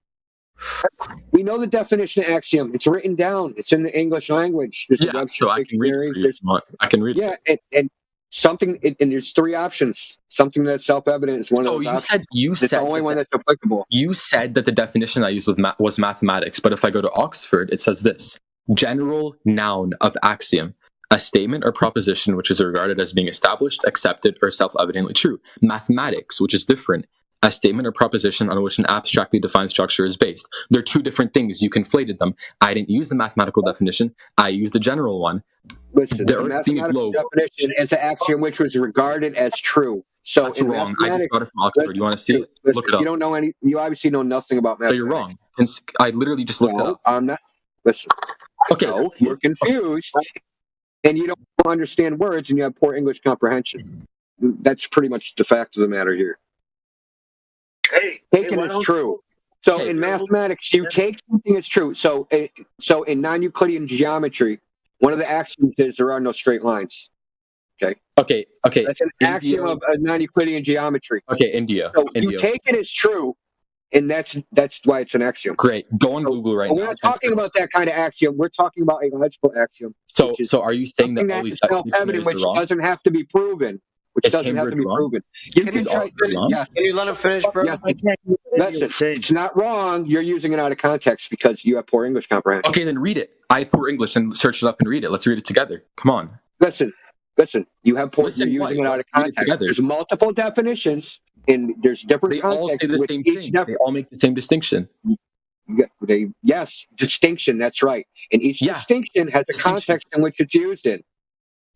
S6: We know the definition of axiom. It's written down. It's in the English language. There's
S10: Yeah, so I can read it for you if you want. I can read it.
S6: Yeah, and something, and there's three options. Something that's self-evident is one of those options. It's the only one that's applicable.
S10: You said that the definition I used was mathematics, but if I go to Oxford, it says this: general noun of axiom, a statement or proposition which is regarded as being established, accepted, or self-evidently true. Mathematics, which is different, a statement or proposition on which an abstractly defined structure is based. They're two different things. You conflated them. I didn't use the mathematical definition. I used the general one.
S6: Listen,
S10: the
S6: the
S10: Earth being a
S6: mathematical
S10: globe.
S6: definition is an axiom which was regarded as true. So
S10: That's
S6: in
S10: wrong. I just got it from Oxford. You want to see it?
S6: Listen,
S10: Look it up.
S6: You don't know any. You obviously know nothing about
S10: So
S6: mathematics.
S10: you're wrong. I literally just looked it up.
S6: I'm not. Listen.
S10: Okay.
S6: No, you're confused, and you don't understand words, and you have poor English comprehension. That's pretty much the fact of the matter here. Taken as true. So in mathematics, you take something as true. So in non-Euclidean geometry, one of the axioms is there are no straight lines. Okay. That's an axiom of non-Euclidean geometry.
S10: Okay, India.
S6: So you take it as true, and that's why it's an axiom.
S10: Great. Go on Google right now.
S6: We're not talking about that kind of axiom. We're talking about a logical axiom.
S10: So are you saying that all these
S6: self-evident, which doesn't have to be proven? Which
S10: Is
S6: doesn't have to
S10: Cambridge
S6: be
S10: wrong?
S6: proven. You can try.
S12: Can you let him finish, bro?
S6: Yes. Listen, it's not wrong. You're using it out of context because you have poor English comprehension.
S10: Okay, then read it. I have poor English and search it up and read it. Let's read it together. Come on.
S6: Listen. You have poor. You're using it out of context. There's multiple definitions, and there's different
S10: They all
S6: contexts.
S10: say the same thing. They all make the same distinction.
S6: Yes, distinction. That's right. And each distinction has a context in which it's used in.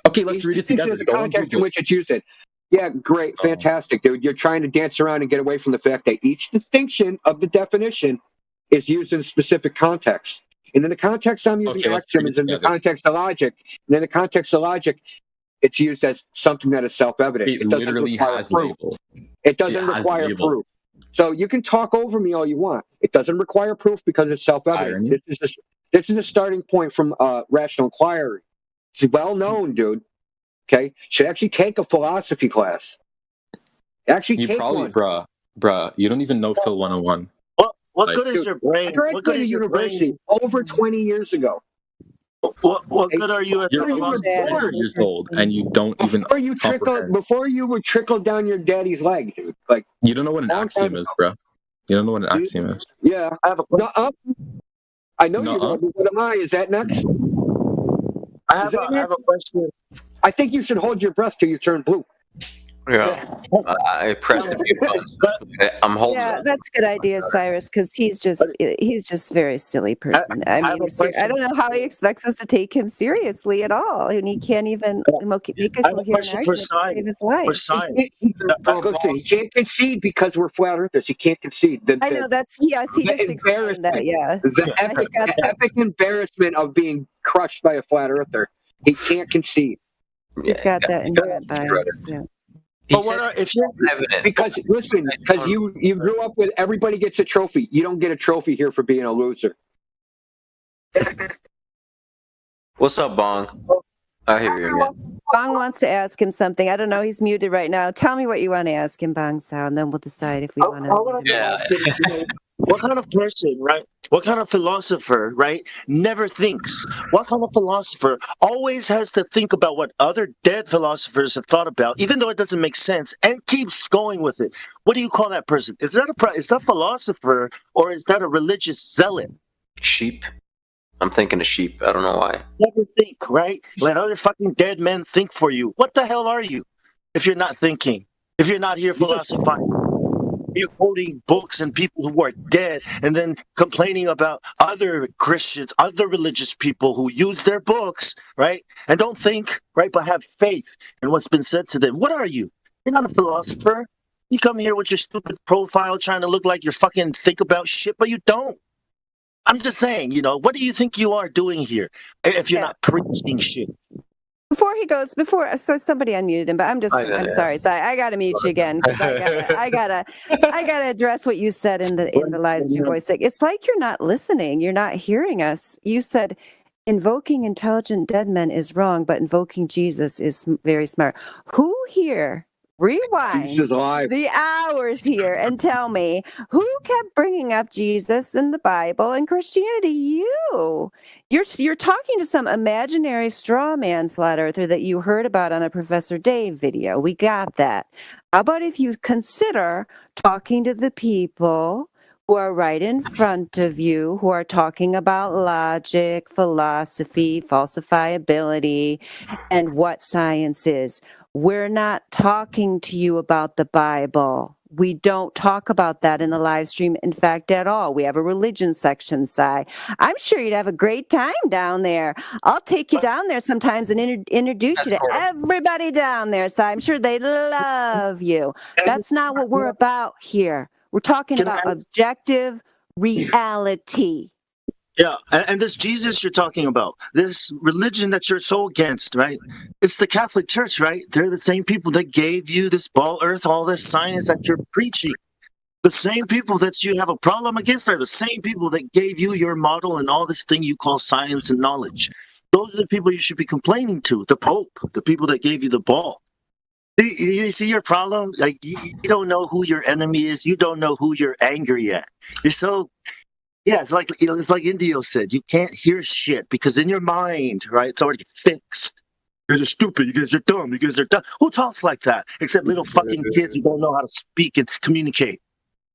S10: Okay, let's read it together.
S6: There's a context in which it's used in. Yeah, great, fantastic, dude. You're trying to dance around and get away from the fact that each distinction of the definition is used in a specific context. And in the context I'm using axiom is in the context of logic. And in the context of logic, it's used as something that is self-evident.
S10: It literally
S6: require
S10: has
S6: proof.
S10: label.
S6: It doesn't
S10: It has
S6: require
S10: label.
S6: proof. So you can talk over me all you want. It doesn't require proof because it's self-evident. This is a starting point from rational inquiry. It's well known, dude. Okay, should actually take a philosophy class.
S10: You probably, bruh, you don't even know Phil 101.
S16: What good is your brain? What good is your brain?
S6: Over 20 years ago.
S16: What good are you as a
S10: You're
S16: philosopher?
S10: 4 years old and you don't even
S6: Before you were trickled down your daddy's leg, dude. Like
S10: you don't know what an axiom is, bro. You don't know what an axiom is.
S6: Yeah, I have a. I know you will, but what am I? Is that next?
S16: I have a question.
S6: I think you should hold your breath till you turn blue.
S12: Yeah. I pressed a few buttons. I'm holding
S14: Yeah,
S12: it.
S14: that's a good idea, Cyrus, because he's just a very silly person. I mean, I don't know how he expects us to take him seriously at all, and he can't even make a coherent argument to save his life.
S6: Listen, he can't concede because we're flat earthers. He can't concede.
S14: I know that's he just explained that. Yeah,
S6: The epic embarrassment of being crushed by a flat earther. He can't concede.
S14: He's got that inherent bias. Yeah.
S16: But if you're
S6: because you grew up with everybody gets a trophy. You don't get a trophy here for being a loser.
S12: What's up, Bong? I hear you, man.
S14: Bong wants to ask him something. I don't know. He's muted right now. Tell me what you want to ask him, Bong Sao, and then we'll decide if we want to.
S16: Ask him, what kind of person, right? What kind of philosopher, right, never thinks? What kind of philosopher always has to think about what other dead philosophers have thought about, even though it doesn't make sense, and keeps going with it? What do you call that person? Is that a philosopher, or is that a religious zealot?
S12: Sheep. I'm thinking of sheep. I don't know why.
S16: Never think, right? Let other fucking dead men think for you. What the hell are you if you're not thinking? If you're not here philosophizing? You're quoting books and people who are dead and then complaining about other Christians, other religious people who use their books, right? And don't think, right, but have faith in what's been said to them. What are you? You're not a philosopher. You come here with your stupid profile trying to look like you're fucking think about shit, but you don't. I'm just saying, what do you think you are doing here if you're not preaching shit?
S14: Before he goes, so somebody unmuted him, but I'm sorry. I gotta mute you again because I gotta address what you said in the live stream voice. It's like you're not listening. You're not hearing us. You said invoking intelligent dead men is wrong, but invoking Jesus is very smart. Who here? Rewind the hours here and tell me who kept bringing up Jesus in the Bible and Christianity. You're talking to some imaginary straw man flat earther that you heard about on a Professor Dave video. We got that. How about if you consider talking to the people who are right in front of you, who are talking about logic, philosophy, falsifiability, and what science is? We're not talking to you about the Bible. We don't talk about that in the live stream, in fact, at all. We have a religion section, Si. I'm sure you'd have a great time down there. I'll take you down there sometimes and introduce you to everybody down there, Si. I'm sure they love you. That's not what we're about here. We're talking about objective reality.
S16: Yeah, and this Jesus you're talking about, this religion that you're so against, right? It's the Catholic Church, right? They're the same people that gave you this ball earth, all this science that you're preaching. The same people that you have a problem against are the same people that gave you your model and all this thing you call science and knowledge. Those are the people you should be complaining to, the Pope, the people that gave you the ball. You see your problem? Like, you don't know who your enemy is. You don't know who you're angry at. You're so... Yeah, it's like Indio said. You can't hear shit because in your mind, right, it's already fixed. You guys are stupid. You guys are dumb. You guys are dumb. Who talks like that? Except little fucking kids who don't know how to speak and communicate.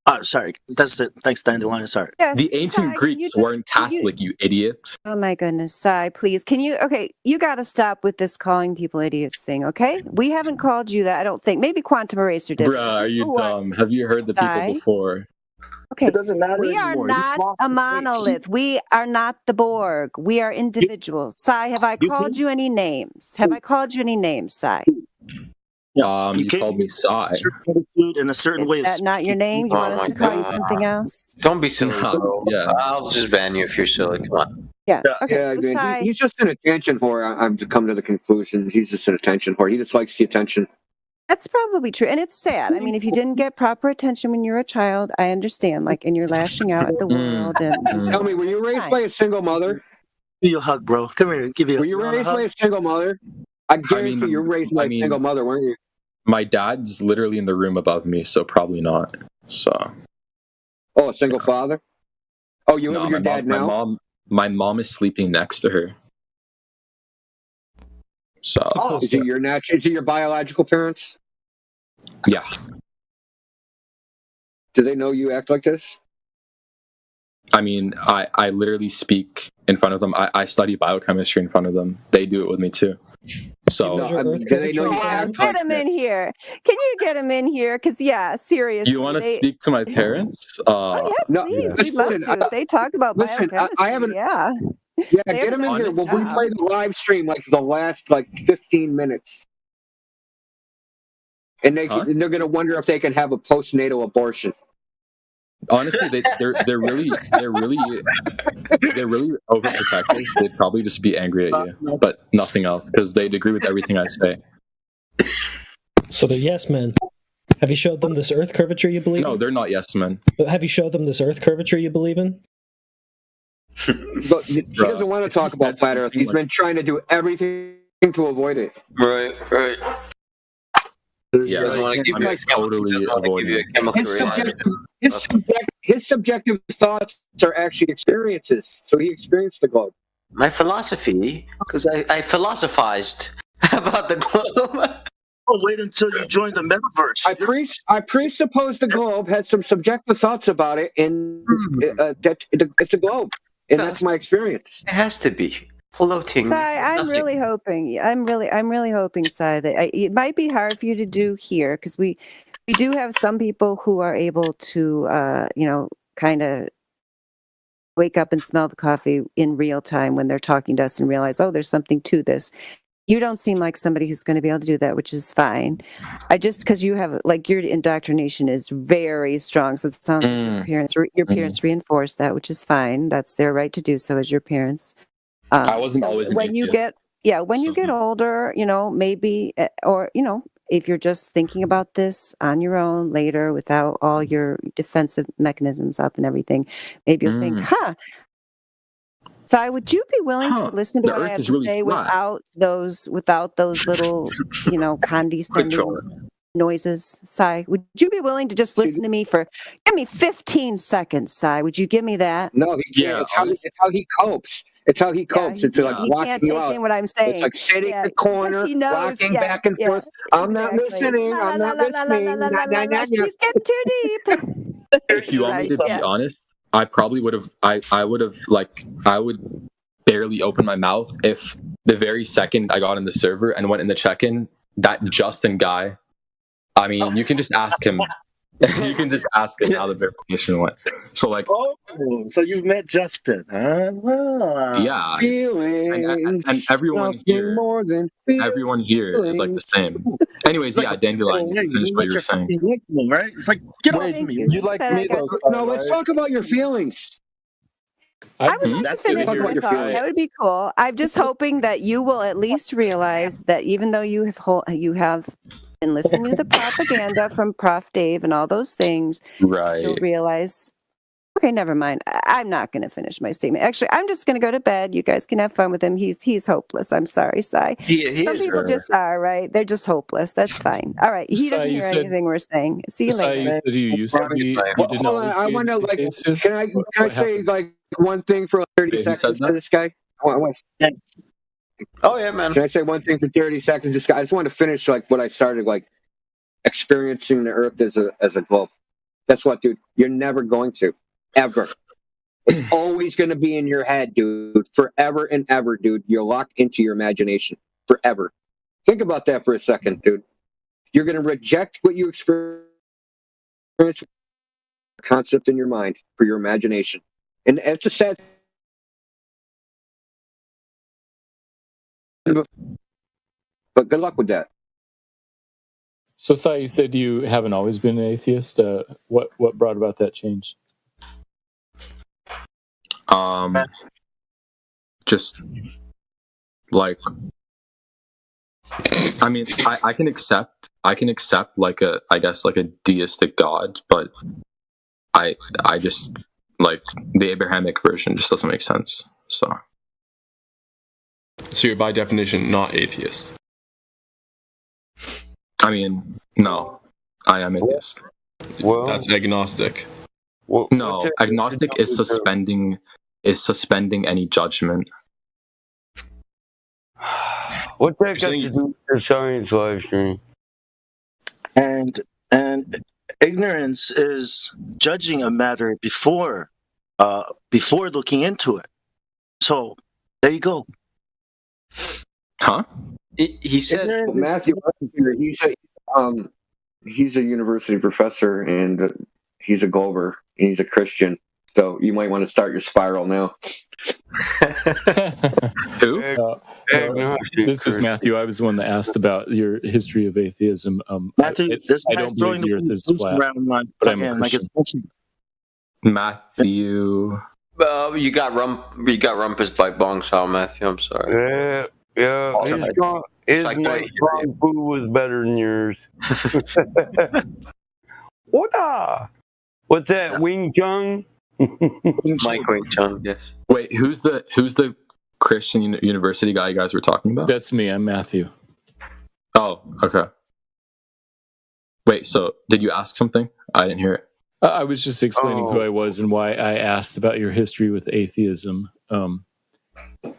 S16: Oh, sorry. That's it. Thanks, Dandelion. Sorry.
S14: Yes,
S10: the ancient Greeks weren't Catholic, you idiot.
S14: Oh my goodness, Si, please. You got to stop with this calling people idiots thing, okay? We haven't called you that, I don't think. Maybe Quantum Eraser did.
S10: Bruh, are you dumb? Have you heard the people before?
S14: Okay,
S16: it doesn't matter
S14: we
S16: anymore.
S14: are not a monolith. We are not the Borg. We are individuals. Si, have I called you any names? Have I called you any names, Si?
S10: You called me Si.
S16: In a certain way.
S14: Is that not your name? Do you want us to call you something else?
S12: Don't be silly, bro.
S10: Yeah.
S12: I'll just ban you if you're silly. Come on.
S14: Yeah. Okay. So
S6: man, he's just an attention whore. I'm to come to the conclusion. He's just an attention whore. He just likes the attention.
S14: That's probably true. And it's sad. I mean, if you didn't get proper attention when you were a child, I understand. And you're lashing out at the world. And
S6: tell me, were you raised by a single mother?
S16: Give you a hug, bro. Come here.
S6: Were you raised by a single mother? I guarantee you're raised by a single mother, weren't you?
S10: My dad's literally in the room above me, so probably not. So.
S6: Oh, a single father? Oh, you live with your dad now?
S10: My mom is sleeping next to her. So.
S6: Is it your biological parents?
S10: Yeah.
S6: Do they know you act like this?
S10: I mean, I literally speak in front of them. I study biochemistry in front of them. They do it with me too. So
S14: get him in here. Can you get him in here? Because seriously.
S10: You want to speak to my parents?
S14: Please. We'd love to. If they talk about biochemistry,
S6: Yeah, get him in here. We'll replay the live stream the last 15 minutes. And they're going to wonder if they can have a postnatal abortion.
S10: Honestly, they're really overprotective. They'd probably just be angry at you, but nothing else because they'd agree with everything I say.
S5: So they're yes men. Have you showed them this Earth curvature you believe in?
S10: No, they're not yes men.
S5: But have you showed them this Earth curvature you believe in?
S6: But he doesn't want to talk about flat Earth. He's been trying to do everything to avoid it.
S12: Right.
S10: Yeah, I'm totally avoiding it.
S6: His subjective thoughts are actually experiences. So he experienced the globe.
S12: My philosophy, because I philosophized about the globe.
S16: Oh, wait until you join the metaverse.
S6: I presuppose the globe had some subjective thoughts about it, and that it's a globe, and that's my experience.
S12: It has to be floating.
S14: Sai, I'm really hoping, Sai, that it might be hard for you to do here because we do have some people who are able to, kind of wake up and smell the coffee in real time when they're talking to us and realize, oh, there's something to this. You don't seem like somebody who's going to be able to do that, which is fine. Because you have, like, your indoctrination is very strong. So it sounds like your parents reinforce that, which is fine. That's their right to do so as your parents.
S10: I wasn't always an
S14: when you
S10: atheist.
S14: you get older, maybe, or, if you're just thinking about this on your own later without all your defensive mechanisms up and everything, maybe you'll think, Sai, would you be willing to listen to what I have to say without those little, condescending noises, Sai? Would you be willing to just listen to me give me 15 seconds, Sai? Would you give me that?
S6: No, he can't. It's how he copes. It's how he copes. It's like
S14: he
S6: locking
S14: can't
S6: you
S14: take
S6: out.
S14: in what I'm saying.
S6: It's like sitting in the corner,
S14: he knows,
S6: rocking back and forth. I'm not listening. I'm not listening.
S14: She's getting too deep.
S10: If you want me to be honest, I probably would have. I would barely open my mouth if the very second I got in the server and went in the check-in, that Justin guy. I mean, you can just ask him. You can just ask him how the verification went. So, like,
S16: so you've met Justin, huh? Well,
S10: yeah, and everyone here, is like the same. Anyways, yeah, Dandelion, you can finish what you were saying.
S16: Right? It's like, get off me.
S15: You like me though?
S6: No, let's talk about your feelings.
S14: I would like to finish my thought. That would be cool. I'm just hoping that you will at least realize that even though you have been listening to the propaganda from Prof. Dave and all those things,
S10: right?
S14: You'll realize. Okay, never mind. I'm not going to finish my statement. Actually, I'm just going to go to bed. You guys can have fun with him. He's hopeless. I'm sorry, Sai. Some people just are, right? They're just hopeless. That's fine. All right. He doesn't hear anything we're saying. See you later.
S1: You said you used to be.
S6: I want to can I say like one thing for 30 seconds to this guy?
S12: Oh yeah, man.
S6: Can I say one thing for 30 seconds? This guy. I just want to finish like what I started, like experiencing the Earth as a globe. Guess what, dude? You're never going to. Ever. It's always going to be in your head, dude. Forever and ever, dude. You're locked into your imagination. Forever. Think about that for a second, dude. You're going to reject what you experience, concept in your mind for your imagination. And it's a sad thing. But good luck with that.
S1: So, Sai, you said you haven't always been an atheist. What brought about that change?
S10: Just like, I mean, I can accept like a deistic God, but I just like the Abrahamic version just doesn't make sense. So
S1: you're by definition not atheist.
S10: I mean, no, I am atheist.
S1: Well, that's agnostic.
S10: No, agnostic is suspending any judgment.
S19: What's that got to do with the science live stream?
S16: And ignorance is judging a matter before looking into it. So there you go.
S10: Huh?
S12: He said
S6: Matthew. He's a university professor and he's a Glober and he's a Christian. So you might want to start your spiral now.
S10: Who?
S1: This is Matthew. I was the one that asked about your history of atheism.
S16: Matthew,
S1: I don't believe the Earth is flat, but I'm a Christian.
S10: Matthew.
S12: You got rumpus by Bong Sao, Matthew. I'm sorry.
S19: Yeah. His my food was better than yours. What's that? Wing Chun?
S12: Mike Wing Chun, yes.
S10: Wait, who's the Christian university guy you guys were talking about?
S1: That's me. I'm Matthew.
S10: Oh, okay. Wait, so did you ask something? I didn't hear it.
S1: I was just explaining who I was and why I asked about your history with atheism.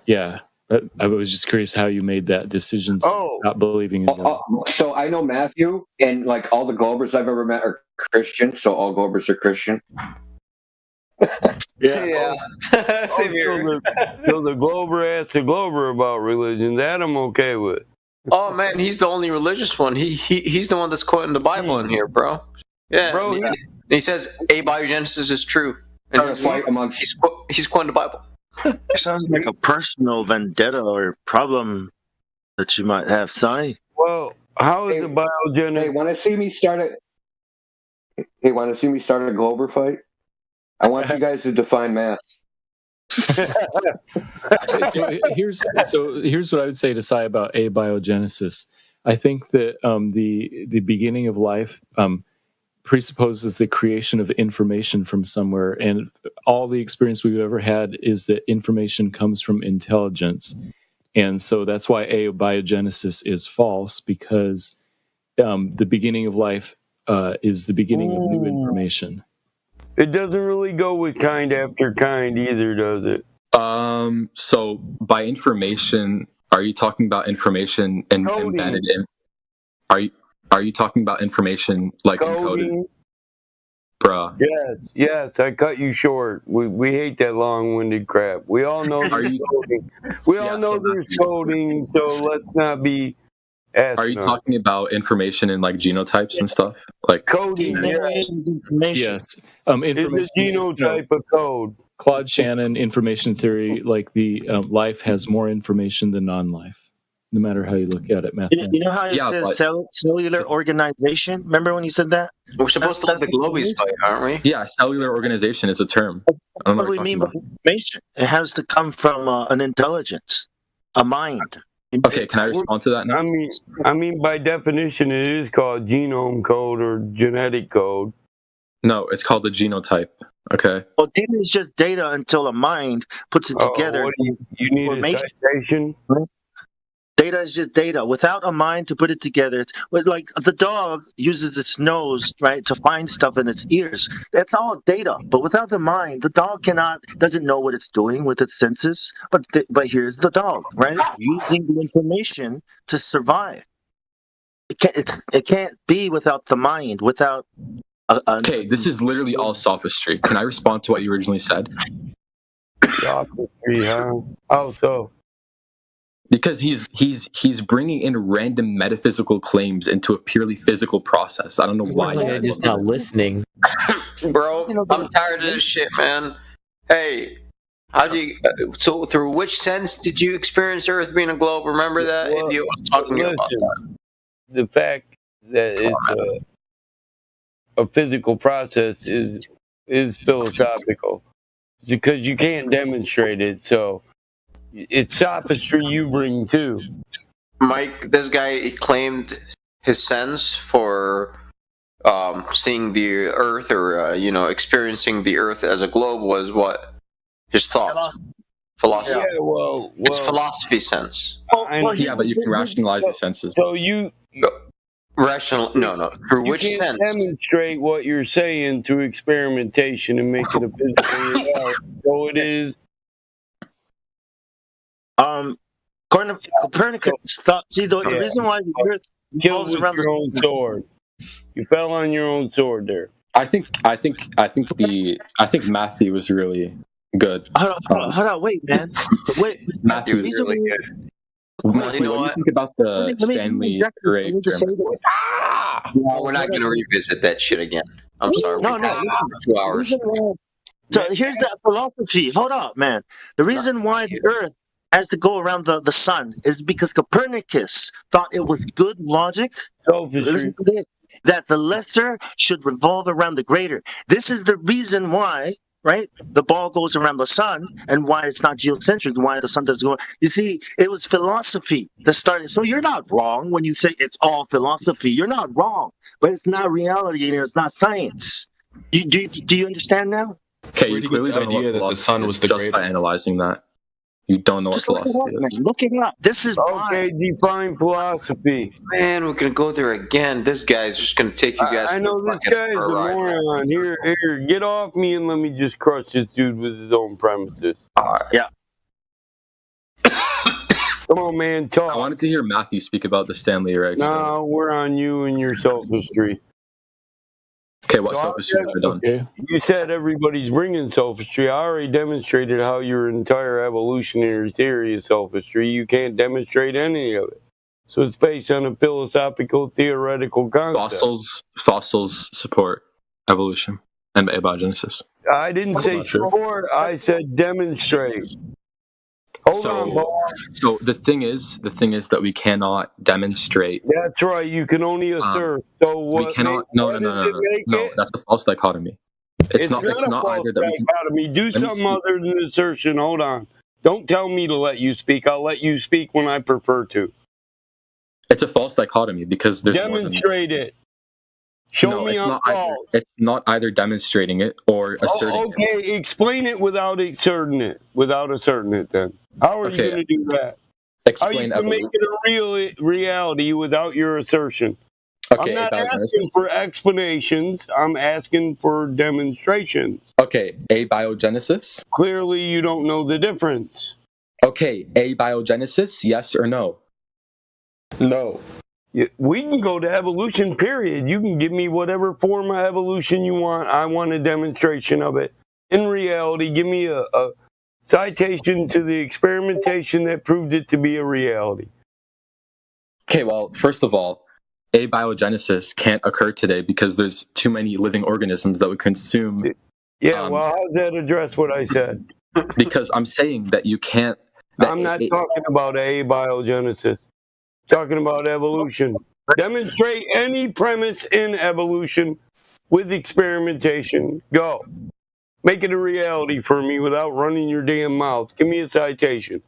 S1: Yeah, I was just curious how you made that decision to stop believing in God.
S6: So I know Matthew, and like all the Globers I've ever met are Christian, so all Globers are Christian.
S12: Yeah. Same here.
S19: So the Glober asks the Glober about religion. That I'm okay with.
S12: Oh man, he's the only religious one. He's the one that's quoting the Bible in here, bro. Yeah,
S19: Bro,
S12: and he says abiogenesis is true. And he's quoting the Bible.
S16: It sounds like a personal vendetta or problem that you might have, Si.
S19: Well, how is the biogenesis?
S6: Hey, want to see me start a Glober fight? I want you guys to define mass.
S1: So here's what I would say to Sai about abiogenesis. I think that the beginning of life presupposes the creation of information from somewhere, and all the experience we've ever had is that information comes from intelligence, and so that's why abiogenesis is false, because the beginning of life is the beginning of new information.
S19: It doesn't really go with kind after kind either, does it?
S10: So by information, are you talking about information embedded in? Are you talking about information like encoded? Bruh.
S19: Yes, I cut you short. We hate that long-winded crap. We all know there's coding. We all know there's coding, so let's not be asking.
S10: Are you talking about information in like genotypes and stuff? Like
S19: coding?
S1: Yes.
S19: It's a genotype of code.
S1: Claude Shannon information theory, like the life has more information than non-life, no matter how you look at it.
S16: You know how it says cellular organization? Remember when you said that?
S12: We're supposed to let the Globies fight, aren't we?
S10: Yeah, cellular organization is a term. I don't know
S16: what we mean by information. It has to come from an intelligence, a mind.
S10: Okay, can I respond to that now?
S19: I mean, by definition, it is called genome code or genetic code.
S10: No, it's called the genotype. Okay.
S16: Well, data is just data until a mind puts it together.
S19: What do you need a citation?
S16: Data is just data. Without a mind to put it together, like the dog uses its nose, right, to find stuff in its ears. That's all data. But without the mind, the dog doesn't know what it's doing with its senses. But here's the dog, right, using the information to survive. It can't be without the mind, without.
S10: Okay, this is literally all sophistry. Can I respond to what you originally said?
S19: Sophistry, huh? How so?
S10: Because he's bringing in random metaphysical claims into a purely physical process. I don't know why.
S18: I'm just not listening,
S12: bro. I'm tired of this shit, man. Hey, how do you? So through which sense did you experience Earth being a globe? Remember that?
S19: Well,
S12: Idiot was talking about that.
S19: The fact that it's a physical process is philosophical, because you can't demonstrate it. So it's sophistry you bring too.
S12: Mike, this guy claimed his sense for seeing the Earth or experiencing the Earth as a globe was what? His thoughts. Philosophy.
S19: Yeah, well,
S12: it's philosophy sense.
S10: Yeah, but you can rationalize your senses.
S19: So you
S12: rational? No. Through which
S19: you can't
S12: sense?
S19: Demonstrate what you're saying through experimentation and make it a physical reality. So it is.
S16: Copernicus thought. See, the reason why the Earth revolves around
S19: your own sword. You fell on your own sword there.
S10: I think Matthew was really good.
S16: Hold on, wait, man. Wait,
S10: Matthew
S12: was really good.
S10: Matthew, what do you think about the Stanley Gray experiment?
S12: No, we're not going to revisit that shit again. I'm sorry.
S16: No.
S12: 2 hours.
S16: So here's the philosophy. Hold up, man. The reason why the Earth has to go around the sun is because Copernicus thought it was good logic that the lesser should revolve around the greater. This is the reason why, right, the ball goes around the sun and why it's not geocentric, why the sun doesn't go. You see, it was philosophy that started. So you're not wrong when you say it's all philosophy. You're not wrong, but it's not reality and it's not science. Do you understand now?
S10: Okay, you clearly don't know what philosophy is just by analyzing that. You don't know what
S16: Just look it
S10: philosophy
S16: up, man.
S10: is.
S16: Look it up. This is
S19: Okay, define philosophy.
S12: Man, we're gonna go there again. This guy's just gonna take you guys
S19: I know
S12: for
S19: this
S12: fucking
S19: guy's
S12: for
S19: a
S12: a ride.
S19: moron. Here, get off me and let me just crush this dude with his own premises.
S16: Yeah.
S19: Come on, man, talk.
S10: I wanted to hear Matthew speak about the Stanley Ray.
S19: No, we're on you and your sophistry.
S10: Okay, what
S19: So
S10: sophistry have I done?
S1: Okay.
S19: You said everybody's bringing sophistry. I already demonstrated how your entire evolutionary theory is sophistry. You can't demonstrate any of it. So it's based on a philosophical, theoretical concept.
S10: Fossils support evolution and abiogenesis.
S19: I didn't say support. I said demonstrate. Hold on, Paul.
S10: So the thing is that we cannot demonstrate.
S19: That's right. You can only assert. So what?
S10: We cannot. No. That's a false dichotomy. It's not
S19: a false
S10: either that we can.
S19: dichotomy. Do something other than assertion. Hold on. Don't tell me to let you speak. I'll let you speak when I prefer to.
S10: It's a false dichotomy because there's
S19: demonstrate it. Show me I'm false.
S10: It's not either demonstrating it or asserting it.
S19: Okay, explain it without asserting it. Without asserting it, then. How are you going to do that?
S10: Explain
S19: How are you going to make it a real reality without your assertion?
S10: Okay,
S19: I'm not asking for explanations. I'm asking for demonstrations.
S10: Okay, abiogenesis.
S19: Clearly, you don't know the difference.
S10: Okay, abiogenesis, yes or no?
S1: No.
S19: We can go to evolution, period. You can give me whatever form of evolution you want. I want a demonstration of it. In reality, give me a citation to the experimentation that proved it to be a reality.
S10: Okay, well, first of all, abiogenesis can't occur today because there's too many living organisms that would consume.
S19: Yeah, well, how does that address what I said?
S10: Because I'm saying that you can't.
S19: I'm not talking about abiogenesis. Talking about evolution. Demonstrate any premise in evolution with experimentation. Go. Make it a reality for me without running your damn mouth. Give me a citation.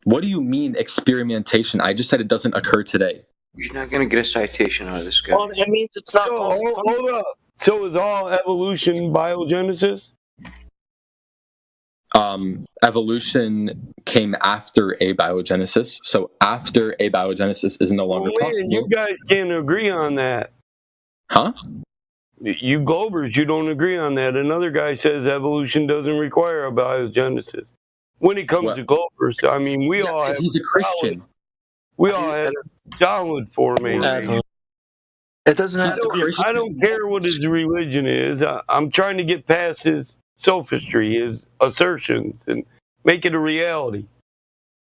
S10: What do you mean experimentation? I just said it doesn't occur today.
S12: You're not going to get a citation out of this guy.
S16: Well, that means it's not.
S19: Hold up. So is all evolution biogenesis?
S10: Evolution came after abiogenesis. So after abiogenesis is no longer possible.
S19: You guys can't agree on that.
S10: Huh?
S19: You Globers, you don't agree on that. Another guy says evolution doesn't require abiogenesis. When it comes to Globers, I mean, we all have.
S10: He's a Christian.
S19: We all had a solid formation.
S16: It doesn't have to be.
S19: I don't care what his religion is. I'm trying to get past his sophistry, his assertions, and make it a reality.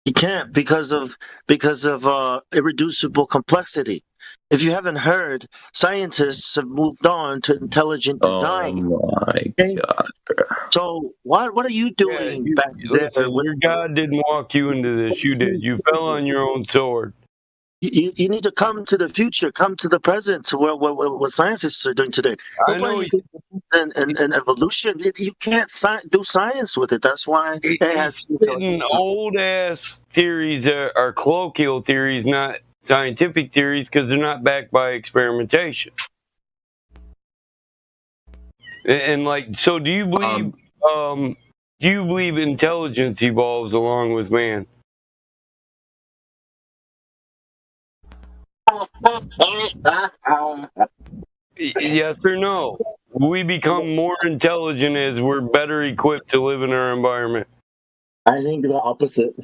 S16: You can't because of irreducible complexity. If you haven't heard, scientists have moved on to intelligent design.
S10: Oh my God!
S16: So what are you doing back there?
S19: Your God didn't walk you into this. You did. You fell on your own sword.
S16: You need to come to the future, come to the present, to what scientists are doing today.
S19: I know.
S16: And evolution, you can't do science with it. That's why it has
S19: old ass theories are colloquial theories, not scientific theories, because they're not backed by experimentation. And like, so do you believe intelligence evolves along with man? Yes or no? We become more intelligent as we're better equipped to live in our environment.
S16: I think the opposite.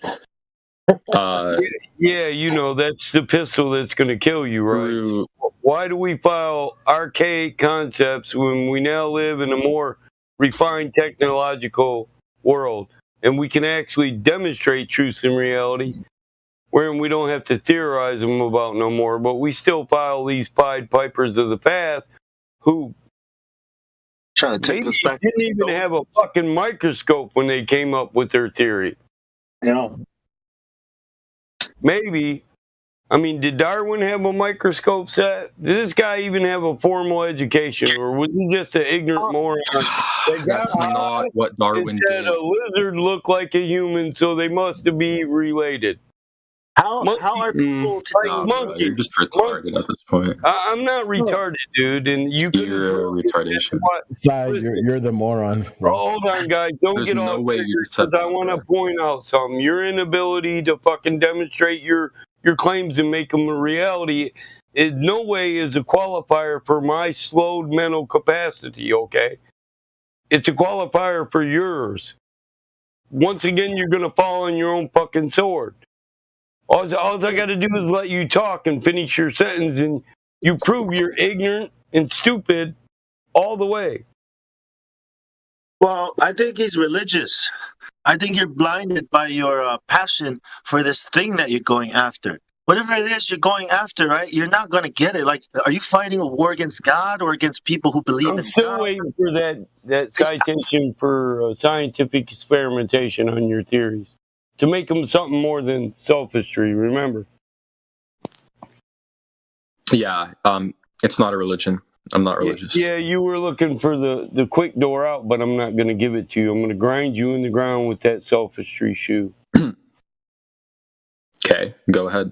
S19: Yeah, you know, that's the pistol that's going to kill you, right? Why do we file archaic concepts when we now live in a more refined technological world and we can actually demonstrate truths in reality wherein we don't have to theorize them about no more, but we still file these Pied Pipers of the past who
S16: trying to take us back.
S19: Didn't even have a fucking microscope when they came up with their theory.
S16: Yeah.
S19: Maybe. I mean, did Darwin have a microscope set? Did this guy even have a formal education, or was he just an ignorant moron?
S10: That's not what Darwin did.
S19: A lizard looked like a human, so they must be related.
S16: How are people
S10: Bro, you're just retarded at this point.
S19: I'm not retarded, dude, and you could.
S10: You're a retardation.
S2: You're the moron, bro.
S19: Hold on, guys. Don't
S10: There's
S19: get
S10: no
S19: all
S10: way you
S19: triggered,
S10: said
S19: 'cause I
S10: that,
S19: want
S10: bro.
S19: to point out something. Your inability to fucking demonstrate your claims and make them a reality in no way is a qualifier for my slowed mental capacity, okay? It's a qualifier for yours. Once again, you're going to fall on your own fucking sword. All I got to do is let you talk and finish your sentence, and you prove you're ignorant and stupid all the way.
S16: Well, I think he's religious. I think you're blinded by your passion for this thing that you're going after. Whatever it is you're going after, right? You're not going to get it. Like, are you fighting a war against God or against people who believe
S19: I'm
S16: in
S19: still
S16: God?
S19: waiting for that citation for scientific experimentation on your theories to make them something more than sophistry. Remember?
S10: Yeah, it's not a religion. I'm not religious.
S19: Yeah, you were looking for the quick door out, but I'm not going to give it to you. I'm going to grind you in the ground with that sophistry shoe.
S10: Okay, go ahead.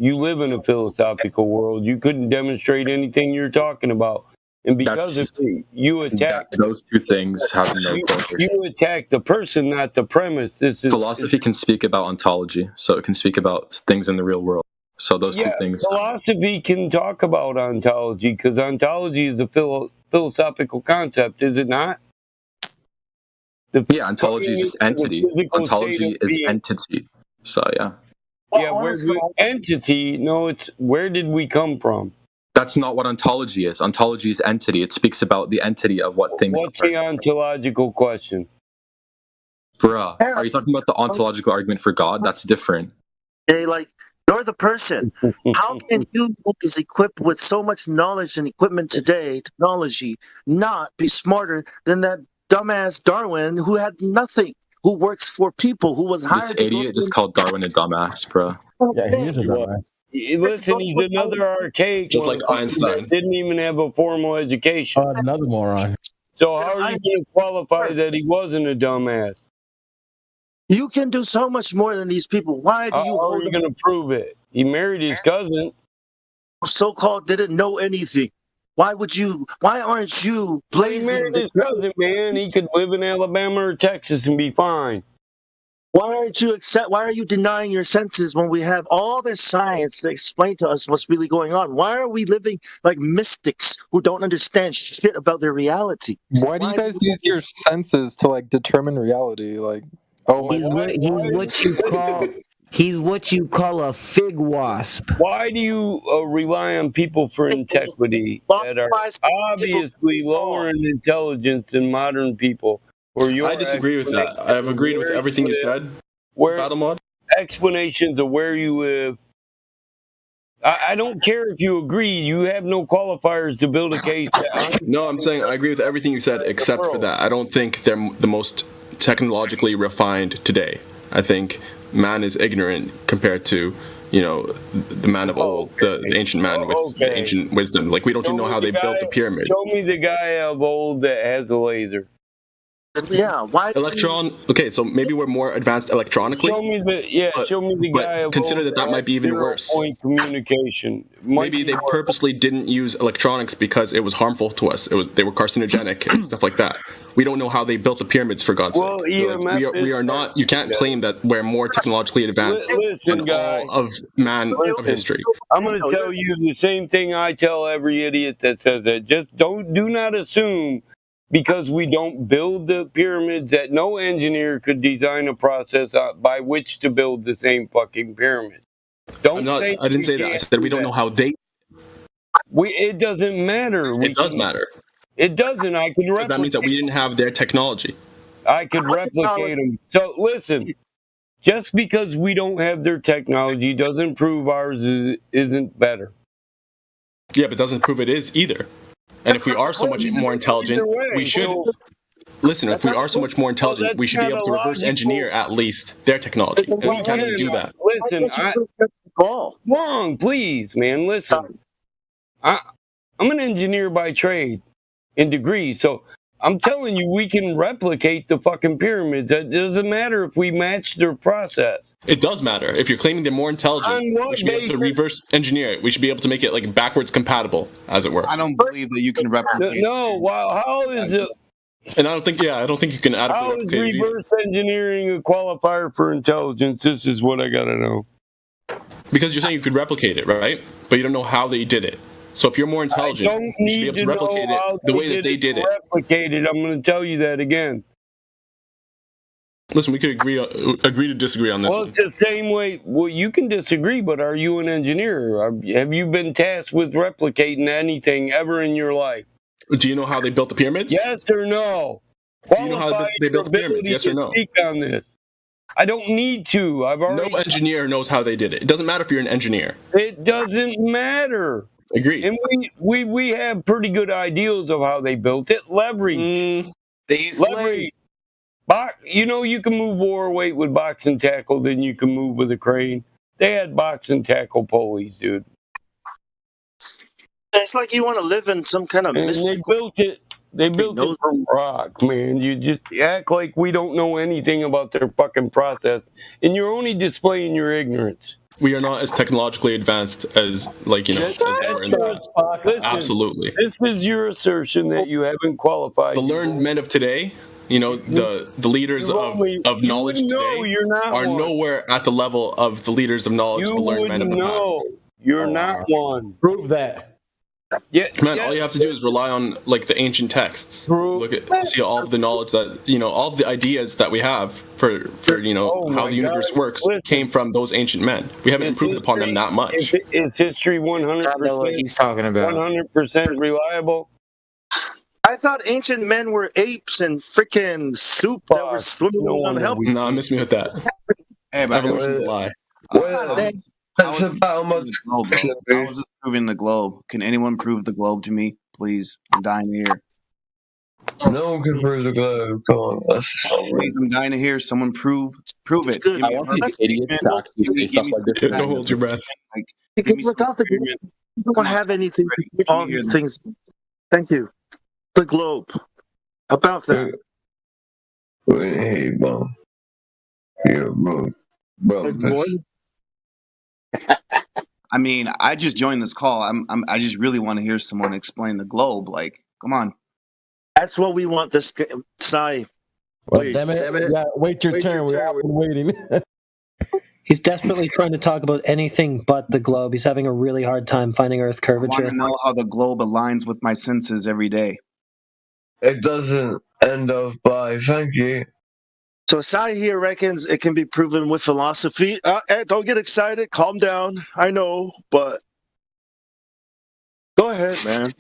S19: You live in a philosophical world. You couldn't demonstrate anything you're talking about. And because of it, you attack
S10: those two things have no correlation.
S19: You attack the person, not the premise.
S10: Philosophy can speak about ontology, so it can speak about things in the real world. So those two things.
S19: Philosophy can talk about ontology because ontology is a philosophical concept, is it not?
S10: Ontology is just entity. Ontology is entity. So yeah.
S19: Yeah, where's the entity? No, it's where did we come from?
S10: That's not what ontology is. Ontology is entity. It speaks about the entity of what things
S19: What's
S10: are.
S19: the ontological question?
S10: Bruh, are you talking about the ontological argument for God? That's different.
S16: Hey, like, you're the person. How can you, who is equipped with so much knowledge and equipment today, technology, not be smarter than that dumbass Darwin who had nothing, who works for people, who was hired?
S10: This idiot just called Darwin a dumbass, bro.
S2: Yeah, he is a dumbass.
S19: Listen, he's another archaic
S2: Just like
S19: one
S2: Einstein.
S19: that didn't even have a formal education.
S2: Another moron.
S19: So how are you going to qualify that he wasn't a dumbass?
S16: You can do so much more than these people. Why do you
S19: How are
S16: hold
S19: you going to prove it? He married his cousin.
S16: so-called didn't know anything? Why aren't you
S19: He
S16: blazing?
S19: married his cousin, man. He could live in Alabama or Texas and be fine.
S16: Why are you denying your senses when we have all this science to explain to us what's really going on? Why are we living like mystics who don't understand shit about their reality?
S13: Why do you guys use your senses to like determine reality? Like, oh my God.
S18: He's what you call a fig wasp.
S19: Why do you rely on people for integrity that are obviously lower in intelligence than modern people?
S2: I disagree with that. I've agreed with everything you said. Battle mod.
S19: Explanations of where you live. I don't care if you agree. You have no qualifiers to build a case.
S2: No, I'm saying I agree with everything you said except for that. I don't think they're the most technologically refined today. I think man is ignorant compared to, the man of old, the ancient man with the ancient wisdom. Like, we don't even know how they built the pyramid.
S19: Show me the guy of old that has a laser.
S16: Yeah, why?
S2: Okay, so maybe we're more advanced electronically.
S19: Show me the guy of
S2: consider
S19: old
S2: that might be even worse.
S19: Point communication.
S2: Maybe they purposely didn't use electronics because it was harmful to us. They were carcinogenic and stuff like that. We don't know how they built the pyramids, for God's sake. So, we are not. You can't claim that we're more technologically advanced than all of man of history.
S19: I'm going to tell you the same thing I tell every idiot that says that. Just do not assume. Because we don't build the pyramids, that no engineer could design a process by which to build the same fucking pyramid.
S2: I didn't say that. I said we don't know how they.
S19: It doesn't matter.
S2: It does matter.
S19: It doesn't. I can replicate.
S2: That means that we didn't have their technology.
S19: I could replicate them. So listen, just because we don't have their technology doesn't prove ours isn't better.
S2: Yeah, but doesn't prove it is either. And if we are so much more intelligent, we should listen. If we are so much more intelligent, we should be able to reverse engineer at least their technology, and we can't even do that.
S19: Listen, wrong, please, man. Listen, I'm an engineer by trade, in degree. So I'm telling you, we can replicate the fucking pyramids. It doesn't matter if we match their process.
S2: It does matter. If you're claiming they're more intelligent, we should be able to reverse engineer it. We should be able to make it like backwards compatible, as it were.
S4: I don't believe that you can replicate.
S19: No, wow, how is it?
S2: And I don't think you can
S19: How
S2: adequately
S19: is
S2: replicate it.
S19: reverse engineering a qualifier for intelligence? This is what I gotta know.
S2: Because you're saying you could replicate it, right? But you don't know how they did it. So if you're more intelligent, you should be able to replicate it the way that they did it.
S19: Replicate it. I'm going to tell you that again.
S2: Listen, we could agree to disagree on this.
S19: Well, it's the same way. Well, you can disagree, but are you an engineer? Have you been tasked with replicating anything ever in your life?
S2: Do you know how they built the pyramids?
S19: Yes or no?
S2: Do you know how they built the pyramids? Yes or no?
S19: Speak on this. I don't need to. I've already.
S2: No engineer knows how they did it. It doesn't matter if you're an engineer.
S19: It doesn't matter.
S2: Agreed.
S19: And we have pretty good ideas of how they built it. Leverage. Leverage. You know, you can move more weight with box and tackle than you can move with a crane. They had box and tackle pulleys, dude.
S16: It's like you want to live in some kind of mystical...
S19: They built it from rock, man. You just act like we don't know anything about their fucking process, and you're only displaying your ignorance.
S2: We are not as technologically advanced as as they were in the past.
S19: Listen,
S2: Absolutely.
S19: This is your assertion that you haven't qualified.
S2: The learned men of today, the leaders of knowledge today are nowhere at the level of the leaders of knowledge of the learned men of the past.
S19: You're not one.
S11: Prove that.
S2: Yeah, man. All you have to do is rely on the ancient texts. See all of the knowledge that all of the ideas that we have for how the universe works came from those ancient men. We haven't improved upon them that much.
S19: Is history 100%?
S20: I know what he's talking about.
S19: 100% reliable.
S16: I thought ancient men were apes and freaking soup that were swimming on help.
S2: No, miss me with that.
S4: Hey, but
S2: evolution's a lie.
S4: How is this proving the globe? Can anyone prove the globe to me, please? I'm dying to hear.
S21: No one can prove the globe. Come on,
S4: please, I'm dying to hear someone prove it.
S10: I want these idiots to actually say stuff like this.
S2: Don't hold your breath.
S16: Because without the globe, you don't have anything to all these things. Thank you. The globe. About that.
S21: Hey, bro. Yeah, bro.
S4: I mean, I just joined this call. I just really want to hear someone explain the globe. Like, come on.
S16: That's what we want this Sai.
S11: Well, damn it. Yeah, wait your turn. We're all been waiting.
S23: He's desperately trying to talk about anything but the globe. He's having a really hard time finding Earth curvature.
S4: I want to know how the globe aligns with my senses every day.
S21: It doesn't end off by thank you.
S16: So Sai here reckons it can be proven with philosophy. Don't get excited. Calm down. I know, but go ahead, man.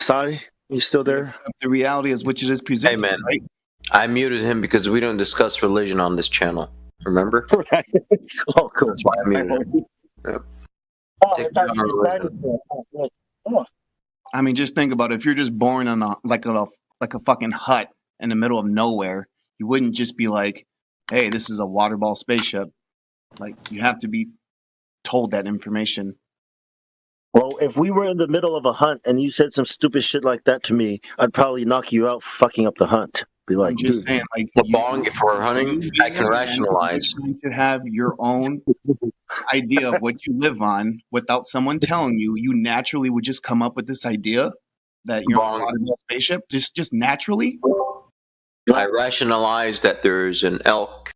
S16: Sai, you still there?
S4: The reality is which it is presented.
S12: Hey, man.
S4: Right?
S12: I muted him because we don't discuss religion on this channel. Remember?
S16: Right. Oh, cool.
S12: That's why I muted him. Yep.
S4: I mean, just think about it. If you're just born in a fucking hut in the middle of nowhere, you wouldn't just be like, "Hey, this is a water ball spaceship." Like, you have to be told that information.
S16: Well, if we were in the middle of a hunt and you said some stupid shit like that to me, I'd probably knock you out for fucking up the hunt. Be like,
S4: I'm just saying, like,
S12: if we're hunting, I can rationalize.
S4: To have your own idea of what you live on without someone telling you, you naturally would just come up with this idea that you're on a water ball spaceship, just naturally.
S12: I rationalize that there's an elk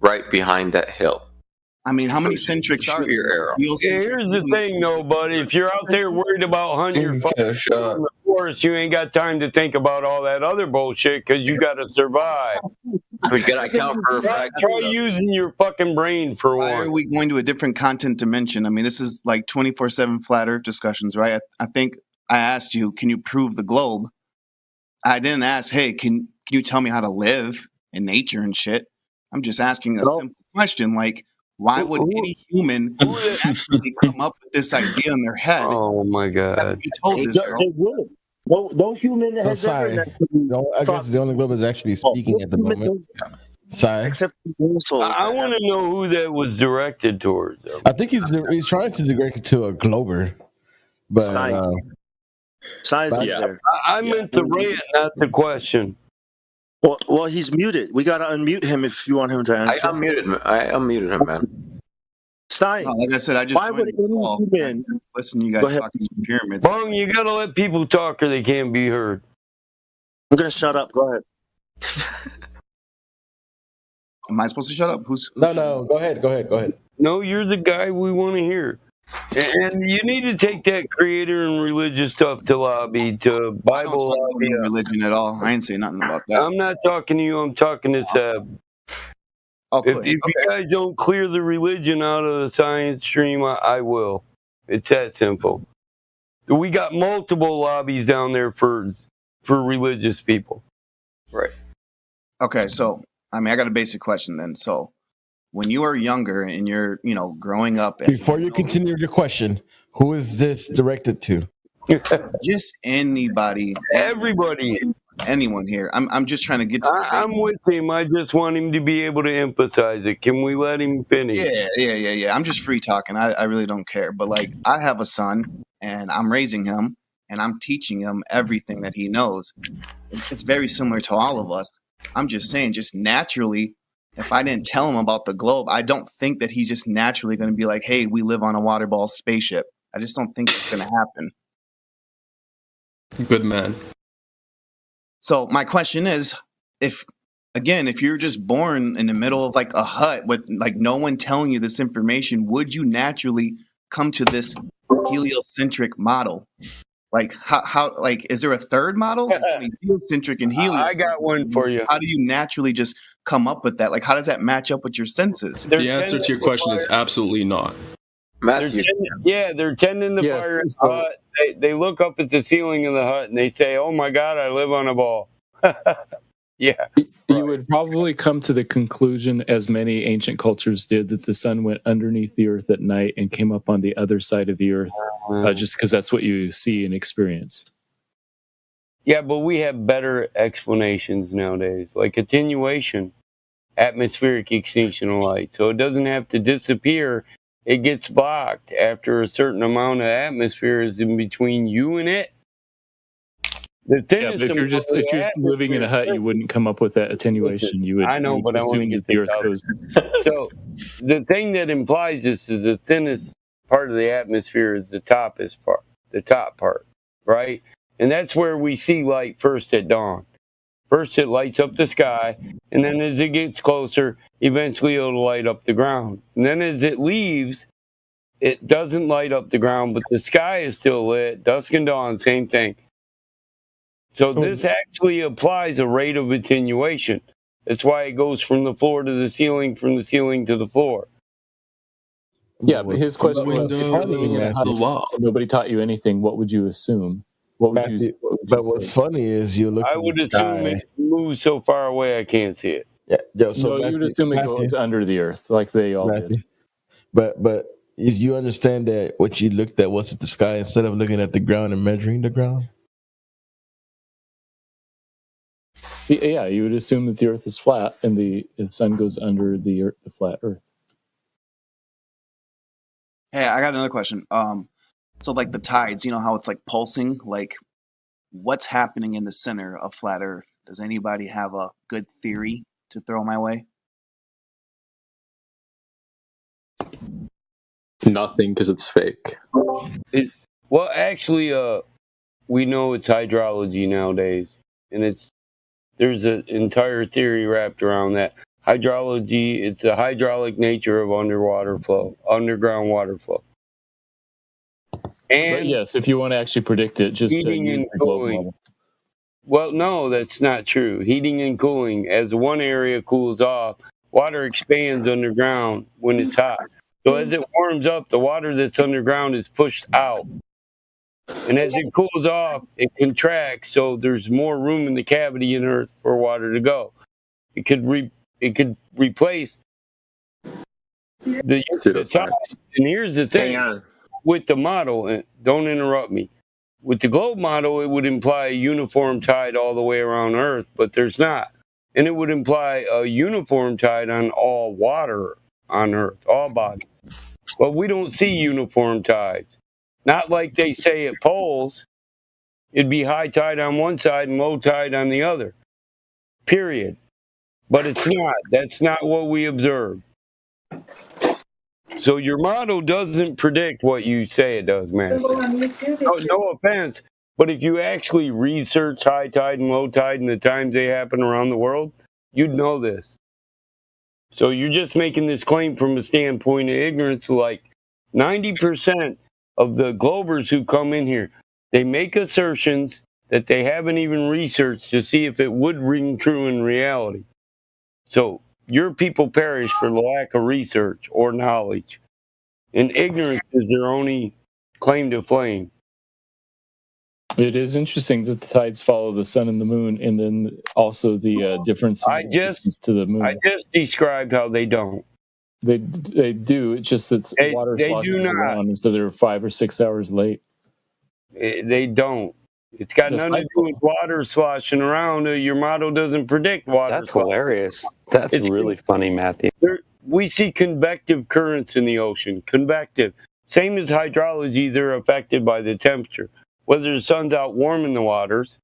S12: right behind that hill.
S4: I mean, how many centrics are there?
S19: Here's the thing, though, buddy. If you're out there worried about hunting your fucking in the forest, you ain't got time to think about all that other bullshit because you got to survive.
S12: We got to account for a fact.
S19: Try using your fucking brain for
S4: Why
S19: one.
S4: are we going to a different content dimension? I mean, this is like 24/7 flat Earth discussions, right? I think I asked you, can you prove the globe? I didn't ask, hey, can you tell me how to live in nature and shit? I'm just asking a simple question, like, why would any human actually come up with this idea in their head?
S19: Oh my God!
S4: Be told this, bro.
S16: No human has ever.
S11: I guess the only globe is actually speaking at the moment. Sorry.
S16: Except
S19: I want to know who that was directed towards.
S11: I think he's trying to direct it to a glober, but
S16: Size was
S10: Yeah.
S16: there.
S19: I meant the rant, not the question.
S16: Well, he's muted. We gotta unmute him if you want him to
S12: I
S16: answer.
S12: unmuted him, man.
S16: Stein.
S4: No, like I said, I just
S16: Why
S4: joined
S16: would
S4: the call.
S16: any human?
S4: Listen, to you
S16: Go
S4: guys
S16: ahead.
S4: talking about pyramids.
S19: Bong, you gotta let people talk or they can't be heard.
S16: I'm gonna shut up. Go ahead.
S4: Am I supposed to shut up? Who's
S7: No, go ahead.
S19: No, you're the guy we want to hear. And you need to take that creator and religious stuff to lobby, to Bible lobby.
S4: Religion at all? I ain't saying nothing about that.
S19: I'm not talking to you. I'm talking to Seb.
S4: Oh,
S19: If you guys don't clear the religion out of the science stream, I will. It's that simple. We got multiple lobbies down there for religious people.
S12: Right.
S4: Okay, so I mean, I got a basic question then. So, when you are younger and you're, growing up, and,
S7: Before you continue your question, who is this directed to?
S4: just anybody,
S19: everybody,
S4: anyone here. I'm just trying to get to.
S19: I'm with him. I just want him to be able to emphasize it. Can we let him finish?
S4: Yeah. I'm just free talking. I really don't care. But like, I have a son, and I'm raising him, and I'm teaching him everything that he knows. It's very similar to all of us. I'm just saying, just naturally, if I didn't tell him about the globe, I don't think that he's just naturally going to be like, hey, we live on a water ball spaceship. I just don't think it's going to happen.
S2: Good man.
S4: So my question is, if you're just born in the middle of like a hut with like no one telling you this information, would you naturally come to this heliocentric model? Like how like is there a third model? It's only heliocentric and heliocentric.
S19: I got one for you.
S4: How do you naturally just come up with that? Like how does that match up with your senses?
S2: The answer to your question is absolutely not.
S12: Matthew.
S19: They're tending the fire hut. They look up at the ceiling of the hut and they say, "Oh my God, I live on a ball." Yeah.
S1: You would probably come to the conclusion, as many ancient cultures did, that the sun went underneath the earth at night and came up on the other side of the earth, just because that's what you see and experience.
S19: Yeah, but we have better explanations nowadays, like attenuation, atmospheric extinction of light. So it doesn't have to disappear. It gets blocked after a certain amount of atmosphere is in between you and it.
S1: Yeah, but if you're just living in a hut, you wouldn't come up with that attention. You would.
S19: I know, but I want to get
S1: the earth goes.
S19: So the thing that implies this is the thinnest part of the atmosphere is the top part, right? And that's where we see light first at dawn. First, it lights up the sky, and then as it gets closer, eventually it'll light up the ground. And then as it leaves, it doesn't light up the ground, but the sky is still lit. Dusk and dawn, same thing. So this actually applies a rate of attenuation. That's why it goes from the floor to the ceiling, from the ceiling to the floor.
S1: Yeah, but his question was, nobody taught you anything. What would you assume? What would you
S7: what's funny is you look.
S19: I would assume it moves so far away I can't see it.
S7: Yeah. So
S1: no, you would assume it goes under the earth, like they all did.
S7: But if you understand that what you looked at was at the sky instead of looking at the ground and measuring the ground.
S1: Yeah, you would assume that the earth is flat and the sun goes under the earth, the flat earth.
S4: Hey, I got another question. So like the tides, you know how it's like pulsing? Like what's happening in the center of flat earth? Does anybody have a good theory to throw my way?
S10: Nothing, because it's fake.
S19: Well, actually, we know it's hydrology nowadays, and there's an entire theory wrapped around that. Hydrology, it's the hydraulic nature of underground water flow. And
S1: but yes, if you want to actually predict it, just use the globe model.
S19: Well, no, that's not true. Heating and cooling, as one area cools off, water expands underground when it's hot. So as it warms up, the water that's underground is pushed out. And as it cools off, it contracts, so there's more room in the cavity in Earth for water to go. It could replace the top. And here's the thing with the model, and don't interrupt me. With the globe model, it would imply a uniform tide all the way around Earth, but there's not. And it would imply a uniform tide on all water on Earth, all bodies. But we don't see uniform tides. Not like they say at poles. it'd be high tide on one side and low tide on the other. Period. But it's not. That's not what we observe. So your model doesn't predict what you say it does, man. No offense, but if you actually research high tide and low tide and the times they happen around the world, you'd know this. So you're just making this claim from a standpoint of ignorance. Like 90% of the Globers who come in here, they make assertions that they haven't even researched to see if it would ring true in reality. So your people perish for the lack of research or knowledge. And ignorance is their only claim to fame.
S1: It is interesting that the tides follow the sun and the moon, and then also the difference in distance to the moon.
S19: I just described how they don't.
S1: They do. It's just that water sloshes around, and so they're 5 or 6 hours late.
S19: They don't. It's got nothing to do with water sloshing around. Your model doesn't predict water.
S8: That's hilarious. That's really funny, Matthew.
S19: We see convective currents in the ocean. Convective. Same as hydrology, they're affected by the temperature. Whether the sun's out warming the waters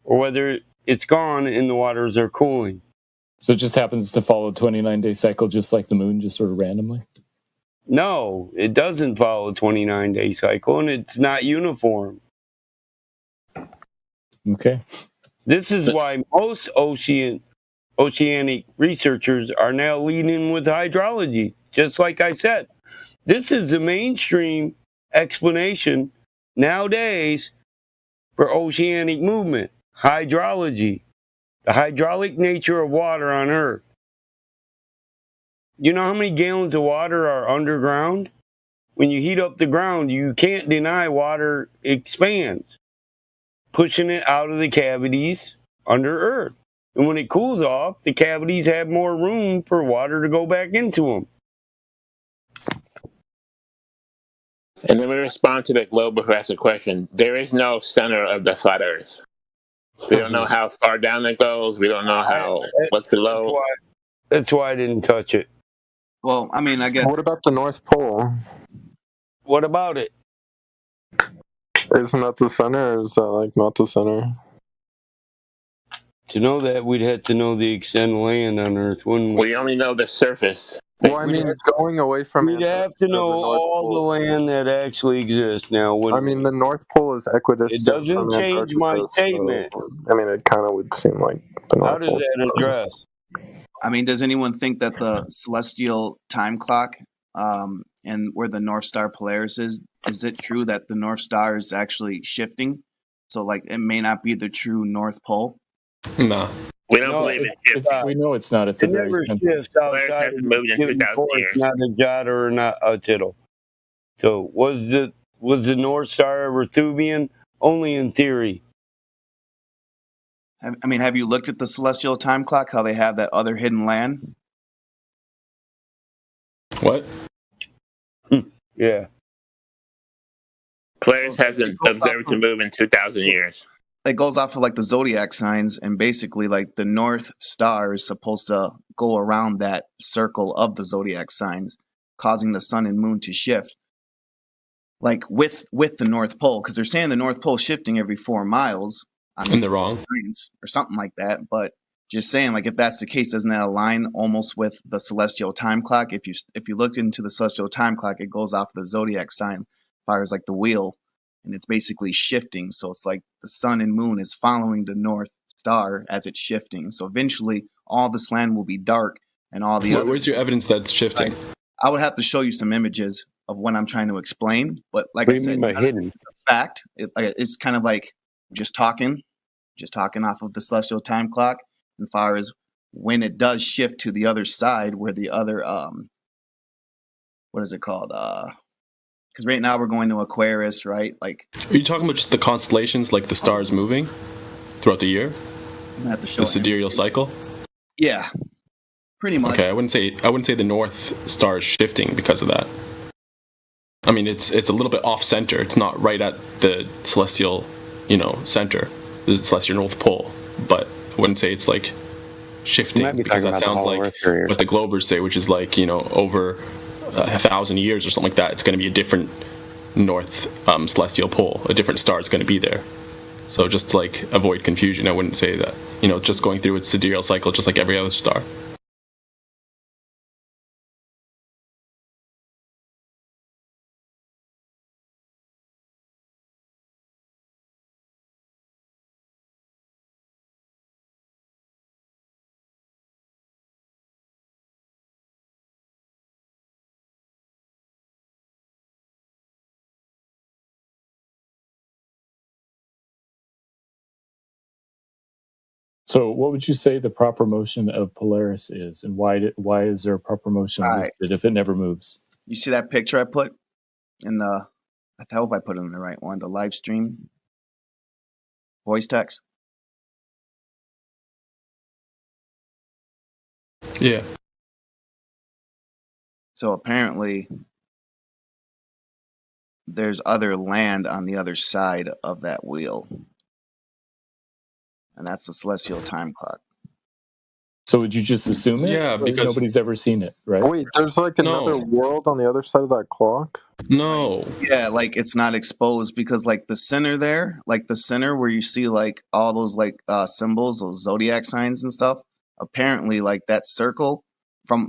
S19: or whether it's gone and the waters are cooling.
S1: So it just happens to follow a 29-day cycle just like the moon, just sort of randomly?
S19: No, it doesn't follow a 29-day cycle, and it's not uniform.
S1: Okay.
S19: This is why most oceanic researchers are now leading with hydrology, just like I said. This is the mainstream explanation nowadays for oceanic movement, hydrology, the hydraulic nature of water on Earth. You know how many gallons of water are underground? When you heat up the ground, you can't deny water expands, pushing it out of the cavities under Earth. And when it cools off, the cavities have more room for water to go back into them.
S20: And then we respond to the Glober who asked the question. There is no center of the flat Earth. We don't know how far down it goes. We don't know what's below.
S19: That's why I didn't touch it.
S4: Well, I mean, I guess.
S13: What about the North Pole?
S19: What about it?
S13: Isn't that the center, or is that like not the center?
S19: To know that, we'd have to know the extent of land on Earth, wouldn't we?
S20: We only know the surface.
S13: Well, I mean, going away from
S19: we'd have to know all the land that actually exists now.
S13: I mean, the North Pole is equidistant.
S19: It doesn't
S13: from
S19: change my
S13: Antarctica,
S19: statement.
S13: So, I mean, it kind of would seem like the North
S19: How does
S13: Pole.
S19: that address?
S4: I mean, does anyone think that the celestial time clock and where the North Star Polaris is it true that the North Star is actually shifting? So, like, it may not be the true North Pole?
S2: No.
S20: We don't believe it shifts.
S1: We know it's not at the very center.
S20: Polaris hasn't moved in 2,000 years.
S19: Not a jot or not a tittle. So was the North Star ever Thubian? Only in theory.
S4: I mean, have you looked at the celestial time clock? How they have that other hidden land?
S2: What?
S19: Yeah.
S20: Polaris hasn't observed to move in 2,000 years.
S4: It goes off of like the zodiac signs, and basically like the North Star is supposed to go around that circle of the zodiac signs, causing the sun and moon to shift. Like with the North Pole, because they're saying the North Pole shifting every 4 miles.
S2: And they're wrong.
S4: Or something like that. But just saying, like, if that's the case, doesn't that align almost with the celestial time clock? If you look into the celestial time clock, it goes off the zodiac sign, fires like the wheel, and it's basically shifting. So it's like the sun and moon is following the North Star as it's shifting. So eventually, all this land will be dark, and all the other.
S2: Where's your evidence that it's shifting?
S4: I would have to show you some images of what I'm trying to explain, but like I said, it's a fact. It's kind of like just talking off of the celestial time clock, as far as when it does shift to the other side, where the other what is it called? Because right now we're going to Aquarius, right? Like,
S2: are you talking about just the constellations, like the stars moving throughout the year?
S4: I have to show
S2: the sidereal cycle.
S4: Yeah, pretty much.
S2: Okay, I wouldn't say the North Star is shifting because of that. I mean, it's a little bit off center. It's not right at the celestial, center, the celestial North Pole. But I wouldn't say it's like shifting, because that sounds like what the Globers say, which is like over 1,000 years or something like that. It's going to be a different North celestial pole. A different star is going to be there. So just to like avoid confusion, I wouldn't say that, you know, just going through its sidereal cycle just like every other star.
S1: So, what would you say the proper motion of Polaris is, and why is there a proper motion
S4: All right.
S1: listed if it never moves?
S4: You see that picture I put in the? I hope I put it in the right one. The live stream voice text.
S2: Yeah.
S4: So apparently, there's other land on the other side of that wheel, and that's the celestial time clock.
S1: So would you just assume it?
S2: Yeah,
S1: Or
S2: because
S1: nobody's ever seen it, right?
S13: Wait, there's like another world on the other side of that clock?
S2: No.
S4: Yeah, like it's not exposed because like the center there, like the center where you see like all those like symbols, those zodiac signs and stuff. Apparently, like that circle from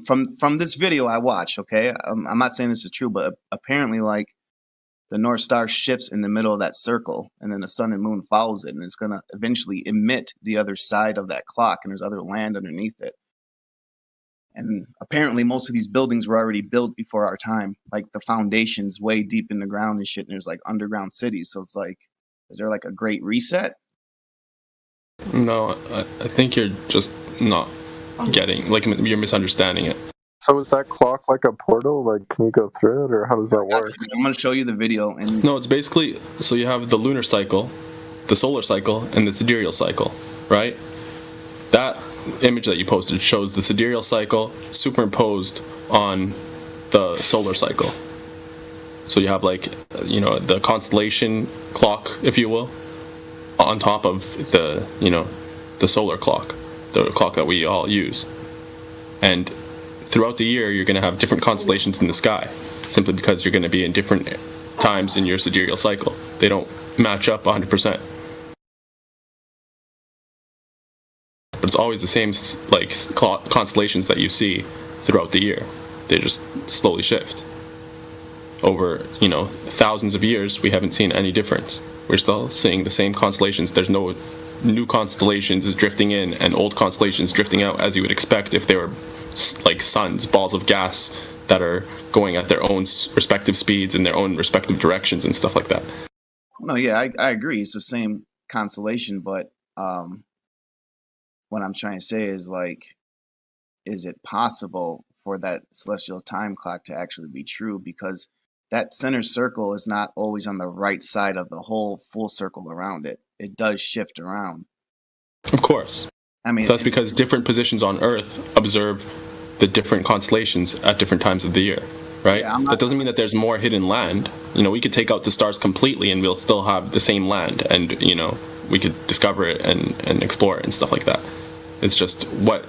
S4: this video I watched. Okay, I'm not saying this is true, but apparently, like the North Star shifts in the middle of that circle, and then the sun and moon follows it, and it's gonna eventually emit the other side of that clock, and there's other land underneath it. And apparently, most of these buildings were already built before our time. Like the foundations way deep in the ground and shit. And there's like underground cities. So it's like, is there like a great reset?
S2: No, I think you're just not getting, like, you're misunderstanding it.
S13: So is that clock like a portal? Like, can you go through it, or how does that work?
S4: I'm going to show you the video. And
S2: No, it's basically, so you have the lunar cycle, the solar cycle, and the sidereal cycle, right? That image that you posted shows the sidereal cycle superimposed on the solar cycle. So you have like, you know, the constellation clock, if you will, on top of the, you know, the solar clock, the clock that we all use. And throughout the year, you're going to have different constellations in the sky, simply because you're going to be in different times in your sidereal cycle. They don't match up 100%. But it's always the same, like, constellations that you see throughout the year. They just slowly shift. Over, you know, thousands of years, we haven't seen any difference. We're still seeing the same constellations. There's no new constellations drifting in and old constellations drifting out, as you would expect if they were like suns, balls of gas that are going at their own respective speeds in their own respective directions and stuff like that.
S4: no, yeah, I agree. It's the same constellation, but what I'm trying to say is like, is it possible for that celestial time clock to actually be true? Because that center circle is not always on the right side of the whole full circle around it. It does shift around.
S2: Of course.
S4: I mean,
S2: that's because different positions on Earth observe the different constellations at different times of the year, right?
S4: Yeah,
S2: that doesn't mean that there's more hidden land. You know, we could take out the stars completely and we'll still have the same land, and, you know, we could discover it and explore it and stuff like that. It's just what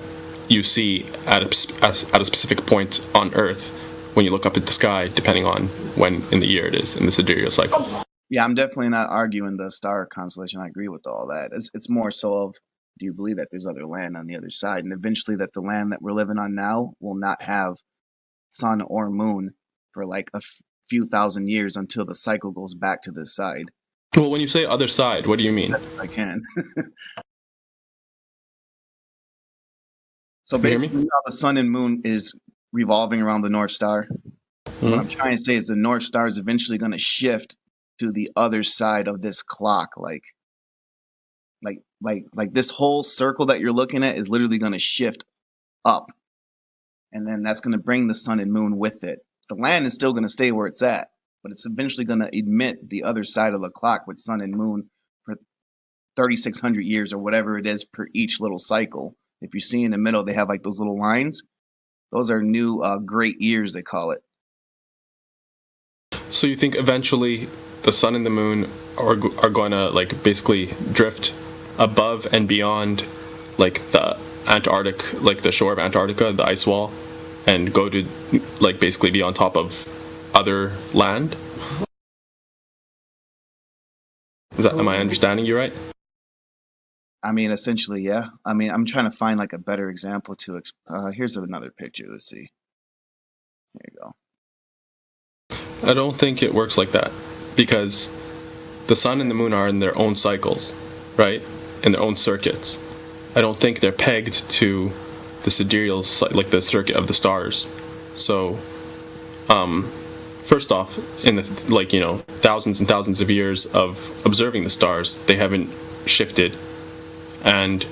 S2: you see at a specific point on Earth when you look up at the sky, depending on when in the year it is in the sidereal cycle.
S4: Yeah, I'm definitely not arguing the star constellation. I agree with all that. It's more so of, do you believe that there's other land on the other side? And eventually that the land that we're living on now will not have sun or moon for like a few thousand years until the cycle goes back to this side.
S2: Well, when you say other side, what do you mean?
S4: I can. So basically, now the sun and moon is revolving around the North Star.
S2: Mm-hmm.
S4: What I'm trying to say is the North Star is eventually going to shift to the other side of this clock. Like this whole circle that you're looking at is literally going to shift up. And then that's going to bring the sun and moon with it. The land is still going to stay where it's at, but it's eventually going to emit the other side of the clock with sun and moon for 3,600 years or whatever it is per each little cycle. If you see in the middle, they have like those little lines. Those are new great years, they call it.
S2: So you think eventually the sun and the moon are going to like basically drift above and beyond like the Antarctic, like the shore of Antarctica, the ice wall, and go to like basically be on top of other land? Am I understanding you right?
S4: I mean, essentially, yeah. I mean, I'm trying to find like a better example to. Here's another picture. Let's see. There you go.
S2: I don't think it works like that, because the sun and the moon are in their own cycles, right? In their own circuits. I don't think they're pegged to the sidereal, like the circuit of the stars. So, first off, in the thousands and thousands of years of observing the stars, they haven't shifted, and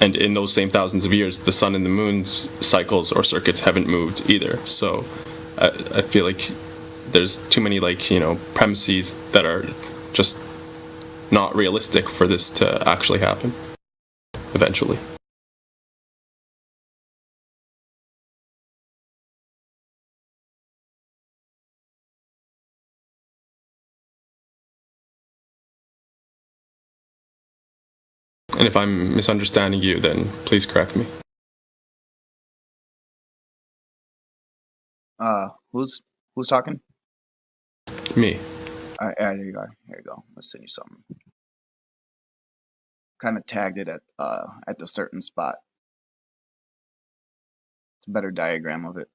S2: in those same thousands of years, the sun and the moon's cycles or circuits haven't moved either. So, I feel like there's too many premises that are just not realistic for this to actually happen eventually. And if I'm misunderstanding you, then please correct me.
S4: Who's talking?
S2: Me.
S4: There you are. Here you go. Let's send you something. Kind of tagged it at the certain spot. It's a better diagram of it.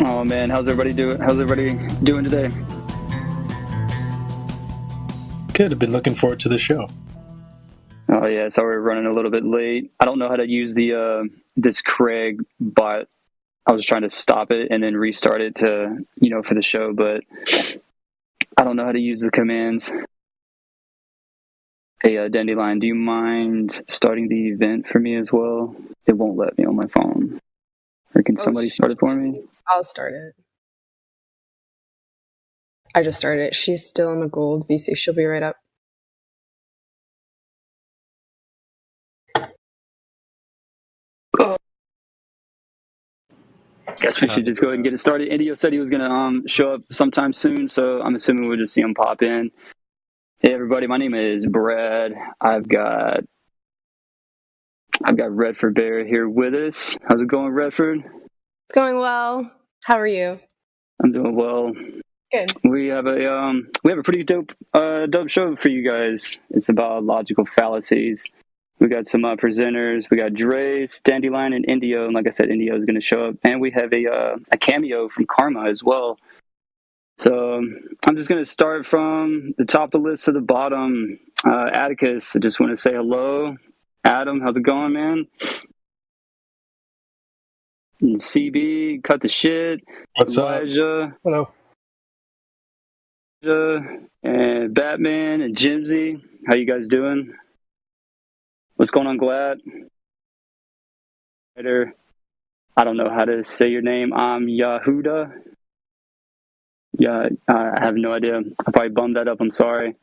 S3: Oh man, how's everybody doing today?
S5: Good. I've been looking forward to the show.
S3: Oh yeah, sorry we're running a little bit late. I don't know how to use the this Craig bot. I was trying to stop it and then restart it to for the show, but I don't know how to use the commands. Hey, Dandelion, do you mind starting the event for me as well? It won't let me on my phone. Or can somebody start it for me?
S9: I'll start it. I just started it. She's still in the gold VC. She'll be right up.
S3: Guess we should just go ahead and get it started. Indio said he was going to show up sometime soon, so I'm assuming we'll just see him pop in. Hey everybody, my name is Brad. I've got Redford Bear here with us. How's it going, Redford?
S9: It's going well. How are you?
S3: I'm doing well.
S9: Good.
S3: We have a pretty dope show for you guys. It's about logical fallacies. We got some presenters. We got Drace, Dandelion, and Indio. And like I said, Indio is going to show up. And we have a cameo from Karma as well. So I'm just going to start from the top of the list to the bottom. Atticus, I just want to say hello. Adam, how's it going, man? And CB, cut the shit.
S5: What's
S3: Elijah.
S5: Hello.
S3: And Batman and Jimsy. How you guys doing? What's going on, Glad? I don't know how to say your name. I'm Yahuda. Yeah, I have no idea. I probably bummed that up. I'm sorry.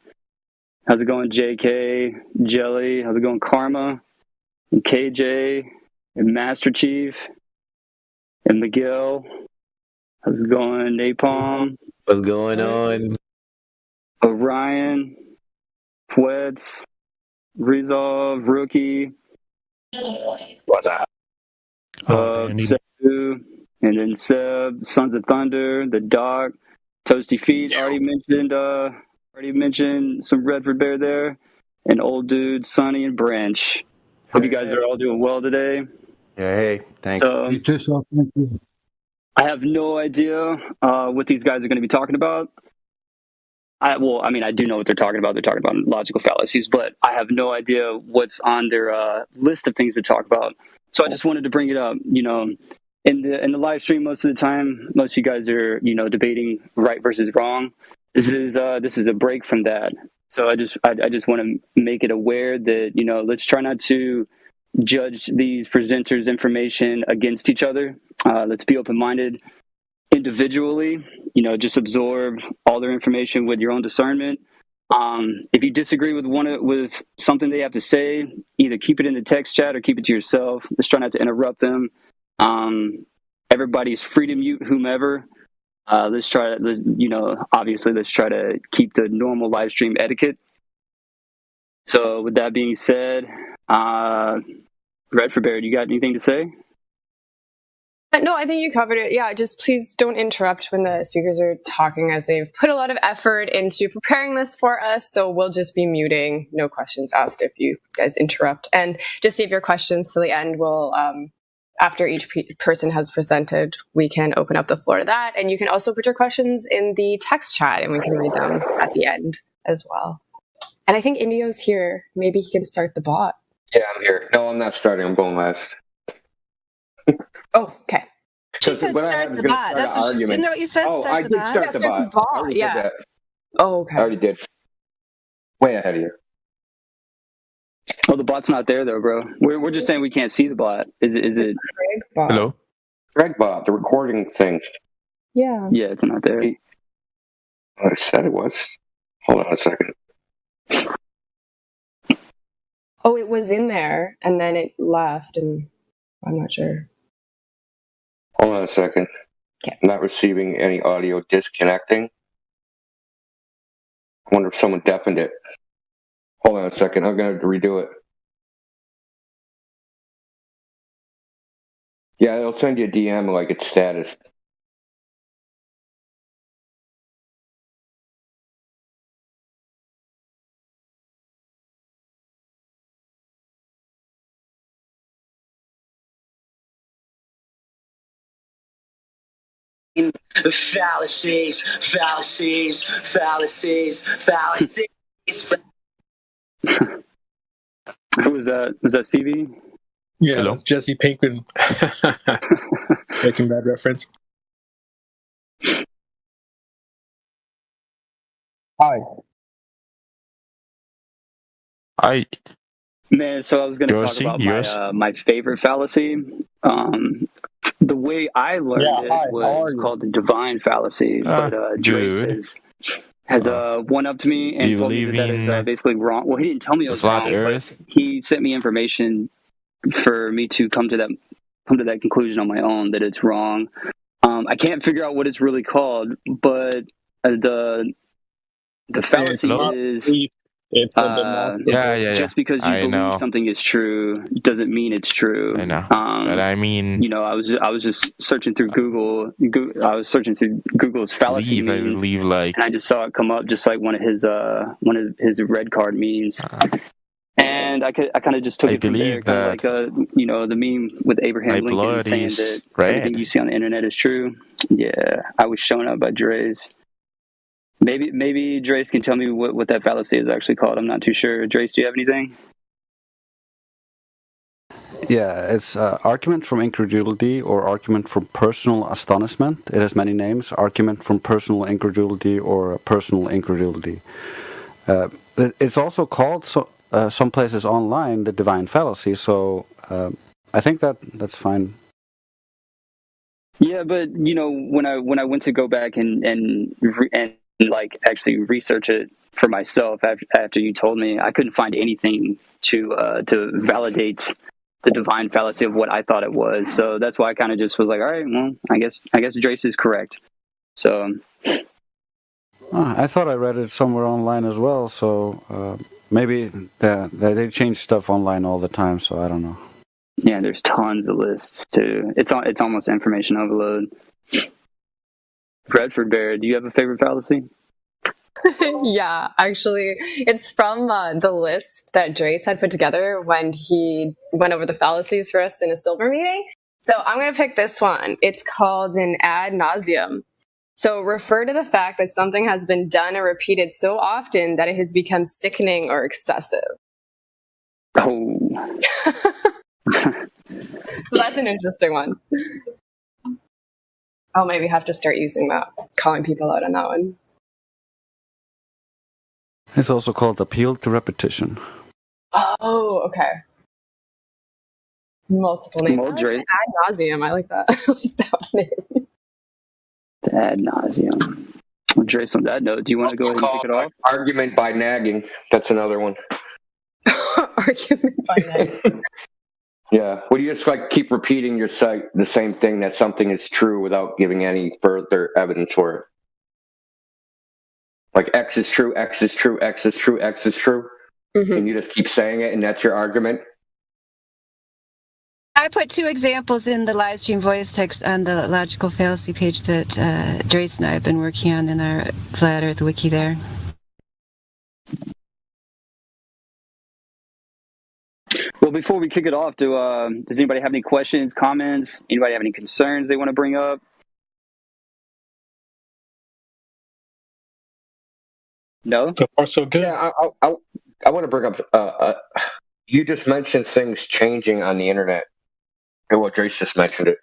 S3: How's it going, JK, Jelly? How's it going, Karma? And KJ, and Master Chief, and Miguel. How's it going, Napalm?
S22: What's going on?
S3: Orion, Pwets, Resolve, Rookie.
S22: What's up?
S3: Sebu, and then Seb, Sons of Thunder, The Doc, Toasty Feet. Already mentioned some Redford Bear there, and Old Dude, Sonny, and Branch. Hope you guys are all doing well today.
S22: Yeah, hey, thanks.
S3: So,
S24: You too, so thank you.
S3: I have no idea what these guys are going to be talking about. I do know what they're talking about. They're talking about logical fallacies, but I have no idea what's on their list of things to talk about. So I just wanted to bring it up. In the live stream, most of the time, most of you guys are debating right versus wrong. This is a break from that. So I just want to make it aware that let's try not to judge these presenters' information against each other. Let's be open-minded individually. Just absorb all their information with your own discernment. If you disagree with something they have to say, either keep it in the text chat or keep it to yourself. Let's try not to interrupt them. Everybody's free to mute whomever. Let's try to keep the normal live stream etiquette. So with that being said, Redford Bear, you got anything to say?
S9: No, I think you covered it. Yeah, just please don't interrupt when the speakers are talking, as they've put a lot of effort into preparing this for us. So we'll just be muting. No questions asked if you guys interrupt. And just save your questions till the end. We'll, after each person has presented, we can open up the floor to that. And you can also put your questions in the text chat and we can read them at the end as well. And I think Indio's here. Maybe he can start the bot.
S6: Yeah, I'm here. No, I'm not starting. I'm going last.
S9: Oh, okay.
S14: She said start the bot. That's what isn't that what you said?
S6: Oh,
S14: Start
S6: I
S14: the
S6: did
S14: bot?
S6: start the bot. I already did
S9: Yeah.
S6: that.
S9: Oh, okay.
S6: I already did. Way ahead of you.
S3: Oh, the bot's not there though, bro. We're just saying we can't see the bot. Is it?
S9: Craig bot.
S1: Hello?
S6: Greg bot, the recording thing.
S9: Yeah.
S3: Yeah, it's not there.
S6: I said it was. Hold on a second.
S9: Oh, it was in there and then it left, and I'm not sure.
S6: Hold on a second.
S9: Okay.
S6: I'm not receiving any audio disconnecting. I wonder if someone deafened it. Hold on a second. I'm going to redo it. Yeah, it'll send you a DM like it's status.
S15: Fallacies, fallacies, fallacies, fallacies.
S3: Who was that? Was that CV?
S17: Yeah, that's Jesse Pinkman. Breaking Bad reference.
S18: Hi. Hi.
S3: Man, so I was going to talk about my favorite fallacy. The way I learned it was called the divine fallacy, but Drace has one-upped me and told me that is basically wrong. Well, he didn't tell me it was wrong, but he sent me information for me to come to that conclusion on my own that it's wrong. I can't figure out what it's really called, but the fallacy is just because you believe something is true doesn't mean it's true.
S18: I know, but I mean,
S3: I was just searching through Google. I was searching through Google's fallacy memes, and I just saw it come up just like one of his red card memes. And I kind of just took it from there, kind of like the meme with Abraham Lincoln saying that everything you see on the internet is true. Yeah, I was shown up by Dre's. Maybe Drace can tell me what that fallacy is actually called. I'm not too sure. Drace, do you have anything?
S24: Yeah, it's argument from incredulity or argument from personal astonishment. It has many names. Argument from personal incredulity or personal incredulity. It's also called some places online the divine fallacy. So I think that's fine.
S3: Yeah, but when I went to go back and like actually research it for myself after you told me, I couldn't find anything to validate the divine fallacy of what I thought it was. So that's why I kind of just was like, all right, well, I guess Drace is correct. So
S24: I thought I read it somewhere online as well. So maybe they change stuff online all the time. So I don't know.
S3: Yeah, there's tons of lists too. It's almost information overload. Bradford Bear, do you have a favorite fallacy?
S9: Yeah, actually, it's from the list that Drace had put together when he went over the fallacies for us in a silver meeting. So I'm going to pick this one. It's called an ad nauseum. So refer to the fact that something has been done or repeated so often that it has become sickening or excessive.
S3: Oh.
S9: So that's an interesting one. I'll maybe have to start using that, calling people out on that one.
S24: It's also called appeal to repetition.
S9: Oh, okay. Multiple names. Ad nauseum. I like that. I like that name.
S3: Ad nauseum. Well, Drace, on that note, do you want to go ahead and kick it off?
S6: Argument by nagging. That's another one.
S9: Argument by nagging.
S6: Yeah. Well, you just keep repeating the same thing, that something is true without giving any further evidence for it. Like X is true, X is true, X is true, X is true. Mm-hmm. And you just keep saying it, and that's your argument.
S14: I put 2 examples in the live stream voice text on the logical fallacy page that Drace and I have been working on in our Flat Earth wiki there.
S3: Well, before we kick it off, does anybody have any questions, comments? Anybody have any concerns they want to bring up? No?
S17: So far, so good.
S6: Yeah, I want to bring up, you just mentioned things changing on the internet. Well, Drace just mentioned it.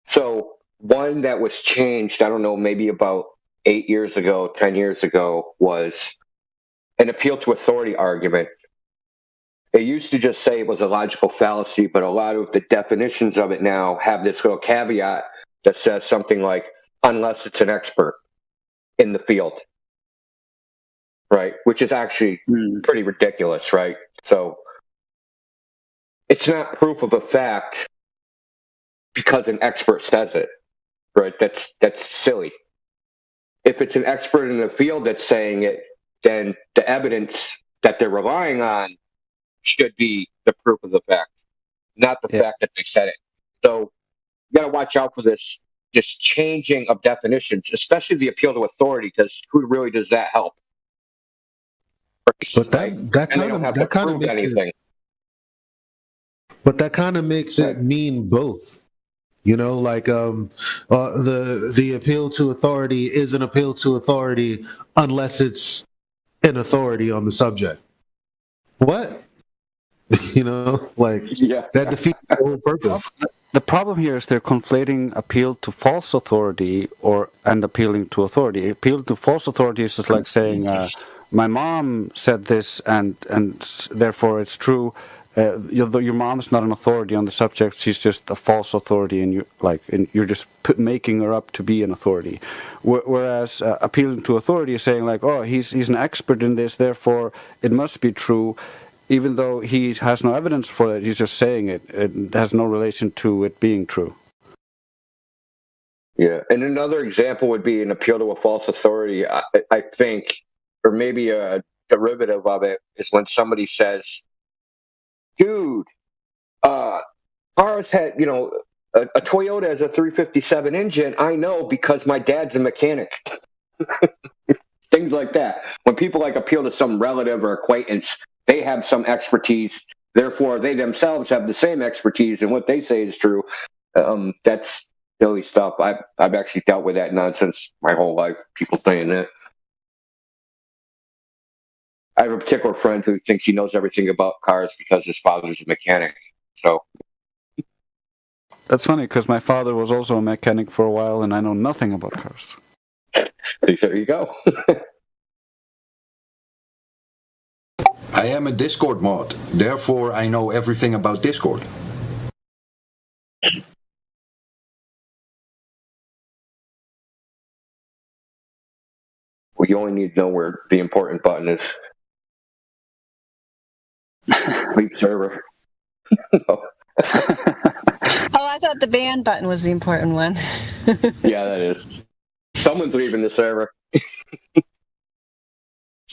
S6: So one that was changed, I don't know, maybe about 8 years ago, 10 years ago, was an appeal to authority argument. It used to just say it was a logical fallacy, but a lot of the definitions of it now have this little caveat that says something like, unless it's an expert in the field. Right, which is actually pretty ridiculous, right? So it's not proof of a fact because an expert says it, right? That's silly. If it's an expert in the field that's saying it, then the evidence that they're relying on should be the proof of the fact, not the fact that they said it. So you got to watch out for this changing of definitions, especially the appeal to authority, because who really does that help?
S25: But that kind of makes
S6: anything.
S25: But that kind of makes it mean both. You know, like the appeal to authority is an appeal to authority unless it's an authority on the subject. What? You know, like that defeats the whole purpose.
S24: The problem here is they're conflating appeal to false authority and appealing to authority. Appeal to false authority is just like saying, "My mom said this, and therefore it's true." Your mom's not an authority on the subject; she's just a false authority, and you're just making her up to be an authority. Whereas appealing to authority is saying like, "Oh, he's an expert in this, therefore it must be true." Even though he has no evidence for it, he's just saying it. It has no relation to it being true.
S6: Yeah, and another example would be an appeal to a false authority, I think, or maybe a derivative of it, is when somebody says, dude, cars had, a Toyota has a 357 engine. I know because my dad's a mechanic. Things like that. When people appeal to some relative or acquaintance, they have some expertise, therefore they themselves have the same expertise, and what they say is true. That's silly stuff. I've actually dealt with that nonsense my whole life, people saying that. I have a particular friend who thinks he knows everything about cars because his father's a mechanic. So
S24: that's funny because my father was also a mechanic for a while, and I know nothing about cars.
S6: There you go.
S11: I am a Discord mod, therefore I know everything about Discord.
S6: Well, you only need to know where the important button is. Leave server.
S14: Oh, I thought the ban button was the important one.
S6: Yeah, that is. Someone's leaving the server.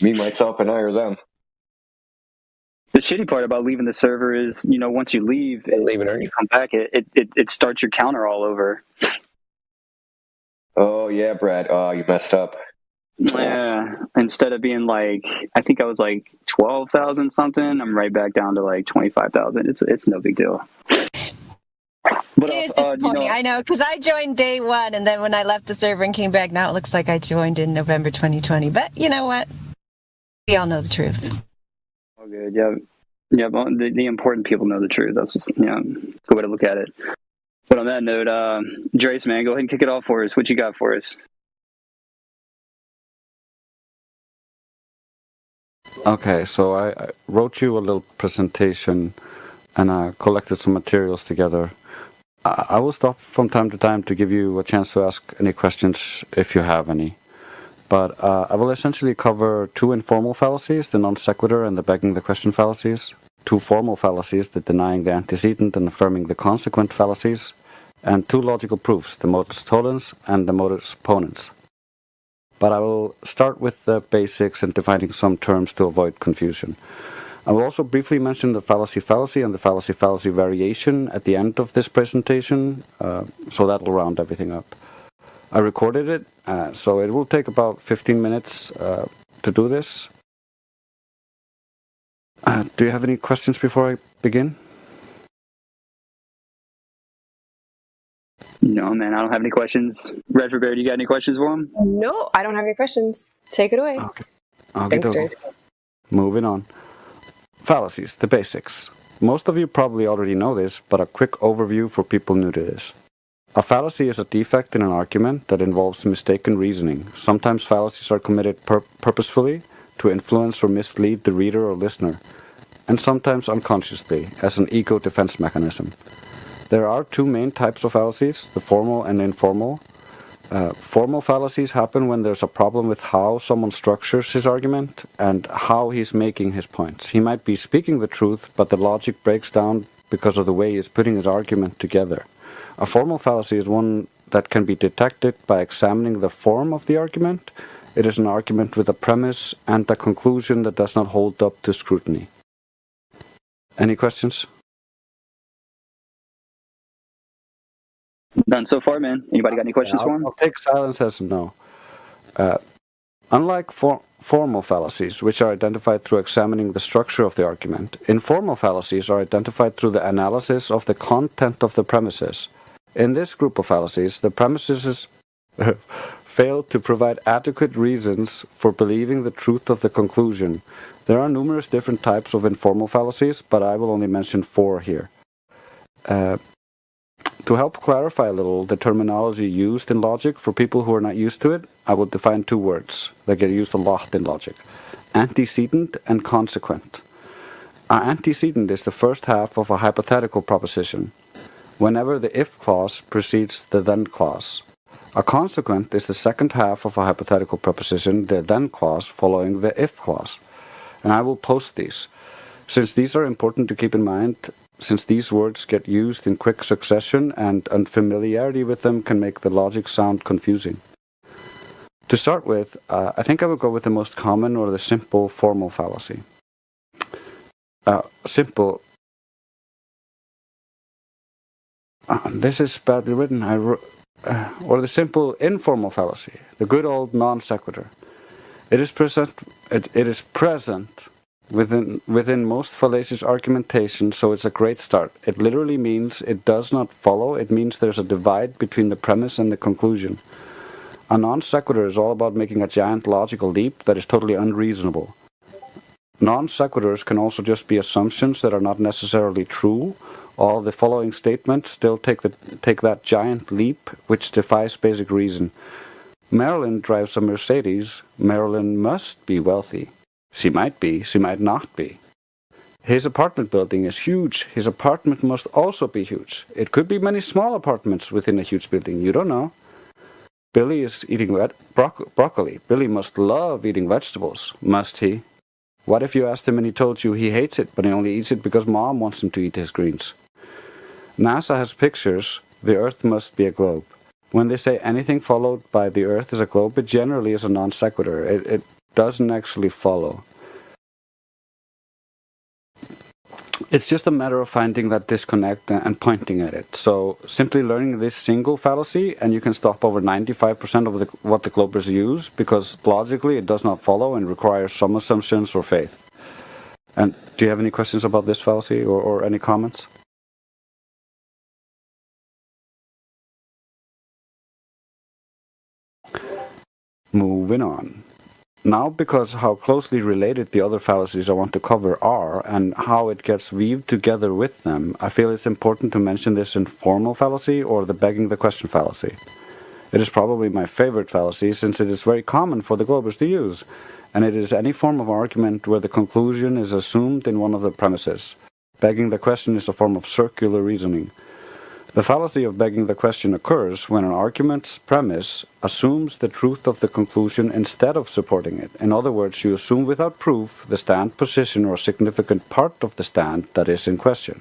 S6: Me, myself, and I, or them.
S3: The shitty part about leaving the server is, once you leave and you come back, it starts your counter all over.
S6: Oh yeah, Brad. Oh, you messed up.
S3: Yeah. Instead of being I think I was 12,000 something, I'm right back down to 25,000. It's no big deal. But
S14: it is disappointing. I know, because I joined day one, and then when I left the server and came back, now it looks like I joined in November 2020. But you know what? We all know the truth.
S3: Oh, good. Yeah. But the important people know the truth. That's what's good way to look at it. But on that note, Drace, man, go ahead and kick it off for us. What you got for us?
S24: Okay, so I wrote you a little presentation, and I collected some materials together. I will stop from time to time to give you a chance to ask any questions if you have any. But I will essentially cover two informal fallacies, the non sequitur and the begging the question fallacies, two formal fallacies, the denying the antecedent and affirming the consequent fallacies, and two logical proofs, the modus tollens and the modus ponens. But I will start with the basics and defining some terms to avoid confusion. I will also briefly mention the fallacy and the fallacy variation at the end of this presentation, so that will round everything up. I recorded it, so it will take about 15 minutes to do this. Do you have any questions before I begin?
S3: No, man, I don't have any questions. Red Bear, do you got any questions for him?
S9: No, I don't have any questions. Take it away.
S24: Okay.
S9: Thanks, Drace.
S24: Moving on. Fallacies, the basics. Most of you probably already know this, but a quick overview for people new to this. A fallacy is a defect in an argument that involves mistaken reasoning. Sometimes fallacies are committed purposefully to influence or mislead the reader or listener, and sometimes unconsciously, as an ego defense mechanism. There are two main types of fallacies, the formal and informal. Formal fallacies happen when there's a problem with how someone structures his argument and how he's making his points. He might be speaking the truth, but the logic breaks down because of the way he's putting his argument together. A formal fallacy is one that can be detected by examining the form of the argument. It is an argument with a premise and a conclusion that does not hold up to scrutiny. Any questions?
S3: None so far, man. Anybody got any questions for him?
S24: I'll take silence as a no. Unlike formal fallacies, which are identified through examining the structure of the argument, informal fallacies are identified through the analysis of the content of the premises. In this group of fallacies, the premises fail to provide adequate reasons for believing the truth of the conclusion. There are numerous different types of informal fallacies, but I will only mention 4 here. To help clarify a little the terminology used in logic for people who are not used to it, I will define 2 words that get used a lot in logic: antecedent and consequent. An antecedent is the first half of a hypothetical proposition, whenever the if clause precedes the then clause. A consequent is the second half of a hypothetical proposition, the then clause following the if clause. And I will post these. Since these are important to keep in mind, since these words get used in quick succession and unfamiliarity with them can make the logic sound confusing. To start with, I think I would go with the most common or the simple formal fallacy. This is badly written. Or the simple informal fallacy, the good old non sequitur. It is present within most fallacious argumentation, so it's a great start. It literally means it does not follow. It means there's a divide between the premise and the conclusion. A non sequitur is all about making a giant logical leap that is totally unreasonable. Non sequiturs can also just be assumptions that are not necessarily true. All the following statements still take that giant leap which defies basic reason. Marilyn drives a Mercedes. Marilyn must be wealthy. She might be, she might not be. His apartment building is huge. His apartment must also be huge. It could be many small apartments within a huge building. You don't know. Billy is eating broccoli. Billy must love eating vegetables. Must he? What if you asked him and he told you he hates it, but he only eats it because mom wants him to eat his greens? NASA has pictures. The Earth must be a globe. When they say anything followed by the Earth is a globe, it generally is a non sequitur. It doesn't actually follow. It's just a matter of finding that disconnect and pointing at it. So simply learning this single fallacy, and you can stop over 95% of what the globers use, because logically it does not follow and requires some assumptions or faith. And do you have any questions about this fallacy or any comments? Moving on. Now, because how closely related the other fallacies I want to cover are, and how it gets weaved together with them, I feel it's important to mention this informal fallacy, or the begging the question fallacy. It is probably my favorite fallacy, since it is very common for the globers to use, and it is any form of argument where the conclusion is assumed in one of the premises. Begging the question is a form of circular reasoning. The fallacy of begging the question occurs when an argument's premise assumes the truth of the conclusion instead of supporting it. In other words, you assume without proof the stand position or significant part of the stand that is in question.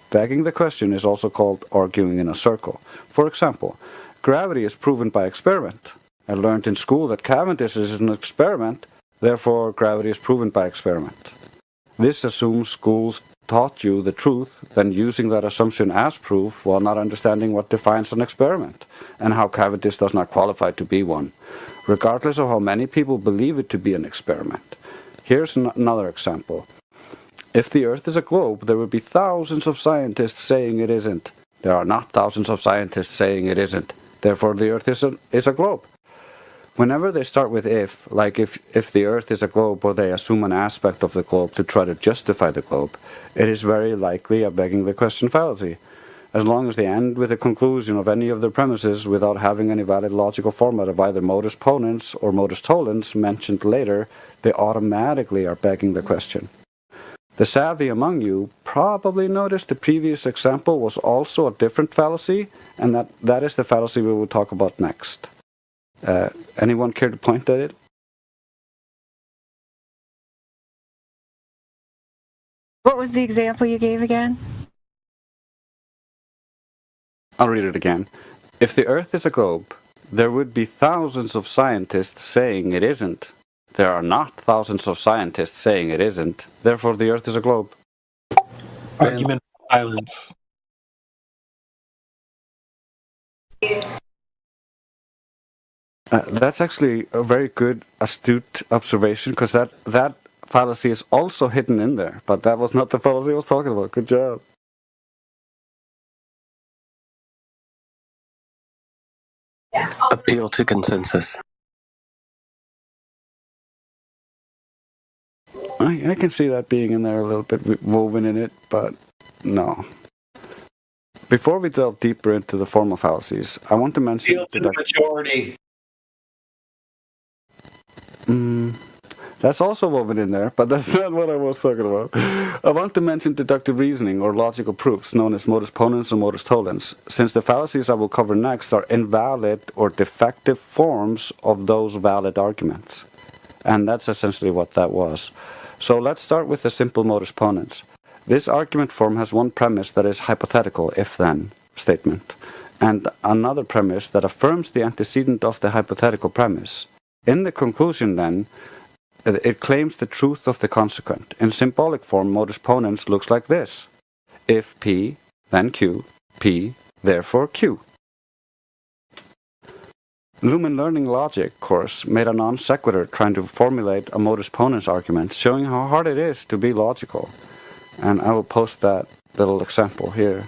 S24: Begging the question is also called arguing in a circle. For example, gravity is proven by experiment. I learned in school that Cavendish is an experiment, therefore gravity is proven by experiment. This assumes schools taught you the truth, then using that assumption as proof while not understanding what defines an experiment, and how Cavendish does not qualify to be one, regardless of how many people believe it to be an experiment. Here's another example. If the Earth is a globe, there would be thousands of scientists saying it isn't. There are not thousands of scientists saying it isn't. Therefore, the Earth is a globe. Whenever they start with if, like if the Earth is a globe, or they assume an aspect of the globe to try to justify the globe, it is very likely a begging the question fallacy. As long as they end with a conclusion of any of their premises without having any valid logical format of either modus ponens or modus tollens mentioned later, they automatically are begging the question. The savvy among you probably noticed the previous example was also a different fallacy, and that is the fallacy we will talk about next. Anyone care to point at it?
S14: What was the example you gave again?
S24: I'll read it again. If the Earth is a globe, there would be thousands of scientists saying it isn't. There are not thousands of scientists saying it isn't. Therefore, the Earth is a globe.
S17: Argument for silence.
S24: That's actually a very good, astute observation, because that fallacy is also hidden in there. But that was not the fallacy I was talking about. Good job.
S18: Appeal to consensus.
S24: I can see that being in there a little bit woven in it, but no. Before we delve deeper into the formal fallacies, I want to mention
S7: Appeal to the majority.
S24: That's also woven in there, but that's not what I was talking about. I want to mention deductive reasoning or logical proofs, known as modus ponens or modus tollens, since the fallacies I will cover next are invalid or defective forms of those valid arguments. And that's essentially what that was. So let's start with the simple modus ponens. This argument form has one premise that is hypothetical if-then statement, and another premise that affirms the antecedent of the hypothetical premise. In the conclusion, then, it claims the truth of the consequent. In symbolic form, modus ponens looks like this. If P, then Q, P, therefore Q. Lumen Learning Logic course made a non sequitur trying to formulate a modus ponens argument, showing how hard it is to be logical. And I will post that little example here.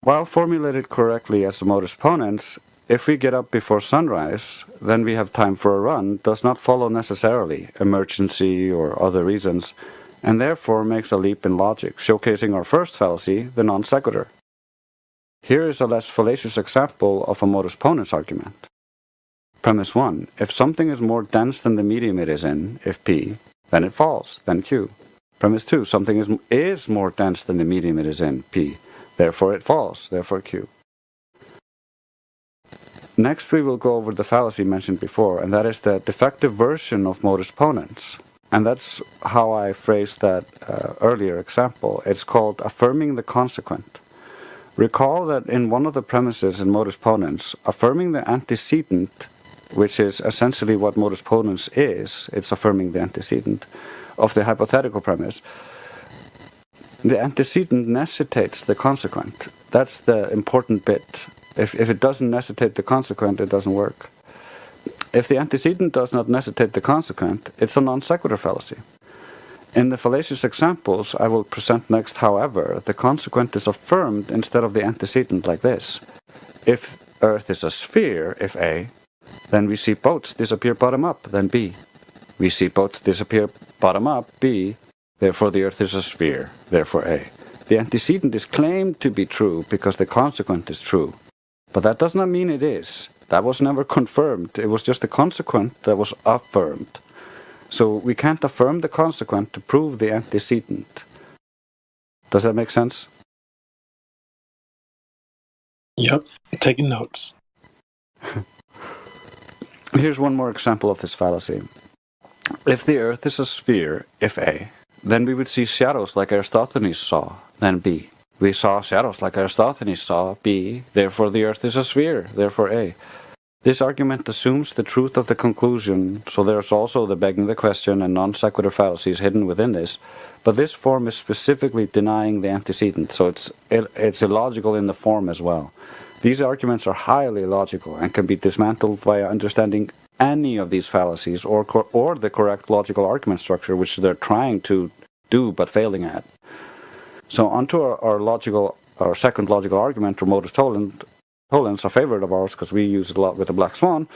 S24: While formulated correctly as a modus ponens, if we get up before sunrise, then we have time for a run, does not follow necessarily emergency or other reasons, and therefore makes a leap in logic, showcasing our first fallacy, the non sequitur. Here is a less fallacious example of a modus ponens argument. Premise 1. If something is more dense than the medium it is in, if P, then it falls, then Q. Premise 2. Something is more dense than the medium it is in, P. Therefore it falls, therefore Q. Next we will go over the fallacy mentioned before, and that is the defective version of modus ponens. And that's how I phrased that earlier example. It's called affirming the consequent. Recall that in one of the premises in modus ponens, affirming the antecedent, which is essentially what modus ponens is, it's affirming the antecedent of the hypothetical premise, the antecedent necessitates the consequent. That's the important bit. If it doesn't necessitate the consequent, it doesn't work. If the antecedent does not necessitate the consequent, it's a non sequitur fallacy. In the fallacious examples I will present next, however, the consequent is affirmed instead of the antecedent like this. If Earth is a sphere, if A, then we see boats disappear bottom up, then B. We see boats disappear bottom up, B, therefore the Earth is a sphere, therefore A. The antecedent is claimed to be true because the consequent is true. But that does not mean it is. That was never confirmed. It was just the consequent that was affirmed. So we can't affirm the consequent to prove the antecedent. Does that make sense?
S17: Yep, taking notes.
S24: Here's one more example of this fallacy. If the Earth is a sphere, if A, then we would see shadows like Aristophanes saw, then B. We saw shadows like Aristophanes saw, B, therefore the Earth is a sphere, therefore A. This argument assumes the truth of the conclusion, so there's also the begging the question and non sequitur fallacies hidden within this, but this form is specifically denying the antecedent, so it's illogical in the form as well. These arguments are highly logical and can be dismantled via understanding any of these fallacies or the correct logical argument structure, which they're trying to do but failing at. So onto our second logical argument, or modus tollens, a favorite of ours because we use it a lot with the Black Swan.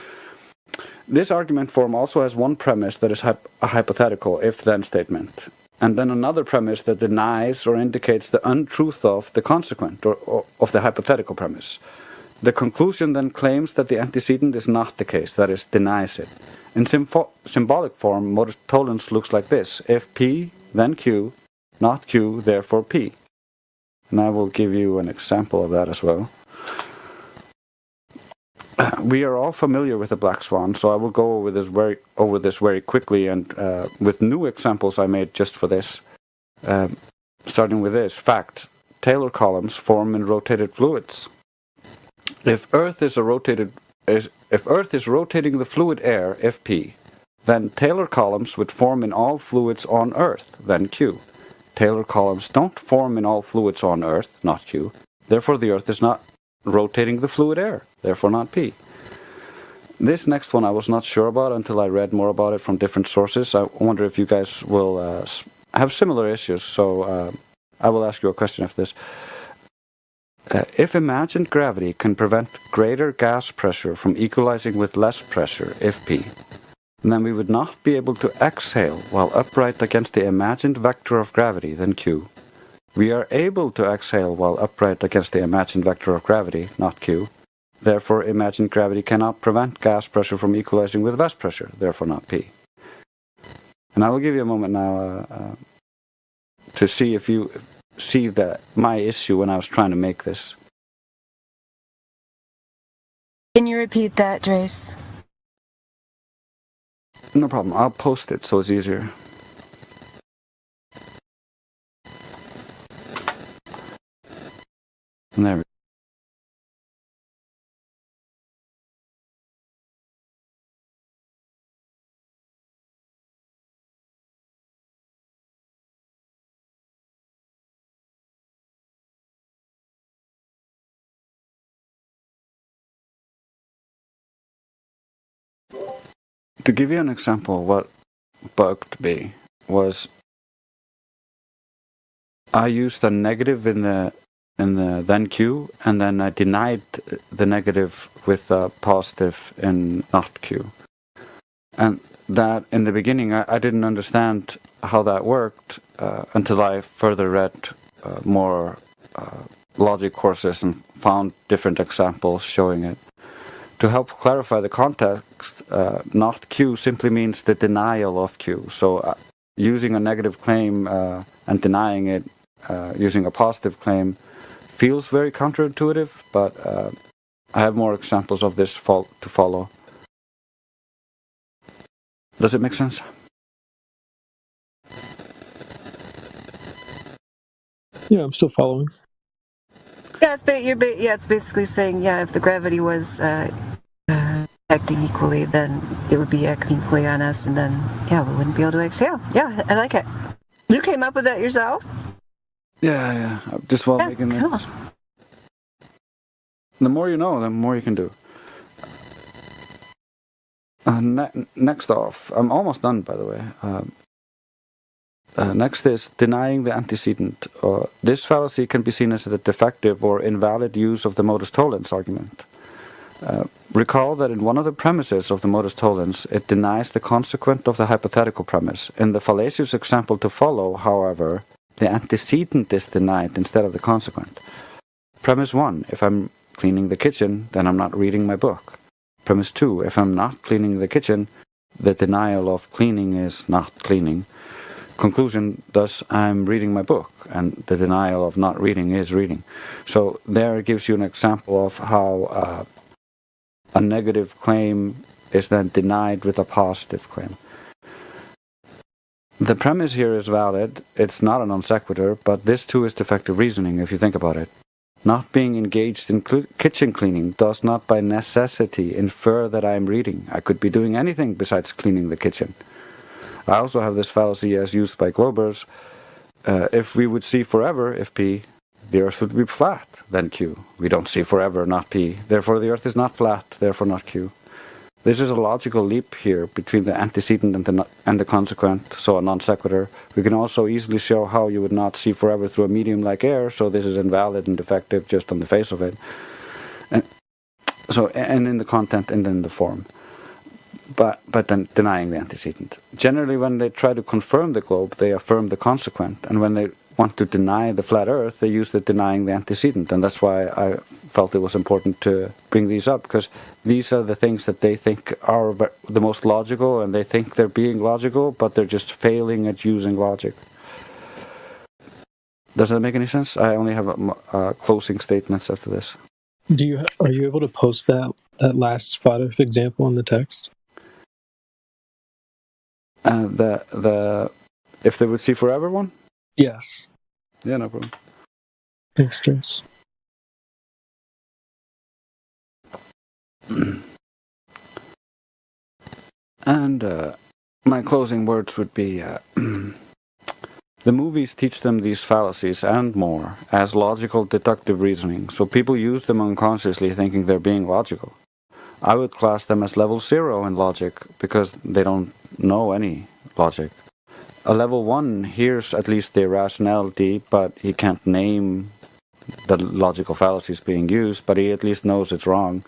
S24: This argument form also has one premise that is a hypothetical if-then statement, and then another premise that denies or indicates the untruth of the consequent, or of the hypothetical premise. The conclusion then claims that the antecedent is not the case, that is, denies it. In symbolic form, modus tollens looks like this. If P, then Q, not Q, therefore P. And I will give you an example of that as well. We are all familiar with the Black Swan, so I will go over this very quickly, and with new examples I made just for this. Starting with this fact: Taylor columns form in rotated fluids. If Earth is rotating the fluid air, Fp, then Taylor columns would form in all fluids on Earth, then Q. Taylor columns don't form in all fluids on Earth, not Q. Therefore, the Earth is not rotating the fluid air, therefore not P. This next one I was not sure about until I read more about it from different sources. I wonder if you guys will have similar issues, so I will ask you a question after this. If imagined gravity can prevent greater gas pressure from equalizing with less pressure, if P, then we would not be able to exhale while upright against the imagined vector of gravity, then Q. We are able to exhale while upright against the imagined vector of gravity, not Q. Therefore, imagined gravity cannot prevent gas pressure from equalizing with less pressure, therefore not P. And I will give you a moment now to see if you see my issue when I was trying to make this.
S7: Can you repeat that, Drace?
S24: No problem. I'll post it so it's easier. And there we go. To give you an example, what bugged me was I used a negative in the then Q, and then I denied the negative with a positive in not Q. And that in the beginning I didn't understand how that worked until I further read more logic courses and found different examples showing it. To help clarify the context, not Q simply means the denial of Q. So using a negative claim and denying it using a positive claim feels very counterintuitive, but I have more examples of this to follow. Does it make sense?
S17: Yeah, I'm still following.
S7: Yeah, it's basically saying, if the gravity was acting equally, then it would be acting equally on us, and then, we wouldn't be able to exhale. Yeah, I like it. You came up with that yourself?
S24: Yeah. Just while making
S7: cool.
S24: this. The more you know, the more you can do. Next off, I'm almost done, by the way. Next is denying the antecedent. This fallacy can be seen as a defective or invalid use of the modus tollens argument. Recall that in one of the premises of the modus tollens, it denies the consequent of the hypothetical premise. In the fallacious example to follow, however, the antecedent is denied instead of the consequent. Premise 1, if I'm cleaning the kitchen, then I'm not reading my book. Premise 2, if I'm not cleaning the kitchen, the denial of cleaning is not cleaning. Conclusion, thus I'm reading my book, and the denial of not reading is reading. So there it gives you an example of how a negative claim is then denied with a positive claim. The premise here is valid. It's not a non sequitur, but this too is defective reasoning if you think about it. Not being engaged in kitchen cleaning does not by necessity infer that I am reading. I could be doing anything besides cleaning the kitchen. I also have this fallacy as used by Globers. If we would see forever, if P, the Earth would be flat, then Q. We don't see forever, not P. Therefore, the Earth is not flat, therefore not Q. This is a logical leap here between the antecedent and the consequent, so a non sequitur. We can also easily show how you would not see forever through a medium like air, so this is invalid and defective just on the face of it. And in the content and in the form. But then denying the antecedent. Generally, when they try to confirm the globe, they affirm the consequent. And when they want to deny the flat Earth, they use the denying the antecedent. And that's why I felt it was important to bring these up, because these are the things that they think are the most logical, and they think they're being logical, but they're just failing at using logic. Does that make any sense? I only have closing statements after this.
S17: Are you able to post that last flat Earth example in the text?
S24: If they would see forever one?
S17: Yes.
S24: Yeah, no problem.
S17: Thanks, Trace.
S24: And my closing words would be, the movies teach them these fallacies and more as logical deductive reasoning, so people use them unconsciously thinking they're being logical. I would class them as level 0 in logic because they don't know any logic. A level 1 hears at least the irrationality, but he can't name the logical fallacies being used, but he at least knows it's wrong.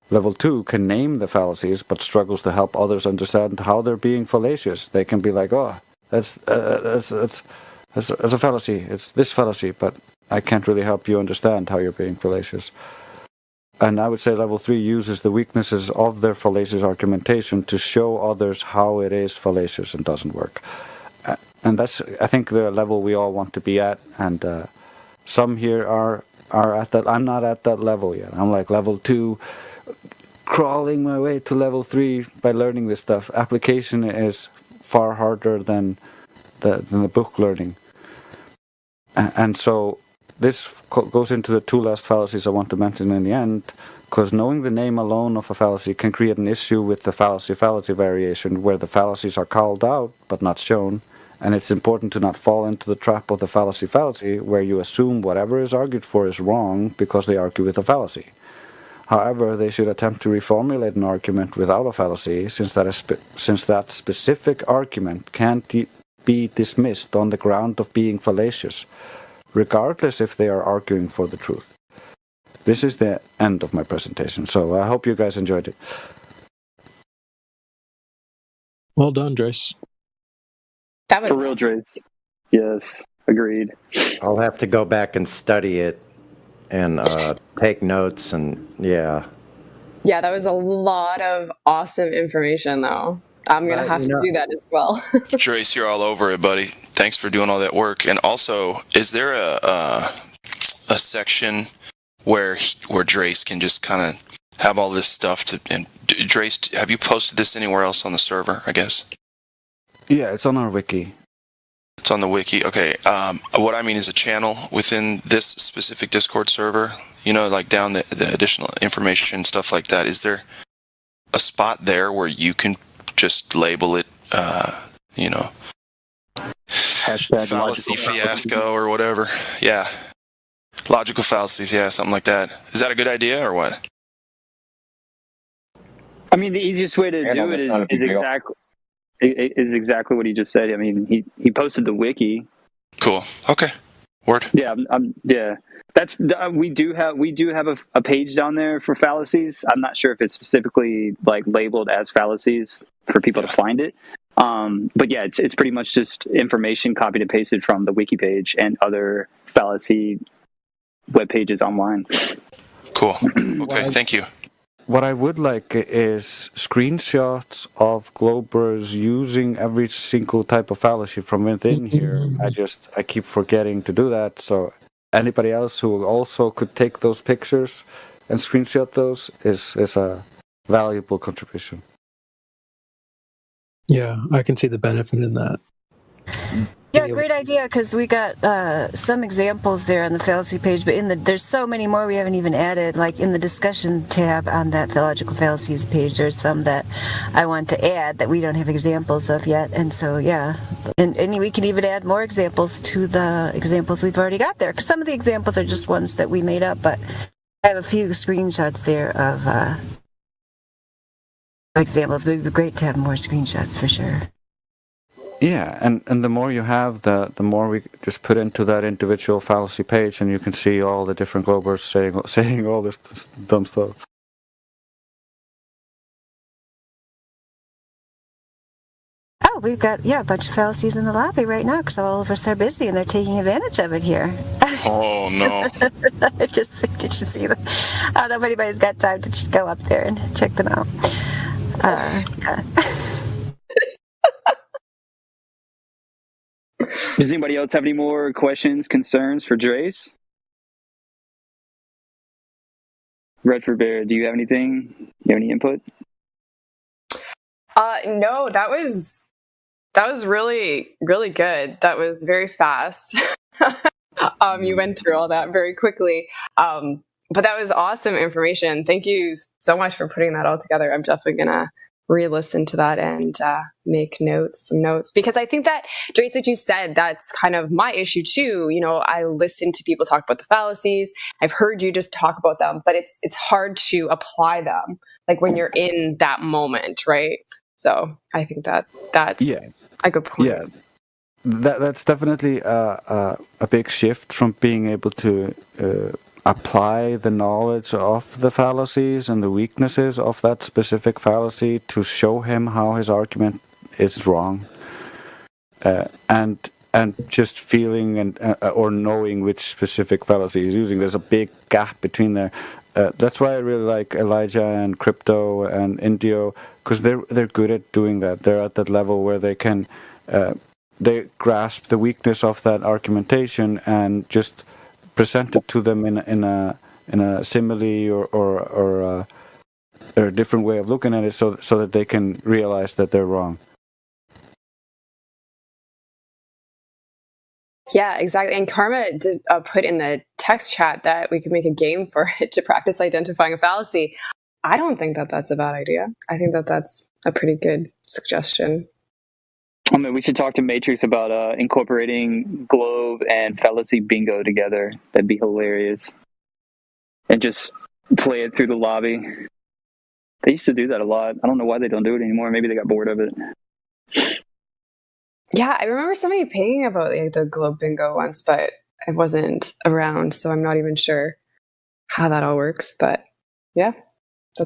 S24: Level 2 can name the fallacies, but struggles to help others understand how they're being fallacious. They can be like, oh, that's a fallacy. It's this fallacy, but I can't really help you understand how you're being fallacious. And I would say level 3 uses the weaknesses of their fallacious argumentation to show others how it is fallacious and doesn't work. And that's, I think, the level we all want to be at. And some here are at that. I'm not at that level yet. I'm like level 2, crawling my way to level 3 by learning this stuff. Application is far harder than the book learning. And so this goes into the 2 last fallacies I want to mention in the end, because knowing the name alone of a fallacy can create an issue with the fallacy-fallacy variation, where the fallacies are called out but not shown. And it's important to not fall into the trap of the fallacy-fallacy, where you assume whatever is argued for is wrong because they argue with a fallacy. However, they should attempt to reformulate an argument without a fallacy, since that specific argument can't be dismissed on the ground of being fallacious, regardless if they are arguing for the truth. This is the end of my presentation, so I hope you guys enjoyed it.
S17: Well done, Drace.
S9: That was
S3: for real, Drace. Yes, agreed.
S22: I'll have to go back and study it and take notes, and yeah.
S9: Yeah, that was a lot of awesome information, though. I'm going to have to do that as well.
S10: Drace, you're all over it, buddy. Thanks for doing all that work. And also, is there a section where Drace can just kind of have all this stuff to? And Drace, have you posted this anywhere else on the server? I guess.
S24: Yeah, it's on our wiki.
S10: It's on the wiki. Okay. What I mean is a channel within this specific Discord server. You know, like down the additional information, stuff like that. Is there a spot there where you can just label it, fallacy fiasco or whatever? Yeah. Logical fallacies, yeah, something like that. Is that a good idea or what?
S3: I mean, the easiest way to do it is exactly what he just said. I mean, he posted the wiki.
S10: Cool. Okay. Word.
S3: Yeah. Yeah. We do have a page down there for fallacies. I'm not sure if it's specifically like labeled as fallacies for people to find it. But yeah, it's pretty much just information copied and pasted from the wiki page and other fallacy web pages online.
S10: Cool. Okay. Thank you.
S24: What I would like is screenshots of Globers using every single type of fallacy from within here. I keep forgetting to do that. So anybody else who also could take those pictures and screenshot those is a valuable contribution.
S17: Yeah, I can see the benefit in that.
S7: Yeah, great idea, because we got some examples there on the fallacy page, but there's so many more we haven't even added. Like in the discussion tab on that Theological Fallacies page, there's some that I want to add that we don't have examples of yet. And so, yeah, and we can even add more examples to the examples we've already got there, because some of the examples are just ones that we made up, but I have a few screenshots there of examples. It would be great to have more screenshots for sure.
S24: Yeah, and the more you have, the more we just put into that individual fallacy page, and you can see all the different Globers saying all this dumb stuff.
S7: Oh, we've got, a bunch of fallacies in the lobby right now, because all of us are busy, and they're taking advantage of it here.
S10: Oh, no.
S7: Did you see them? I don't know if anybody's got time to just go up there and check them out. Yeah.
S3: Does anybody else have any more questions, concerns for Drace? Redford Bear, do you have anything? You have any input?
S9: No, that was really, really good. That was very fast. You went through all that very quickly. But that was awesome information. Thank you so much for putting that all together. I'm definitely going to re-listen to that and make some notes, because I think that, Drace, what you said, that's kind of my issue too. You know, I listen to people talk about the fallacies. I've heard you just talk about them, but it's hard to apply them, like when you're in that moment, right? So I think that's a good point.
S24: that's definitely a big shift from being able to apply the knowledge of the fallacies and the weaknesses of that specific fallacy to show him how his argument is wrong, and just feeling and or knowing which specific fallacy he's using. There's a big gap between there. That's why I really like Elijah and Crypto and Indio, because they're good at doing that. They're at that level where they can they grasp the weakness of that argumentation and just present it to them in a simile or a different way of looking at it, so that they can realize that they're wrong.
S9: Yeah, exactly. And Karma did put in the text chat that we could make a game for it to practice identifying a fallacy. I don't think that that's a bad idea. I think that that's a pretty good suggestion.
S3: I mean, we should talk to Matrix about incorporating Globe and Fallacy Bingo together. That'd be hilarious. And just play it through the lobby. They used to do that a lot. I don't know why they don't do it anymore. Maybe they got bored of it.
S9: Yeah, I remember somebody paying about the Globe Bingo once, but I wasn't around, so I'm not even sure how that all works. But yeah.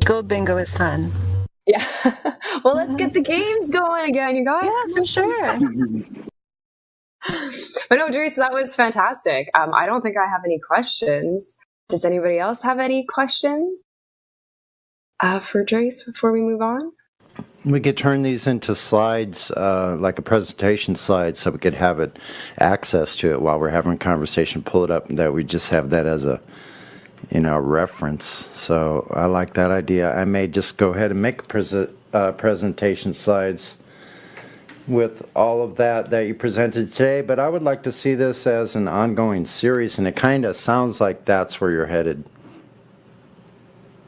S7: Globe Bingo is fun.
S9: Yeah. Well, let's get the games going again, you guys.
S7: Yeah, for sure.
S9: But no, Dries, that was fantastic. I don't think I have any questions. Does anybody else have any questions for Dries before we move on?
S22: We could turn these into slides, like a presentation slide, so we could have it access to it while we're having a conversation. Pull it up, and that we just have that as a reference. So I like that idea. I may just go ahead and make presentation slides with all of that you presented today. But I would like to see this as an ongoing series, and it kind of sounds like that's where you're headed.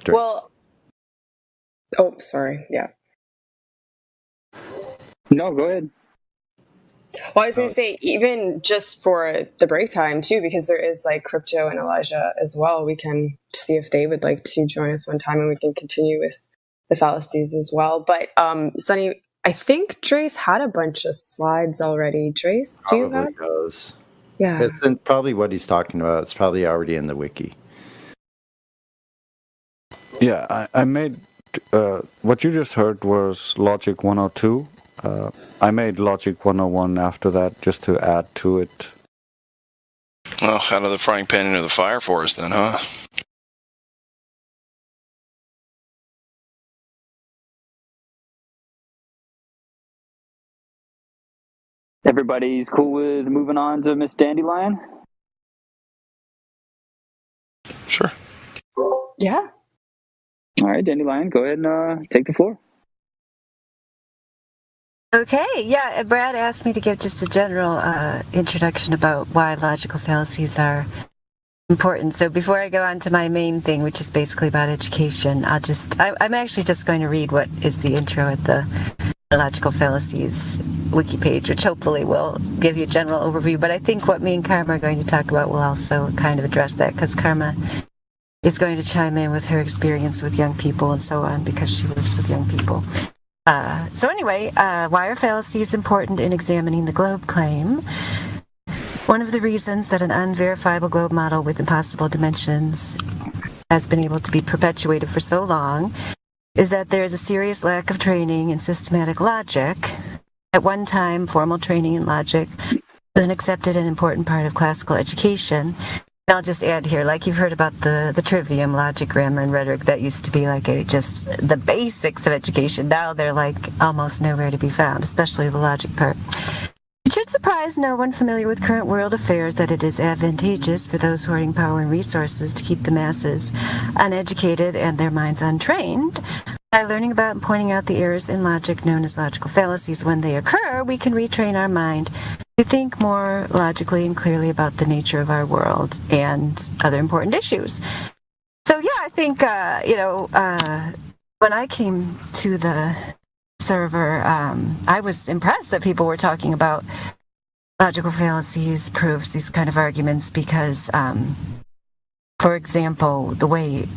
S9: Well, oh, sorry. Yeah.
S3: No, go ahead.
S9: Well, I was going to say, even just for the break time, too, because there is like Crypto and Elijah as well, we can see if they would like to join us one time, and we can continue with the fallacies as well. But, Sunny, I think Dries had a bunch of slides already. Dries, do you have?
S22: Does.
S9: Yeah.
S22: It's probably what he's talking about. It's probably already in the wiki.
S24: Yeah, I made... what you just heard was Logic 102. I made Logic 101 after that, just to add to it.
S10: Well, out of the frying pan into the fire for us then, huh?
S3: Everybody's cool with moving on to Miss Dandelion?
S10: Sure.
S9: Yeah.
S3: All right, Dandelion, go ahead and take the floor.
S7: Okay, yeah, Brad asked me to give just a general introduction about why logical fallacies are important. So before I go on to my main thing, which is basically about education, I'm actually just going to read what is the intro at the Logical Fallacies wiki page, which hopefully will give you a general overview. But I think what me and Karma are going to talk about will also kind of address that, because Karma is going to chime in with her experience with young people and so on, because she works with young people. So anyway, why are fallacies important in examining the globe claim? One of the reasons that an unverifiable globe model with impossible dimensions has been able to be perpetuated for so long is that there is a serious lack of training in systematic logic. At one time, formal training in logic was an accepted and important part of classical education. I'll just add here, like you've heard about the trivium, logic, grammar, and rhetoric, that used to be like just the basics of education. Now they're like almost nowhere to be found, especially the logic part. It should surprise no one familiar with current world affairs that it is advantageous for those hoarding power and resources to keep the masses uneducated and their minds untrained. By learning about and pointing out the errors in logic known as logical fallacies when they occur, we can retrain our mind to think more logically and clearly about the nature of our world and other important issues. So yeah, I think, when I came to the server, I was impressed that people were talking about logical fallacies, proofs, these kind of arguments, because, for example, the way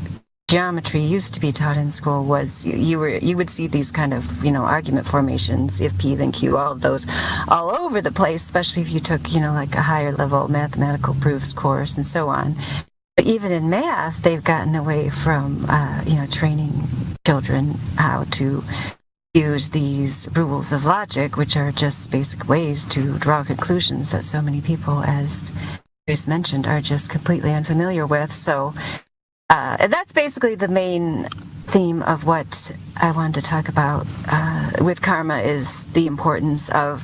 S7: geometry used to be taught in school was you would see these kind of, argument formations, if P then Q, all of those all over the place, especially if you took, like a higher level mathematical proofs course and so on. But even in math, they've gotten away from, training children how to use these rules of logic, which are just basic ways to draw conclusions that so many people, as Chris mentioned, are just completely unfamiliar with. So that's basically the main theme of what I wanted to talk about with karma, is the importance of,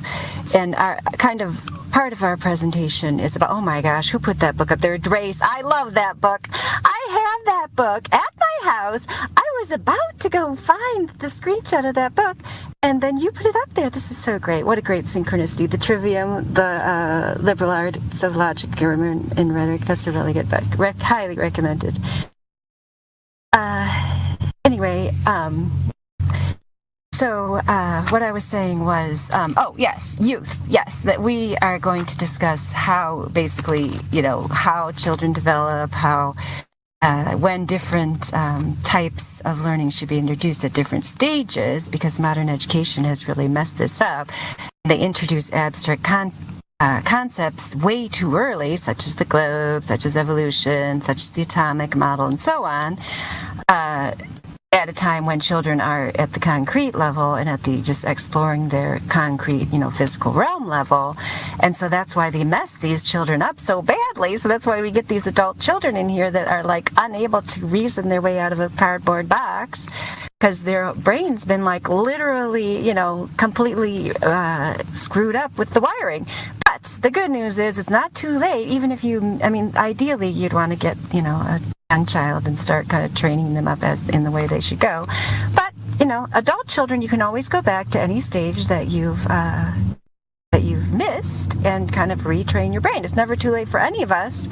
S7: and our kind of part of our presentation is about, oh my gosh, who put that book up there? Drace, I love that book. I have that book at my house. I was about to go find the screenshot of that book, and then you put it up there. This is so great. What a great synchronicity. The Trivium, the Liberal Arts of Logic, Grammar, and Rhetoric. That's a really good book. Highly recommended. Anyway, so what I was saying was, youth. Yes, that we are going to discuss how basically, how children develop, how when different types of learning should be introduced at different stages, because modern education has really messed this up. They introduce abstract concepts way too early, such as the globe, such as evolution, such as the atomic model, and so on, at a time when children are at the concrete level and at the just exploring their concrete, physical realm level. And so that's why they mess these children up so badly. So that's why we get these adult children in here that are like unable to reason their way out of a cardboard box, because their brain's been like literally, completely screwed up with the wiring. But the good news is it's not too late. Even if ideally you'd want to get, a young child and start kind of training them up as in the way they should go. But, adult children, you can always go back to any stage that you've missed and kind of retrain your brain. It's never too late for any of us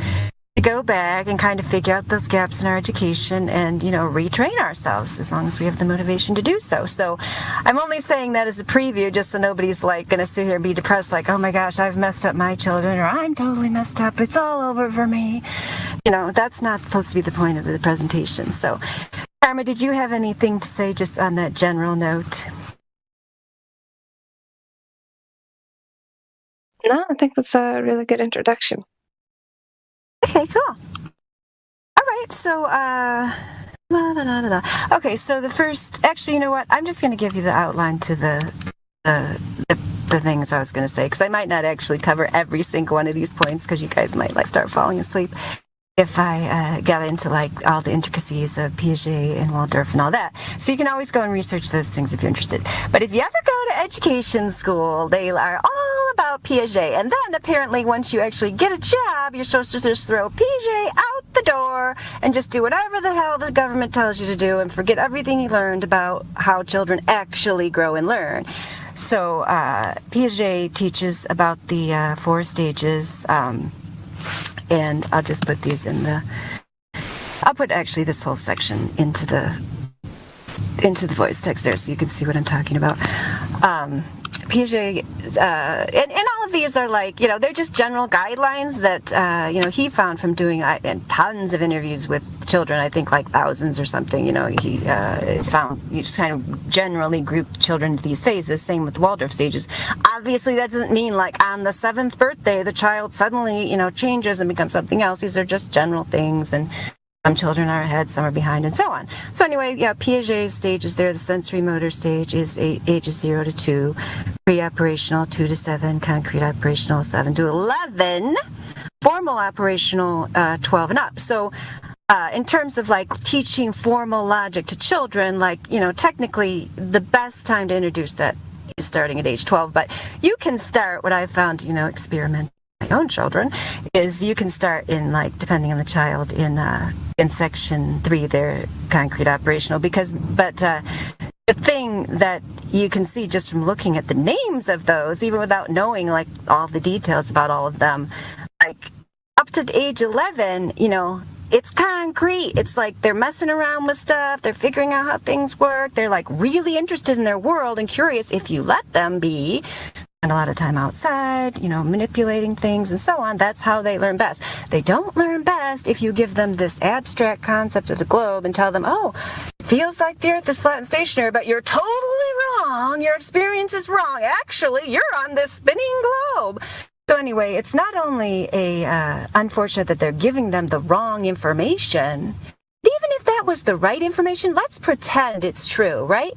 S7: to go back and kind of figure out those gaps in our education and, retrain ourselves, as long as we have the motivation to do so. So I'm only saying that as a preview, just so nobody's like going to sit here and be depressed, like, oh my gosh, I've messed up my children, or I'm totally messed up, it's all over for me. That's not supposed to be the point of the presentation. So, Karma, did you have anything to say just on that general note?
S8: No, I think that's a really good introduction.
S7: Okay, cool. All right, so, Okay, so the first, actually, you know what? I'm just going to give you the outline to the things I was going to say, because I might not actually cover every single one of these points, because you guys might start falling asleep if I got into all the intricacies of Piaget and Waldorf and all that. So you can always go and research those things if you're interested. But if you ever go to education school, they are all about Piaget. And then apparently once you actually get a job, you're supposed to just throw Piaget out the door and just do whatever the hell the government tells you to do and forget everything you learned about how children actually grow and learn. So Piaget teaches about the 4 stages, and I'll just put these I'll put actually this whole section into the voice text there so you can see what I'm talking about. Piaget, and all of these are they're just general guidelines that, he found from doing tons of interviews with children, I think thousands or something. He found, you just kind of generally grouped children into these phases, same with the Waldorf stages. Obviously, that doesn't mean on the 7th birthday, the child suddenly, changes and becomes something else. These are just general things, and some children are ahead, some are behind, and so on. So anyway, Piaget's stage is there. The sensory motor stage is ages 0 to 2, pre-operational 2 to 7, concrete operational 7 to 11, formal operational 12 and up. So in terms of teaching formal logic to children, technically the best time to introduce that is starting at age 12. But you can start, what I found, experiment my own children, is you can start in depending on the child in section 3, they're concrete operational, but the thing that you can see just from looking at the names of those, even without knowing all the details about all of them, up to age 11, it's concrete. It's they're messing around with stuff, they're figuring out how things work, they're really interested in their world and curious if you let them be. spend a lot of time outside, manipulating things and so on. That's how they learn best. They don't learn best if you give them this abstract concept of the globe and tell them, oh, it feels like the Earth is flat and stationary, but you're totally wrong. Your experience is wrong. Actually, you're on this spinning globe. So anyway, it's not only unfortunate that they're giving them the wrong information. Even if that was the right information, let's pretend it's true, right?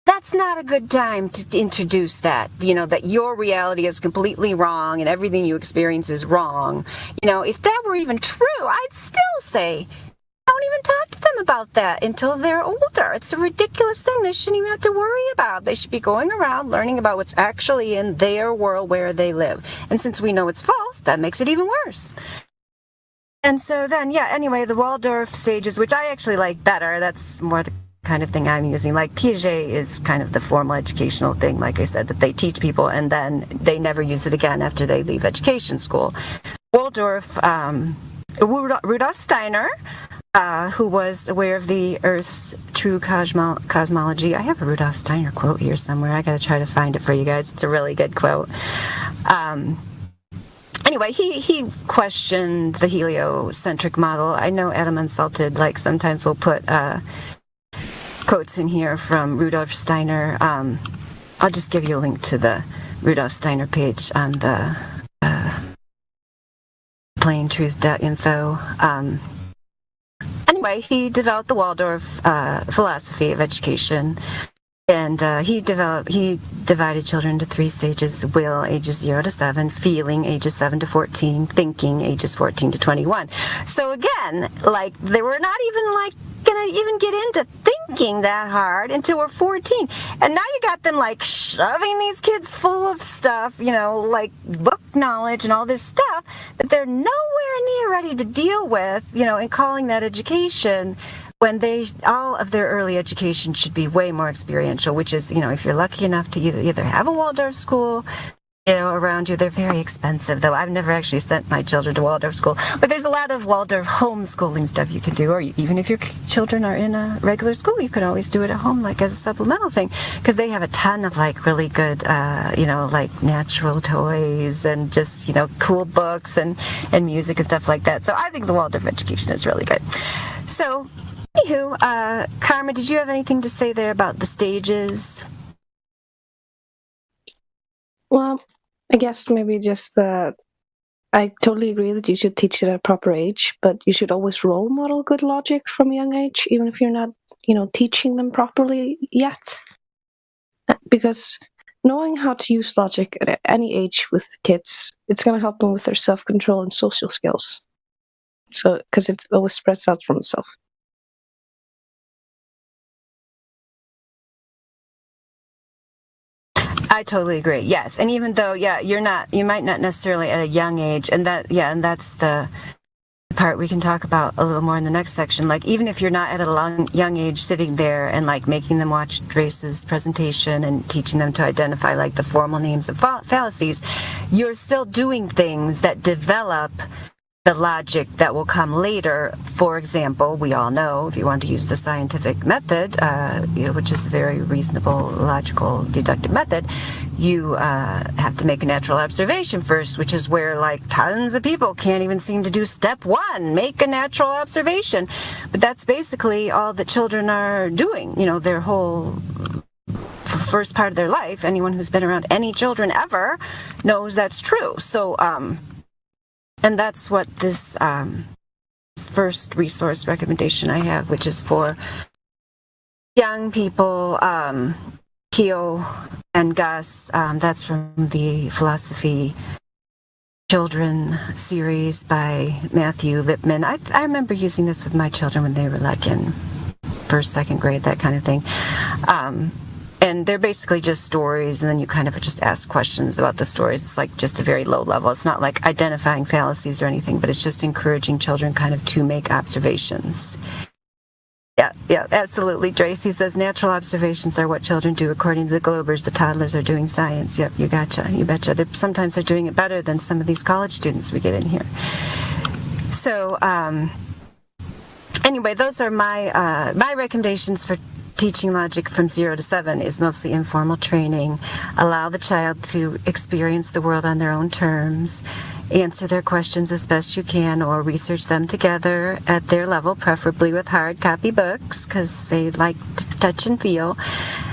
S7: That's not a good time to introduce that, that your reality is completely wrong and everything you experience is wrong. If that were even true, I'd still say, don't even talk to them about that until they're older. It's a ridiculous thing they shouldn't even have to worry about. They should be going around learning about what's actually in their world where they live. And since we know it's false, that makes it even worse. And so then, anyway, the Waldorf stages, which I actually like better, that's more the kind of thing I'm using. Like Piaget is kind of the formal educational thing, like I said, that they teach people and then they never use it again after they leave education school. Waldorf, Rudolf Steiner, who was aware of the Earth's true cosmology. I have a Rudolf Steiner quote here somewhere. I got to try to find it for you guys. It's a really good quote. Anyway, he questioned the heliocentric model. I know Adam Unsalted, sometimes will put quotes in here from Rudolf Steiner. I'll just give you a link to the Rudolf Steiner page on the plaintruth.info. Anyway, he developed the Waldorf philosophy of education, and he divided children into 3 stages: will, ages 0 to 7; feeling, ages 7 to 14; thinking, ages 14 to 21. So again, they were not even gonna even get into thinking that hard until we're 14, and now you got them shoving these kids full of stuff, book knowledge and all this stuff that they're nowhere near ready to deal with, and calling that education, when all of their early education should be way more experiential, which is, if you're lucky enough to either have a Waldorf school, around you. They're very expensive, though. I've never actually sent my children to Waldorf school, but there's a lot of Waldorf homeschooling stuff you can do, or even if your children are in a regular school, you can always do it at home, as a supplemental thing, because they have a ton of really good, natural toys and just, cool books and music and stuff like that. So I think the Waldorf education is really good. So, anywho, Karma, did you have anything to say there about the stages?
S8: Well, I guess maybe just that I totally agree that you should teach it at a proper age, but you should always role model good logic from a young age, even if you're not, teaching them properly yet. Because knowing how to use logic at any age with kids, it's going to help them with their self-control and social skills. So, because it always spreads out from itself.
S7: I totally agree. Yes, and even though, you might not necessarily at a young age, and that's the part we can talk about a little more in the next section. Even if you're not at a young age, sitting there and making them watch Drace's presentation and teaching them to identify the formal names of fallacies, you're still doing things that develop the logic that will come later. For example, we all know, if you want to use the scientific method, which is a very reasonable, logical, deductive method, you have to make a natural observation first, which is where tons of people can't even seem to do step 1, make a natural observation. But that's basically all that children are doing, their whole first part of their life. Anyone who's been around any children ever knows that's true. So, and that's what this first resource recommendation I have, which is for young people, Keo and Gus. That's from the Philosophy Children series by Matthew Lipman. I remember using this with my children when they were in first, second grade, that kind of thing. And they're basically just stories, and then you kind of just ask questions about the stories. It's just a very low level. It's not identifying fallacies or anything, but it's just encouraging children kind of to make observations. Yeah, absolutely. Tracy says natural observations are what children do. According to the Globers, the toddlers are doing science. Yep, you gotcha. You betcha. Sometimes they're doing it better than some of these college students we get in here. So, anyway, those are my recommendations for teaching logic from 0 to 7 is mostly informal training. Allow the child to experience the world on their own terms, answer their questions as best you can, or research them together at their level, preferably with hard copy books, because they like to touch and feel.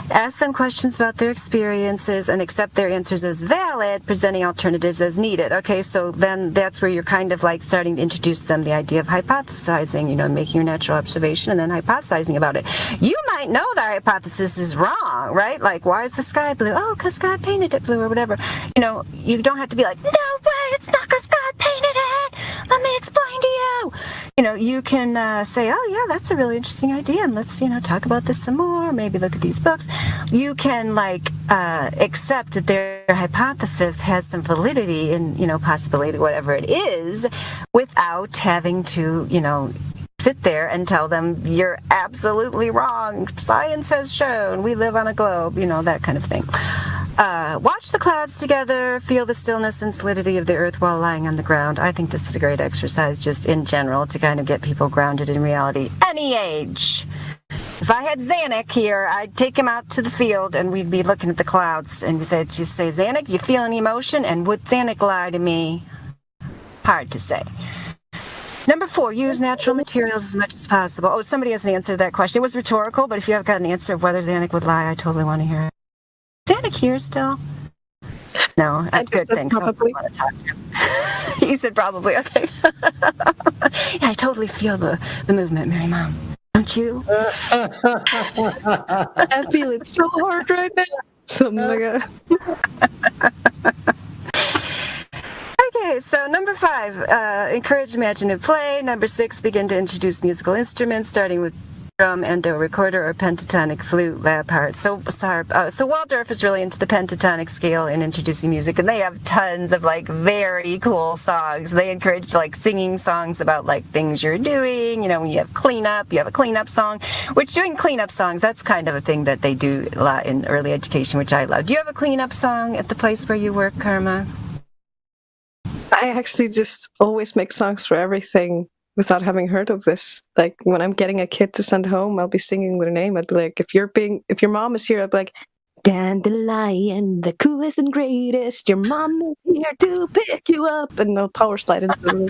S7: Ask them questions about their experiences and accept their answers as valid, presenting alternatives as needed. Okay, so then that's where you're kind of like starting to introduce them the idea of hypothesizing, making your natural observation and then hypothesizing about it. You might know the hypothesis is wrong, right? Like, why is the sky blue? Oh, because God painted it blue or whatever. You don't have to be like, no way, it's not because God painted it. Let me explain to you. You can say, oh, yeah, that's a really interesting idea, and let's, talk about this some more, maybe look at these books. You can, accept that their hypothesis has some validity and, possibility, whatever it is, without having to, sit there and tell them you're absolutely wrong. Science has shown we live on a globe, that kind of thing. Watch the clouds together, feel the stillness and solidity of the earth while lying on the ground. I think this is a great exercise just in general to kind of get people grounded in reality. Any age. If I had Zanuck here, I'd take him out to the field and we'd be looking at the clouds and we'd just say, Zanuck, you feel any emotion? And would Zanuck lie to me? Hard to say. Number 4, use natural materials as much as possible. Oh, somebody hasn't answered that question. It was rhetorical, but if you have got an answer of whether Zanuck would lie, I totally want to hear it. Is Zanuck here still? No, that's good. Thanks. I want to talk to him. He said probably. Okay. Yeah, I totally feel the movement, Mary Mom. Don't you?
S8: I feel it so hard right now. Something like that.
S7: Okay, so number 5, encourage imaginative play. Number 6, begin to introduce musical instruments, starting with drum, endo recorder, or pentatonic flute, lap harp. So Waldorf is really into the pentatonic scale in introducing music, and they have tons of very cool songs. They encourage singing songs about things you're doing. When you have cleanup, you have a cleanup song. Which doing cleanup songs, that's kind of a thing that they do a lot in early education, which I love. Do you have a cleanup song at the place where you work, Karma?
S8: I actually just always make songs for everything without having heard of this. When I'm getting a kid to send home, I'll be singing their name. I'd be like, if your mom is here, I'd be like, Dandelion, the coolest and greatest. Your mom is here to pick you up, and they'll power slide into the room.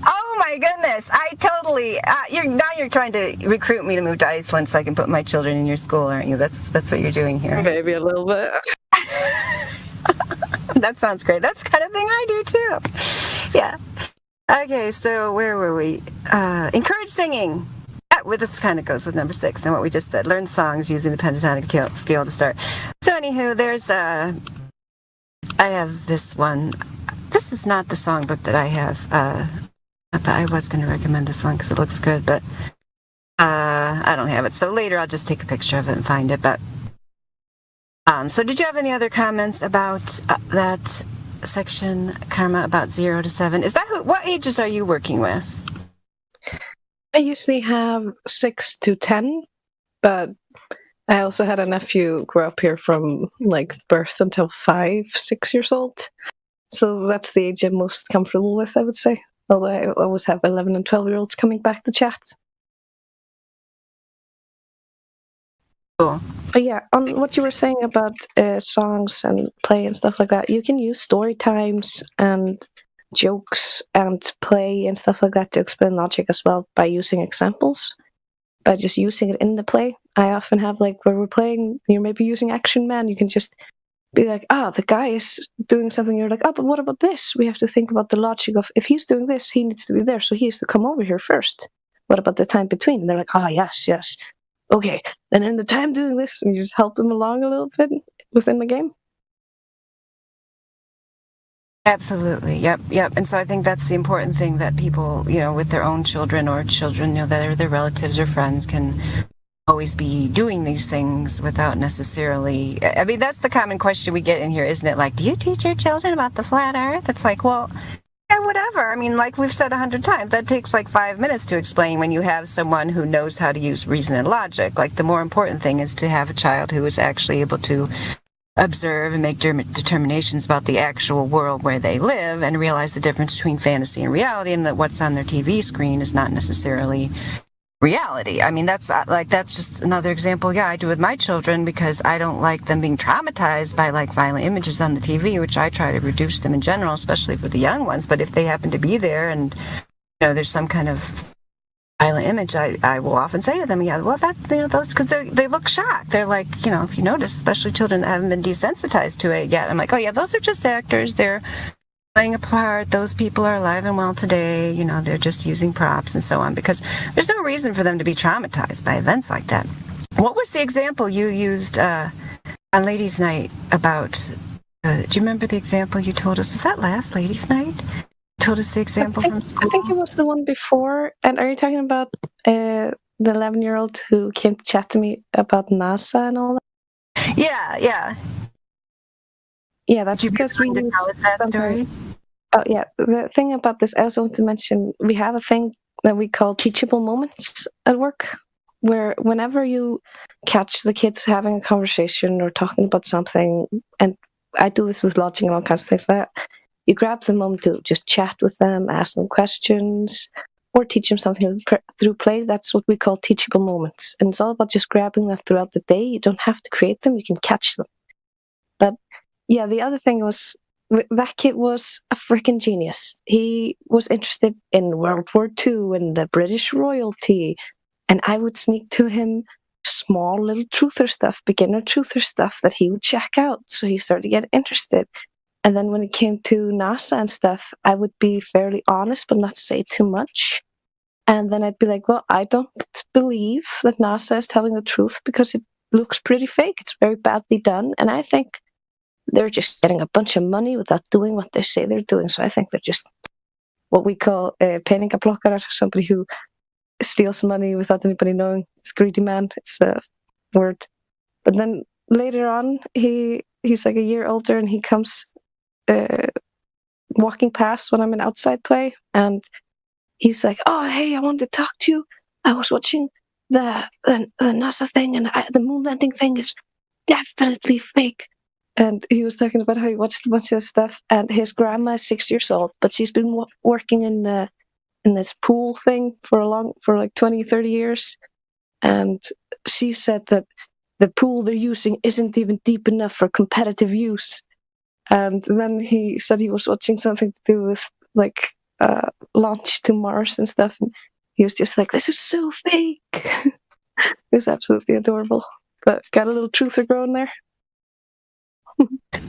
S7: Oh my goodness! I totally. You're trying to recruit me to move to Iceland so I can put my children in your school, aren't you? That's what you're doing here.
S8: Maybe a little bit.
S7: That sounds great. That's the kind of thing I do too. Yeah. Okay, so where were we? Encourage singing. This kind of goes with number 6 and what we just said. Learn songs using the pentatonic scale to start. So anywho, I have this one. This is not the songbook that I have. But I was going to recommend this one because it looks good, but I don't have it. So later I'll just take a picture of it and find it. But so did you have any other comments about that section, Karma, about 0 to 7? Is that what ages are you working with?
S8: I usually have 6 to 10, but I also had a nephew grow up here from birth until 5, 6 years old. So that's the age I'm most comfortable with, I would say. Although I always have 11 and 12-year-olds coming back to chat.
S7: Cool.
S8: But yeah, on what you were saying about songs and play and stuff like that, you can use story times and jokes and play and stuff like that to explain logic as well by using examples, by just using it in the play. I often have where we're playing, you're maybe using Action Man, you can just be like, the guy is doing something, you're like, but what about this? We have to think about the logic of, if he's doing this, he needs to be there, so he has to come over here first. What about the time between? And they're like, yes. Okay, and in the time doing this, and you just help them along a little bit within the game.
S7: Absolutely. Yep. And so I think that's the important thing, that people, with their own children or children, that are their relatives or friends, can always be doing these things without necessarily. I mean, that's the common question we get in here, isn't it? Do you teach your children about the flat earth? It's well, yeah, whatever. I mean, we've said 100 times, that takes 5 minutes to explain when you have someone who knows how to use reason and logic. The more important thing is to have a child who is actually able to observe and make determinations about the actual world where they live, and realize the difference between fantasy and reality, and that what's on their TV screen is not necessarily reality. I mean, that's just another example. Yeah, I do with my children because I don't like them being traumatized by like violent images on the TV, which I try to reduce them in general, especially for the young ones. But if they happen to be there and there's some kind of violent image, I will often say to them, yeah, well, that those, because they look shocked. They're like, if you notice, especially children that haven't been desensitized to it yet. I'm like, oh yeah, those are just actors. They're playing a part. Those people are alive and well today. They're just using props and so on, because there's no reason for them to be traumatized by events like that. What was the example you used on Ladies' Night about, do you remember the example you told us? Was that last Ladies' Night? You told us the example from school?
S8: I think it was the one before. And are you talking about the 11-year-old who came to chat to me about NASA and all that?
S7: Yeah.
S8: Yeah, that's because we use that story. Oh yeah, the thing about this, I also want to mention, we have a thing that we call teachable moments at work, where whenever you catch the kids having a conversation or talking about something, and I do this with lodging and all kinds of things like that, you grab the moment to just chat with them, ask them questions, or teach them something through play. That's what we call teachable moments. And it's all about just grabbing that throughout the day. You don't have to create them, you can catch them. But yeah, the other thing was, that kid was a freaking genius. He was interested in World War II and the British royalty. And I would sneak to him small little truther stuff, beginner truther stuff that he would check out. So he started to get interested. And then when it came to NASA and stuff, I would be fairly honest, but not say too much. And then I'd be like, well, I don't believe that NASA is telling the truth because it looks pretty fake. It's very badly done. And I think they're just getting a bunch of money without doing what they say they're doing. So I think they're just what we call a peningaplockare, somebody who steals money without anybody knowing. It's greedy man. It's a word. But then later on, he's like a year older, and he comes walking past when I'm in outside play, and he's like, "Oh, hey, I wanted to talk to you. I was watching the NASA thing, and the moon landing thing is definitely fake." And he was talking about how he watched a bunch of stuff, and his grandma is 6 years old, but she's been working in this pool thing for like 20, 30 years. And she said that the pool they're using isn't even deep enough for competitive use. And then he said he was watching something to do with like launch to Mars and stuff. And he was just like, this is so fake. It was absolutely adorable. But got a little truther growing there.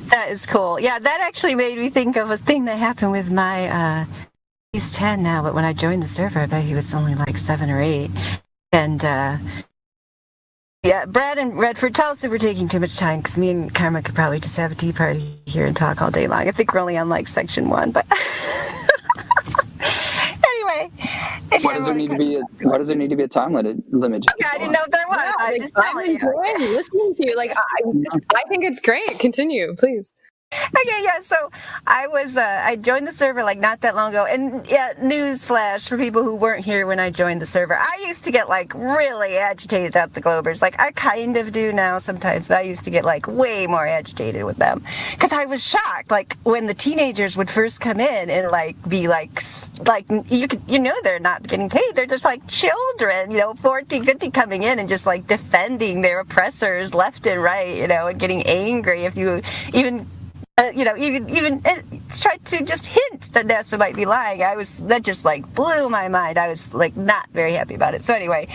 S7: That is cool. Yeah, that actually made me think of a thing that happened with my, he's 10 now, but when I joined the server, I bet he was only like 7 or 8. And, yeah, Brad and Redford, tell us if we're taking too much time, because me and Karma could probably just have a tea party here and talk all day long. I think we're only on like section 1, but anyway.
S3: Why does there need to be a time limit?
S7: Okay, I didn't know if there was.
S9: Yeah, I'm enjoying listening to you. Like, I think it's great. Continue, please.
S7: Okay, yeah, so I joined the server like not that long ago, and yeah, news flash for people who weren't here when I joined the server. I used to get like really agitated at the Globers. Like I kind of do now sometimes, but I used to get like way more agitated with them because I was shocked. Like when the teenagers would first come in and like be like they're not getting paid. They're just like children, 14, 15 coming in and just like defending their oppressors left and right, and getting angry if you even tried to just hint that NASA might be lying. That just like blew my mind. I was like not very happy about it. So anyway,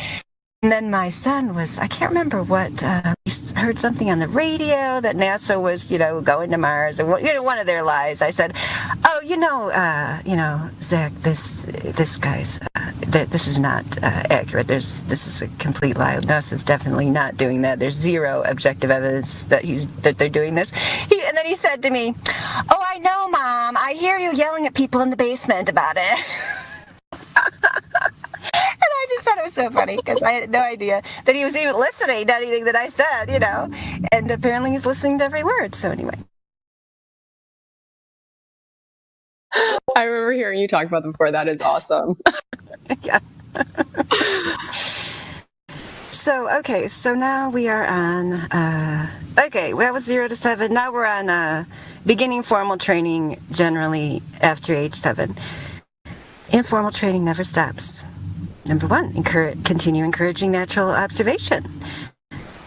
S7: and then my son was, I can't remember what, he heard something on the radio that NASA was, going to Mars, and one of their lies. I said, oh, Zach, this guy's, this is not accurate. This is a complete lie. NASA's definitely not doing that. There's zero objective evidence that they're doing this. And then he said to me, oh, I know, Mom. I hear you yelling at people in the basement about it. And I just thought it was so funny because I had no idea that he was even listening to anything that I said, and apparently he's listening to every word. So anyway.
S9: I remember hearing you talk about them before. That is awesome.
S7: Yeah. So now we are on, that was 0 to 7. Now we're on beginning formal training generally after age 7. Informal training never stops. Number one, continue encouraging natural observation.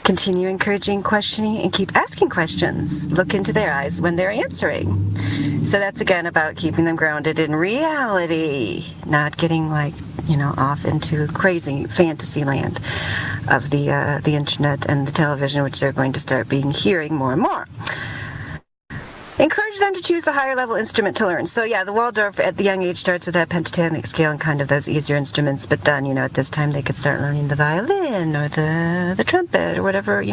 S7: Continue encouraging questioning and keep asking questions. Look into their eyes when they're answering. So that's again about keeping them grounded in reality, not getting off into crazy fantasy land of the internet and the television, which they're going to start hearing more and more. Encourage them to choose a higher level instrument to learn. So yeah, the Waldorf at the young age starts with that pentatonic scale and kind of those easier instruments, but then, at this time they could start learning the violin or the trumpet or whatever,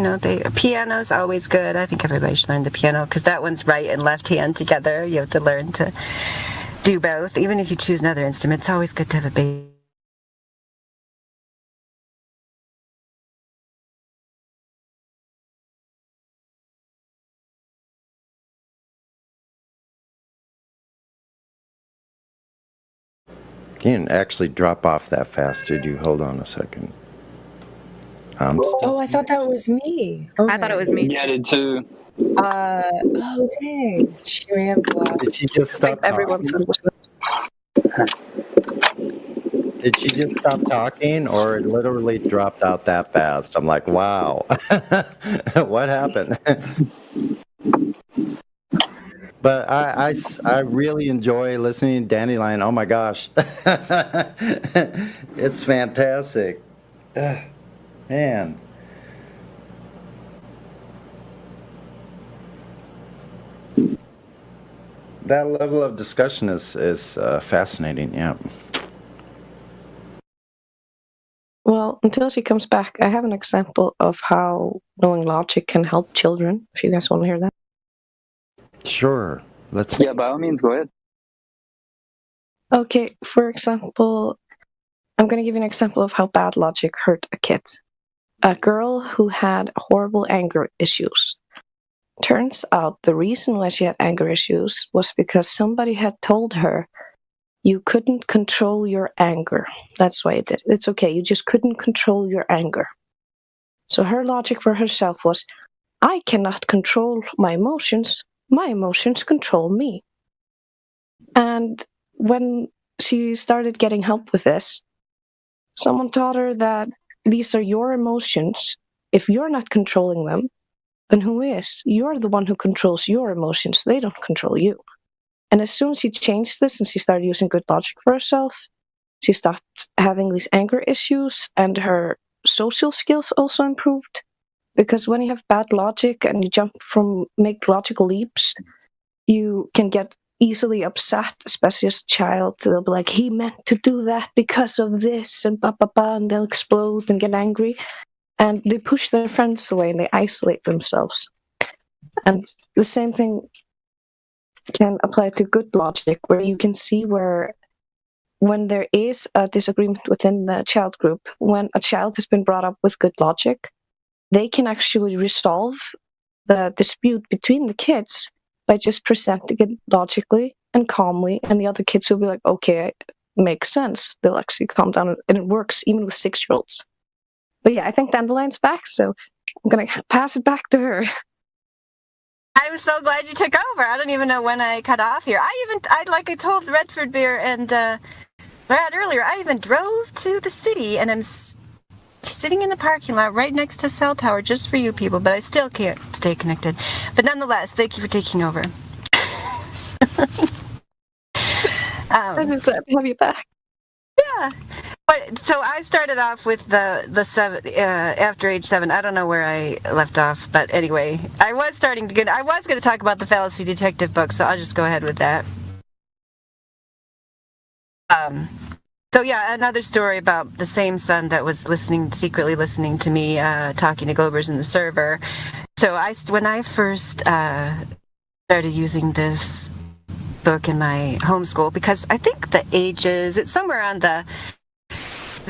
S7: piano's always good. I think everybody should learn the piano because that one's right and left hand together. You have to learn to do both. Even if you choose another instrument, it's always good to have a bass.
S22: You didn't actually drop off that fast, did you? Hold on a second.
S9: I thought that was me. Okay.
S12: I thought it was me.
S3: Yeah, I did too.
S9: Oh dang. She may have left.
S22: Did she just stop
S8: Everyone.
S22: Did she just stop talking, or it literally dropped out that fast? I'm like, wow. What happened? But I really enjoy listening to Dandelion. Oh my gosh. It's fantastic. Man. That level of discussion is fascinating, yeah.
S8: Well, until she comes back, I have an example of how knowing logic can help children, if you guys want to hear that.
S22: Sure.
S3: Yeah, by all means, go ahead.
S8: Okay, for example, I'm going to give you an example of how bad logic hurt a kid. A girl who had horrible anger issues. Turns out the reason why she had anger issues was because somebody had told her you couldn't control your anger. That's why it did. It's okay, you just couldn't control your anger. So her logic for herself was, I cannot control my emotions control me. And when she started getting help with this, someone taught her that these are your emotions. If you're not controlling them, then who is? You're the one who controls your emotions. They don't control you. And as soon as she changed this and she started using good logic for herself, she stopped having these anger issues, and her social skills also improved. Because when you have bad logic and you make logical leaps, you can get easily upset, especially as a child. They'll be like, he meant to do that because of this, and and they'll explode and get angry. And they push their friends away and they isolate themselves. And the same thing can apply to good logic, where you can see when there is a disagreement within the child group, when a child has been brought up with good logic, they can actually resolve the dispute between the kids by just presenting it logically and calmly, and the other kids will be like, okay, it makes sense. They'll actually calm down, and it works even with 6-year-olds. But yeah, I think Dandelion's back, so I'm going to pass it back to her.
S7: I'm so glad you took over. I don't even know when I cut off here. I told Redford Beer and Brad earlier, I even drove to the city, and I'm sitting in the parking lot right next to Cell Tower just for you people, but I still can't stay connected. But nonetheless, thank you for taking over.
S8: I'm just glad to have you back.
S7: Yeah. But so I started off with the 7 after age 7. I don't know where I left off, but anyway, I was going to talk about the Fallacy Detective book, so I'll just go ahead with that. So yeah, another story about the same son that was secretly listening to me talking to Globers in the server. So when I first started using this book in my homeschool, because I think the ages, it's somewhere on the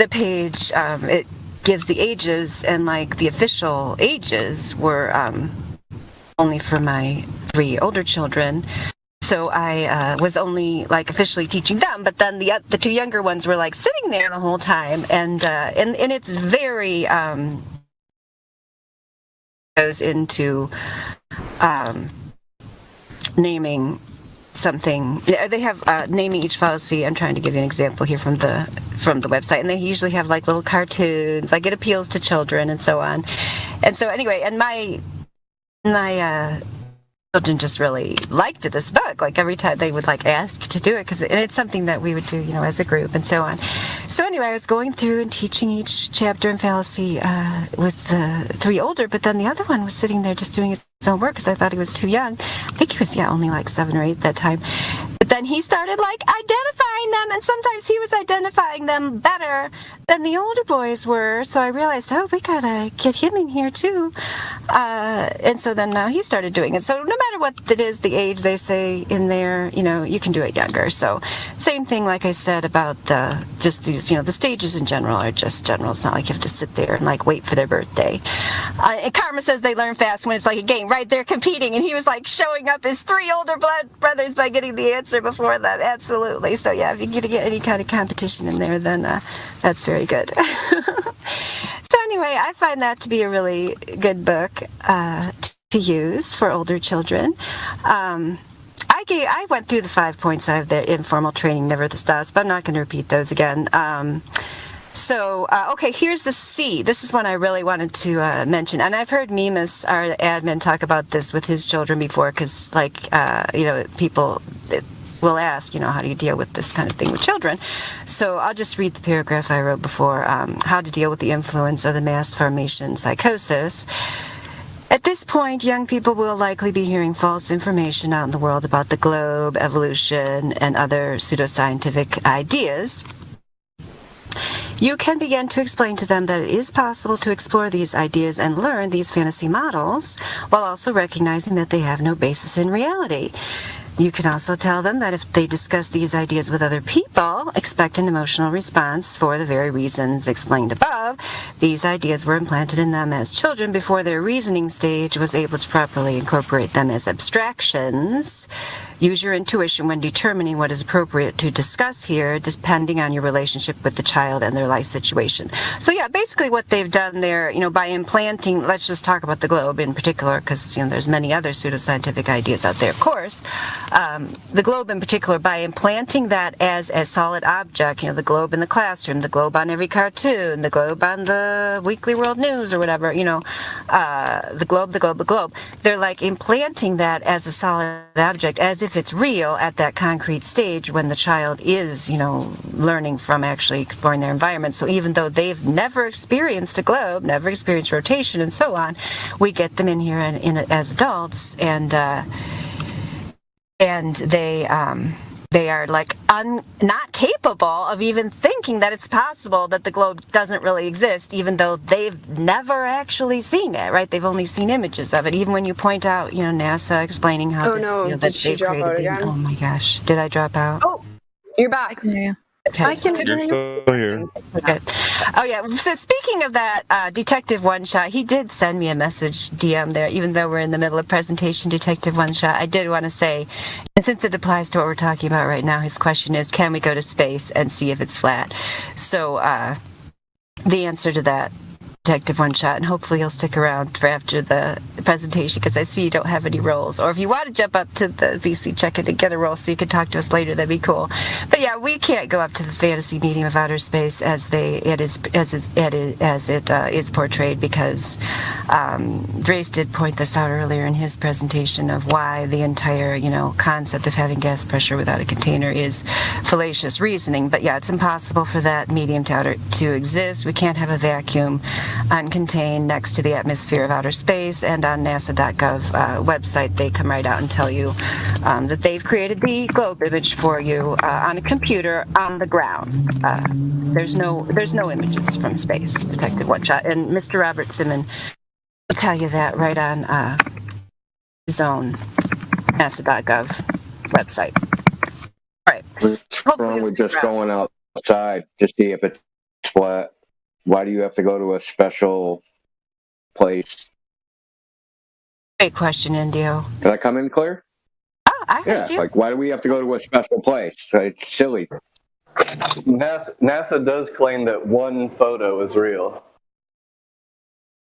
S7: page, it gives the ages, and the official ages were only for my 3 older children. So I was only officially teaching them, but then the 2 younger ones were sitting there the whole time, and it's very goes into naming something. They have naming each fallacy. I'm trying to give you an example here from the website, and they usually have like little cartoons, like it appeals to children and so on. And so anyway, and my children just really liked this book. Like every time they would like ask to do it, and it's something that we would do, as a group and so on. So anyway, I was going through and teaching each chapter and fallacy with the 3 older, but then the other one was sitting there just doing his own work because I thought he was too young. I think he was only like 7 or 8 at that time. But then he started like identifying them, and sometimes he was identifying them better than the older boys were. So I realized, we gotta get him in here too. And so then now he started doing it. So no matter what it is, the age they say in there, you can do it younger. So same thing, like I said about the stages in general are just general. It's not like you have to sit there and like wait for their birthday. And Karma says they learn fast when it's like a game, right? They're competing, and he was like showing up his 3 older brothers by getting the answer before them. Absolutely. So yeah, if you get any kind of competition in there, then that's very good. So anyway, I find that to be a really good book to use for older children. I went through the 5 points of the informal training, never the stops, but I'm not going to repeat those again. Okay, here's the C. This is one I really wanted to mention. And I've heard Mimas, our admin, talk about this with his children before, because, people will ask, how do you deal with this kind of thing with children? So I'll just read the paragraph I wrote before, how to deal with the influence of the mass formation psychosis. At this point, young people will likely be hearing false information out in the world about the globe, evolution, and other pseudoscientific ideas. You can begin to explain to them that it is possible to explore these ideas and learn these fantasy models while also recognizing that they have no basis in reality. You can also tell them that if they discuss these ideas with other people, expect an emotional response for the very reasons explained above. These ideas were implanted in them as children before their reasoning stage was able to properly incorporate them as abstractions. Use your intuition when determining what is appropriate to discuss here, depending on your relationship with the child and their life situation. So yeah, basically what they've done there, by implanting, let's just talk about the globe in particular, because there's many other pseudoscientific ideas out there, of course. The globe in particular, by implanting that as a solid object, the globe in the classroom, the globe on every cartoon, the globe on the Weekly World News or whatever, the globe. They're like implanting that as a solid object, as if it's real at that concrete stage when the child is, learning from actually exploring their environment. So even though they've never experienced a globe, never experienced rotation and so on, we get them in here as adults, and they are like not capable of even thinking that it's possible that the globe doesn't really exist, even though they've never actually seen it, right? They've only seen images of it. Even when you point out, NASA explaining how
S9: Did she drop out again?
S7: Oh my gosh, did I drop out?
S9: Oh, you're back.
S8: Yeah.
S9: I can hear you.
S1: Still here.
S7: Okay. Oh yeah. So speaking of that, Detective One Shot, he did send me a message DM there, even though we're in the middle of presentation. Detective One Shot, I did want to say, and since it applies to what we're talking about right now, his question is, can we go to space and see if it's flat? So the answer to that, Detective One Shot, and hopefully you'll stick around for after the presentation, because I see you don't have any roles. Or if you want to jump up to the VC check-in and get a role so you can talk to us later, that'd be cool. But yeah, we can't go up to the fantasy medium of outer space as it is portrayed, because Drace did point this out earlier in his presentation of why the entire concept of having gas pressure without a container is fallacious reasoning. But yeah, it's impossible for that medium to exist. We can't have a vacuum uncontained next to the atmosphere of outer space. And on NASA.gov website, they come right out and tell you that they've created the globe image for you on a computer on the ground. There's no images from space, Detective One Shot. And Mr. Robert Simon will tell you that right on his own NASA.gov website. All right.
S6: What's wrong with just going outside to see if it's flat? Why do you have to go to a special place?
S7: Great question, Indio.
S6: Did I come in clear?
S7: Oh, I heard you.
S6: Like, why do we have to go to a special place? It's silly.
S12: NASA does claim that one photo is real.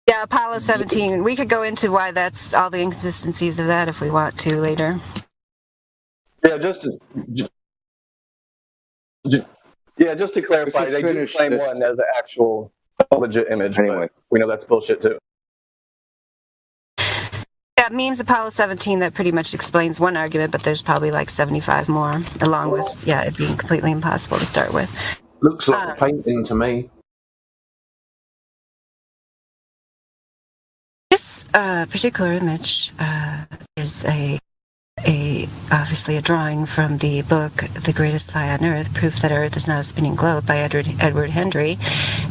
S7: Yeah, Apollo 17. We could go into why that's all the inconsistencies of that if we want to later.
S12: Yeah, just to clarify,
S6: Let's just
S12: they do
S6: finish
S12: claim
S6: this.
S12: one as an actual legit image,
S6: Anyway.
S12: but we know that's bullshit too.
S7: Yeah, memes Apollo 17, that pretty much explains one argument, but there's probably like 75 more, along with, it being completely impossible to start with.
S16: Looks like a painting to me.
S7: This particular image is obviously a drawing from the book The Greatest Lie on Earth, Proof That Earth is Not a Spinning Globe by Edward Hendry.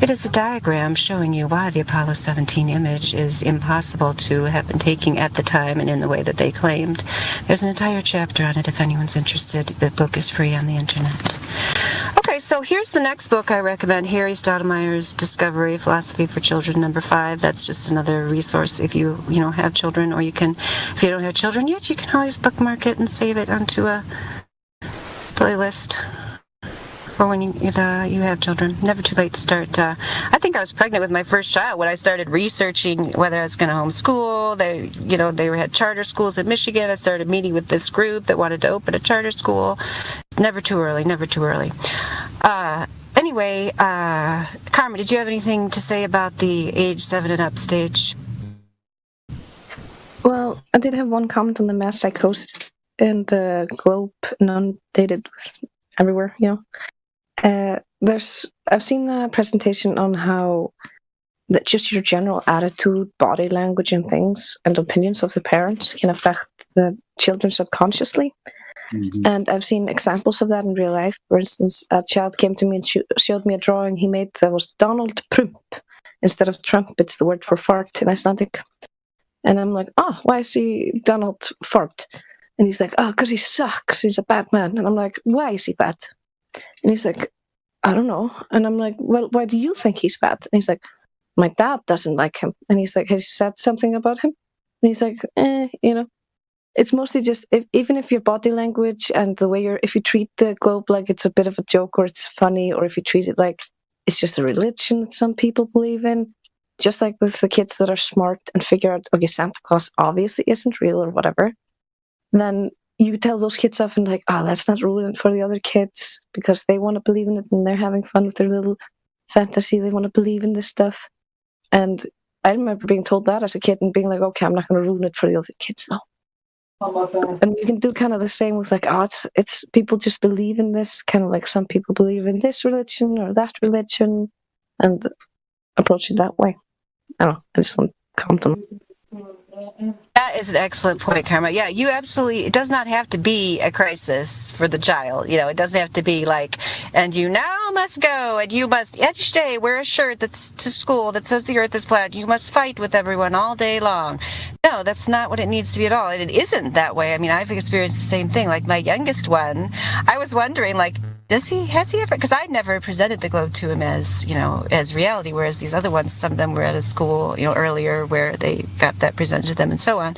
S7: It is a diagram showing you why the Apollo 17 image is impossible to have been taken at the time and in the way that they claimed. There's an entire chapter on it if anyone's interested. The book is free on the internet. Okay, so here's the next book I recommend, Harry Stoudemire's Discovery, Philosophy for Children, number 5. That's just another resource if you have children, or you can, if you don't have children yet, you can always bookmark it and save it onto a playlist for when you have children. Never too late to start. I think I was pregnant with my first child when I started researching whether I was going to homeschool. They had charter schools in Michigan. I started meeting with this group that wanted to open a charter school. Never too early. Never too early. Anyway, Karma, did you have anything to say about the age 7 and up stage?
S8: Well, I did have one comment on the mass psychosis and the globe inundated with everywhere, I've seen a presentation on how that just your general attitude, body language and things and opinions of the parents can affect the children subconsciously. Mm-hmm. And I've seen examples of that in real life. For instance, a child came to me and showed me a drawing he made that was Donald Trump. Instead of Trump, it's the word for fart in Icelandic. And I'm like, why is he Donald Fart? And he's like, because he sucks. He's a bad man. And I'm like, why is he bad? And he's like, I don't know. And I'm like, well, why do you think he's bad? And he's like, my dad doesn't like him. And he's like, has he said something about him? And he's like, it's mostly just, even if your body language and the way if you treat the globe like it's a bit of a joke or it's funny, or if you treat it like it's just a religion that some people believe in, just like with the kids that are smart and figure out, okay, Santa Claus obviously isn't real or whatever, then you tell those kids off and like, let's not ruin it for the other kids because they want to believe in it and they're having fun with their little fantasy. They want to believe in this stuff. And I remember being told that as a kid and being like, okay, I'm not going to ruin it for the other kids though. And you can do kind of the same with like, it's people just believe in this, kind of like some people believe in this religion or that religion, and approach it that way. I don't know. I just want to comment on it.
S7: That is an excellent point, Karma. Yeah, you absolutely, it does not have to be a crisis for the child. It doesn't have to be like, and you now must go, and you must each day wear a shirt that's to school that says the earth is flat. You must fight with everyone all day long. No, that's not what it needs to be at all. And it isn't that way. I mean, I've experienced the same thing. Like my youngest one, I was wondering, like, has he ever, because I never presented the globe to him as, as reality, whereas these other ones, some of them were at a school, earlier where they got that presented to them and so on,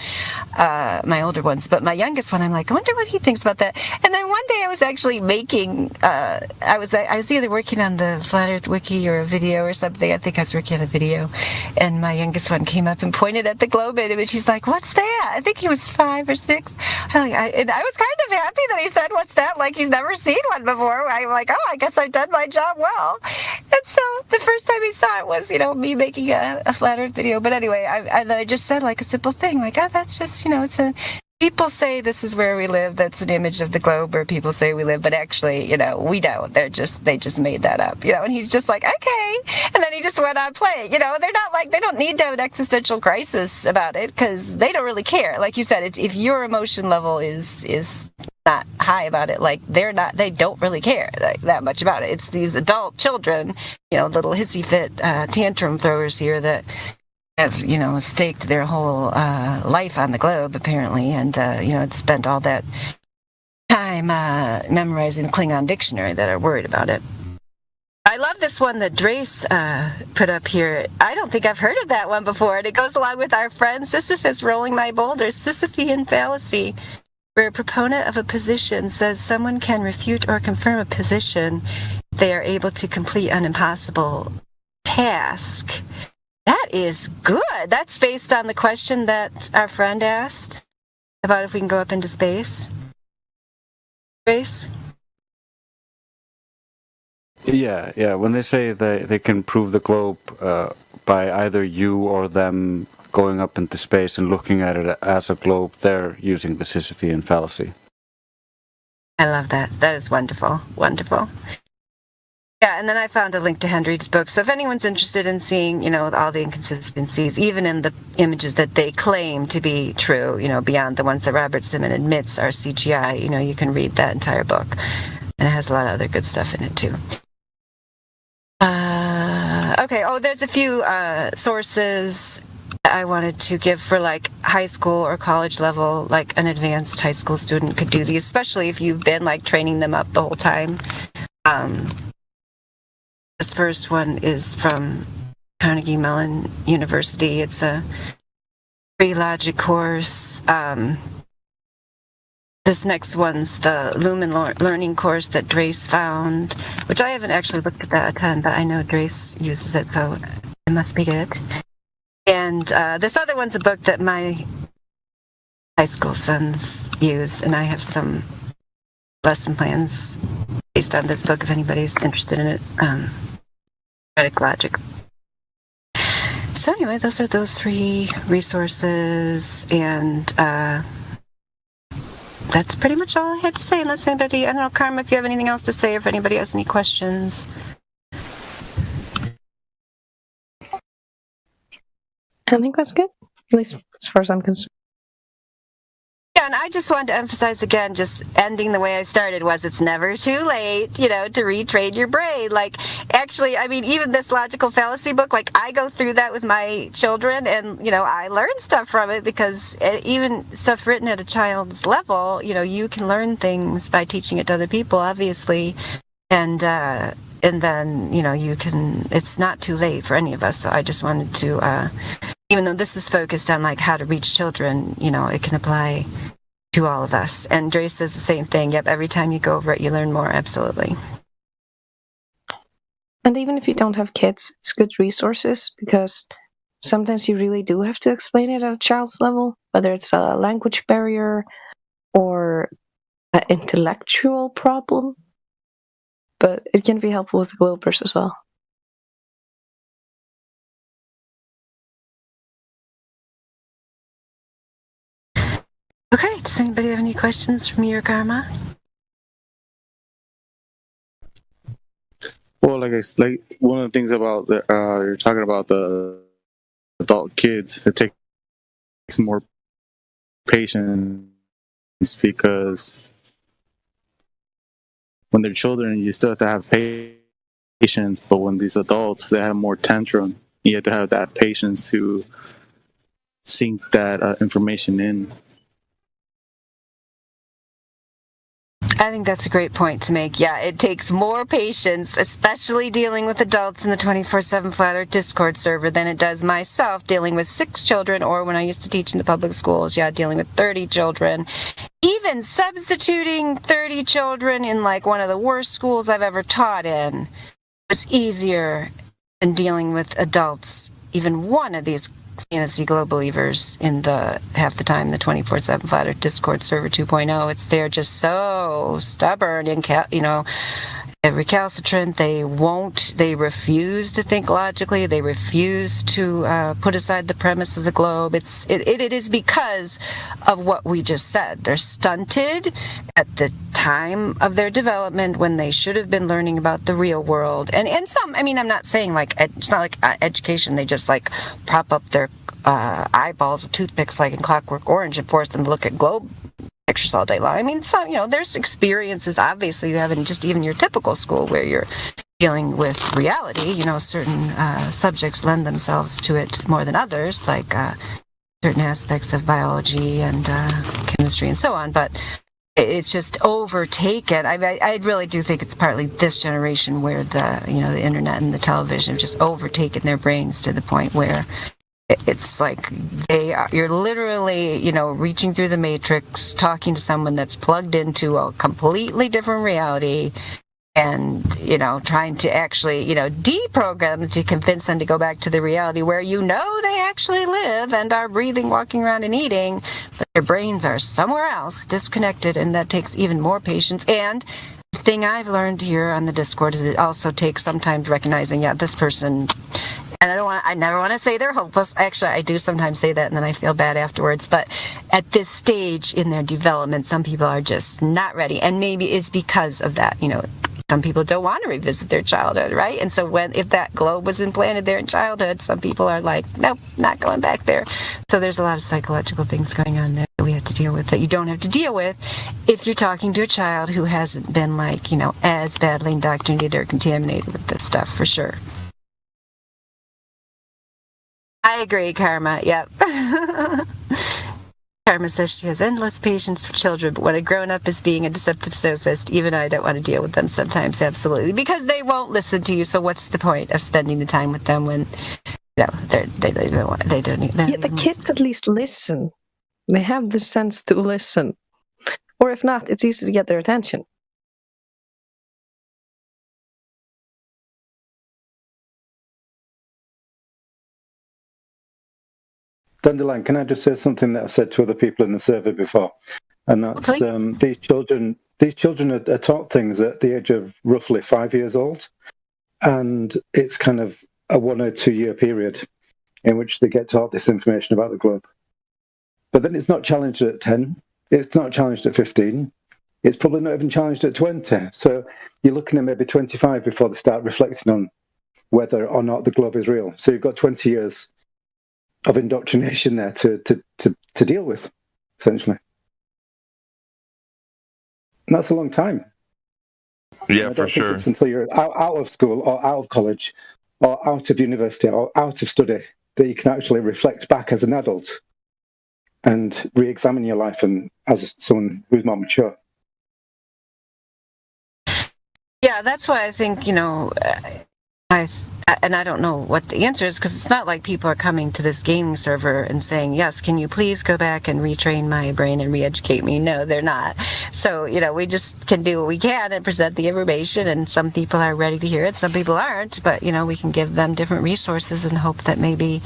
S7: my older ones. But my youngest one, I'm like, I wonder what he thinks about that. And then one day I was actually making, I was either working on the Flat Earth Wiki or a video or something. I think I was working on a video. And my youngest one came up and pointed at the globe image. She's like, what's that? I think he was 5 or 6. And I was kind of happy that he said, what's that? Like he's never seen one before. I'm like, I guess I've done my job well. And so the first time he saw it was, me making a Flat Earth video. But anyway, I just said like a simple thing, like, that's just, it's a, people say this is where we live. That's an image of the globe where people say we live, but actually, we don't. They just made that up, and he's just like, okay. And then he just went on playing, they're not like, they don't need to have an existential crisis about it because they don't really care. Like you said, if your emotion level is not high about it, like they don't really care that much about it. It's these adult children, little hissy fit tantrum throwers here that have staked their whole life on the globe apparently, and spent all that time memorizing the Klingon dictionary that are worried about it. I love this one that Drace put up here. I don't think I've heard of that one before, and it goes along with our friend Sisyphus rolling my boulders. Sisyphean fallacy, where a proponent of a position says someone can refute or confirm a position if they are able to complete an impossible task. That is good. That's based on the question that our friend asked about if we can go up into space. Grace?
S24: Yeah. When they say they can prove the globe by either you or them going up into space and looking at it as a globe, they're using the Sisyphean fallacy.
S7: I love that. That is wonderful. Wonderful. Yeah, and then I found a link to Hendry's book. So if anyone's interested in seeing, all the inconsistencies, even in the images that they claim to be true, beyond the ones that Robert Simon admits are CGI, you can read that entire book. And it has a lot of other good stuff in it, too. Okay. Oh, there's a few sources I wanted to give for like high school or college level, like an advanced high school student could do these, especially if you've been like training them up the whole time. This first one is from Carnegie Mellon University. It's a free logic course. This next one's the Lumen Learning course that Drace found, which I haven't actually looked at that a ton, but I know Drace uses it, so it must be good. And this other one's a book that my high school sons use, and I have some lesson plans based on this book if anybody's interested in it. Static Logic. So anyway, those are those three resources, and that's pretty much all I had to say, unless anybody, I don't know, Karma, if you have anything else to say, or if anybody has any questions.
S8: I think that's good, at least as far as I'm concerned.
S7: Yeah, and I just wanted to emphasize again, just ending the way I started was it's never too late, to retrain your brain. Like, actually, I mean, even this logical fallacy book, like, I go through that with my children, and, I learn stuff from it, because even stuff written at a child's level, you can learn things by teaching it to other people, obviously, and then, you can, it's not too late for any of us. So I just wanted to, even though this is focused on like how to reach children, it can apply to all of us. And Drace says the same thing. Yep, every time you go over it, you learn more. Absolutely.
S8: And even if you don't have kids, it's good resources, because sometimes you really do have to explain it at a child's level, whether it's a language barrier or an intellectual problem. But it can be helpful with the Globers as well.
S7: Okay, does anybody have any questions for me or Karma?
S13: Well, like one of the things about you're talking about the adult kids, it takes more patience, because when they're children, you still have to have patience, but when these adults, they have more tantrum, you have to have that patience to sink that information in.
S7: I think that's a great point to make. Yeah, it takes more patience, especially dealing with adults in the 24/7 Flat Earth Discord server, than it does myself dealing with 6 children, or when I used to teach in the public schools, dealing with 30 children. Even substituting 30 children in like one of the worst schools I've ever taught in was easier than dealing with adults, even one of these fantasy globe believers in the half the time the 24/7 Flat Earth Discord server 2.0. They're just so stubborn and recalcitrant. They refuse to think logically. They refuse to put aside the premise of the globe. It is because of what we just said. They're stunted at the time of their development when they should have been learning about the real world. And some, I mean, I'm not saying like, it's not like education. They just like prop up their eyeballs with toothpicks like in Clockwork Orange and force them to look at globe pictures all day long. I mean, some, there's experiences, obviously, you have in just even your typical school where you're dealing with reality. Certain subjects lend themselves to it more than others, like certain aspects of biology and chemistry and so on. But it's just overtaken. I really do think it's partly this generation where the internet and the television have just overtaken their brains to the point where it's like you're literally, reaching through the matrix, talking to someone that's plugged into a completely different reality,
S14: and, you know, trying to actually, you know, deprogram them to convince them to go back to the reality where you know they actually live and are breathing, walking around, and eating, but their brains are somewhere else, disconnected, and that takes even more patience. And the thing I've learned here on the Discord is it also takes sometimes recognizing, yeah, this person, and I never want to say they're hopeless. Actually, I do sometimes say that, and then I feel bad afterwards. But at this stage in their development, some people are just not ready, and maybe it's because of that, you know. Some people don't want to revisit their childhood, right? And so if that globe was implanted there in childhood, some people are like, nope, not going back there. So there's a lot of psychological things going on there that we have to deal with that you don't have to deal with if you're talking to a child who hasn't been, like, you know, as badly indoctrinated or contaminated with this stuff, for sure. I agree, Karma. Yep. Karma says she has endless patience for children, but when a grown-up is being a deceptive sophist, even I don't want to deal with them sometimes, absolutely, because they won't listen to you, so what's the point of spending the time with them when, you know, they don't need...
S8: Yeah, the kids at least listen. They have the sense to listen. Or if not, it's easy to get their attention.
S2: Dandelion, can I just say something that I've said to other people in the survey before? And that's these children are taught things at the age of roughly 5 years old, and it's kind of a 1 or 2 year period in which they get taught this information about the globe. But then it's not challenged at 10, it's not challenged at 15, it's probably not even challenged at 20. So you're looking at maybe 25 before they start reflecting on whether or not the globe is real. So you've got 20 years of indoctrination there to deal with, essentially. And that's a long time.
S19: Yeah, for sure.
S2: It's until you're out of school or out of college or out of university or out of study that you can actually reflect back as an adult and re-examine your life and as someone who's more mature.
S14: Yeah, that's why I think, you know, I don't know what the answer is, because it's not like people are coming to this gaming server and saying, yes, can you please go back and retrain my brain and re-educate me? No, they're not. So, you know, we just can do what we can and present the information, and some people are ready to hear it, some people aren't, but, you know, we can give them different resources and hope that maybe,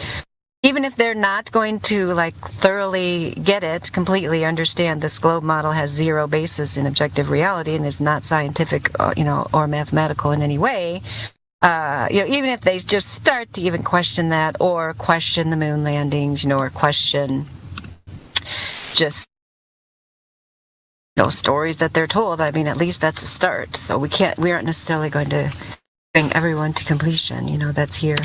S14: even if they're not going to, like, thoroughly get it, completely understand this globe model has zero basis in objective reality and is not scientific, you know, or mathematical in any way, you know, even if they just start to even question that, or question the moon landings, you know, or question just, you know, stories that they're told, I mean, at least that's a start. So we aren't necessarily going to bring everyone to completion, you know, that's here.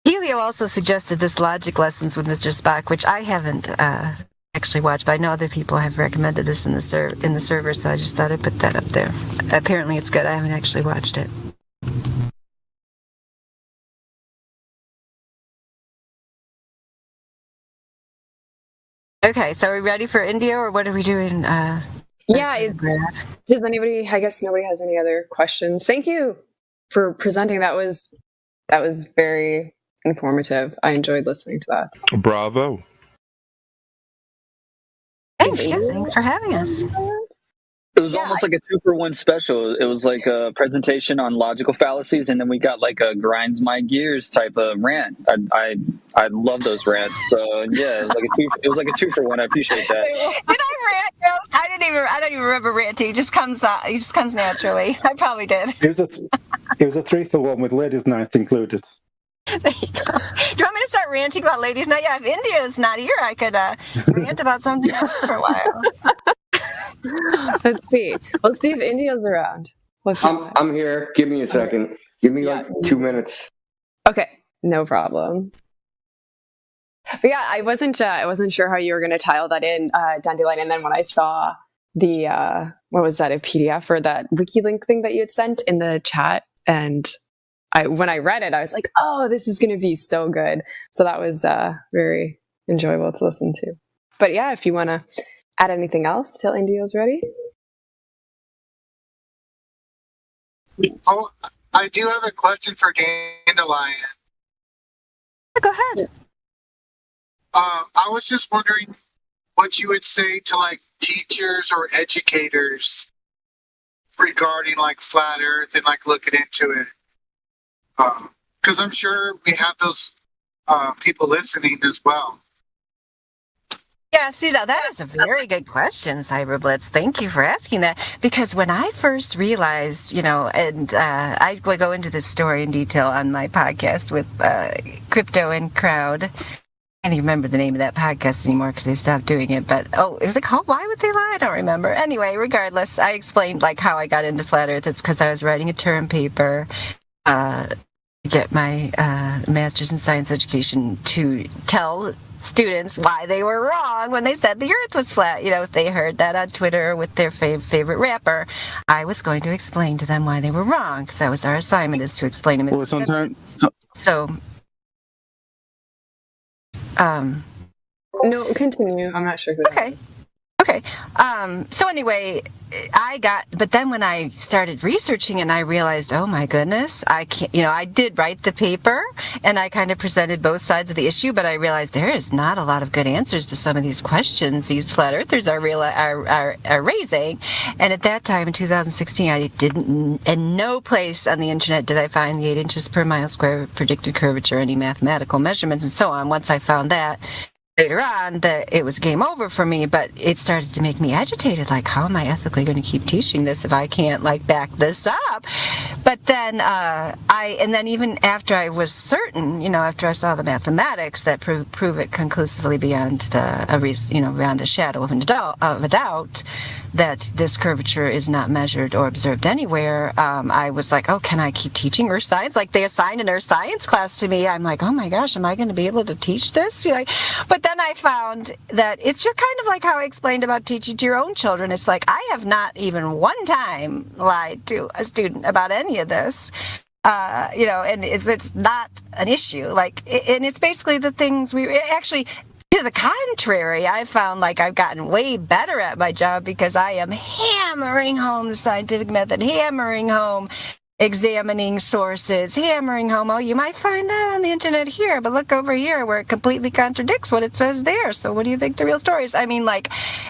S14: Helio also suggested this logic lessons with Mr. Spock, which I haven't actually watched, but I know other people have recommended this in the server, so I just thought I'd put that up there. Apparently it's good. I haven't actually watched it. Okay, so are we ready for India, or what are we doing?
S9: Yeah, does anybody, I guess nobody has any other questions. Thank you for presenting. That was very informative. I enjoyed listening to that.
S19: Bravo.
S14: Thanks for having us.
S3: It was almost like a 2-for-1 special. It was like a presentation on logical fallacies, and then we got like a grinds my gears type of rant. I love those rants. So yeah, it was like a 2-for-1. I appreciate that.
S14: Did I rant? I don't even remember ranting. It just comes naturally. I probably did.
S2: It was a 3-for-1 with ladies' night included.
S14: There you go. Do you want me to start ranting about ladies' night? Yeah, if India's not here, I could rant about something else for a while.
S9: Let's see if India's around.
S6: I'm here. Give me a second. Give me like 2 minutes.
S9: Okay, no problem. But yeah, I wasn't sure how you were going to tile that in, Dandelion. And then when I saw the what was that, a PDF or that WikiLink thing that you had sent in the chat, and when I read it, I was like, oh, this is going to be so good. So that was very enjoyable to listen to. But yeah, if you want to add anything else till India's ready.
S20: Oh, I do have a question for Dandelion.
S14: Go ahead.
S20: I was just wondering what you would say to like teachers or educators regarding like flat Earth and like looking into it? Because I'm sure we have those people listening as well.
S14: Yeah, see, now that is a very good question, Cyberblitz. Thank you for asking that. Because when I first realized, and I will go into this story in detail on my podcast with Crypto and Crowd. I can't even remember the name of that podcast anymore because they stopped doing it. But, it was called Why Would They Lie? I don't remember. Anyway, regardless, I explained like how I got into Flat Earth. It's because I was writing a term paper to get my master's in science education to tell students why they were wrong when they said the earth was flat. If they heard that on Twitter with their favorite rapper, I was going to explain to them why they were wrong, because that was our assignment, is to explain them.
S13: Well, sometimes...
S14: So...
S9: No, continue. I'm not sure who that is.
S14: Okay. So anyway, but then when I started researching it and I realized, oh my goodness, I can't, I did write the paper and I kind of presented both sides of the issue, but I realized there is not a lot of good answers to some of these questions these flat earthers are raising. And at that time in 2016, I didn't, in no place on the internet did I find the 8 inches per mile square predicted curvature, any mathematical measurements and so on. Once I found that, later on, that it was game over for me, but it started to make me agitated. Like, how am I ethically going to keep teaching this if I can't back this up? But then and then even after I was certain, after I saw the mathematics that prove it conclusively beyond beyond a shadow of a doubt that this curvature is not measured or observed anywhere, I was like, oh, can I keep teaching earth science? Like, they assigned an earth science class to me. I'm like, oh my gosh, am I going to be able to teach this? But then I found that it's just kind of like how I explained about teaching to your own children. It's like, I have not even one time lied to a student about any of this. And it's not an issue. And it's basically the things to the contrary, I found I've gotten way better at my job because I am hammering home the scientific method, hammering home examining sources, hammering home, you might find that on the internet here, but look over here where it completely contradicts what it says there. So what do you think the real story is? I mean,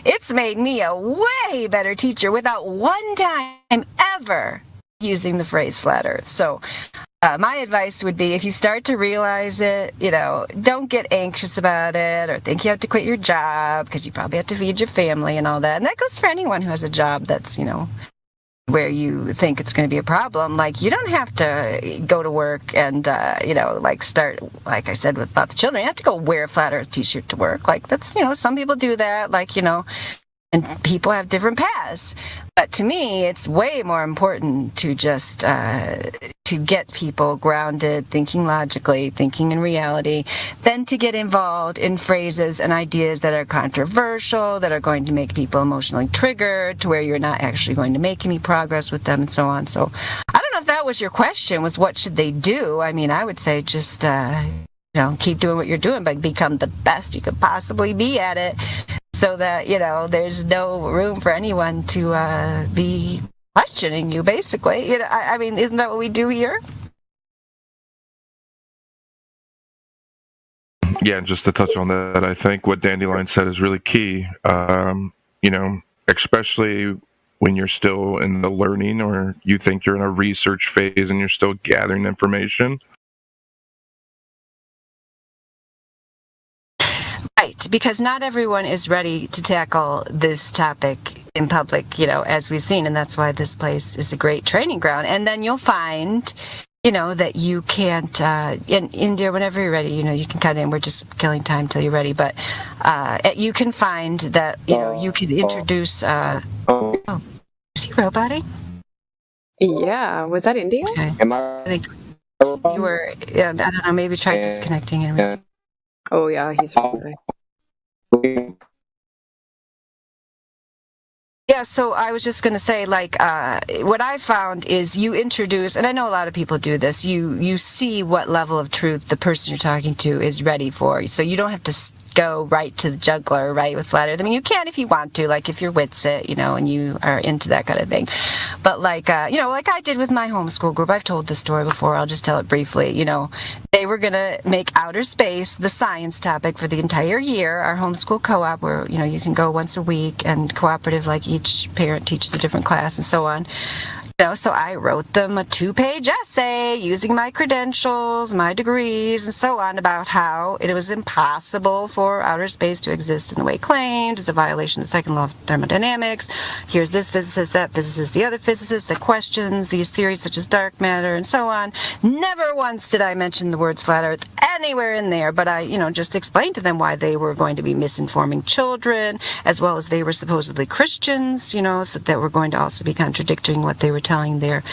S14: it's made me a way better teacher without one time ever using the phrase flat earth. So my advice would be, if you start to realize it, don't get anxious about it or think you have to quit your job because you probably have to feed your family and all that. And that goes for anyone who has a job that's, where you think it's going to be a problem. You don't have to go to work and, start, like I said about the children, you have to go wear a flat earth t-shirt to work. That's, some people do that, and people have different paths. But to me, it's way more important to just to get people grounded, thinking logically, thinking in reality, than to get involved in phrases and ideas that are controversial, that are going to make people emotionally triggered, to where you're not actually going to make any progress with them and so on. So I don't know if that was your question, was what should they do? I mean, I would say just, keep doing what you're doing, but become the best you could possibly be at it, so that, there's no room for anyone to be questioning you, basically. I mean, isn't that what we do here?
S19: Yeah, just to touch on that, I think what Dandelion said is really key, especially when you're still in the learning, or you think you're in a research phase and you're still gathering information.
S14: Right, because not everyone is ready to tackle this topic in public, as we've seen, and that's why this place is a great training ground. And then you'll find, that you can't, in India, whenever you're ready, you can cut in. We're just killing time till you're ready. But you can find that, you can introduce, is he roboting?
S9: Yeah, was that India?
S14: Okay. I think you were, I don't know, maybe try disconnecting and everything.
S9: Oh, yeah, he's roboting.
S14: Yeah, so I was just going to say, what I found is you introduce, and I know a lot of people do this, you see what level of truth the person you're talking to is ready for. So you don't have to go right to the juggler, right, with flat earth. I mean, you can if you want to, if you're with it, and you are into that kind of thing. But like I did with my homeschool group, I've told this story before, I'll just tell it briefly, they
S7: were going to make outer space the science topic for the entire year. Our homeschool co-op, where you can go once a week, and cooperative, like each parent teaches a different class and so on. So I wrote them a 2-page essay using my credentials, my degrees, and so on about how it was impossible for outer space to exist in the way claimed. It's a violation of the second law of thermodynamics. Here's this physicist, that physicist, the other physicist that questions these theories such as dark matter and so on. Never once did I mention the words flat earth anywhere in there, but I, just explained to them why they were going to be misinforming children, as well as they were supposedly Christians, so that were going to also be contradicting what they were telling their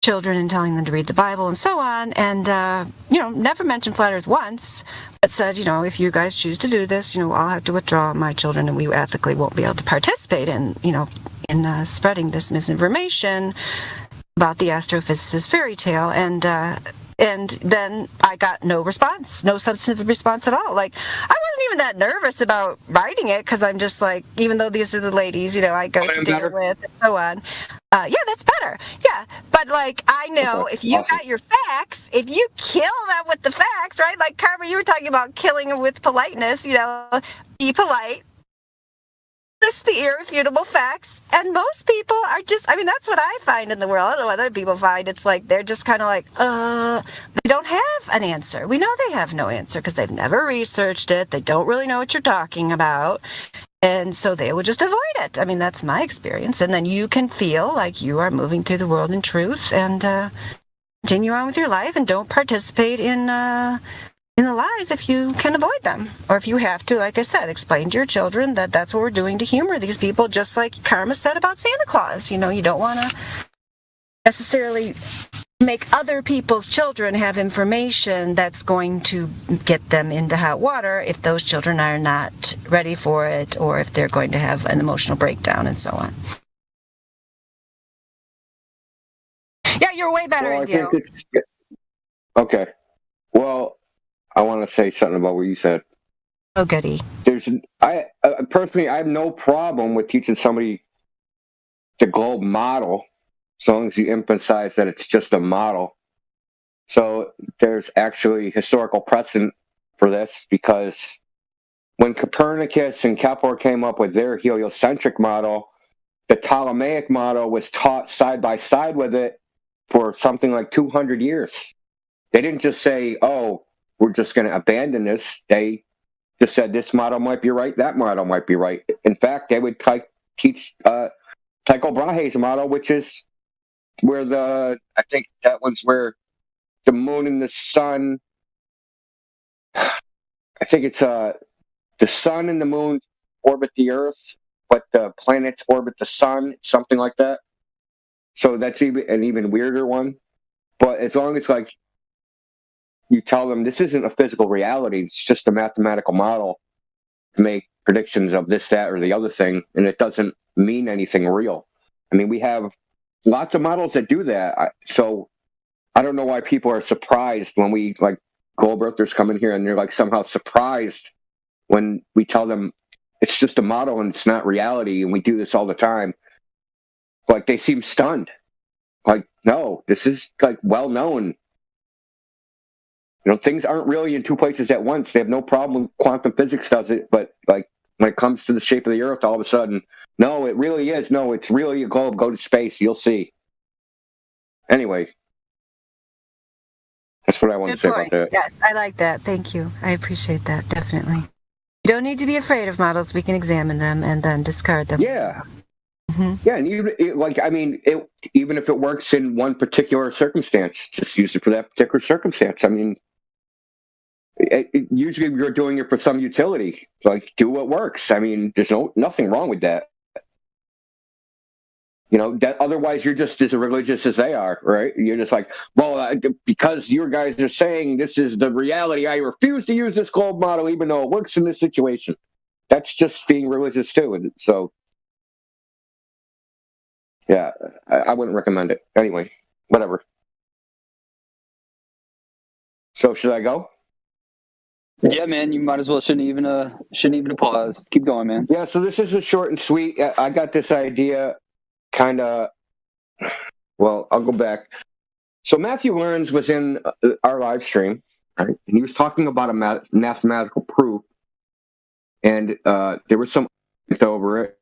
S7: children and telling them to read the Bible and so on. And, never mentioned flat earth once, but said, if you guys choose to do this, I'll have to withdraw my children and we ethically won't be able to participate in spreading this misinformation about the astrophysicist fairy tale. And then I got no response, no substantive response at all. Like, I wasn't even that nervous about writing it because I'm just like, even though these are the ladies, I go to dinner with and so on. Yeah, that's better. Yeah, but like, I know if you got your facts, if you kill them with the facts, right? Like, Karma, you were talking about killing them with politeness, be polite. List the irrefutable facts, and most people are just, that's what I find in the world. I don't know what other people find. It's like they're just kind of like, they don't have an answer. We know they have no answer because they've never researched it. They don't really know what you're talking about, and so they will just avoid it. That's my experience. And then you can feel like you are moving through the world in truth and continue on with your life and don't participate in the lies if you can avoid them, or if you have to, like I said, explain to your children that that's what we're doing to humor these people, just like Karma said about Santa Claus. You don't want to necessarily make other people's children have information that's going to get them into hot water if those children are not ready for it, or if they're going to have an emotional breakdown and so on. Yeah, you're way better, Indio.
S6: Okay. Well, I want to say something about what you said.
S7: Oh, goody.
S6: I personally, I have no problem with teaching somebody the globe model, as long as you emphasize that it's just a model. So there's actually historical precedent for this, because when Copernicus and Kepler came up with their heliocentric model, the Ptolemaic model was taught side by side with it for something like 200 years. They didn't just say, oh, we're just going to abandon this. They just said this model might be right, that model might be right. In fact, they would teach Tycho Brahe's model, which is where I think that one's where the moon and the sun, I think it's the sun and the moon orbit the earth, but the planets orbit the sun, something like that. So that's an even weirder one. But as long as you tell them this isn't a physical reality, it's just a mathematical model to make predictions of this, that, or the other thing, and it doesn't mean anything real. We have lots of models that do that. So I don't know why people are surprised when we, globe earthers come in here and they're somehow surprised when we tell them it's just a model and it's not reality, and we do this all the time. They seem stunned. No, this is well known. Things aren't really in two places at once. They have no problem. Quantum physics does it, but when it comes to the shape of the earth, all of a sudden, no, it really is. No, it's really a globe. Go to space. You'll see. Anyway, that's what I want to say about that.
S7: Yes, I like that. Thank you. I appreciate that, definitely. You don't need to be afraid of models. We can examine them and then discard them.
S6: Yeah. Mm-hmm. Yeah, and even if it works in one particular circumstance, just use it for that particular circumstance. Usually you're doing it for some utility. Do what works. There's nothing wrong with that. That otherwise you're just as religious as they are, right? You're just because you guys are saying this is the reality, I refuse to use this globe model even though it works in this situation. That's just being religious too. And so, yeah, I wouldn't recommend it. Anyway, whatever. So should I go?
S3: Yeah, man, you might as well shouldn't even pause. Keep going, man.
S6: Yeah, so this is a short and sweet. I got this idea kind of, well, I'll go back. So Matthew Learns was in our live stream, right? And he was talking about a mathematical proof, and there was some over it.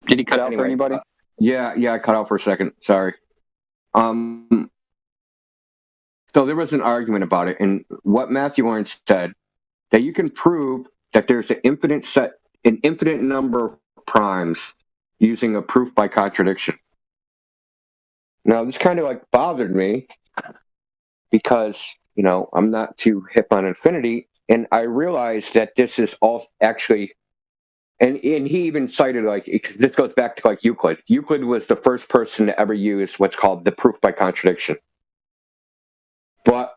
S3: Did he cut out for anybody?
S6: Yeah, I cut out for a second. Sorry. So there was an argument about it, and what Matthew Lawrence said, that you can prove that there's an infinite number of primes using a proof by contradiction. Now, this kind of like bothered me because, you know, I'm not too hip on infinity, and I realized that this is all actually, and he even cited, like, this goes back to like Euclid. Euclid was the first person to ever use what's called the proof by contradiction. But,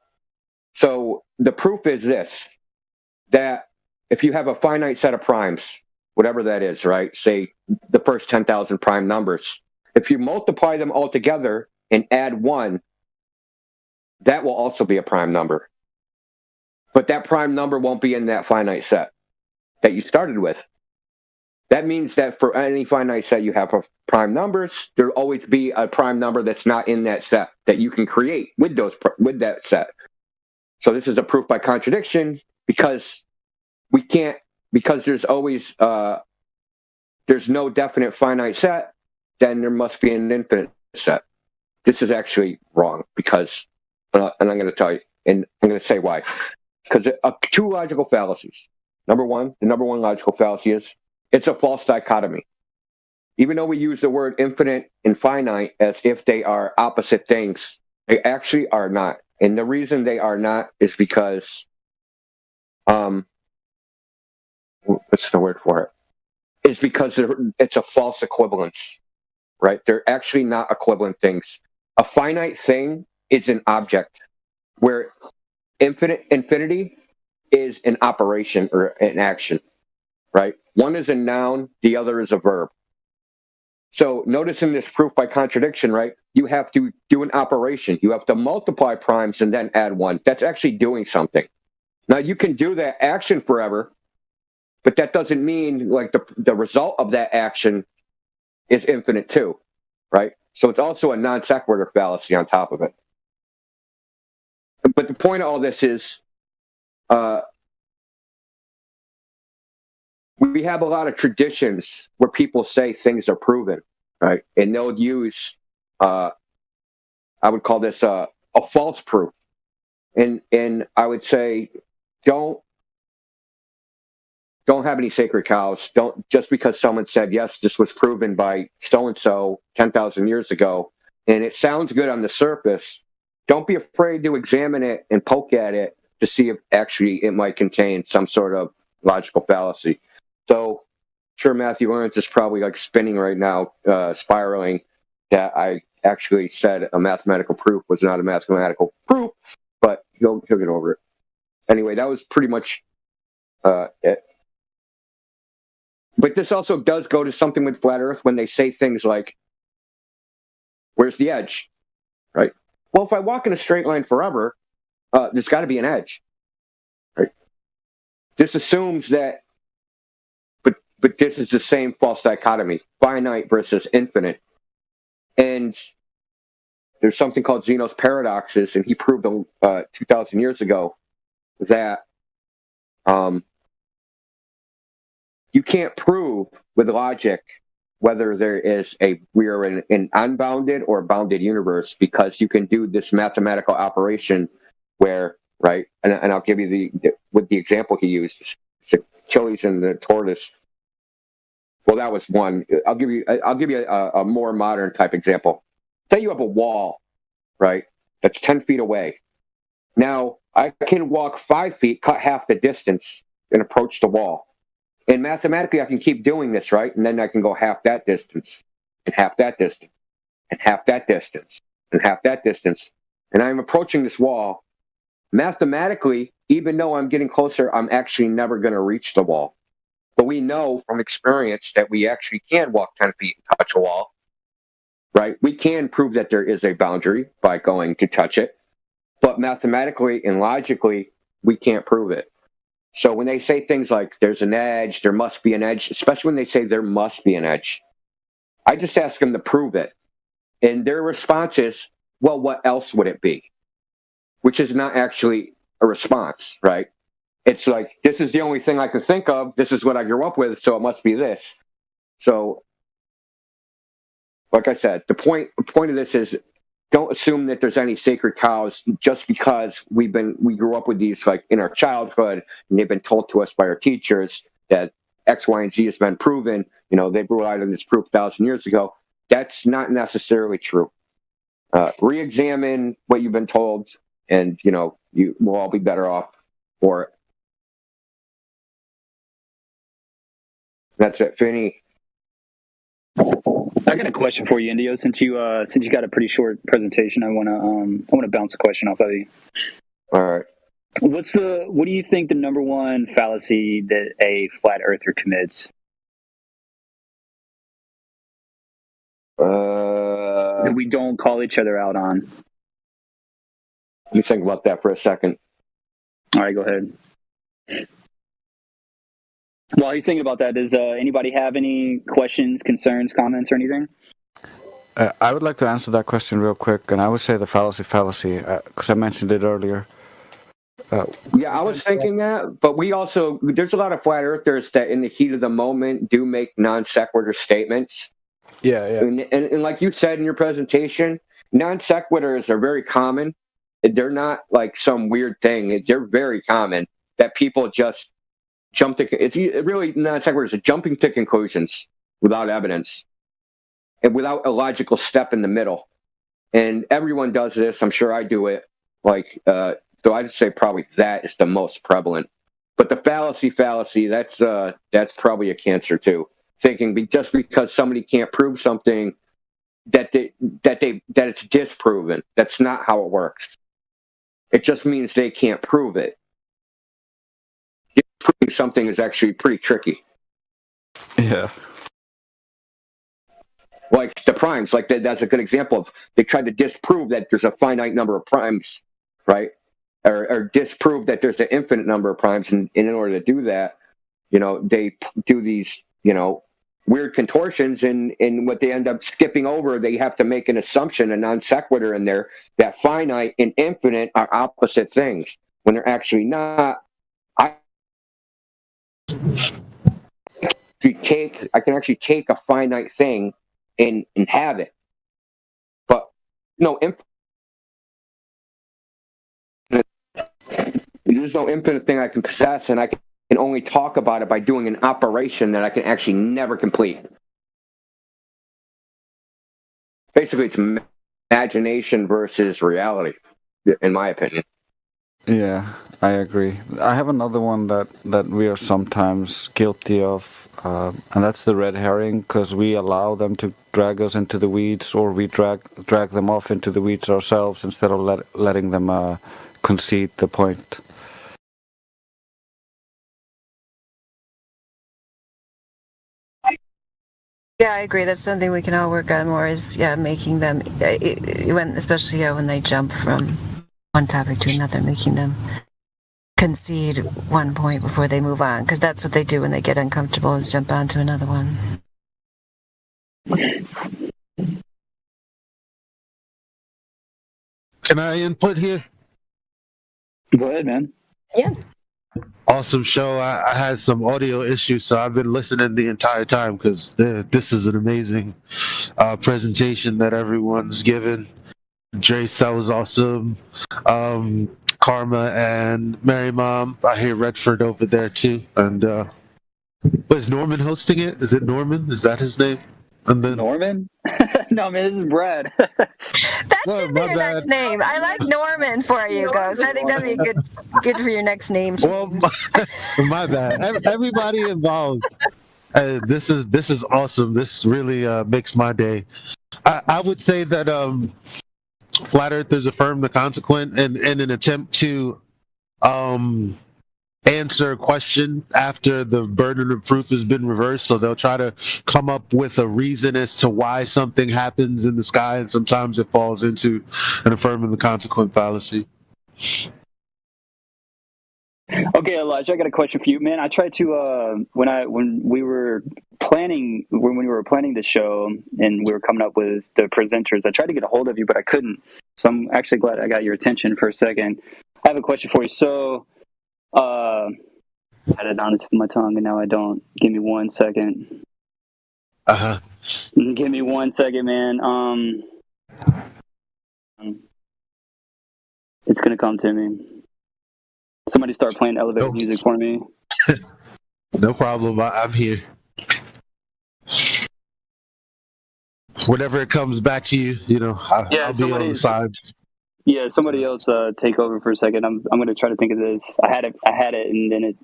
S6: so the proof is this, that if you have a finite set of primes, whatever that is, right? Say the first 10,000 prime numbers. If you multiply them all together and add 1, that will also be a prime number. But that prime number won't be in that finite set that you started with. That means that for any finite set you have of prime numbers, there'll always be a prime number that's not in that set that you can create with that set. So this is a proof by contradiction because there's always there's no definite finite set, then there must be an infinite set. This is actually wrong because, and I'm going to tell you, and I'm going to say why. Because two logical fallacies. Number one, the number one logical fallacy is it's a false dichotomy. Even though we use the word infinite and finite as if they are opposite things, they actually are not. And the reason they are not is because, what's the word for it? Is because it's a false equivalence, right? They're actually not equivalent things. A finite thing is an object, where infinity is an operation or an action, right? One is a noun, the other is a verb. So notice in this proof by contradiction, right? You have to do an operation. You have to multiply primes and then add 1. That's actually doing something. Now, you can do that action forever, but that doesn't mean like the result of that action is infinite too, right? So it's also a non sequitur fallacy on top of it. But the point of all this is we have a lot of traditions where people say things are proven, right? And they'll use, I would call this a false proof. And I would say, don't have any sacred cows. Don't, just because someone said, yes, this was proven by so-and-so 10,000 years ago, and it sounds good on the surface, don't be afraid to examine it and poke at it to see if actually it might contain some sort of logical fallacy. So, sure, Matthew Lawrence is probably like spinning right now, spiraling, that I actually said a mathematical proof was not a mathematical proof, but he'll get over it. Anyway, that was pretty much it. But this also does go to something with Flat Earth when they say things like, where's the edge, right? Well, if I walk in a straight line forever, there's got to be an edge, right? This assumes that, but this is the same false dichotomy, finite versus infinite. And there's something called Zeno's paradoxes, and he proved 2,000 years ago that you can't prove with logic whether we are in an unbounded or bounded universe, because you can do this mathematical operation where, right, and I'll give you the example he used, it's Achilles and the tortoise. Well, that was one. I'll give you a more modern type example. Say you have a wall, right, that's 10 feet away. Now, I can walk 5 feet, cut half the distance, and approach the wall. And mathematically, I can keep doing this, right? And then I can go half that distance, and half that distance, and half that distance, and half that distance. And I'm approaching this wall. Mathematically, even though I'm getting closer, I'm actually never going to reach the wall. But we know from experience that we actually can walk 10 feet and touch a wall, right? We can prove that there is a boundary by going to touch it. But mathematically and logically, we can't prove it. So when they say things like there's an edge, there must be an edge, especially when they say there must be an edge, I just ask them to prove it. And their response is, well, what else would it be? Which is not actually a response, right? It's like, this is the only thing I can think of. This is what I grew up with, so it must be this. So, like I said, the point of this is, don't assume that there's any sacred cows just because we grew up with these like in our childhood, and they've been told to us by our teachers that X, Y, and Z has been proven. You know, they relied on this proof 1,000 years ago. That's not necessarily true. Re-examine what you've been told, and you know, you will all be better off for it. That's it, Finny.
S3: I got a question for you, Indio. Since you got a pretty short presentation, I wanna bounce a question off of you.
S6: All right.
S3: What do you think the number one fallacy that a flat earther commits? That we don't call each other out on.
S6: Let me think about that for a second.
S3: All right, go ahead. While you're thinking about that, does anybody have any questions, concerns, comments, or anything?
S24: I would like to answer that question real quick, and I would say the fallacy, because I mentioned it earlier.
S6: Yeah, I was thinking that, but there's a lot of flat earthers that in the heat of the moment do make non sequitur statements.
S24: Yeah.
S6: And like you said in your presentation, non sequiturs are very common. They're not like some weird thing. They're very common that people just jump to. It's really non sequiturs are jumping to conclusions without evidence and without a logical step in the middle. And everyone does this. I'm sure I do it. So I'd say probably that is the most prevalent. But the fallacy, that's probably a cancer too. Thinking just because somebody can't prove something that it's disproven. That's not how it works. It just means they can't prove it. Proving something is actually pretty tricky.
S24: Yeah.
S6: Like the primes, like that's a good example of they tried to disprove that there's a finite number of primes, right? Or disprove that there's an infinite number of primes, and in order to do that, you know, they do these, you know, weird contortions, and what they end up skipping over, they have to make an assumption, a non sequitur in there, that finite and infinite are opposite things when they're actually not. I can actually take a finite thing and have it, but there's no infinite thing I can possess, and I can only talk about it by doing an operation that I can actually never complete. Basically, it's imagination versus reality, in my opinion.
S24: Yeah, I agree. I have another one that we are sometimes guilty of, and that's the red herring, because we allow them to drag us into the weeds, or we drag them off into the weeds ourselves instead of letting them concede the point.
S7: Yeah, I agree. That's something we can all work on more. Is making them, especially when they jump from one topic to another, making them concede one point before they move on, because that's what they do when they get uncomfortable, is jump on to another one.
S25: Can I input here?
S3: Go ahead, man.
S9: Yeah.
S25: Awesome show. I had some audio issues, so I've been listening the entire time because this is an amazing presentation that everyone's given. Drace, that was awesome. Karma and Mary Mom. I hear Redford over there too. And is Norman hosting it? Is it Norman? Is that his name? And then
S3: Norman? No, man, this is Brad.
S7: That should be your next name. I like Norman for you, Ghost. I think that'd be good for your next name.
S25: Well, my bad. Everybody involved. This is awesome. This really makes my day. I would say that Flat Earthers affirm the consequent in an attempt to answer a question after the burden of proof has been reversed. So they'll try to come up with a reason as to why something happens in the sky, and sometimes it falls into an affirming the consequent fallacy.
S3: Okay, Elijah, I got a question for you, man. I tried to when we were planning the show and we were coming up with the presenters. I tried to get a hold of you, but I couldn't. So I'm actually glad I got your attention for a second. I have a question for you. So, I had it on the tip of my tongue, and now I don't. Give me 1 second. Give me 1 second, man. It's gonna come to me. Somebody start playing elevator music for me.
S25: No problem. I'm here. Whenever it comes back to you, I'll be on the side.
S3: Yeah, somebody else take over for a second. I'm gonna try to think of this. I had it, and then it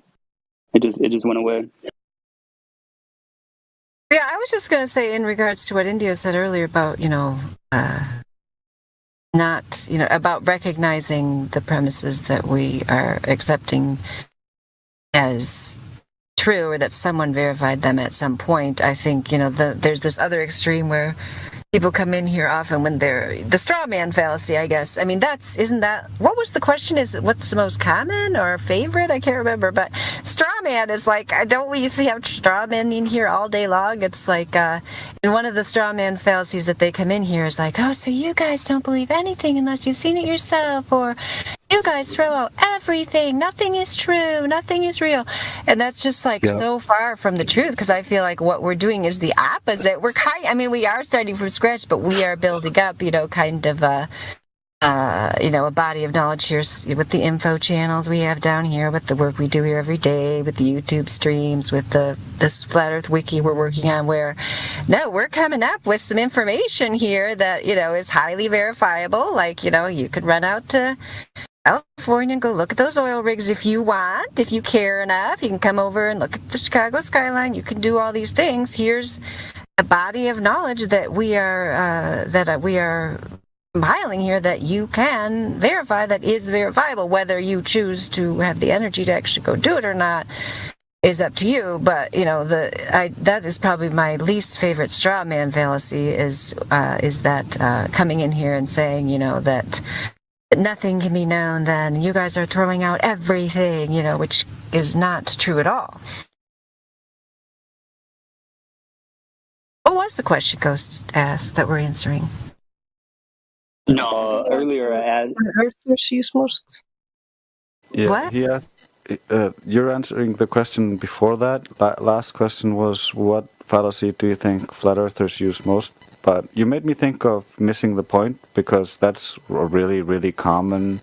S3: just went away.
S7: Yeah, I was just gonna say in regards to what India said earlier about about recognizing the premises that we are accepting as true, or that someone verified them at some point. I think there's this other extreme where people come in here often when they're the straw man fallacy, I guess. I mean, isn't that what was the question? Is what's the most common or favorite? I can't remember, but straw man is like, don't we used to have straw men in here all day long? It's like in one of the straw man fallacies that they come in here is like, oh, so you guys don't believe anything unless you've seen it yourself, or you guys throw out everything, nothing is true, nothing is real. And that's just so far from the truth, because I feel like what we're doing is the opposite. We are starting from scratch, but we are building up, kind of a body of knowledge here with the info channels we have down here, with the work we do here every day, with the YouTube streams, with this Flat Earth Wiki we're working on, where we're coming up with some information here that, is highly verifiable. Like, you could run out to California and go look at those oil rigs if you want, if you care enough. You can come over and look at the Chicago skyline. You can do all these things. Here's a body of knowledge that we are compiling here that you can verify, that is verifiable. Whether you choose to have the energy to actually go do it or not is up to you. But that is probably my least favorite straw man fallacy is that coming in here and saying that nothing can be known, then you guys are throwing out everything, which is not true at all. What was the question Ghost asked that we're answering?
S3: No, earlier I asked.
S8: Earthers use most.
S24: Yeah,
S7: what?
S24: He asked, you're answering the question before that. Last question was, what fallacy do you think flat earthers use most? But you made me think of missing the point, because that's a really, really common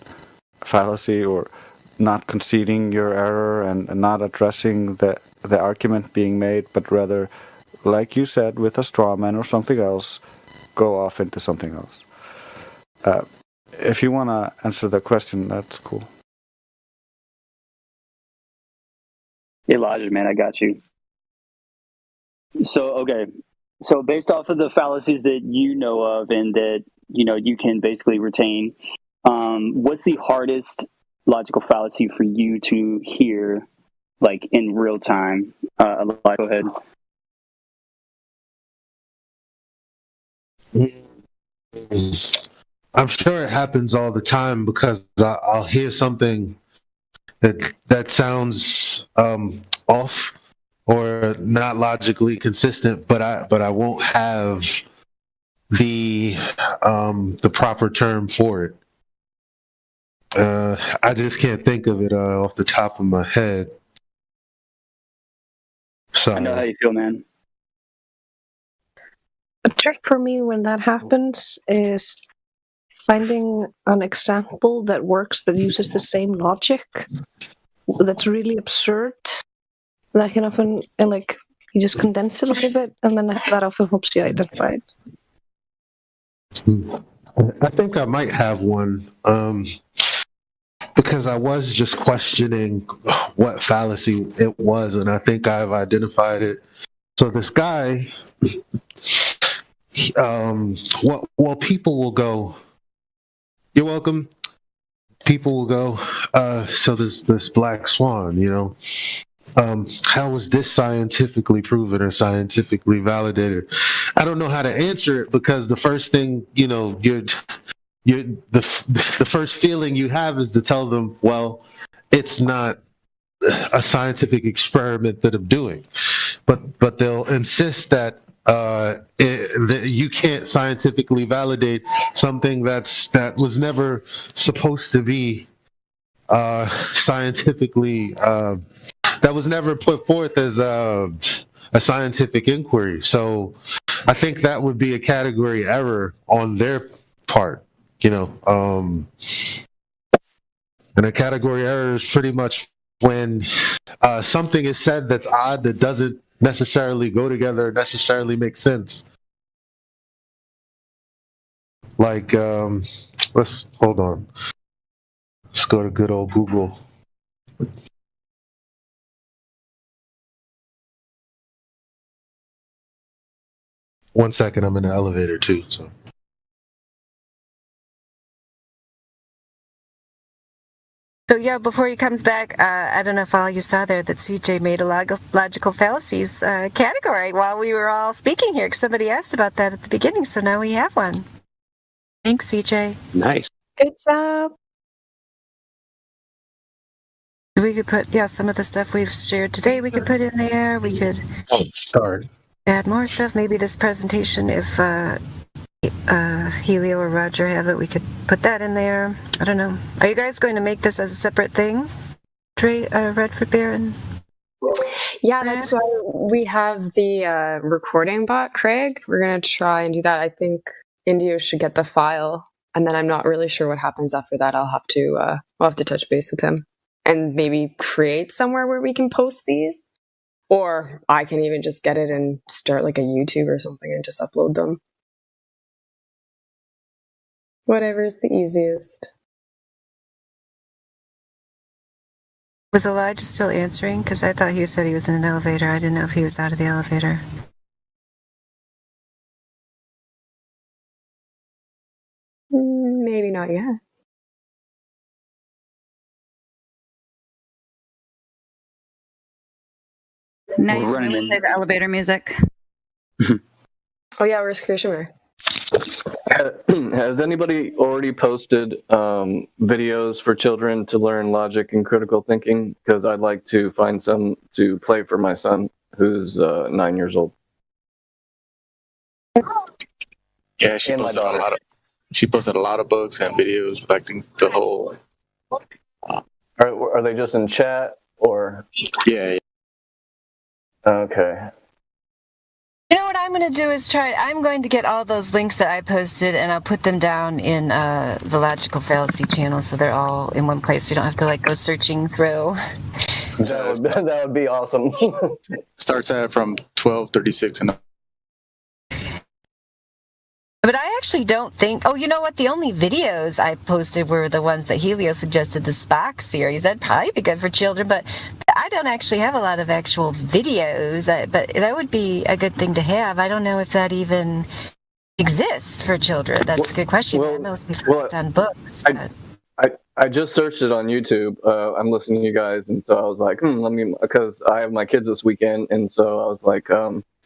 S24: fallacy, or not conceding your error and not addressing the argument being made, but rather, like you said, with a straw man or something else, go off into something else. If you want to answer the question, that's cool.
S3: Elijah, man, I got you. So, okay. So based off of the fallacies that you know of and that, you can basically retain, what's the hardest logical fallacy for you to hear, like, in real time? Go ahead.
S25: I'm sure it happens all the time, because I'll hear something that sounds off or not logically consistent, but I won't have the proper term for it. I just can't think of it off the top of my head. So
S3: I know how you feel, man.
S8: A trick for me when that happens is finding an example that works, that uses the same logic, that's really absurd. That can often, and like, you just condense it a little bit, and then that often helps you identify it.
S25: I think I might have one, because I was just questioning what fallacy it was, and I think I've identified it. So this guy, people will go, "You're welcome." People will go, so this black swan, how was this scientifically proven or scientifically validated? I don't know how to answer it, because the first thing, the first feeling you have is to tell them, well, it's not a scientific experiment that I'm doing, but they'll insist that that you can't scientifically validate something that was never supposed to be scientifically that was never put forth as a scientific inquiry. So I think that would be a category error on their part, and a category error is pretty much when something is said that's odd, that doesn't necessarily go together, necessarily make sense. Like, let's hold on. Let's go to good old Google. One second, I'm in the elevator too.
S7: So yeah, before he comes back, I don't know if all you saw there that CJ made a logical fallacies category while we were all speaking here, because somebody asked about that at the beginning, so now we have one. Thanks, CJ.
S18: Nice.
S8: Good job.
S7: We could put, some of the stuff we've shared today, we could put in there. We could add more stuff. Maybe this presentation, if Helio or Roger have it, we could put that in there. I don't know. Are you guys going to make this as a separate thing, Redford Baron?
S9: Yeah, that's why we have the recording bot, Craig. We're going to try and do that. I think Indio should get the file, and then I'm not really sure what happens after that. I'll have to touch base with him and maybe create somewhere where we can post these. Or I can even just get it and start like a YouTube or something and just upload them. Whatever's the easiest.
S7: Was Elijah still answering? Because I thought he said he was in an elevator. I didn't know if he was out of the elevator.
S9: Maybe not yet.
S4: Now you can play the elevator music.
S9: Oh yeah, where's Krishna?
S12: Has anybody already posted videos for children to learn logic and critical thinking? Because I'd like to find some to play for my son, who's 9 years old.
S13: Yeah, she posted a lot of books and videos. I think the whole.
S12: Are they just in chat or?
S13: Yeah.
S12: Okay.
S7: You know what I'm going to do is I'm going to get all those links that I posted and I'll put them down in the Logical Fallacy channel so they're all in one place. You don't have to go searching through.
S12: That would be awesome.
S13: Starts at from 12:36 and.
S7: But I actually don't think... Oh, you know what? The only videos I posted were the ones that Helio suggested, the Spock series. That'd probably be good for children, but I don't actually have a lot of actual videos. But that would be a good thing to have. I don't know if that even exists for children. That's a good question. I'm mostly focused on books.
S12: I just searched it on YouTube. I'm listening to you guys, and so I was like, because I have my kids this weekend, and so I was like...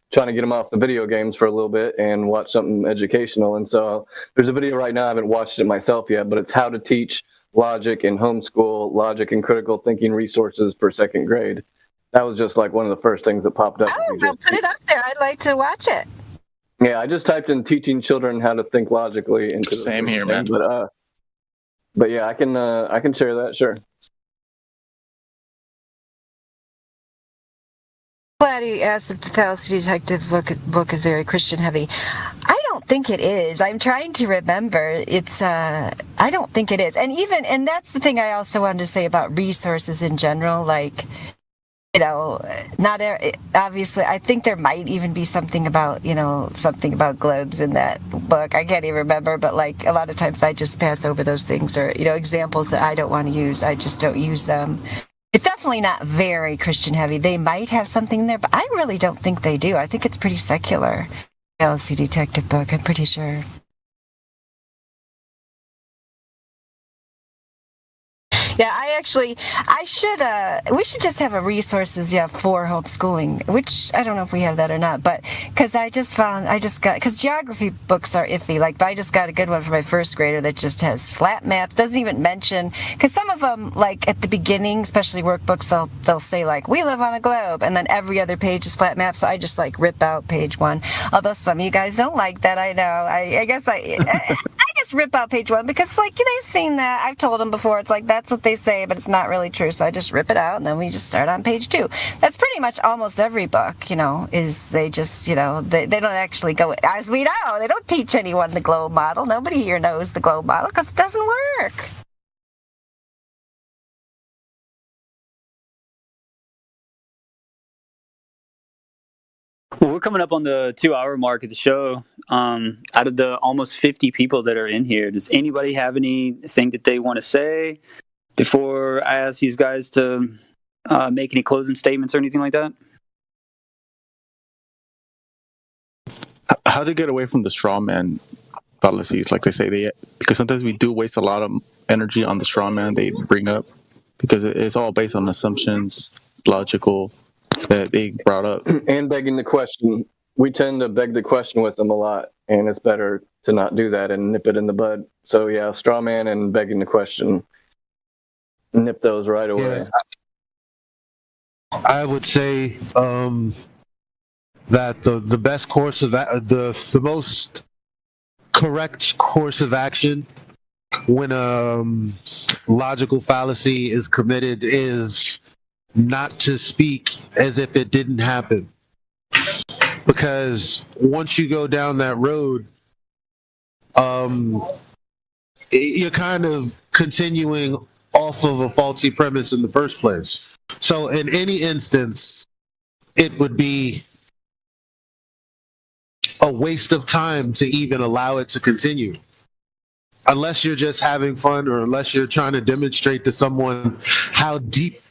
S12: trying to get them off the video games for a little bit and watch something educational. And so there's a video right now, I haven't watched it myself yet, but it's how to teach logic in homeschool, logic and critical thinking resources for second grade. That was just like one of the first things that popped up.
S7: Oh, well, put it up there. I'd like to watch it.
S12: Yeah, I just typed in teaching children how to think logically into
S13: Same here, man.
S12: But yeah, I can share that, sure.
S7: Glad he asked if the Fallacy Detective book is very Christian heavy. I don't think it is. I'm trying to remember. I don't think it is. And that's the thing I also wanted to say about resources in general. Obviously, I think there might even be something about globes in that book. I can't even remember, but a lot of times I just pass over those things or, examples that I don't want to use. I just don't use them. It's definitely not very Christian heavy. They might have something there, but I really don't think they do. I think it's pretty secular. Fallacy Detective book, I'm pretty sure. Yeah, we should just have a resources, for homeschooling, which I don't know if we have that or not, but because because geography books are iffy, but I just got a good one for my first grader that just has flat maps, doesn't even mention, because some of them, at the beginning, especially workbooks, they'll say, we live on a globe, and then every other page is flat maps, so I just, rip out page 1, although some of you guys don't like that, I know, I guess I just rip out page 1, because, they've seen that, I've told them before, it's that's what they say, but it's not really true, so I just rip it out, and then we just start on page 2. That's pretty much almost every book, is they just, they don't actually go, as we know, they don't teach anyone the globe model. Nobody here knows the globe model because it doesn't work.
S5: Well, we're coming up on the 2-hour mark of the show. Out of the almost 50 people that are in here, does anybody have anything that they want to say before I ask these guys to make any closing statements or anything like that?
S13: How to get away from the straw man fallacies, like they say, because sometimes we do waste a lot of energy on the straw man they bring up, because it's all based on assumptions, logical, that they brought up.
S12: And begging the question. We tend to beg the question with them a lot, and it's better to not do that and nip it in the bud. So yeah, straw man and begging the question, nip those right away.
S25: Yeah. I would say that the best course of the most correct course of action when a logical fallacy is committed is not to speak as if it didn't happen. Because once you go down that road, you're kind of continuing off of a faulty premise in the first place. So in any instance, it would be a waste of time to even allow it to continue. Unless you're just having fun, or unless you're trying to demonstrate to someone how deep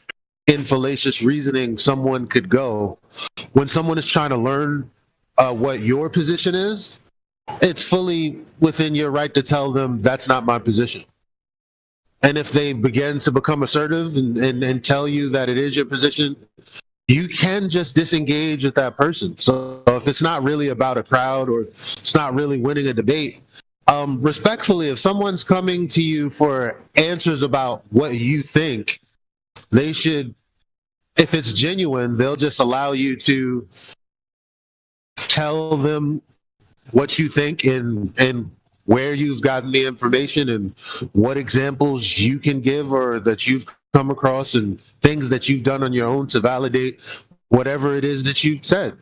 S25: in fallacious reasoning someone could go. When someone is trying to learn what your position is, it's fully within your right to tell them that's not my position. And if they begin to become assertive and tell you that it is your position, you can just disengage with that person. So if it's not really about a crowd, or it's not really winning a debate, respectfully, if someone's coming to you for answers about what you think, they should, if it's genuine, they'll just allow you to tell them what you think and where you've gotten the information and what examples you can give or that you've come across and things that you've done on your own to validate whatever it is that you've said.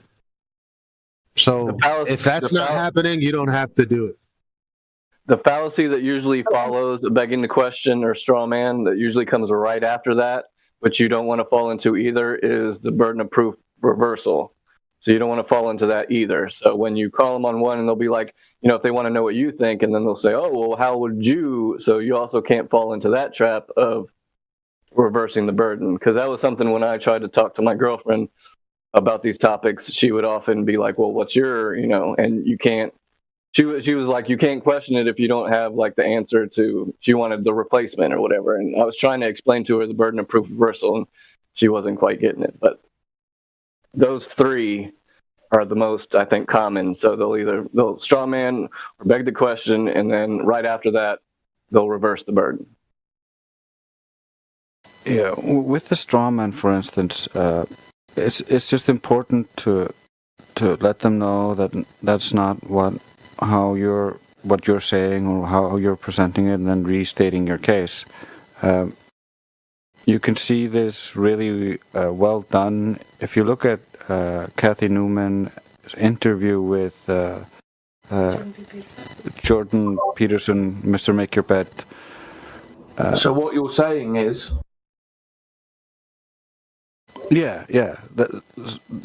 S25: So if that's not happening, you don't have to do it.
S12: The fallacy that usually follows begging the question or straw man, that usually comes right after that, which you don't want to fall into either, is the burden of proof reversal. So you don't want to fall into that either. So when you call them on one, and they'll be like, if they want to know what you think, and then they'll say, oh, well, how would you? So you also can't fall into that trap of reversing the burden. Because that was something when I tried to talk to my girlfriend about these topics, she would often be like, well, what's your, and you can't. She was like, you can't question it if you don't have the answer to, she wanted the replacement or whatever. And I was trying to explain to her the burden of proof reversal, and she wasn't quite getting it. But those three are the most, I think, common. So they'll straw man or beg the question, and then right after that, they'll reverse the burden.
S24: Yeah, with the straw man, for instance, it's just important to let them know that that's not what you're saying or how you're presenting it, and then restating your case. You can see this really well done if you look at Kathy Newman's interview with Jordan Peterson, Mr. Make Your Bet.
S16: So what you're saying is...
S24: Yeah.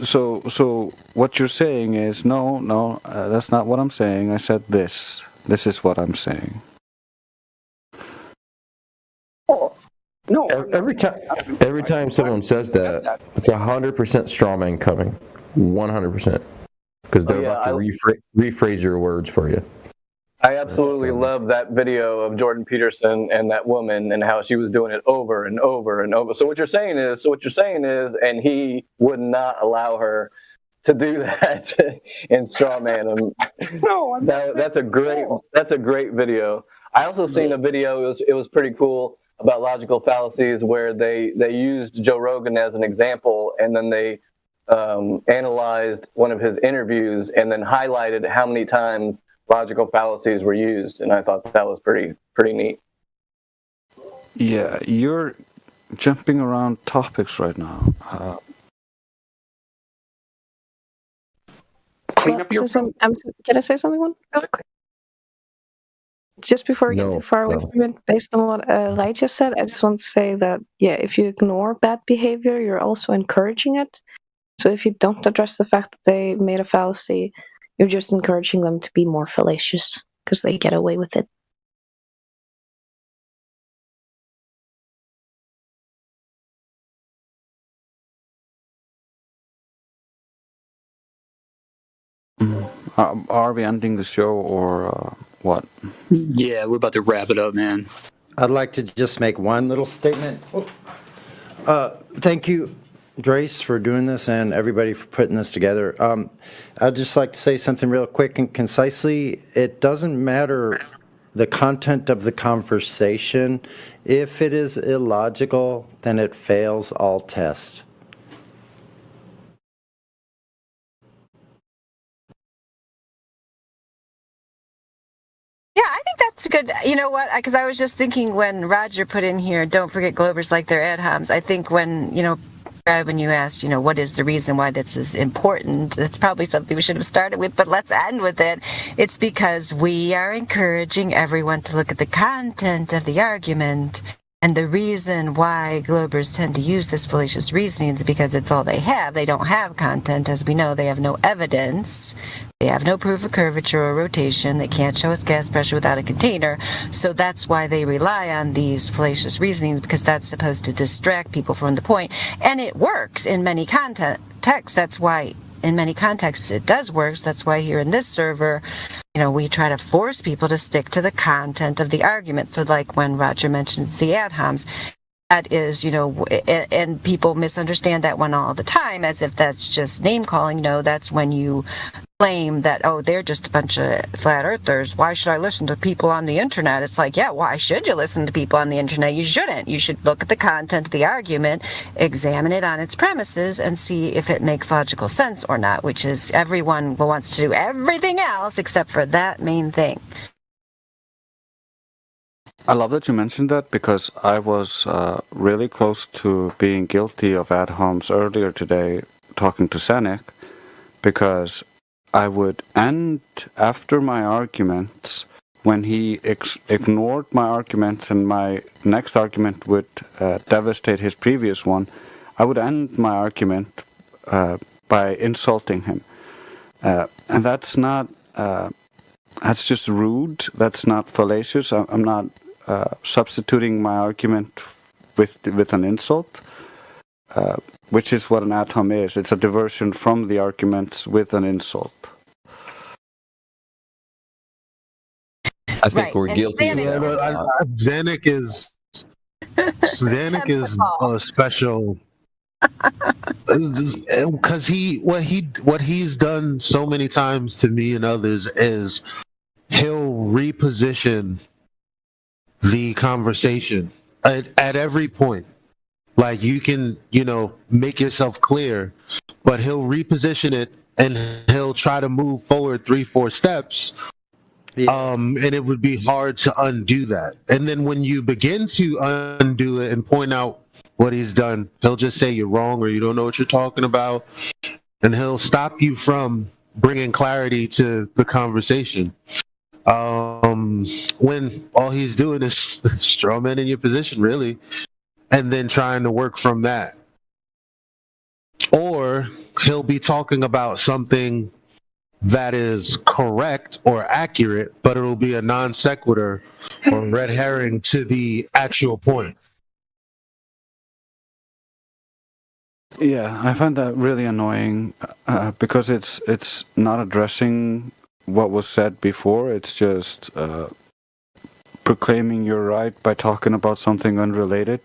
S24: So what you're saying is, no, that's not what I'm saying. I said this. This is what I'm saying.
S11: No. Every time someone says that, it's 100% straw man coming. 100%. Because they're about to rephrase your words for you.
S12: I absolutely love that video of Jordan Peterson and that woman and how she was doing it over and over and over. So what you're saying is, and he would not allow her to do that in Strawman him. No, that's a great video. I also seen a video. It was pretty cool about logical fallacies where they used Joe Rogan as an example, and then they analyzed one of his interviews and then highlighted how many times logical fallacies were used, and I thought that was pretty neat.
S24: Yeah, you're jumping around topics right now.
S8: Can I say something really quick? Just before we get too far away from it, based on what Rai just said, I just want to say that, yeah, if you ignore bad behavior, you're also encouraging it. So if you don't address the fact that they made a fallacy, you're just encouraging them to be more fallacious because they get away with it. Are we ending the show or what?
S5: Yeah, we're about to wrap it up, man.
S22: I'd like to just make one little statement. Thank you, Drace, for doing this and everybody for putting this together. I'd just like to say something real quick and concisely. It doesn't matter the content of the conversation. If it is illogical, then it fails all tests.
S14: Yeah, I think that's good. You know what? Because I was just thinking when Roger put in here, don't forget Globers like their ad homs. I think when you asked, what is the reason why this is important, that's probably something we should have started with, but let's end with it. It's because we are encouraging everyone to look at the content of the argument. And the reason why Globers tend to use this fallacious reasoning is because it's all they have. They don't have content. As we know, they have no evidence. They have no proof of curvature or rotation. They can't show us gas pressure without a container. So that's why they rely on these fallacious reasonings, because that's supposed to distract people from the point. And it works in many contexts. That's why in many contexts it does work. That's why here in this server, we try to force people to stick to the content of the argument. So like when Roger mentions the ad homs, that is, and people misunderstand that one all the time as if that's just name calling. No, that's when you claim that, they're just a bunch of flat earthers. Why should I listen to people on the internet? It's like, yeah, why should you listen to people on the internet? You shouldn't. You should look at the content of the argument, examine it on its premises, and see if it makes logical sense or not, which is everyone wants to do everything else except for that main thing.
S24: I love that you mentioned that because I was really close to being guilty of ad homs earlier today talking to Senek, because I would end after my arguments when he ignored my arguments and my next argument would devastate his previous one. I would end my argument by insulting him. And that's not, that's just rude. That's not fallacious. I'm not substituting my argument with an insult, which is what an ad hom is. It's a diversion from the arguments with an insult.
S11: I think we're guilty.
S25: Zanuck is a special, because what he's done so many times to me and others is he'll reposition the conversation at every point. Like you can, make yourself clear, but he'll reposition it and he'll try to move forward 3-4 steps. Yeah. And it would be hard to undo that. And then when you begin to undo it and point out what he's done, he'll just say you're wrong or you don't know what you're talking about. And he'll stop you from bringing clarity to the conversation. When all he's doing is strawmanning your position, really, and then trying to work from that. Or he'll be talking about something that is correct or accurate, but it'll be a non sequitur or red herring to the actual point.
S24: Yeah, I find that really annoying because it's not addressing what was said before. It's just proclaiming your right by talking about something unrelated.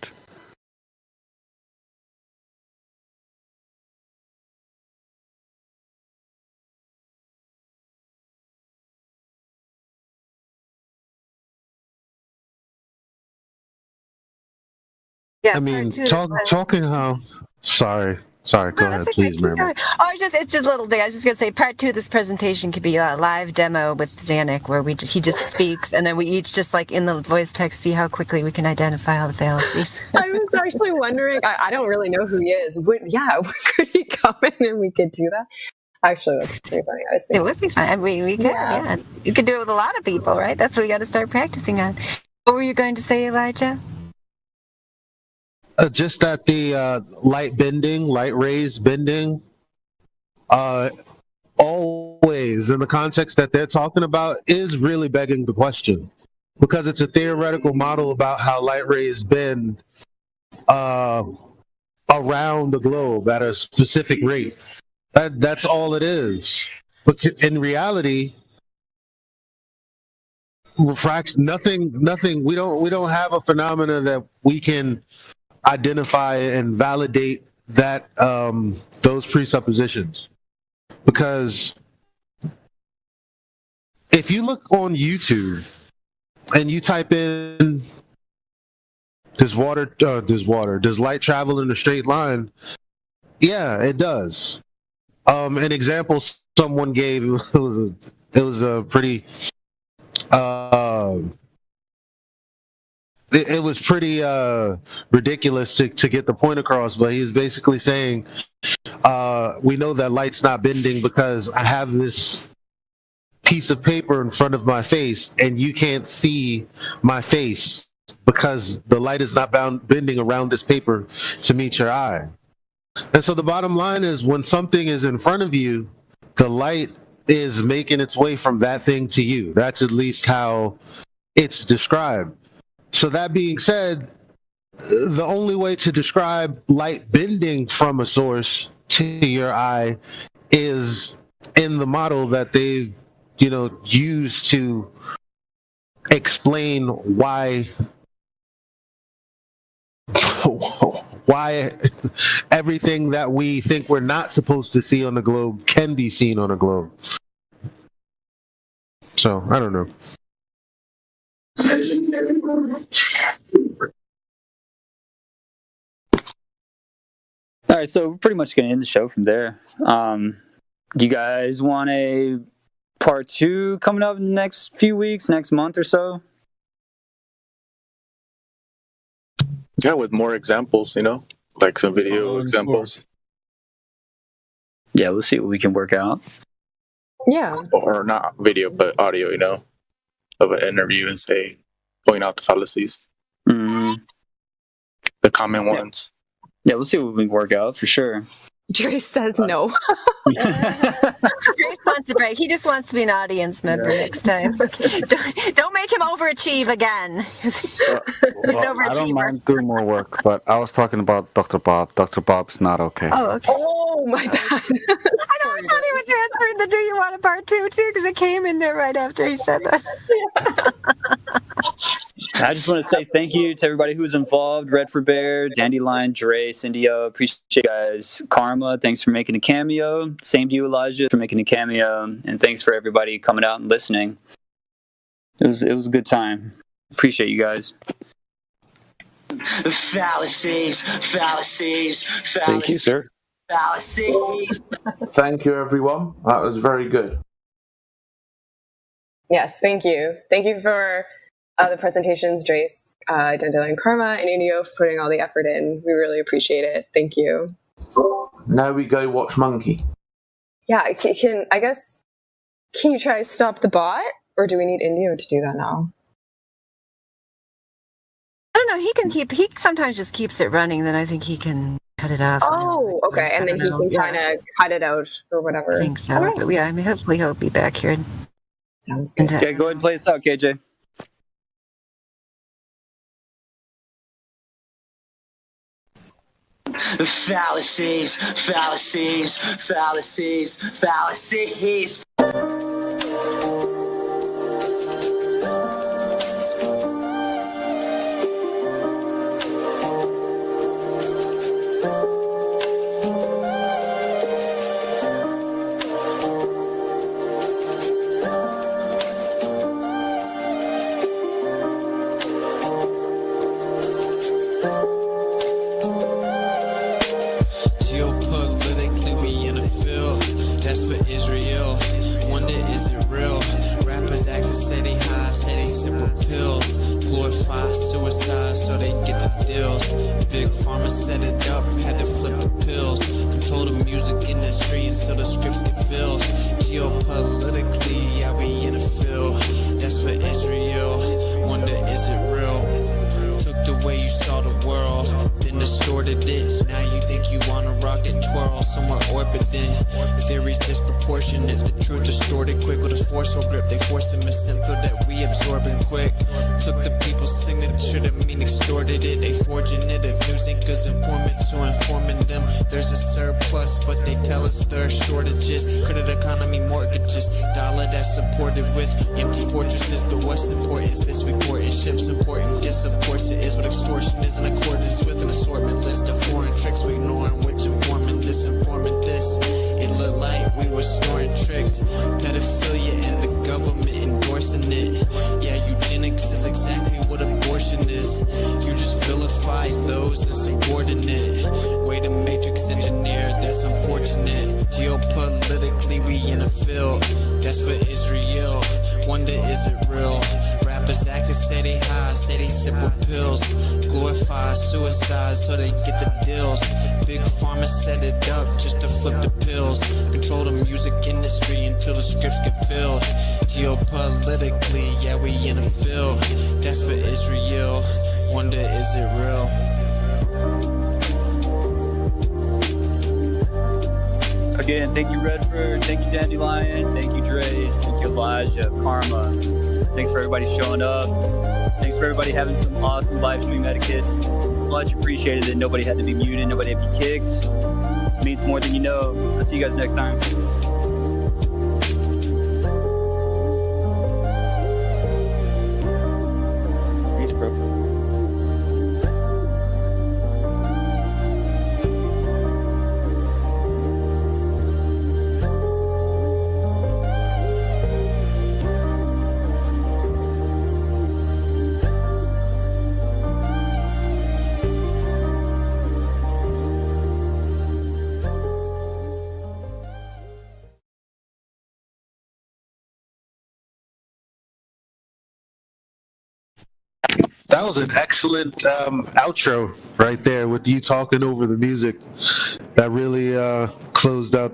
S7: Yeah,
S25: I mean, talking how. Sorry, go ahead, please, Mary.
S7: Oh, it's just a little thing. I was just gonna say, part 2 of this presentation could be a live demo with Zanuck, where he just speaks, and then we each just like in the voice text see how quickly we can identify all the fallacies.
S9: I was actually wondering. I don't really know who he is. Could he come in and we could do that? Actually, that's pretty funny.
S7: It would be fun. We could, yeah. You could do it with a lot of people, right? That's what we got to start practicing on. What were you going to say, Elijah?
S25: Just that the light rays bending, always in the context that they're talking about is really begging the question, because it's a theoretical model about how light rays bend around the globe at a specific rate. That's all it is. But in reality, refraction, nothing. We don't have a phenomena that we can identify and validate that those presuppositions, because if you look on YouTube and you type in does light travel in a straight line? Yeah, it does. An example someone gave, it was a pretty it was pretty ridiculous to get the point across, but he was basically saying, we know that light's not bending because I have this piece of paper in front of my face and you can't see my face because the light is not bending around this paper to meet your eye. And so the bottom line is, when something is in front of you, the light is making its way from that thing to you. That's at least how it's described. So that being said, the only way to describe light bending from a source to your eye is in the model that they've, used to explain why everything that we think we're not supposed to see on the globe can be seen on a globe. So, I don't know.
S5: All right, so we're pretty much going to end the show from there. Do you guys want a part 2 coming up in the next few weeks, next month or so?
S13: Yeah, with more examples, like some video examples.
S5: Yeah, we'll see what we can work out.
S9: Yeah.
S13: Or not video, but audio, of an interview and point out the fallacies.
S5: Mm-hmm.
S13: The common ones.
S5: Yeah, we'll see what we can work out for sure.
S9: Trace says no.
S7: Trace wants a break. He just wants to be an audience member next time. Don't make him overachieve again. He's an overachiever.
S24: I don't mind doing more work, but I was talking about Dr. Bob. Dr. Bob's not okay.
S7: Oh, okay.
S9: Oh, my bad.
S7: I thought he was answering the "Do you want a part 2" too, because it came in there right after he said that.
S5: I just want to say thank you to everybody who's involved. Red for Bear, Dandelion, Dre, Cindy-O. Appreciate you guys. Karma, thanks for making a cameo. Same to you, Elijah, for making a cameo. And thanks for everybody coming out and listening. It was a good time. Appreciate you guys.
S10: Fallacies.
S11: Thank you, sir.
S10: Fallacies.
S16: Thank you, everyone. That was very good.
S9: Yes, thank you. Thank you for the presentations, Drace, Dandelion, Karma, and Indio for putting all the effort in. We really appreciate it. Thank you.
S16: Now we go watch Monkey.
S9: Yeah, can you try to stop the bot? Or do we need Indio to do that now?
S7: I don't know. He sometimes just keeps it running, then I think he can cut it off.
S9: Oh, okay. And then he can kind of cut it out or whatever.
S7: I think so. Right. But yeah, hopefully he'll be back here.
S9: Sounds good.
S5: Okay, go ahead and play us out, KJ.
S10: Fallacies.
S1: they get the deals. Big pharma set it up, had to flip the pills. Control the music industry until the scripts get filled. Geopolitically, yeah, we in a field. That's for Israel. Wonder, is it real? Took the way you saw the world, then distorted it. Now you think you wanna rock and twirl somewhere orbiting. Theories disproportionate, the truth distorted quick with a forceful grip. They force a misinfo that we absorbing quick. Took the people's signature to mean extorted it. They forging it if news ain't cause informants who informing them. There's a surplus, but they tell us there are shortages. Credit economy mortgages, dollar that's supported with empty fortresses. But what's important is this reporting ships important. Yes, of course it is, but extortion is in accordance with an assortment list of foreign tricks we ignoring, which informant disinformant this. It looked like we were snoring tricked. Pedophilia and the government endorsing it. Yeah, eugenics is exactly what abortion is. You just vilify those insubordinate. Way to matrix engineer, that's unfortunate. Geopolitically, we in a field. That's for Israel. Wonder, is it real? Rappers actors say they high, say they sip with pills. Glorify suicide so they get the deals. Big pharma set it up just to flip the pills. Control the music industry until the scripts get filled. Geopolitically, yeah, we in a field. That's for Israel. Wonder, is it real?
S5: Again, thank you, Redford. Thank you, Dandelion. Thank you, Dre. Thank you, Elijah, Karma. Thanks for everybody showing up. Thanks for everybody having some awesome live stream etiquette. Much appreciated that nobody had to be muted, nobody had to be kicked. It means more than you know. I'll see you guys next time.
S25: That was an excellent outro right there with you talking over the music. That really closed out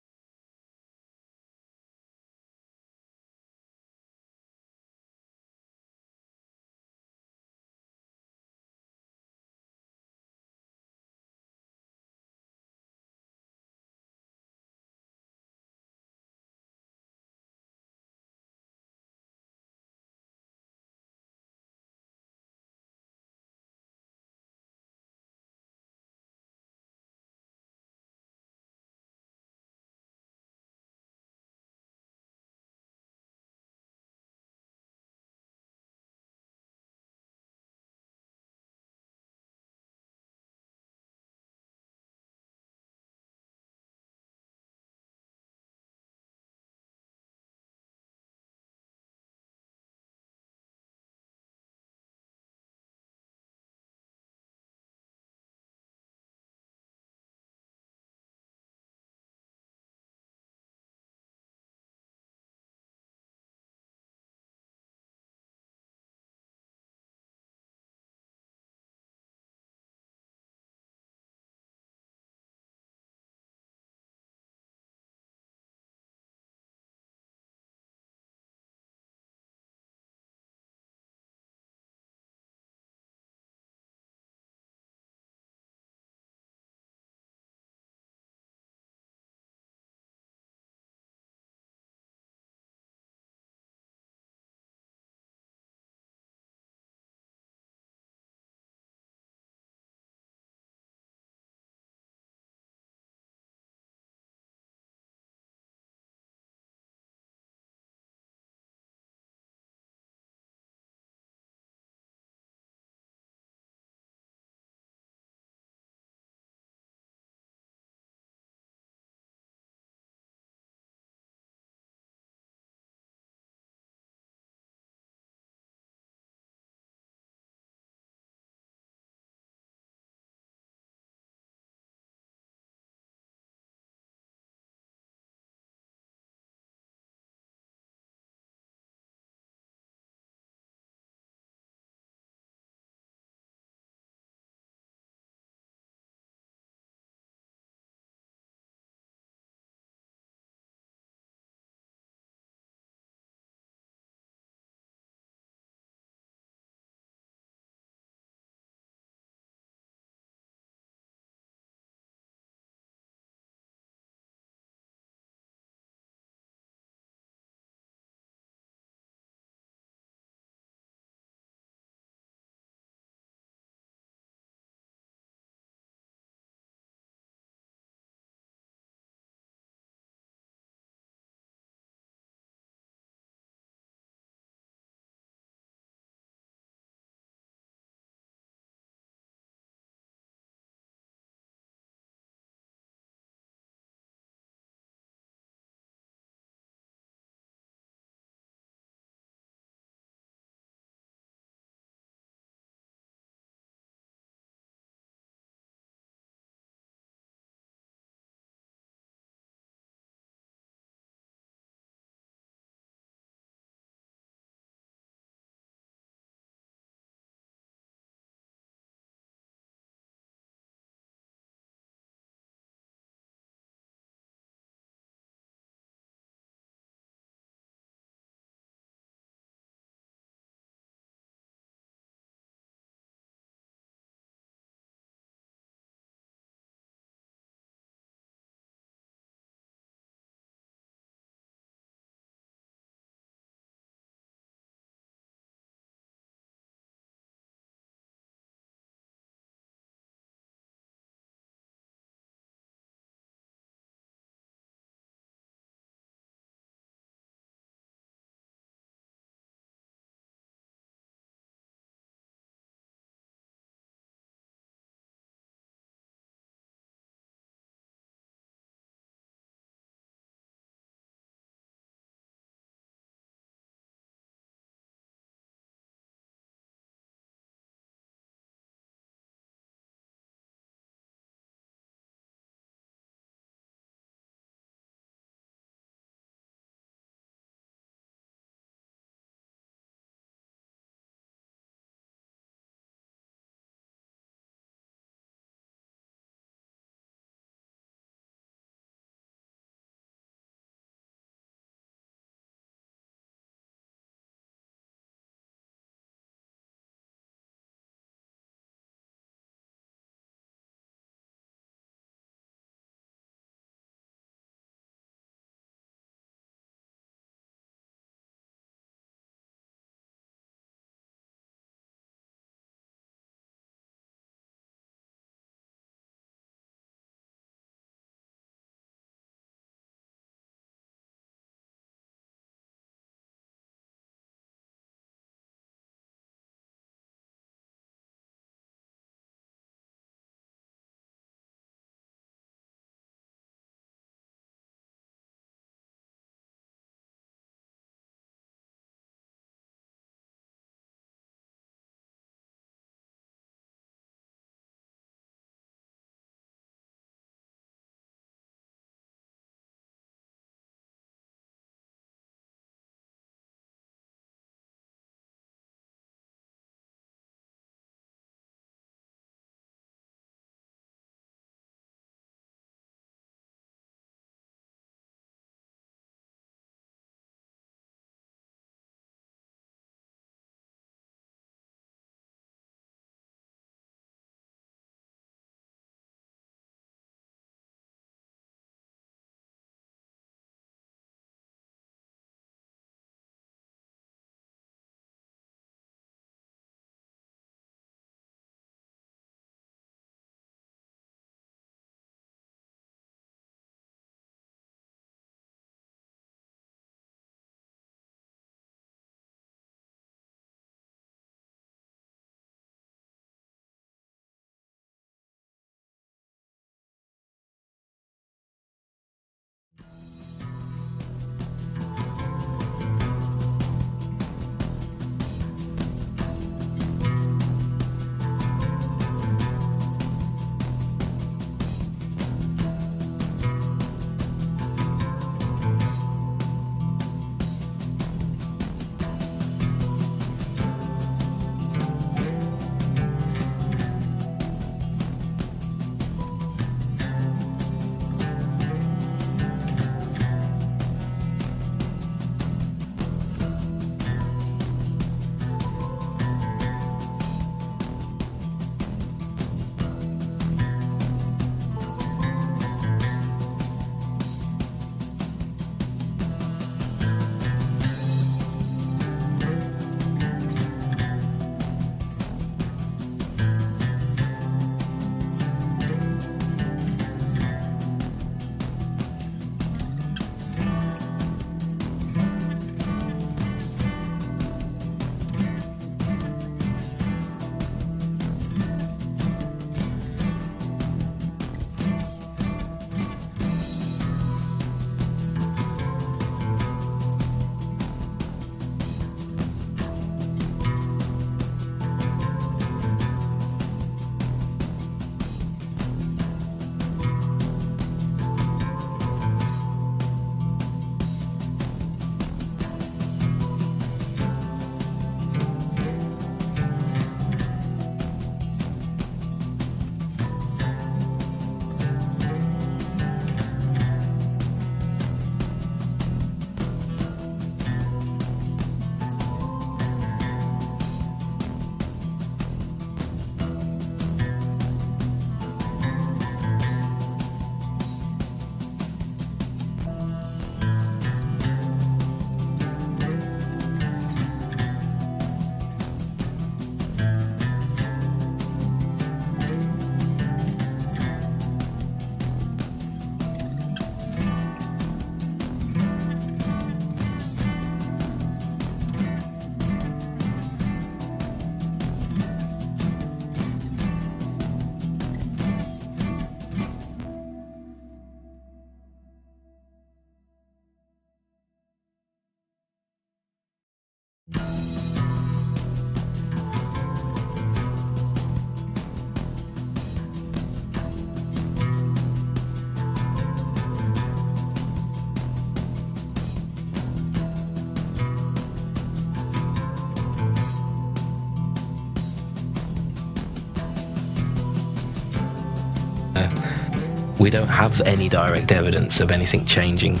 S2: We don't have any direct evidence of anything changing.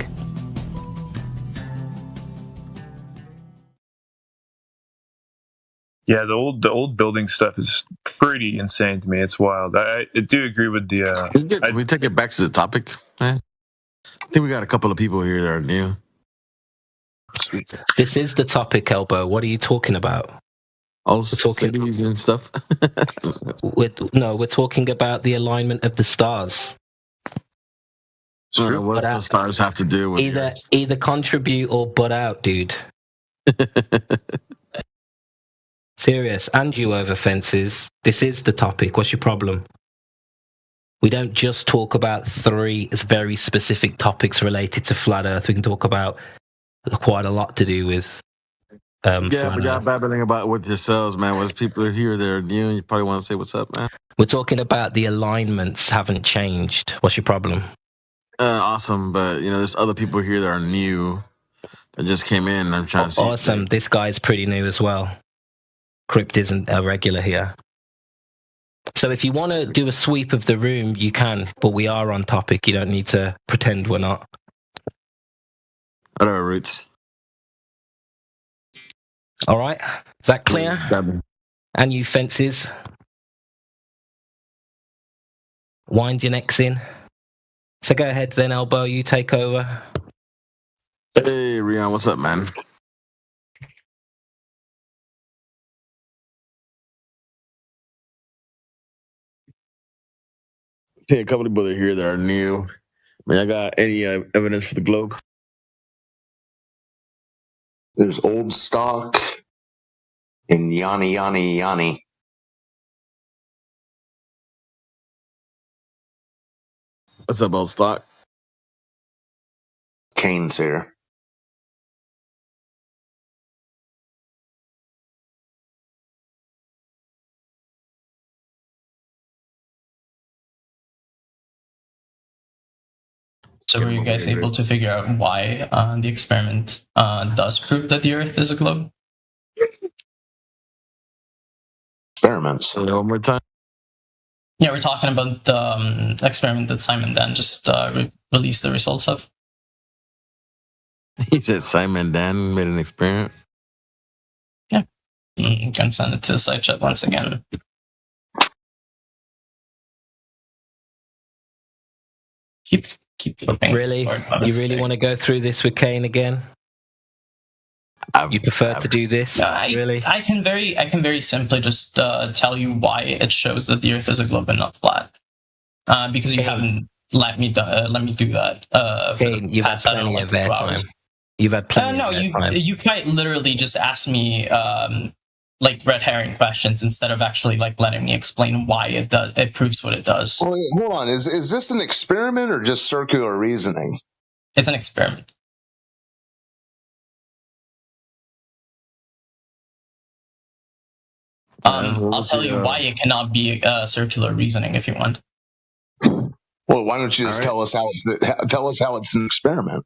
S15: Yeah, the old building stuff is pretty insane to me. It's wild. I do agree with the.
S17: We take it back to the topic, man. I think we got a couple of people here that are new.
S2: This is the topic, Elbow. What are you talking about?
S17: Oh, cities and stuff.
S2: We're talking about the alignment of the stars.
S17: What does the stars have to do with
S2: either contribute or butt out, dude? Serious, and you over fences. This is the topic. What's your problem? We don't just talk about 3 very specific topics related to flat Earth. We can talk about quite a lot to do with.
S17: But y'all babbling about with yourselves, man. There's people here that are new, and you probably want to say what's up, man.
S2: We're talking about the alignments haven't changed. What's your problem?
S17: Awesome, but there's other people here that are new that just came in. And I'm trying to see.
S2: Awesome. This guy's pretty new as well. Crypt isn't a regular here. So if you want to do a sweep of the room, you can, but we are on topic. You don't need to pretend we're not.
S17: Whatever, Roots.
S2: All right. Is that clear? And you fences. Wind your necks in. So go ahead then, Elbow. You take over.
S17: Hey, Rian. What's up, man? See a couple of people here that are new. I got any evidence for the globe?
S21: There's old stock and Yanni.
S17: What's up, old stock?
S21: Kane's here.
S23: So were you guys able to figure out why the experiment does prove that the Earth is a globe?
S21: Experiments.
S17: One more time.
S23: Yeah, we're talking about the experiment that Simon Dan just released the results of.
S17: He said Simon Dan made an experiment.
S23: Yeah. You can send it to the side chat once again. Keep flipping.
S2: Really? You really want to go through this with Kane again? You prefer to do this? Really?
S23: I can very simply just tell you why it shows that the Earth is a globe and not flat. Because you haven't let me do that.
S2: Kane, you've had plenty of airtime. You've had plenty of airtime.
S23: You quite literally just asked me like red herring questions instead of actually like letting me explain why it proves what it does.
S21: Wait, hold on. Is this an experiment or just circular reasoning?
S23: It's an experiment. I'll tell you why it cannot be circular reasoning if you want.
S21: Well, why don't you just tell us how it's an experiment?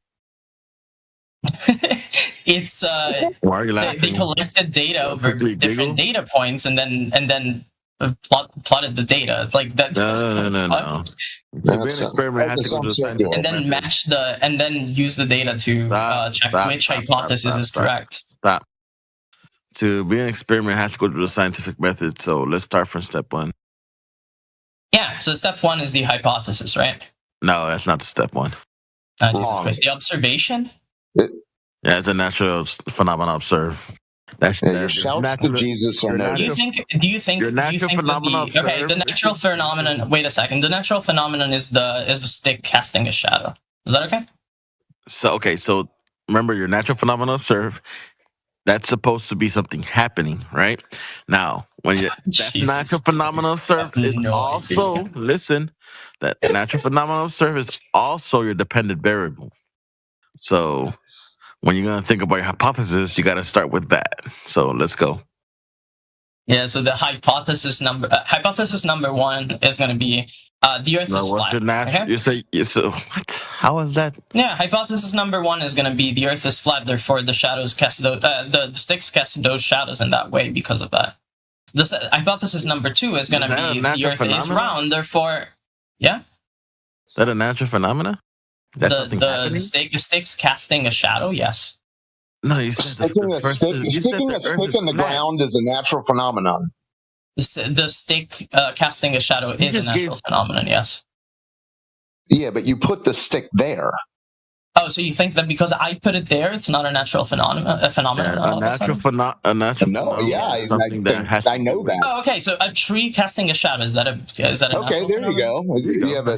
S23: It's
S17: why are you laughing?
S23: They collected data over different data points and then plotted the data like that.
S17: No.
S23: And then match and then use the data to check which hypothesis is correct.
S17: Stop. To be an experiment, it has to go through the scientific method. So let's start from step 1.
S23: Yeah. So step 1 is the hypothesis, right?
S17: No, that's not the step 1.
S23: Jesus Christ. The observation.
S17: Yeah, it's a natural phenomenon observed.
S21: Your shouts to Jesus are
S23: Do you think the natural phenomenon? Wait a second. The natural phenomenon is the stick casting a shadow. Is that okay?
S17: So remember, your natural phenomenon observed. That's supposed to be something happening, right? Now, when that natural phenomenon observed is also that natural phenomenon observed is also your dependent variable. So when you're gonna think about your hypothesis, you got to start with that. So let's go.
S23: Yeah. So the hypothesis number 1 is going to be the Earth is flat. Okay?
S17: You say so. What? How is that?
S23: Yeah. Hypothesis number 1 is going to be the Earth is flat. Therefore, the shadows cast the sticks cast those shadows in that way because of that. Hypothesis number 2 is going to be the Earth is round. Therefore, yeah.
S17: Is that a natural phenomena? Is that something happening?
S23: The stick's casting a shadow. Yes.
S17: No, you said
S21: sticking a stick in the ground is a natural phenomenon.
S23: The stick casting a shadow is a natural phenomenon. Yes.
S21: Yeah, but you put the stick there.
S23: Oh, so you think that because I put it there, it's not a natural phenomenon?
S17: A natural phenomenon.
S21: No, yeah, I know that.
S23: Oh, okay. So a tree casting a shadow, is that a natural
S21: okay? There you go.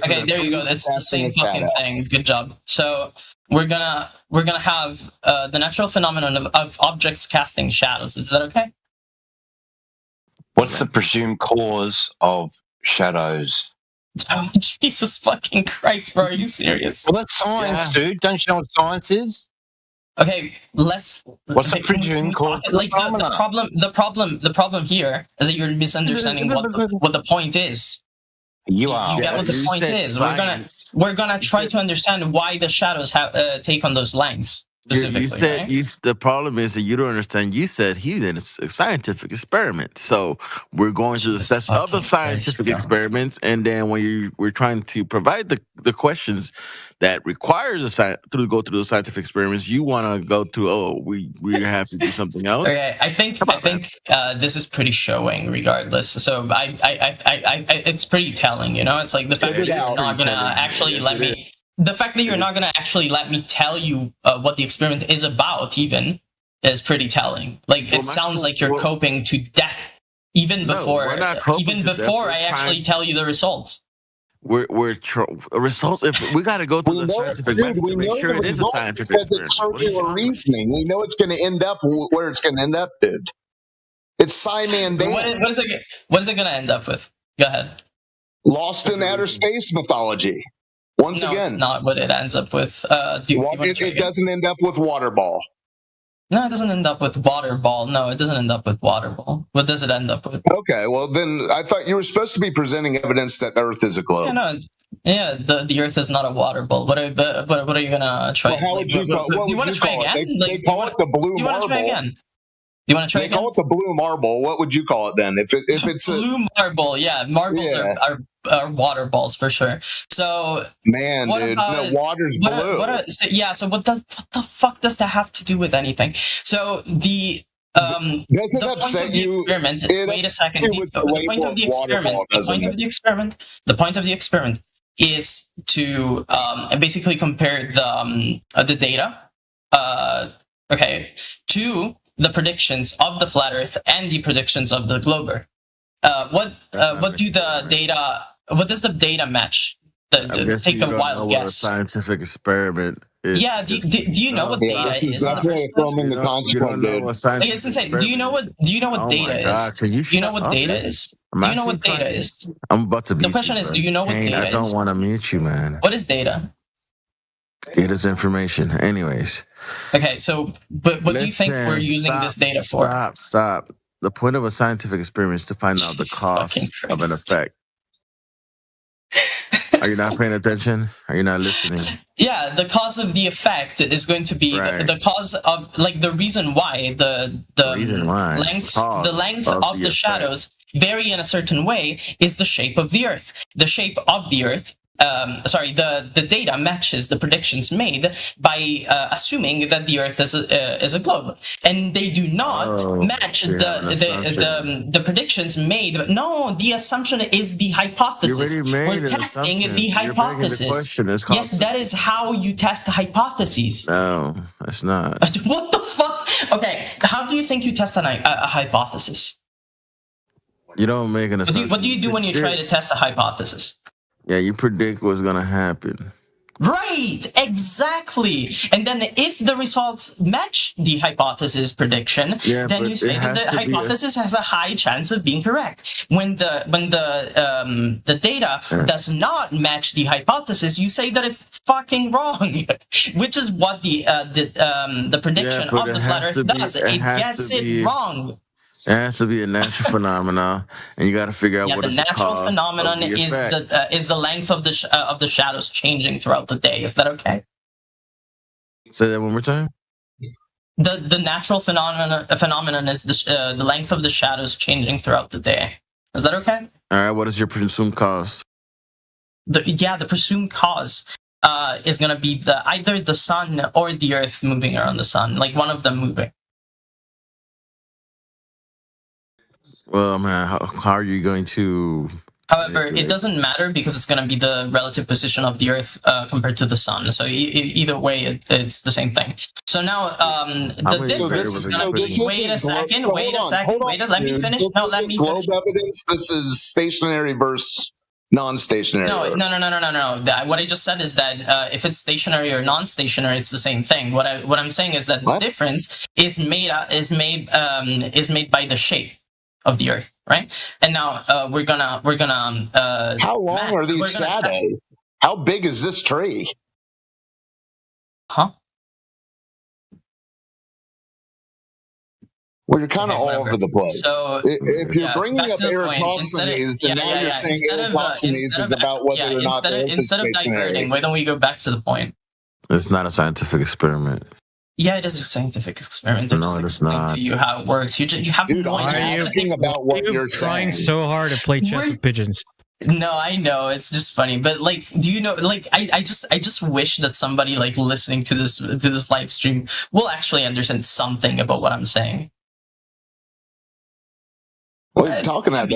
S23: Okay, there you go. It's the same fucking thing. Good job. So we're gonna have the natural phenomenon of objects casting shadows. Is that okay?
S3: What's the presumed cause of shadows?
S23: Oh, Jesus fucking Christ, bro! Are you serious?
S3: Well, that's science, dude. Don't you know what science is?
S23: Okay, let's.
S3: What's the presumed cause?
S23: Like the problem here is that you're misunderstanding what the point is.
S3: You are.
S23: You get what the point is. We're gonna try to understand why the shadows have take on those lengths.
S17: You said the problem is that you don't understand. You said he's in a scientific experiment, so we're going to assess other scientific experiments, and then when we're trying to provide the questions that requires to go through the scientific experiments, you want to go to we have to do something else.
S23: Okay, I think this is pretty showing, regardless. So I it's pretty telling. You know, it's like the fact that you're not gonna actually let me. The fact that you're not going to actually let me tell you what the experiment is about, even, is pretty telling. Like, it sounds like you're coping to death, even before I actually tell you the results.
S17: Results. If we got to go through the scientific method to make sure it is a scientific
S21: because it's circular reasoning. We know it's going to end up where it's going to end up, dude. It's Simon Dan.
S23: What is it going to end up with? Go ahead.
S21: Lost in outer space mythology. Once again,
S23: it's not what it ends up with.
S21: It doesn't end up with water ball.
S23: No, it doesn't end up with water ball. No, it doesn't end up with water ball. What does it end up with?
S21: Okay, well then I thought you were supposed to be presenting evidence that the Earth is a globe.
S23: The Earth is not a water ball. What are you gonna try?
S21: Well, how would you call it? You want to try again? They call it the blue marble.
S23: You want to try
S21: again?
S23: They
S21: call it the blue marble. What would you call it then? If it's
S23: blue marble, marbles are water balls for sure. So
S21: man, dude, water's blue.
S23: So what the fuck does that have to do with anything? So the
S21: doesn't upset you?
S23: Wait a second. The point of the experiment is to basically compare the data. To the predictions of the flat Earth and the predictions of the globe. What does the data match? Take a wild guess.
S17: What a scientific experiment is.
S23: Yeah, do you know what data is? It's insane. Do you know what data is? Do you know what data is? Do you know what data is?
S17: I'm about to.
S23: The question is, do you know what data is?
S17: I don't want to mute you, man.
S23: What is data?
S17: Data's information. Anyways.
S23: Okay, so but what do you think we're using this data for?
S17: Stop. The point of a scientific experiment is to find out the cause of an effect. Are you not paying attention? Are you not listening?
S23: Yeah, the cause of the effect is going to be the cause of, like, the reason why the length of the shadows vary in a certain way is the shape of the Earth. The shape of the Earth. The data matches the predictions made by assuming that the Earth is a globe, and they do not match the predictions made. No, the assumption is the hypothesis. We're testing the hypothesis. Yes, that is how you test hypotheses.
S17: No, that's not.
S23: What the fuck? Okay, how do you think you test a hypothesis?
S17: You don't make an assumption.
S23: What do you do when you try to test a hypothesis?
S17: Yeah, you predict what's going to happen.
S23: Right, exactly. And then if the results match the hypothesis prediction, then you say that the hypothesis has a high chance of being correct. When the data does not match the hypothesis, you say that it's fucking wrong, which is what the prediction of the flat Earth does. It gets it wrong.
S17: It has to be a natural phenomenon, and you got to figure out what
S23: the natural phenomenon is the length of the shadows changing throughout the day. Is that okay?
S17: Say that one more time.
S23: The natural phenomenon is the length of the shadows changing throughout the day. Is that okay?
S17: All right. What is your presumed cause?
S23: the presumed cause is going to be either the sun or the Earth moving around the sun, like one of them moving.
S17: Well, man, how are you going to?
S23: However, it doesn't matter because it's going to be the relative position of the Earth compared to the sun. So either way, it's the same thing. So now the difference is going to be. Wait a second. Let me finish. No, let me
S21: globe
S23: finish.
S21: evidence. This is stationary versus non-stationary.
S23: No. What I just said is that if it's stationary or non-stationary, it's the same thing. What I'm saying is that the difference is made by the shape of the Earth, right? And now we're gonna.
S21: How long are these shadows? How big is this tree?
S23: Huh?
S21: Well, you're kind of all over the place.
S23: So
S21: if you're bringing up Eratosthenes, and now you're saying Eratosthenes is about whether or not the Earth is
S23: instead of diverting, why don't we go back to the point?
S17: It's not a scientific experiment.
S23: Yeah, it is a scientific experiment.
S17: No, it's not.
S23: To you how it works. You have no idea.
S21: About what you're
S4: trying so hard to play chess with pigeons.
S23: No, I know, it's just funny, but like, do you know? Like, I just wish that somebody like listening to this live stream will actually understand something about what I'm saying.
S21: What are you talking about?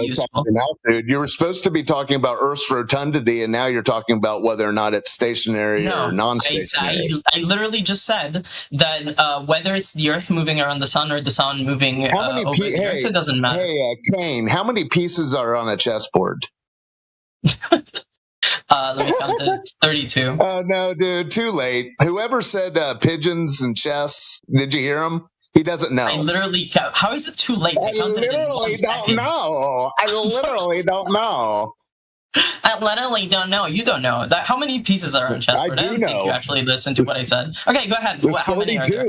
S21: Dude, you were supposed to be talking about Earth's rotundity, and now you're talking about whether or not it's stationary or non-stationary.
S23: I literally just said that whether it's the Earth moving around the sun or the sun moving over the Earth, it doesn't matter.
S21: Hey, Kane, how many pieces are on a chessboard?
S23: Let me count it. It's 32.
S21: Oh, no, dude, too late. Whoever said pigeons and chess, did you hear him? He doesn't know.
S23: I literally. How is it too late?
S21: I literally don't know. I literally don't know.
S23: I literally don't know. You don't know. How many pieces are on chessboard? I don't think you actually listened to what I said. Okay, go ahead. How many are there?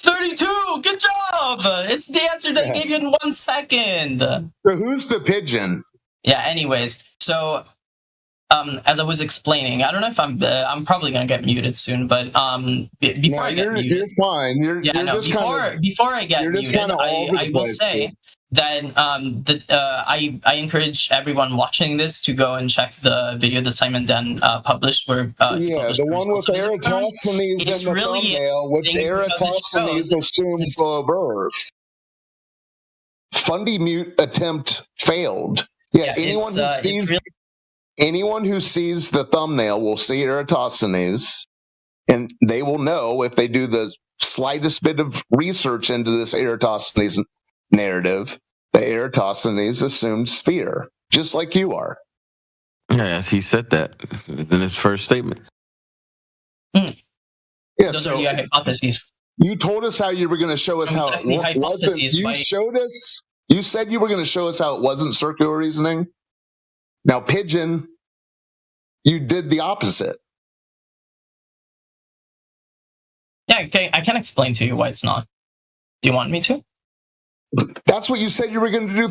S23: 32. Good job. It's the answer that I gave you in 1 second.
S21: So who's the pigeon?
S23: Yeah. Anyways, so. As I was explaining, I don't know if I'm probably gonna get muted soon, but before I get muted,
S21: you're fine.
S23: Before I get muted, I will say that I encourage everyone watching this to go and check the video that Simon Den published. Where
S21: the one with Eratosthenes in the thumbnail, with Eratosthenes assumed globe Earth. Fundy mute attempt failed. Yeah, anyone who sees the thumbnail will see Eratosthenes, and they will know if they do the slightest bit of research into this Eratosthenes narrative, that Eratosthenes assumed sphere, just like you are.
S17: Yes, he said that in his first statement.
S21: Yeah,
S23: those are your hypotheses.
S21: You told us how you were going to show us how it wasn't. You said you were going to show us how it wasn't circular reasoning. Now, pigeon, you did the opposite.
S23: Yeah, okay, I can explain to you why it's not. Do you want me to?
S21: That's what you said you were going to do.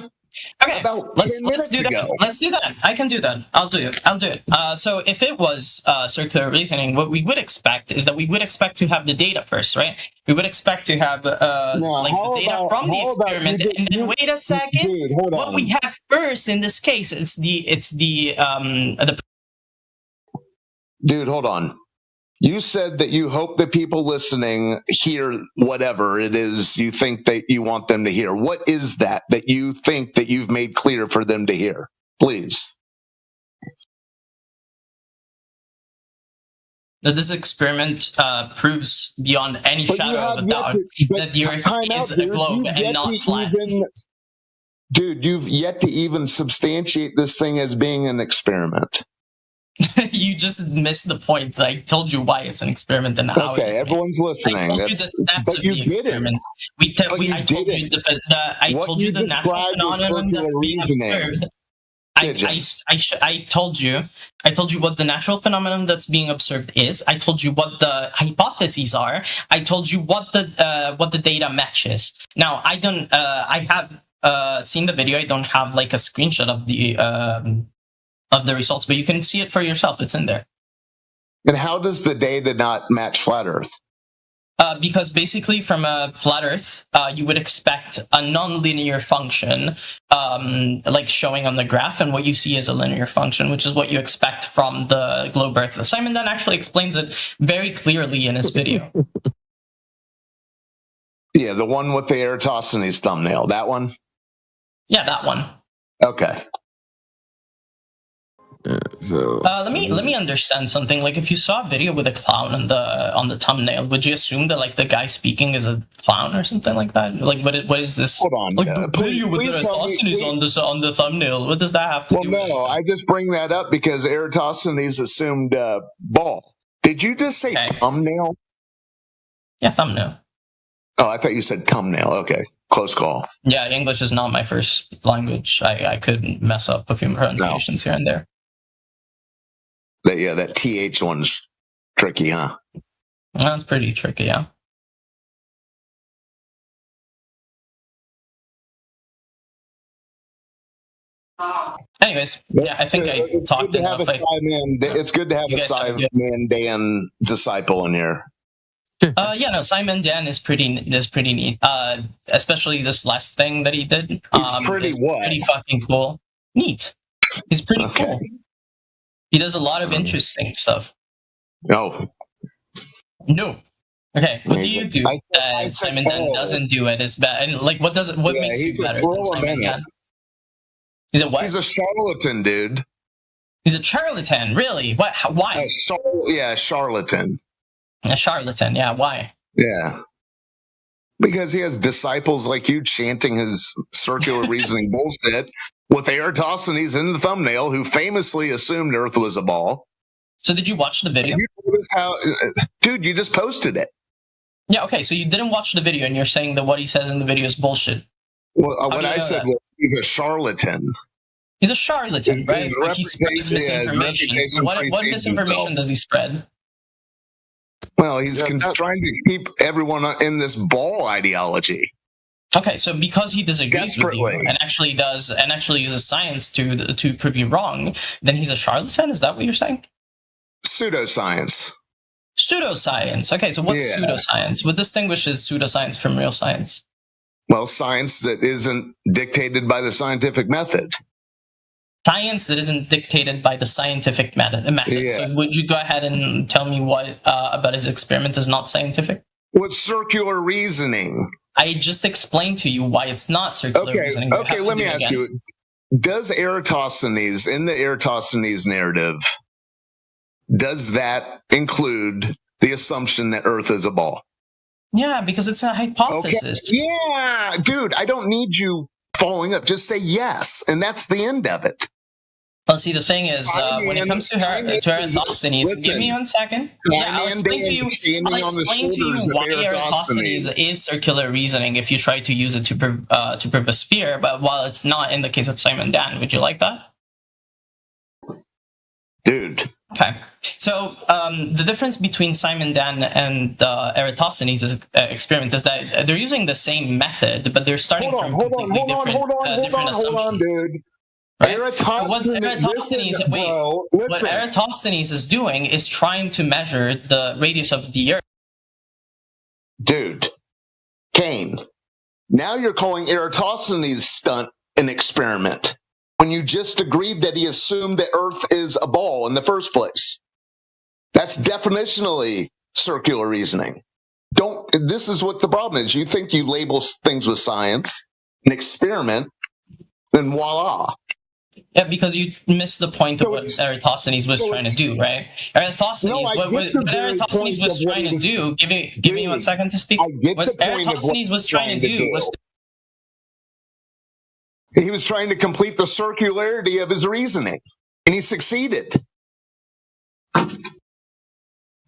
S23: Okay, let's do that. Let's do that. I can do that. I'll do it. So if it was circular reasoning, what we would expect is that we would expect to have the data first, right? We would expect to have the data from the experiment, and then wait a second.
S21: Dude,
S23: what we have first in this case, it's the.
S21: Dude, hold on. You said that you hope that people listening hear whatever it is you think that you want them to hear. What is that you think that you've made clear for them to hear? Please.
S23: That this experiment proves beyond any shadow of a doubt that the Earth is a globe and not flat.
S21: Dude, you've yet to even substantiate this thing as being an experiment.
S23: You just missed the point. I told you why it's an experiment and how.
S21: Okay, everyone's listening.
S23: I told you the steps of the experiment. I told you the natural phenomenon that's being observed. I told you what the natural phenomenon that's being observed is. I told you what the hypotheses are. I told you what the data matches. Now I don't. I have seen the video. I don't have like a screenshot of the results, but you can see it for yourself. It's in there.
S21: And how does the data not match flat Earth?
S23: Because basically, from a flat Earth, you would expect a non-linear function, like showing on the graph, and what you see is a linear function, which is what you expect from the globe Earth. Simon Dann actually explains it very clearly in his video.
S21: Yeah, the one with the Eratosthenes thumbnail. That one?
S23: Yeah, that one.
S21: Okay.
S23: Let me understand something. Like, if you saw a video with a clown on the thumbnail, would you assume that like the guy speaking is a clown or something like that? Like, what is this?
S21: Hold on.
S23: Like the video with Eratosthenes on the thumbnail. What does that have to do?
S21: Well, no, I just bring that up because Eratosthenes assumed ball. Did you just say thumbnail?
S23: Yeah, thumbnail.
S21: Oh, I thought you said thumbnail. Okay, close call.
S23: Yeah, English is not my first language. I could mess up a few pronunciations here and there.
S21: That TH one's tricky, huh?
S23: That's pretty tricky, yeah. Anyways, yeah, I think I talked enough.
S21: It's good to have a Simon Dan disciple in here.
S23: Yeah, no, Simon Dan is pretty neat. Especially this last thing that he did.
S21: Pretty
S23: fucking cool. Neat. He's pretty cool. He does a lot of interesting stuff.
S21: No.
S23: Okay, what do you do that Simon Dan doesn't do it as bad? And like, what makes you better than Simon Dan? He's a what?
S21: He's a charlatan, dude.
S23: He's a charlatan, really? What? Why?
S21: Charlatan.
S23: A charlatan, yeah. Why?
S21: Yeah. Because he has disciples like you chanting his circular reasoning bullshit with Eratosthenes in the thumbnail, who famously assumed Earth was a ball.
S23: So did you watch the video?
S21: Dude, you just posted it.
S23: Yeah, okay, so you didn't watch the video, and you're saying that what he says in the video is bullshit.
S21: Well, what I said was he's a charlatan.
S23: He's a charlatan, right? Like he spreads misinformation. So what misinformation does he spread?
S21: Well, he's trying to keep everyone in this ball ideology.
S23: Okay, so because he disagrees with you and actually uses science to prove you wrong, then he's a charlatan? Is that what you're saying?
S21: Pseudoscience.
S23: Pseudoscience. Okay, so what's pseudoscience? What distinguishes pseudoscience from real science?
S21: Well, science that isn't dictated by the scientific method.
S23: Science that isn't dictated by the scientific method.
S21: Yeah.
S23: So would you go ahead and tell me what about his experiment is not scientific?
S21: What's circular reasoning?
S23: I just explained to you why it's not circular reasoning.
S21: Okay, let me ask you. Does Eratosthenes, in the Eratosthenes narrative, does that include the assumption that Earth is a ball?
S23: Yeah, because it's a hypothesis.
S21: Okay. Yeah, dude, I don't need you following up. Just say yes, and that's the end of it.
S23: Well, see, the thing is, when it comes to Eratosthenes, give me 1 second. Yeah, I'll explain to you why Eratosthenes is circular reasoning if you try to use it to prove a sphere, but while it's not in the case of Simon Dan. Would you like that?
S21: Dude.
S23: Okay. So the difference between Simon Dan and Eratosthenes' experiment is that they're using the same method, but they're starting from completely different assumptions.
S21: Dude.
S23: Right? What Eratosthenes is doing is trying to measure the radius of the Earth.
S21: Dude, Kane, now you're calling Eratosthenes' stunt an experiment when you just agreed that he assumed that Earth is a ball in the first place. That's definitionally circular reasoning. This is what the problem is. You think you label things with science, an experiment, then voila.
S23: Yeah, because you missed the point of what Eratosthenes was trying to do, right? What Eratosthenes was trying to do, give me 1 second to speak. What Eratosthenes was trying to do was...
S21: He was trying to complete the circularity of his reasoning, and he succeeded.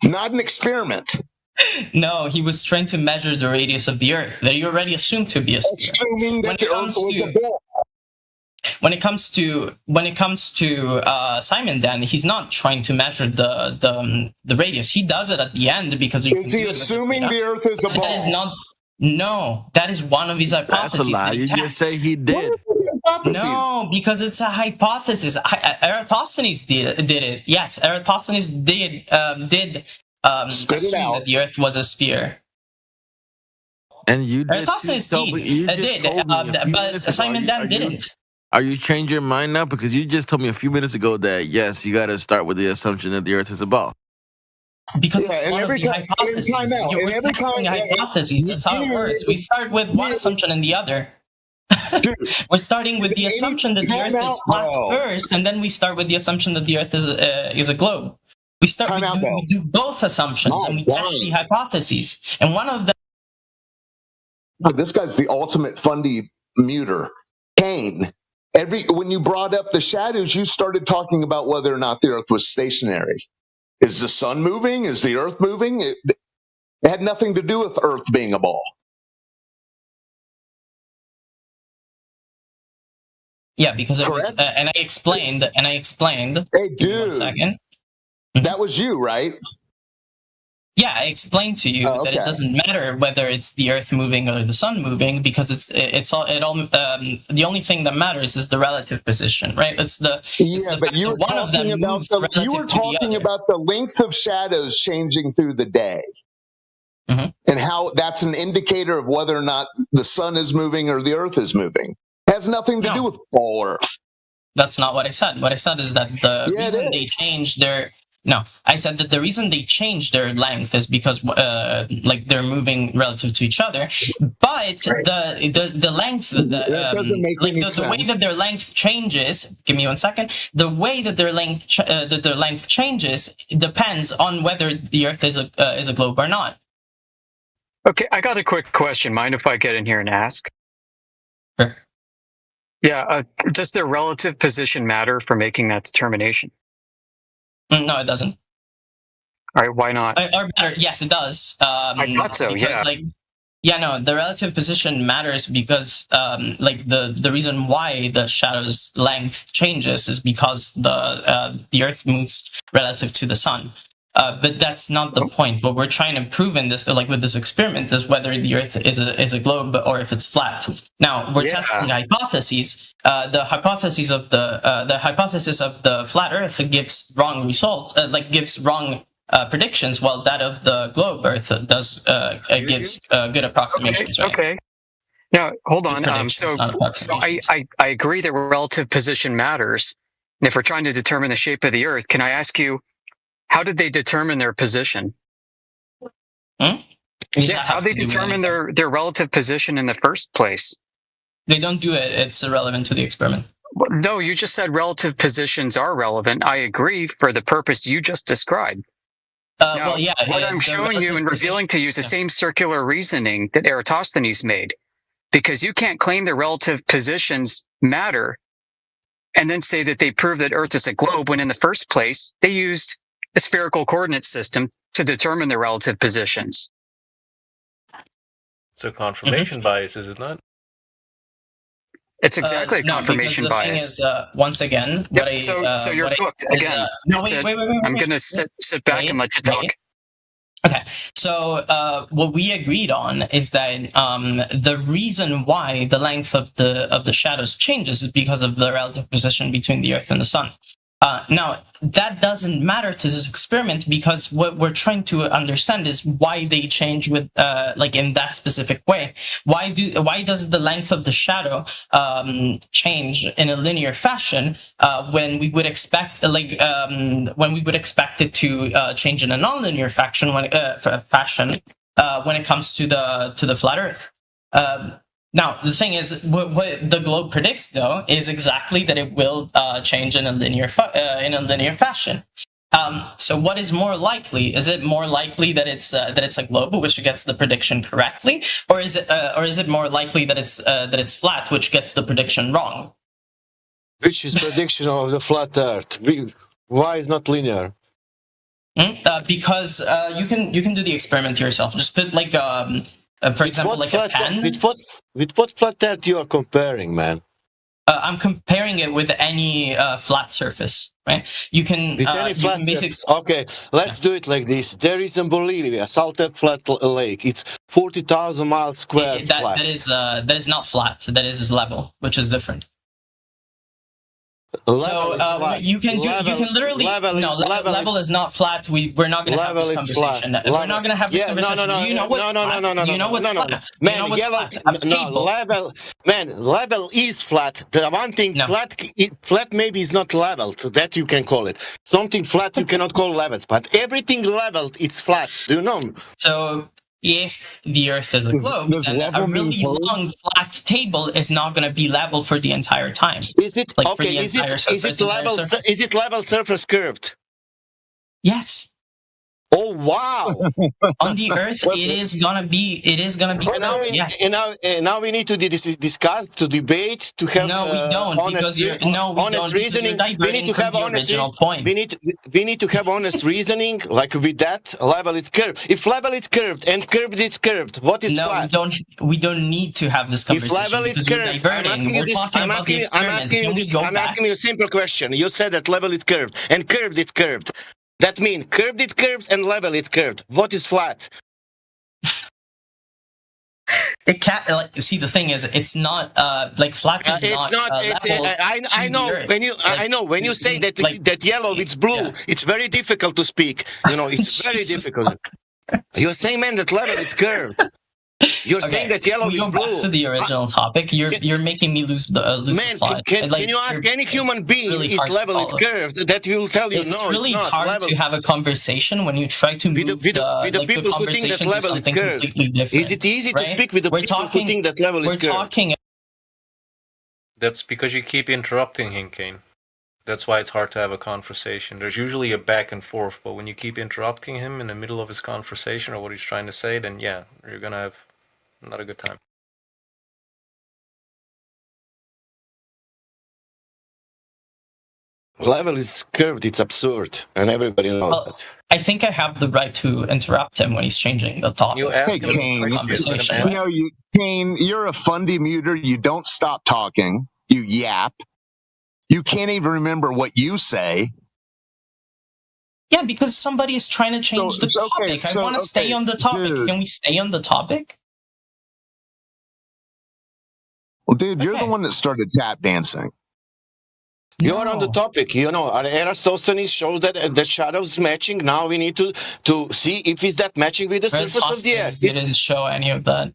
S21: Not an experiment.
S23: No, he was trying to measure the radius of the Earth that you already assumed to be a sphere.
S21: Assuming that the Earth was a ball.
S23: When it comes to Simon Dan, he's not trying to measure the radius. He does it at the end because
S21: is he assuming the Earth is a ball?
S23: That is not. No, that is one of his hypotheses.
S17: That's a lie. You just say he did.
S23: No, because it's a hypothesis. Eratosthenes did it. Yes, Eratosthenes did assume that the Earth was a sphere.
S17: And you did.
S23: Eratosthenes did, but Simon Dan didn't.
S17: Are you changing your mind now? Because you just told me a few minutes ago that yes, you got to start with the assumption that the Earth is a ball.
S23: Because
S21: and every time,
S23: hypotheses. That's how it works. We start with one assumption and the other. We're starting with the assumption that the Earth is flat first, and then we start with the assumption that the Earth is a globe. We do both assumptions, and we test the hypotheses. And one of them.
S21: This guy's the ultimate fundy muter. Kane. When you brought up the shadows, you started talking about whether or not the Earth was stationary. Is the sun moving? Is the Earth moving? It had nothing to do with Earth being a ball.
S23: Yeah, because it was, and I explained.
S21: Hey, dude,
S23: 1 second.
S21: That was you, right?
S23: Yeah, I explained to you that it doesn't matter whether it's the Earth moving or the sun moving, because the only thing that matters is the relative position, right?
S21: But you were talking about the length of shadows changing through the day, and how that's an indicator of whether or not the sun is moving or the Earth is moving. It has nothing to do with ball Earth.
S23: That's not what I said. What I said is that the reason they changed their. No, I said that the reason they changed their length is because they're moving relative to each other, but the length, the way that their length changes. Give me 1 second. The way that their length changes depends on whether the Earth is a globe or not.
S6: Okay, I got a quick question. Mind if I get in here and ask?
S23: Sure.
S6: Yeah. Does their relative position matter for making that determination?
S23: No, it doesn't.
S6: All right, why not?
S23: Or better, yes, it does.
S6: I thought so.
S23: No, the relative position matters because, the reason why the shadow's length changes is because the Earth moves relative to the sun. But that's not the point. What we're trying to prove in this, with this experiment, is whether the Earth is a globe or if it's flat. Now we're testing hypotheses. The hypothesis of the flat Earth gives wrong results, gives wrong predictions, while that of the globe Earth gives good approximations. Right?
S6: Okay. Now hold on. So I agree that relative position matters. And if we're trying to determine the shape of the Earth, can I ask you? How did they determine their position? How they determine their relative position in the first place?
S23: They don't do it. It's irrelevant to the experiment.
S6: No, you just said relative positions are relevant. I agree for the purpose you just described. What I'm showing you and revealing to you is the same circular reasoning that Eratosthenes made. Because you can't claim the relative positions matter and then say that they prove that Earth is a globe when in the first place they used a spherical coordinate system to determine the relative positions.
S12: So confirmation bias, is it not?
S6: It's exactly a confirmation bias.
S23: The thing is, once again,
S6: so you're cooked again.
S23: Wait.
S6: I'm going to sit back and let you talk.
S23: Okay, so what we agreed on is that the reason why the length of the shadows changes is because of the relative position between the Earth and the Sun. Now, that doesn't matter to this experiment because what we're trying to understand is why they change with, in that specific way. Why does the length of the shadow change in a linear fashion when we would expect, it to change in a nonlinear fashion when it comes to the flat Earth? Now, the thing is, what the globe predicts, though, is exactly that it will change in a linear fashion. So, what is more likely? Is it more likely that it's a globe, which gets the prediction correctly, or is it more likely that it's flat, which gets the prediction wrong?
S18: Which is prediction of the flat Earth? Why is not linear?
S23: Because you can do the experiment yourself. Just put for example, a pen.
S18: With what flat Earth you are comparing, man?
S23: I'm comparing it with any flat surface, right? You can
S18: with any flat surface. Okay, let's do it like this. There is in Bolivia, Salta Flat Lake. It's 40,000 miles square flat.
S23: That is not flat. That is level, which is different. you can literally level is not flat. We're not going to have this conversation. We're not going to have this conversation.
S18: No.
S23: You know what's flat. You know what's flat.
S18: Man,
S23: you know what's
S18: yellow.
S23: flat.
S18: No, level is flat. The one thing flat maybe is not leveled. That you can call it. Something flat you cannot call leveled, but everything leveled it's flat. Do you know?
S23: So if the Earth is a globe, then a really long flat table is not going to be level for the entire time.
S18: Is it okay? Is it level? Is it level surface curved?
S23: Yes.
S18: Oh wow!
S23: On the Earth, it is gonna be.
S18: And now we need to discuss, to debate, to have.
S23: No, we don't.
S18: Honest reasoning. We need to have honest point. We need to have honest reasoning. Like with that, level is curved. If level is curved and curved is curved, what is flat?
S23: We don't need to have this conversation.
S18: If level is curved, I'm asking you a simple question. You said that level is curved and curved is curved. That means curved is curved and level is curved. What is flat?
S23: It can't. See, the thing is, it's not like flat is not.
S18: I know. When you say that that yellow is blue, it's very difficult to speak. You know, it's very difficult. You're saying, man, that level is curved. You're saying that yellow is blue.
S23: Back to the original topic. You're making me lose the plot.
S18: Can you ask any human being if level is curved? That will tell you
S23: it's really hard to have a conversation when you try to move
S18: with the people who think that level is curved. Is it easy to speak with the people who think that level is curved?
S12: That's because you keep interrupting him, Kane. That's why it's hard to have a conversation. There's usually a back and forth, but when you keep interrupting him in the middle of his conversation or what he's trying to say, then yeah, you're gonna have not a good time.
S18: Level is curved, it's absurd, and everybody knows that.
S23: I think I have the right to interrupt him when he's changing the topic.
S12: Hey, Kane,
S8: Kane, you're a fundy muter. You don't stop talking. You yap. You can't even remember what you say.
S23: Yeah, because somebody is trying to change the topic. I want to stay on the topic. Dude. Can we stay on the topic?
S8: Well, dude, you're the one that started tap dancing.
S18: You're on the topic. You know, Eratosthenes shows that the shadows matching. Now we need to see if is that matching with the surface of the Earth.
S23: Didn't show any of that.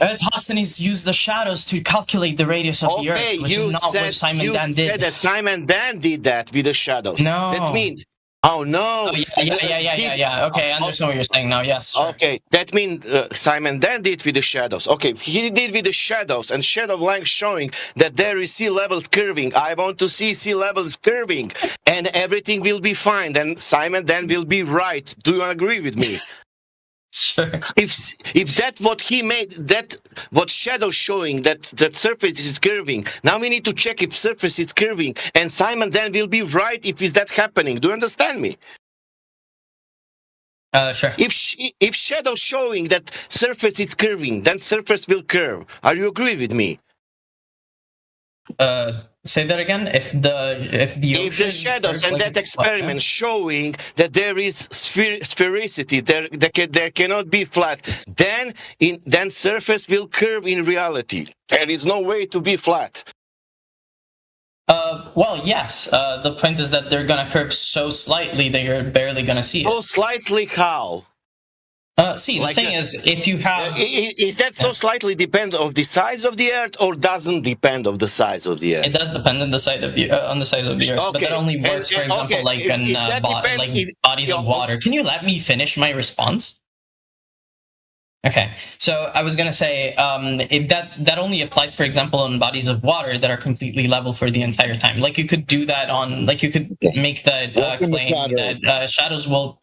S23: Eratosthenes used the shadows to calculate the radius of the Earth, which is not what Simon Dan did.
S18: You said that Simon Dan did that with the shadows.
S23: No.
S18: That means... Oh, no.
S23: Oh, yeah. Okay, I understand what you're saying now, yes. Sure.
S18: Okay, that means Simon Dan did with the shadows. Okay, he did with the shadows and shadow length showing that there is sea level curving. I want to see sea levels curving and everything will be fine. Then Simon Dan will be right. Do you agree with me?
S23: Sure.
S18: If that what he made, that what shadow showing that surface is curving. Now we need to check if surface is curving, and Simon Dan will be right if is that happening. Do you understand me?
S23: Sure.
S18: If shadow showing that surface is curving, then surface will curve. Are you agree with me?
S23: Say that again. If the
S18: shadows and that experiment showing that there is sphericity, there cannot be flat, then surface will curve in reality. There is no way to be flat.
S23: Well, yes. The point is that they're gonna curve so slightly that you're barely gonna see it.
S18: So slightly how?
S23: The thing is, if you have...
S18: Is that so slightly depend of the size of the Earth or doesn't depend of the size of the Earth?
S23: It does depend on the size of the Earth, but that only works, for example, bodies of water. Can you let me finish my response? Okay, so I was going to say that only applies, for example, on bodies of water that are completely level for the entire time. Like you could do that on, like you could make that claim that shadows will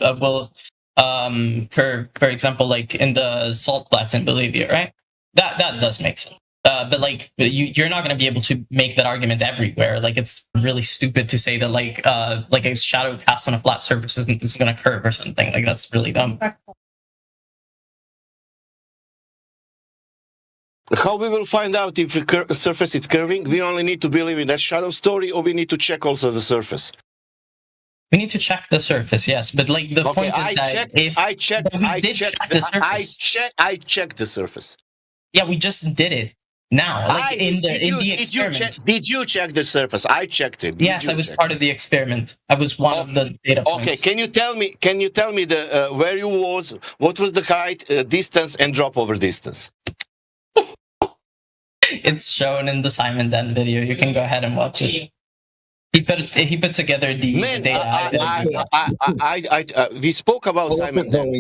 S23: curve, for example, like in the salt flats in Bolivia, right? That does make sense. But like you're not going to be able to make that argument everywhere. Like it's really stupid to say that like a shadow cast on a flat surface is going to curve or something. Like that's really dumb.
S18: How we will find out if the surface is curving? We only need to believe in that shadow story, or we need to check also the surface?
S23: We need to check the surface, yes. But like the point is
S18: I checked the surface.
S23: Yeah, we just did it. Now, like in the experiment.
S18: Did you check the surface? I checked it.
S23: Yes, I was part of the experiment. I was one of the data points.
S18: Okay, can you tell me the where you was? What was the height, distance, and drop over distance?
S23: It's shown in the Simon Dan video. You can go ahead and watch it. He put together the data.
S18: We spoke about Simon Dan.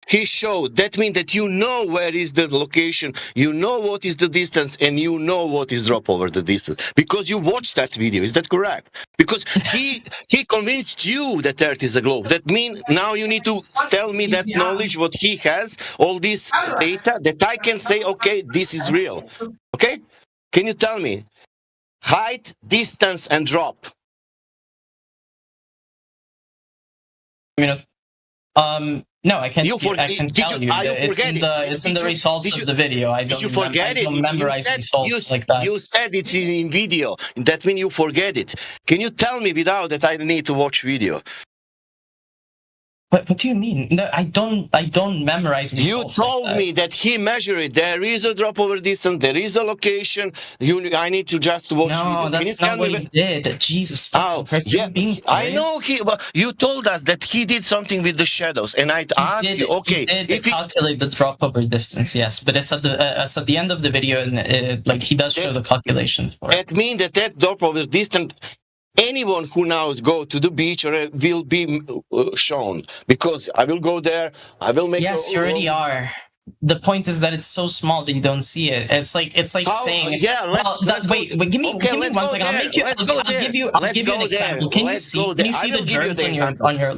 S18: He showed. That means that you know where is the location, you know what is the distance, and you know what is drop over the distance because you watched that video. Is that correct? Because he convinced you that Earth is a globe. That means now you need to tell me that knowledge, what he has, all this data, that I can say, okay, this is real. Okay? Can you tell me? Height, distance, and drop.
S23: No, I can't. I can tell you. It's in the results of the video. I don't memorize results like that.
S18: You said it's in video. That means you forget it. Can you tell me without that I need to watch video?
S23: What do you mean? No, I don't memorize results.
S18: You told me that he measured it. There is a drop over distance. There is a location. I need to just watch video.
S23: No, that's not what he did. Jesus.
S18: Oh, yeah. I know you told us that he did something with the shadows, and I asked you. Okay,
S23: he did calculate the drop over distance. Yes, but it's at the end of the video, and like he does show the calculations for it.
S18: That means that drop over distance. Anyone who now go to the beach will be shown because I will go there. I will make.
S23: Yes, you already are. The point is that it's so small that you don't see it. It's like saying, wait, give me 1 second. I'll give you an example. Can you see the germs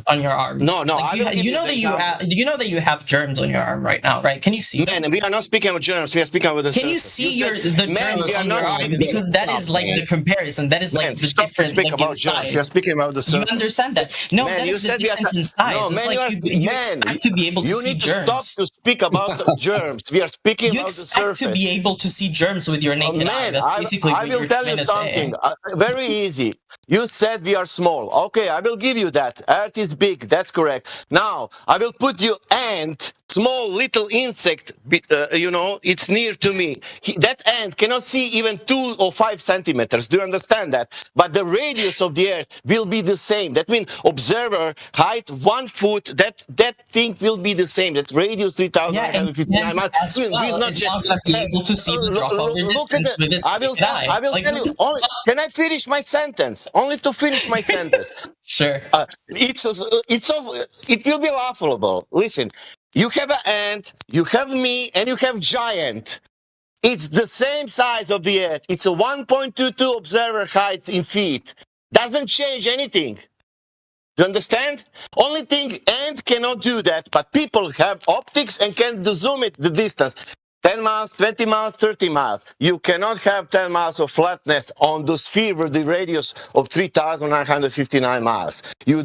S23: on your arm?
S18: No.
S23: You know that you have germs on your arm right now, right? Can you see?
S18: Man, we are not speaking about germs. We are speaking about the.
S23: Can you see the germs on your arm? Because that is like the comparison. That is like the difference.
S18: Speak about germs. We are speaking about the surface.
S23: You understand that? No, that is the difference in size.
S18: No, man,
S23: you expect to be able to see germs.
S18: You need to stop to speak about germs. We are speaking about the surface.
S23: You expect to be able to see germs with your naked eye. That's basically
S18: I will tell you something very easy. You said we are small. Okay, I will give you that. Earth is big. That's correct. Now, I will put you ant, small little insect, it's near to me. That ant cannot see even 2 or 5 centimeters. Do you understand that? But the radius of the Earth will be the same. That means observer height 1 foot, that thing will be the same. That radius 3,959 miles.
S23: Will not be able to see the drop over distance with its
S18: I will tell you. Can I finish my sentence? Only to finish my sentence.
S23: Sure.
S18: It will be laughable. Listen, you have an ant, you have me, and you have giant. It's the same size of the Earth. It's a 1.22 observer height in feet. Doesn't change anything. Do you understand? Only thing, ant cannot do that, but people have optics and can zoom it the distance. 10 miles, 20 miles, 30 miles. You cannot have 10 miles of flatness on the sphere with the radius of 3,959 miles. You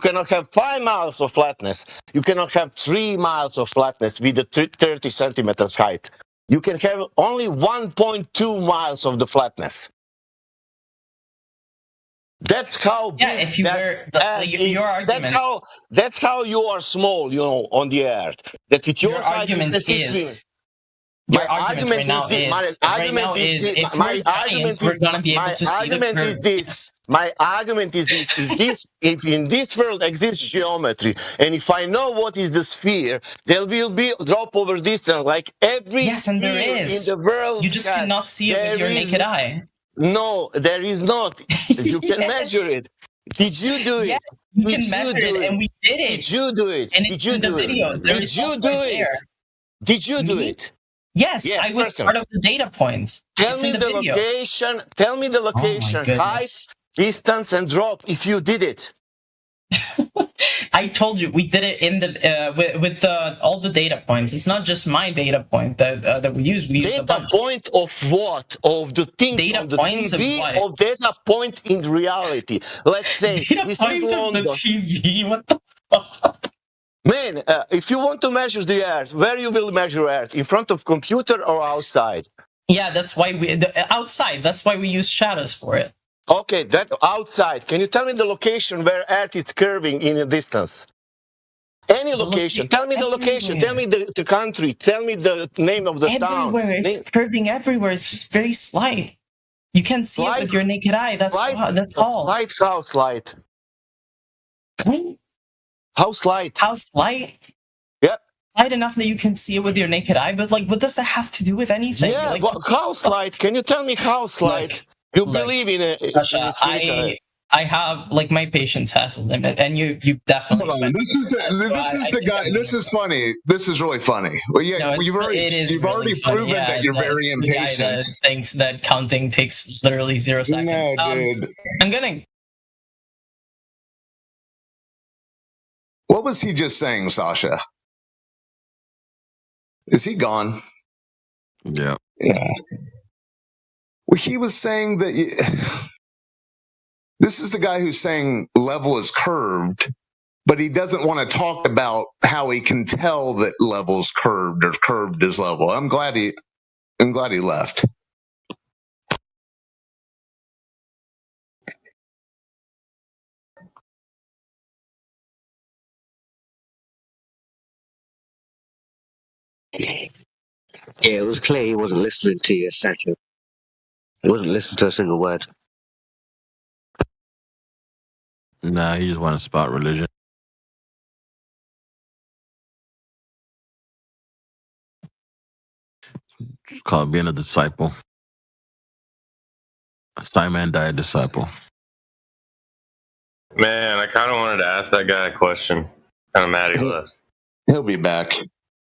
S18: cannot have 5 miles of flatness. You cannot have 3 miles of flatness with the 30 centimeters height. You can have only 1.2 miles of the flatness. That's how big
S23: your argument.
S18: That's how you are small, on the Earth. That with your
S23: argument is. My argument is this. My
S18: argument is this. If in this world exists geometry, and if I know what is the sphere, there will be drop over distance like every sphere in the world.
S23: You just cannot see it with your naked eye.
S18: No, there is not. You can measure it. Did you do it?
S23: Yes, you can measure it, and we did it.
S18: Did you do it?
S23: Did you do it?
S18: Did you do it? Did you do it?
S23: Yes, I was part of the data points.
S18: Tell me the location. Tell me the location, height, distance, and drop. If you did it.
S23: I told you we did it in the with all the data points. It's not just my data point that we use. We used
S18: data point of what? Of the thing on the TV, or data point in reality? Let's say
S23: this is London. The TV. What the fuck?
S18: Man, if you want to measure the Earth, where you will measure Earth? In front of computer or outside?
S23: Yeah, that's why outside. That's why we use shadows for it.
S18: Okay, that outside. Can you tell me the location where Earth is curving in a distance? Any location. Tell me the location. Tell me the country. Tell me the name of the town.
S23: Everywhere. It's curving everywhere. It's just very slight. You can see it with your naked eye. That's all.
S18: Slight, how slight? How slight?
S23: How slight?
S18: Yeah.
S23: Slight enough that you can see it with your naked eye, but like, what does that have to do with anything?
S18: Yeah,
S23: like,
S18: how slight? Can you tell me how slight? You believe in it?
S23: I have, like, my patience has a limit, and you definitely.
S21: Hold on. This is the guy. This is funny. This is really funny. Well, yeah, you've already proven that you're very impatient.
S23: The guy that thinks that counting takes literally 0 seconds.
S21: No, dude.
S23: I'm gonna.
S21: What was he just saying, Sasha? Is he gone?
S17: Yeah.
S21: Yeah. Well, he was saying that this is the guy who's saying level is curved, but he doesn't want to talk about how he can tell that level's curved or curved is level. I'm glad he left.
S10: Yeah, it was clear he wasn't listening to you, Sasha. He wasn't listening to a single word.
S17: Nah, he just wanted to spot religion. Just call it being a disciple. A Simon died disciple.
S13: Man, I kind of wanted to ask that guy a question. Kind of mad he left.
S21: He'll be back.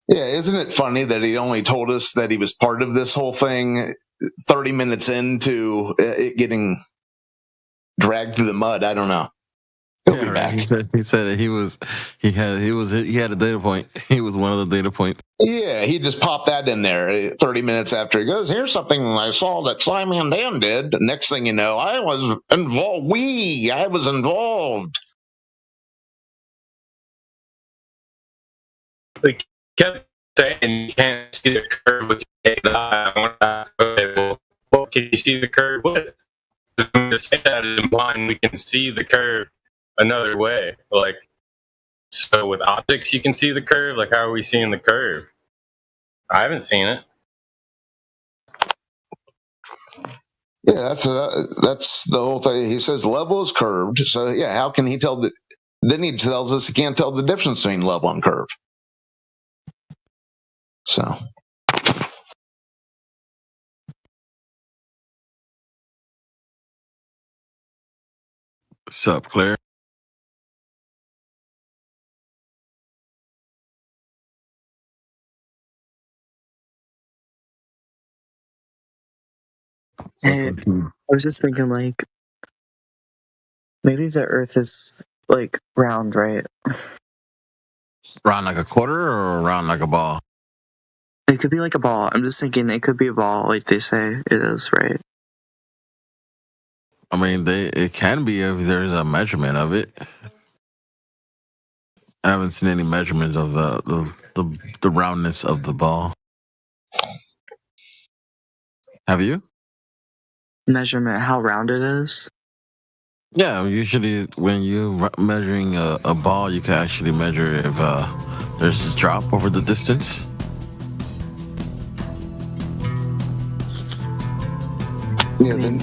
S21: Yeah, isn't it funny that he only told us that he was part of this whole thing 30 minutes into it getting dragged through the mud? I don't know. He'll be back.
S17: He said that he had a data point. He was one of the data points.
S21: Yeah, he just popped that in there 30 minutes after he goes, here's something I saw that Simon Dan did. Next thing you know, I was involved. I was involved.
S13: They kept saying you can't see the curve with your naked eye. I want to ask, okay, well, what can you see the curve with? To say that is implying we can see the curve another way. Like, so with optics you can see the curve. Like, how are we seeing the curve? I haven't seen it.
S21: Yeah, that's the whole thing. He says level is curved. So yeah, how can he tell that? Then he tells us he can't tell the difference between level and curve. So.
S17: What's up, Claire?
S14: Hey, I was just thinking, like, maybe the Earth is, like, round, right?
S17: Round like a quarter or round like a ball?
S14: It could be like a ball. I'm just thinking it could be a ball, like they say it is, right?
S17: I mean, it can be if there's a measurement of it. I haven't seen any measurements of the roundness of the ball. Have you?
S14: Measurement, how round it is?
S17: Yeah, usually when you're measuring a ball, you can actually measure if there's a drop over the distance.
S21: Yeah, then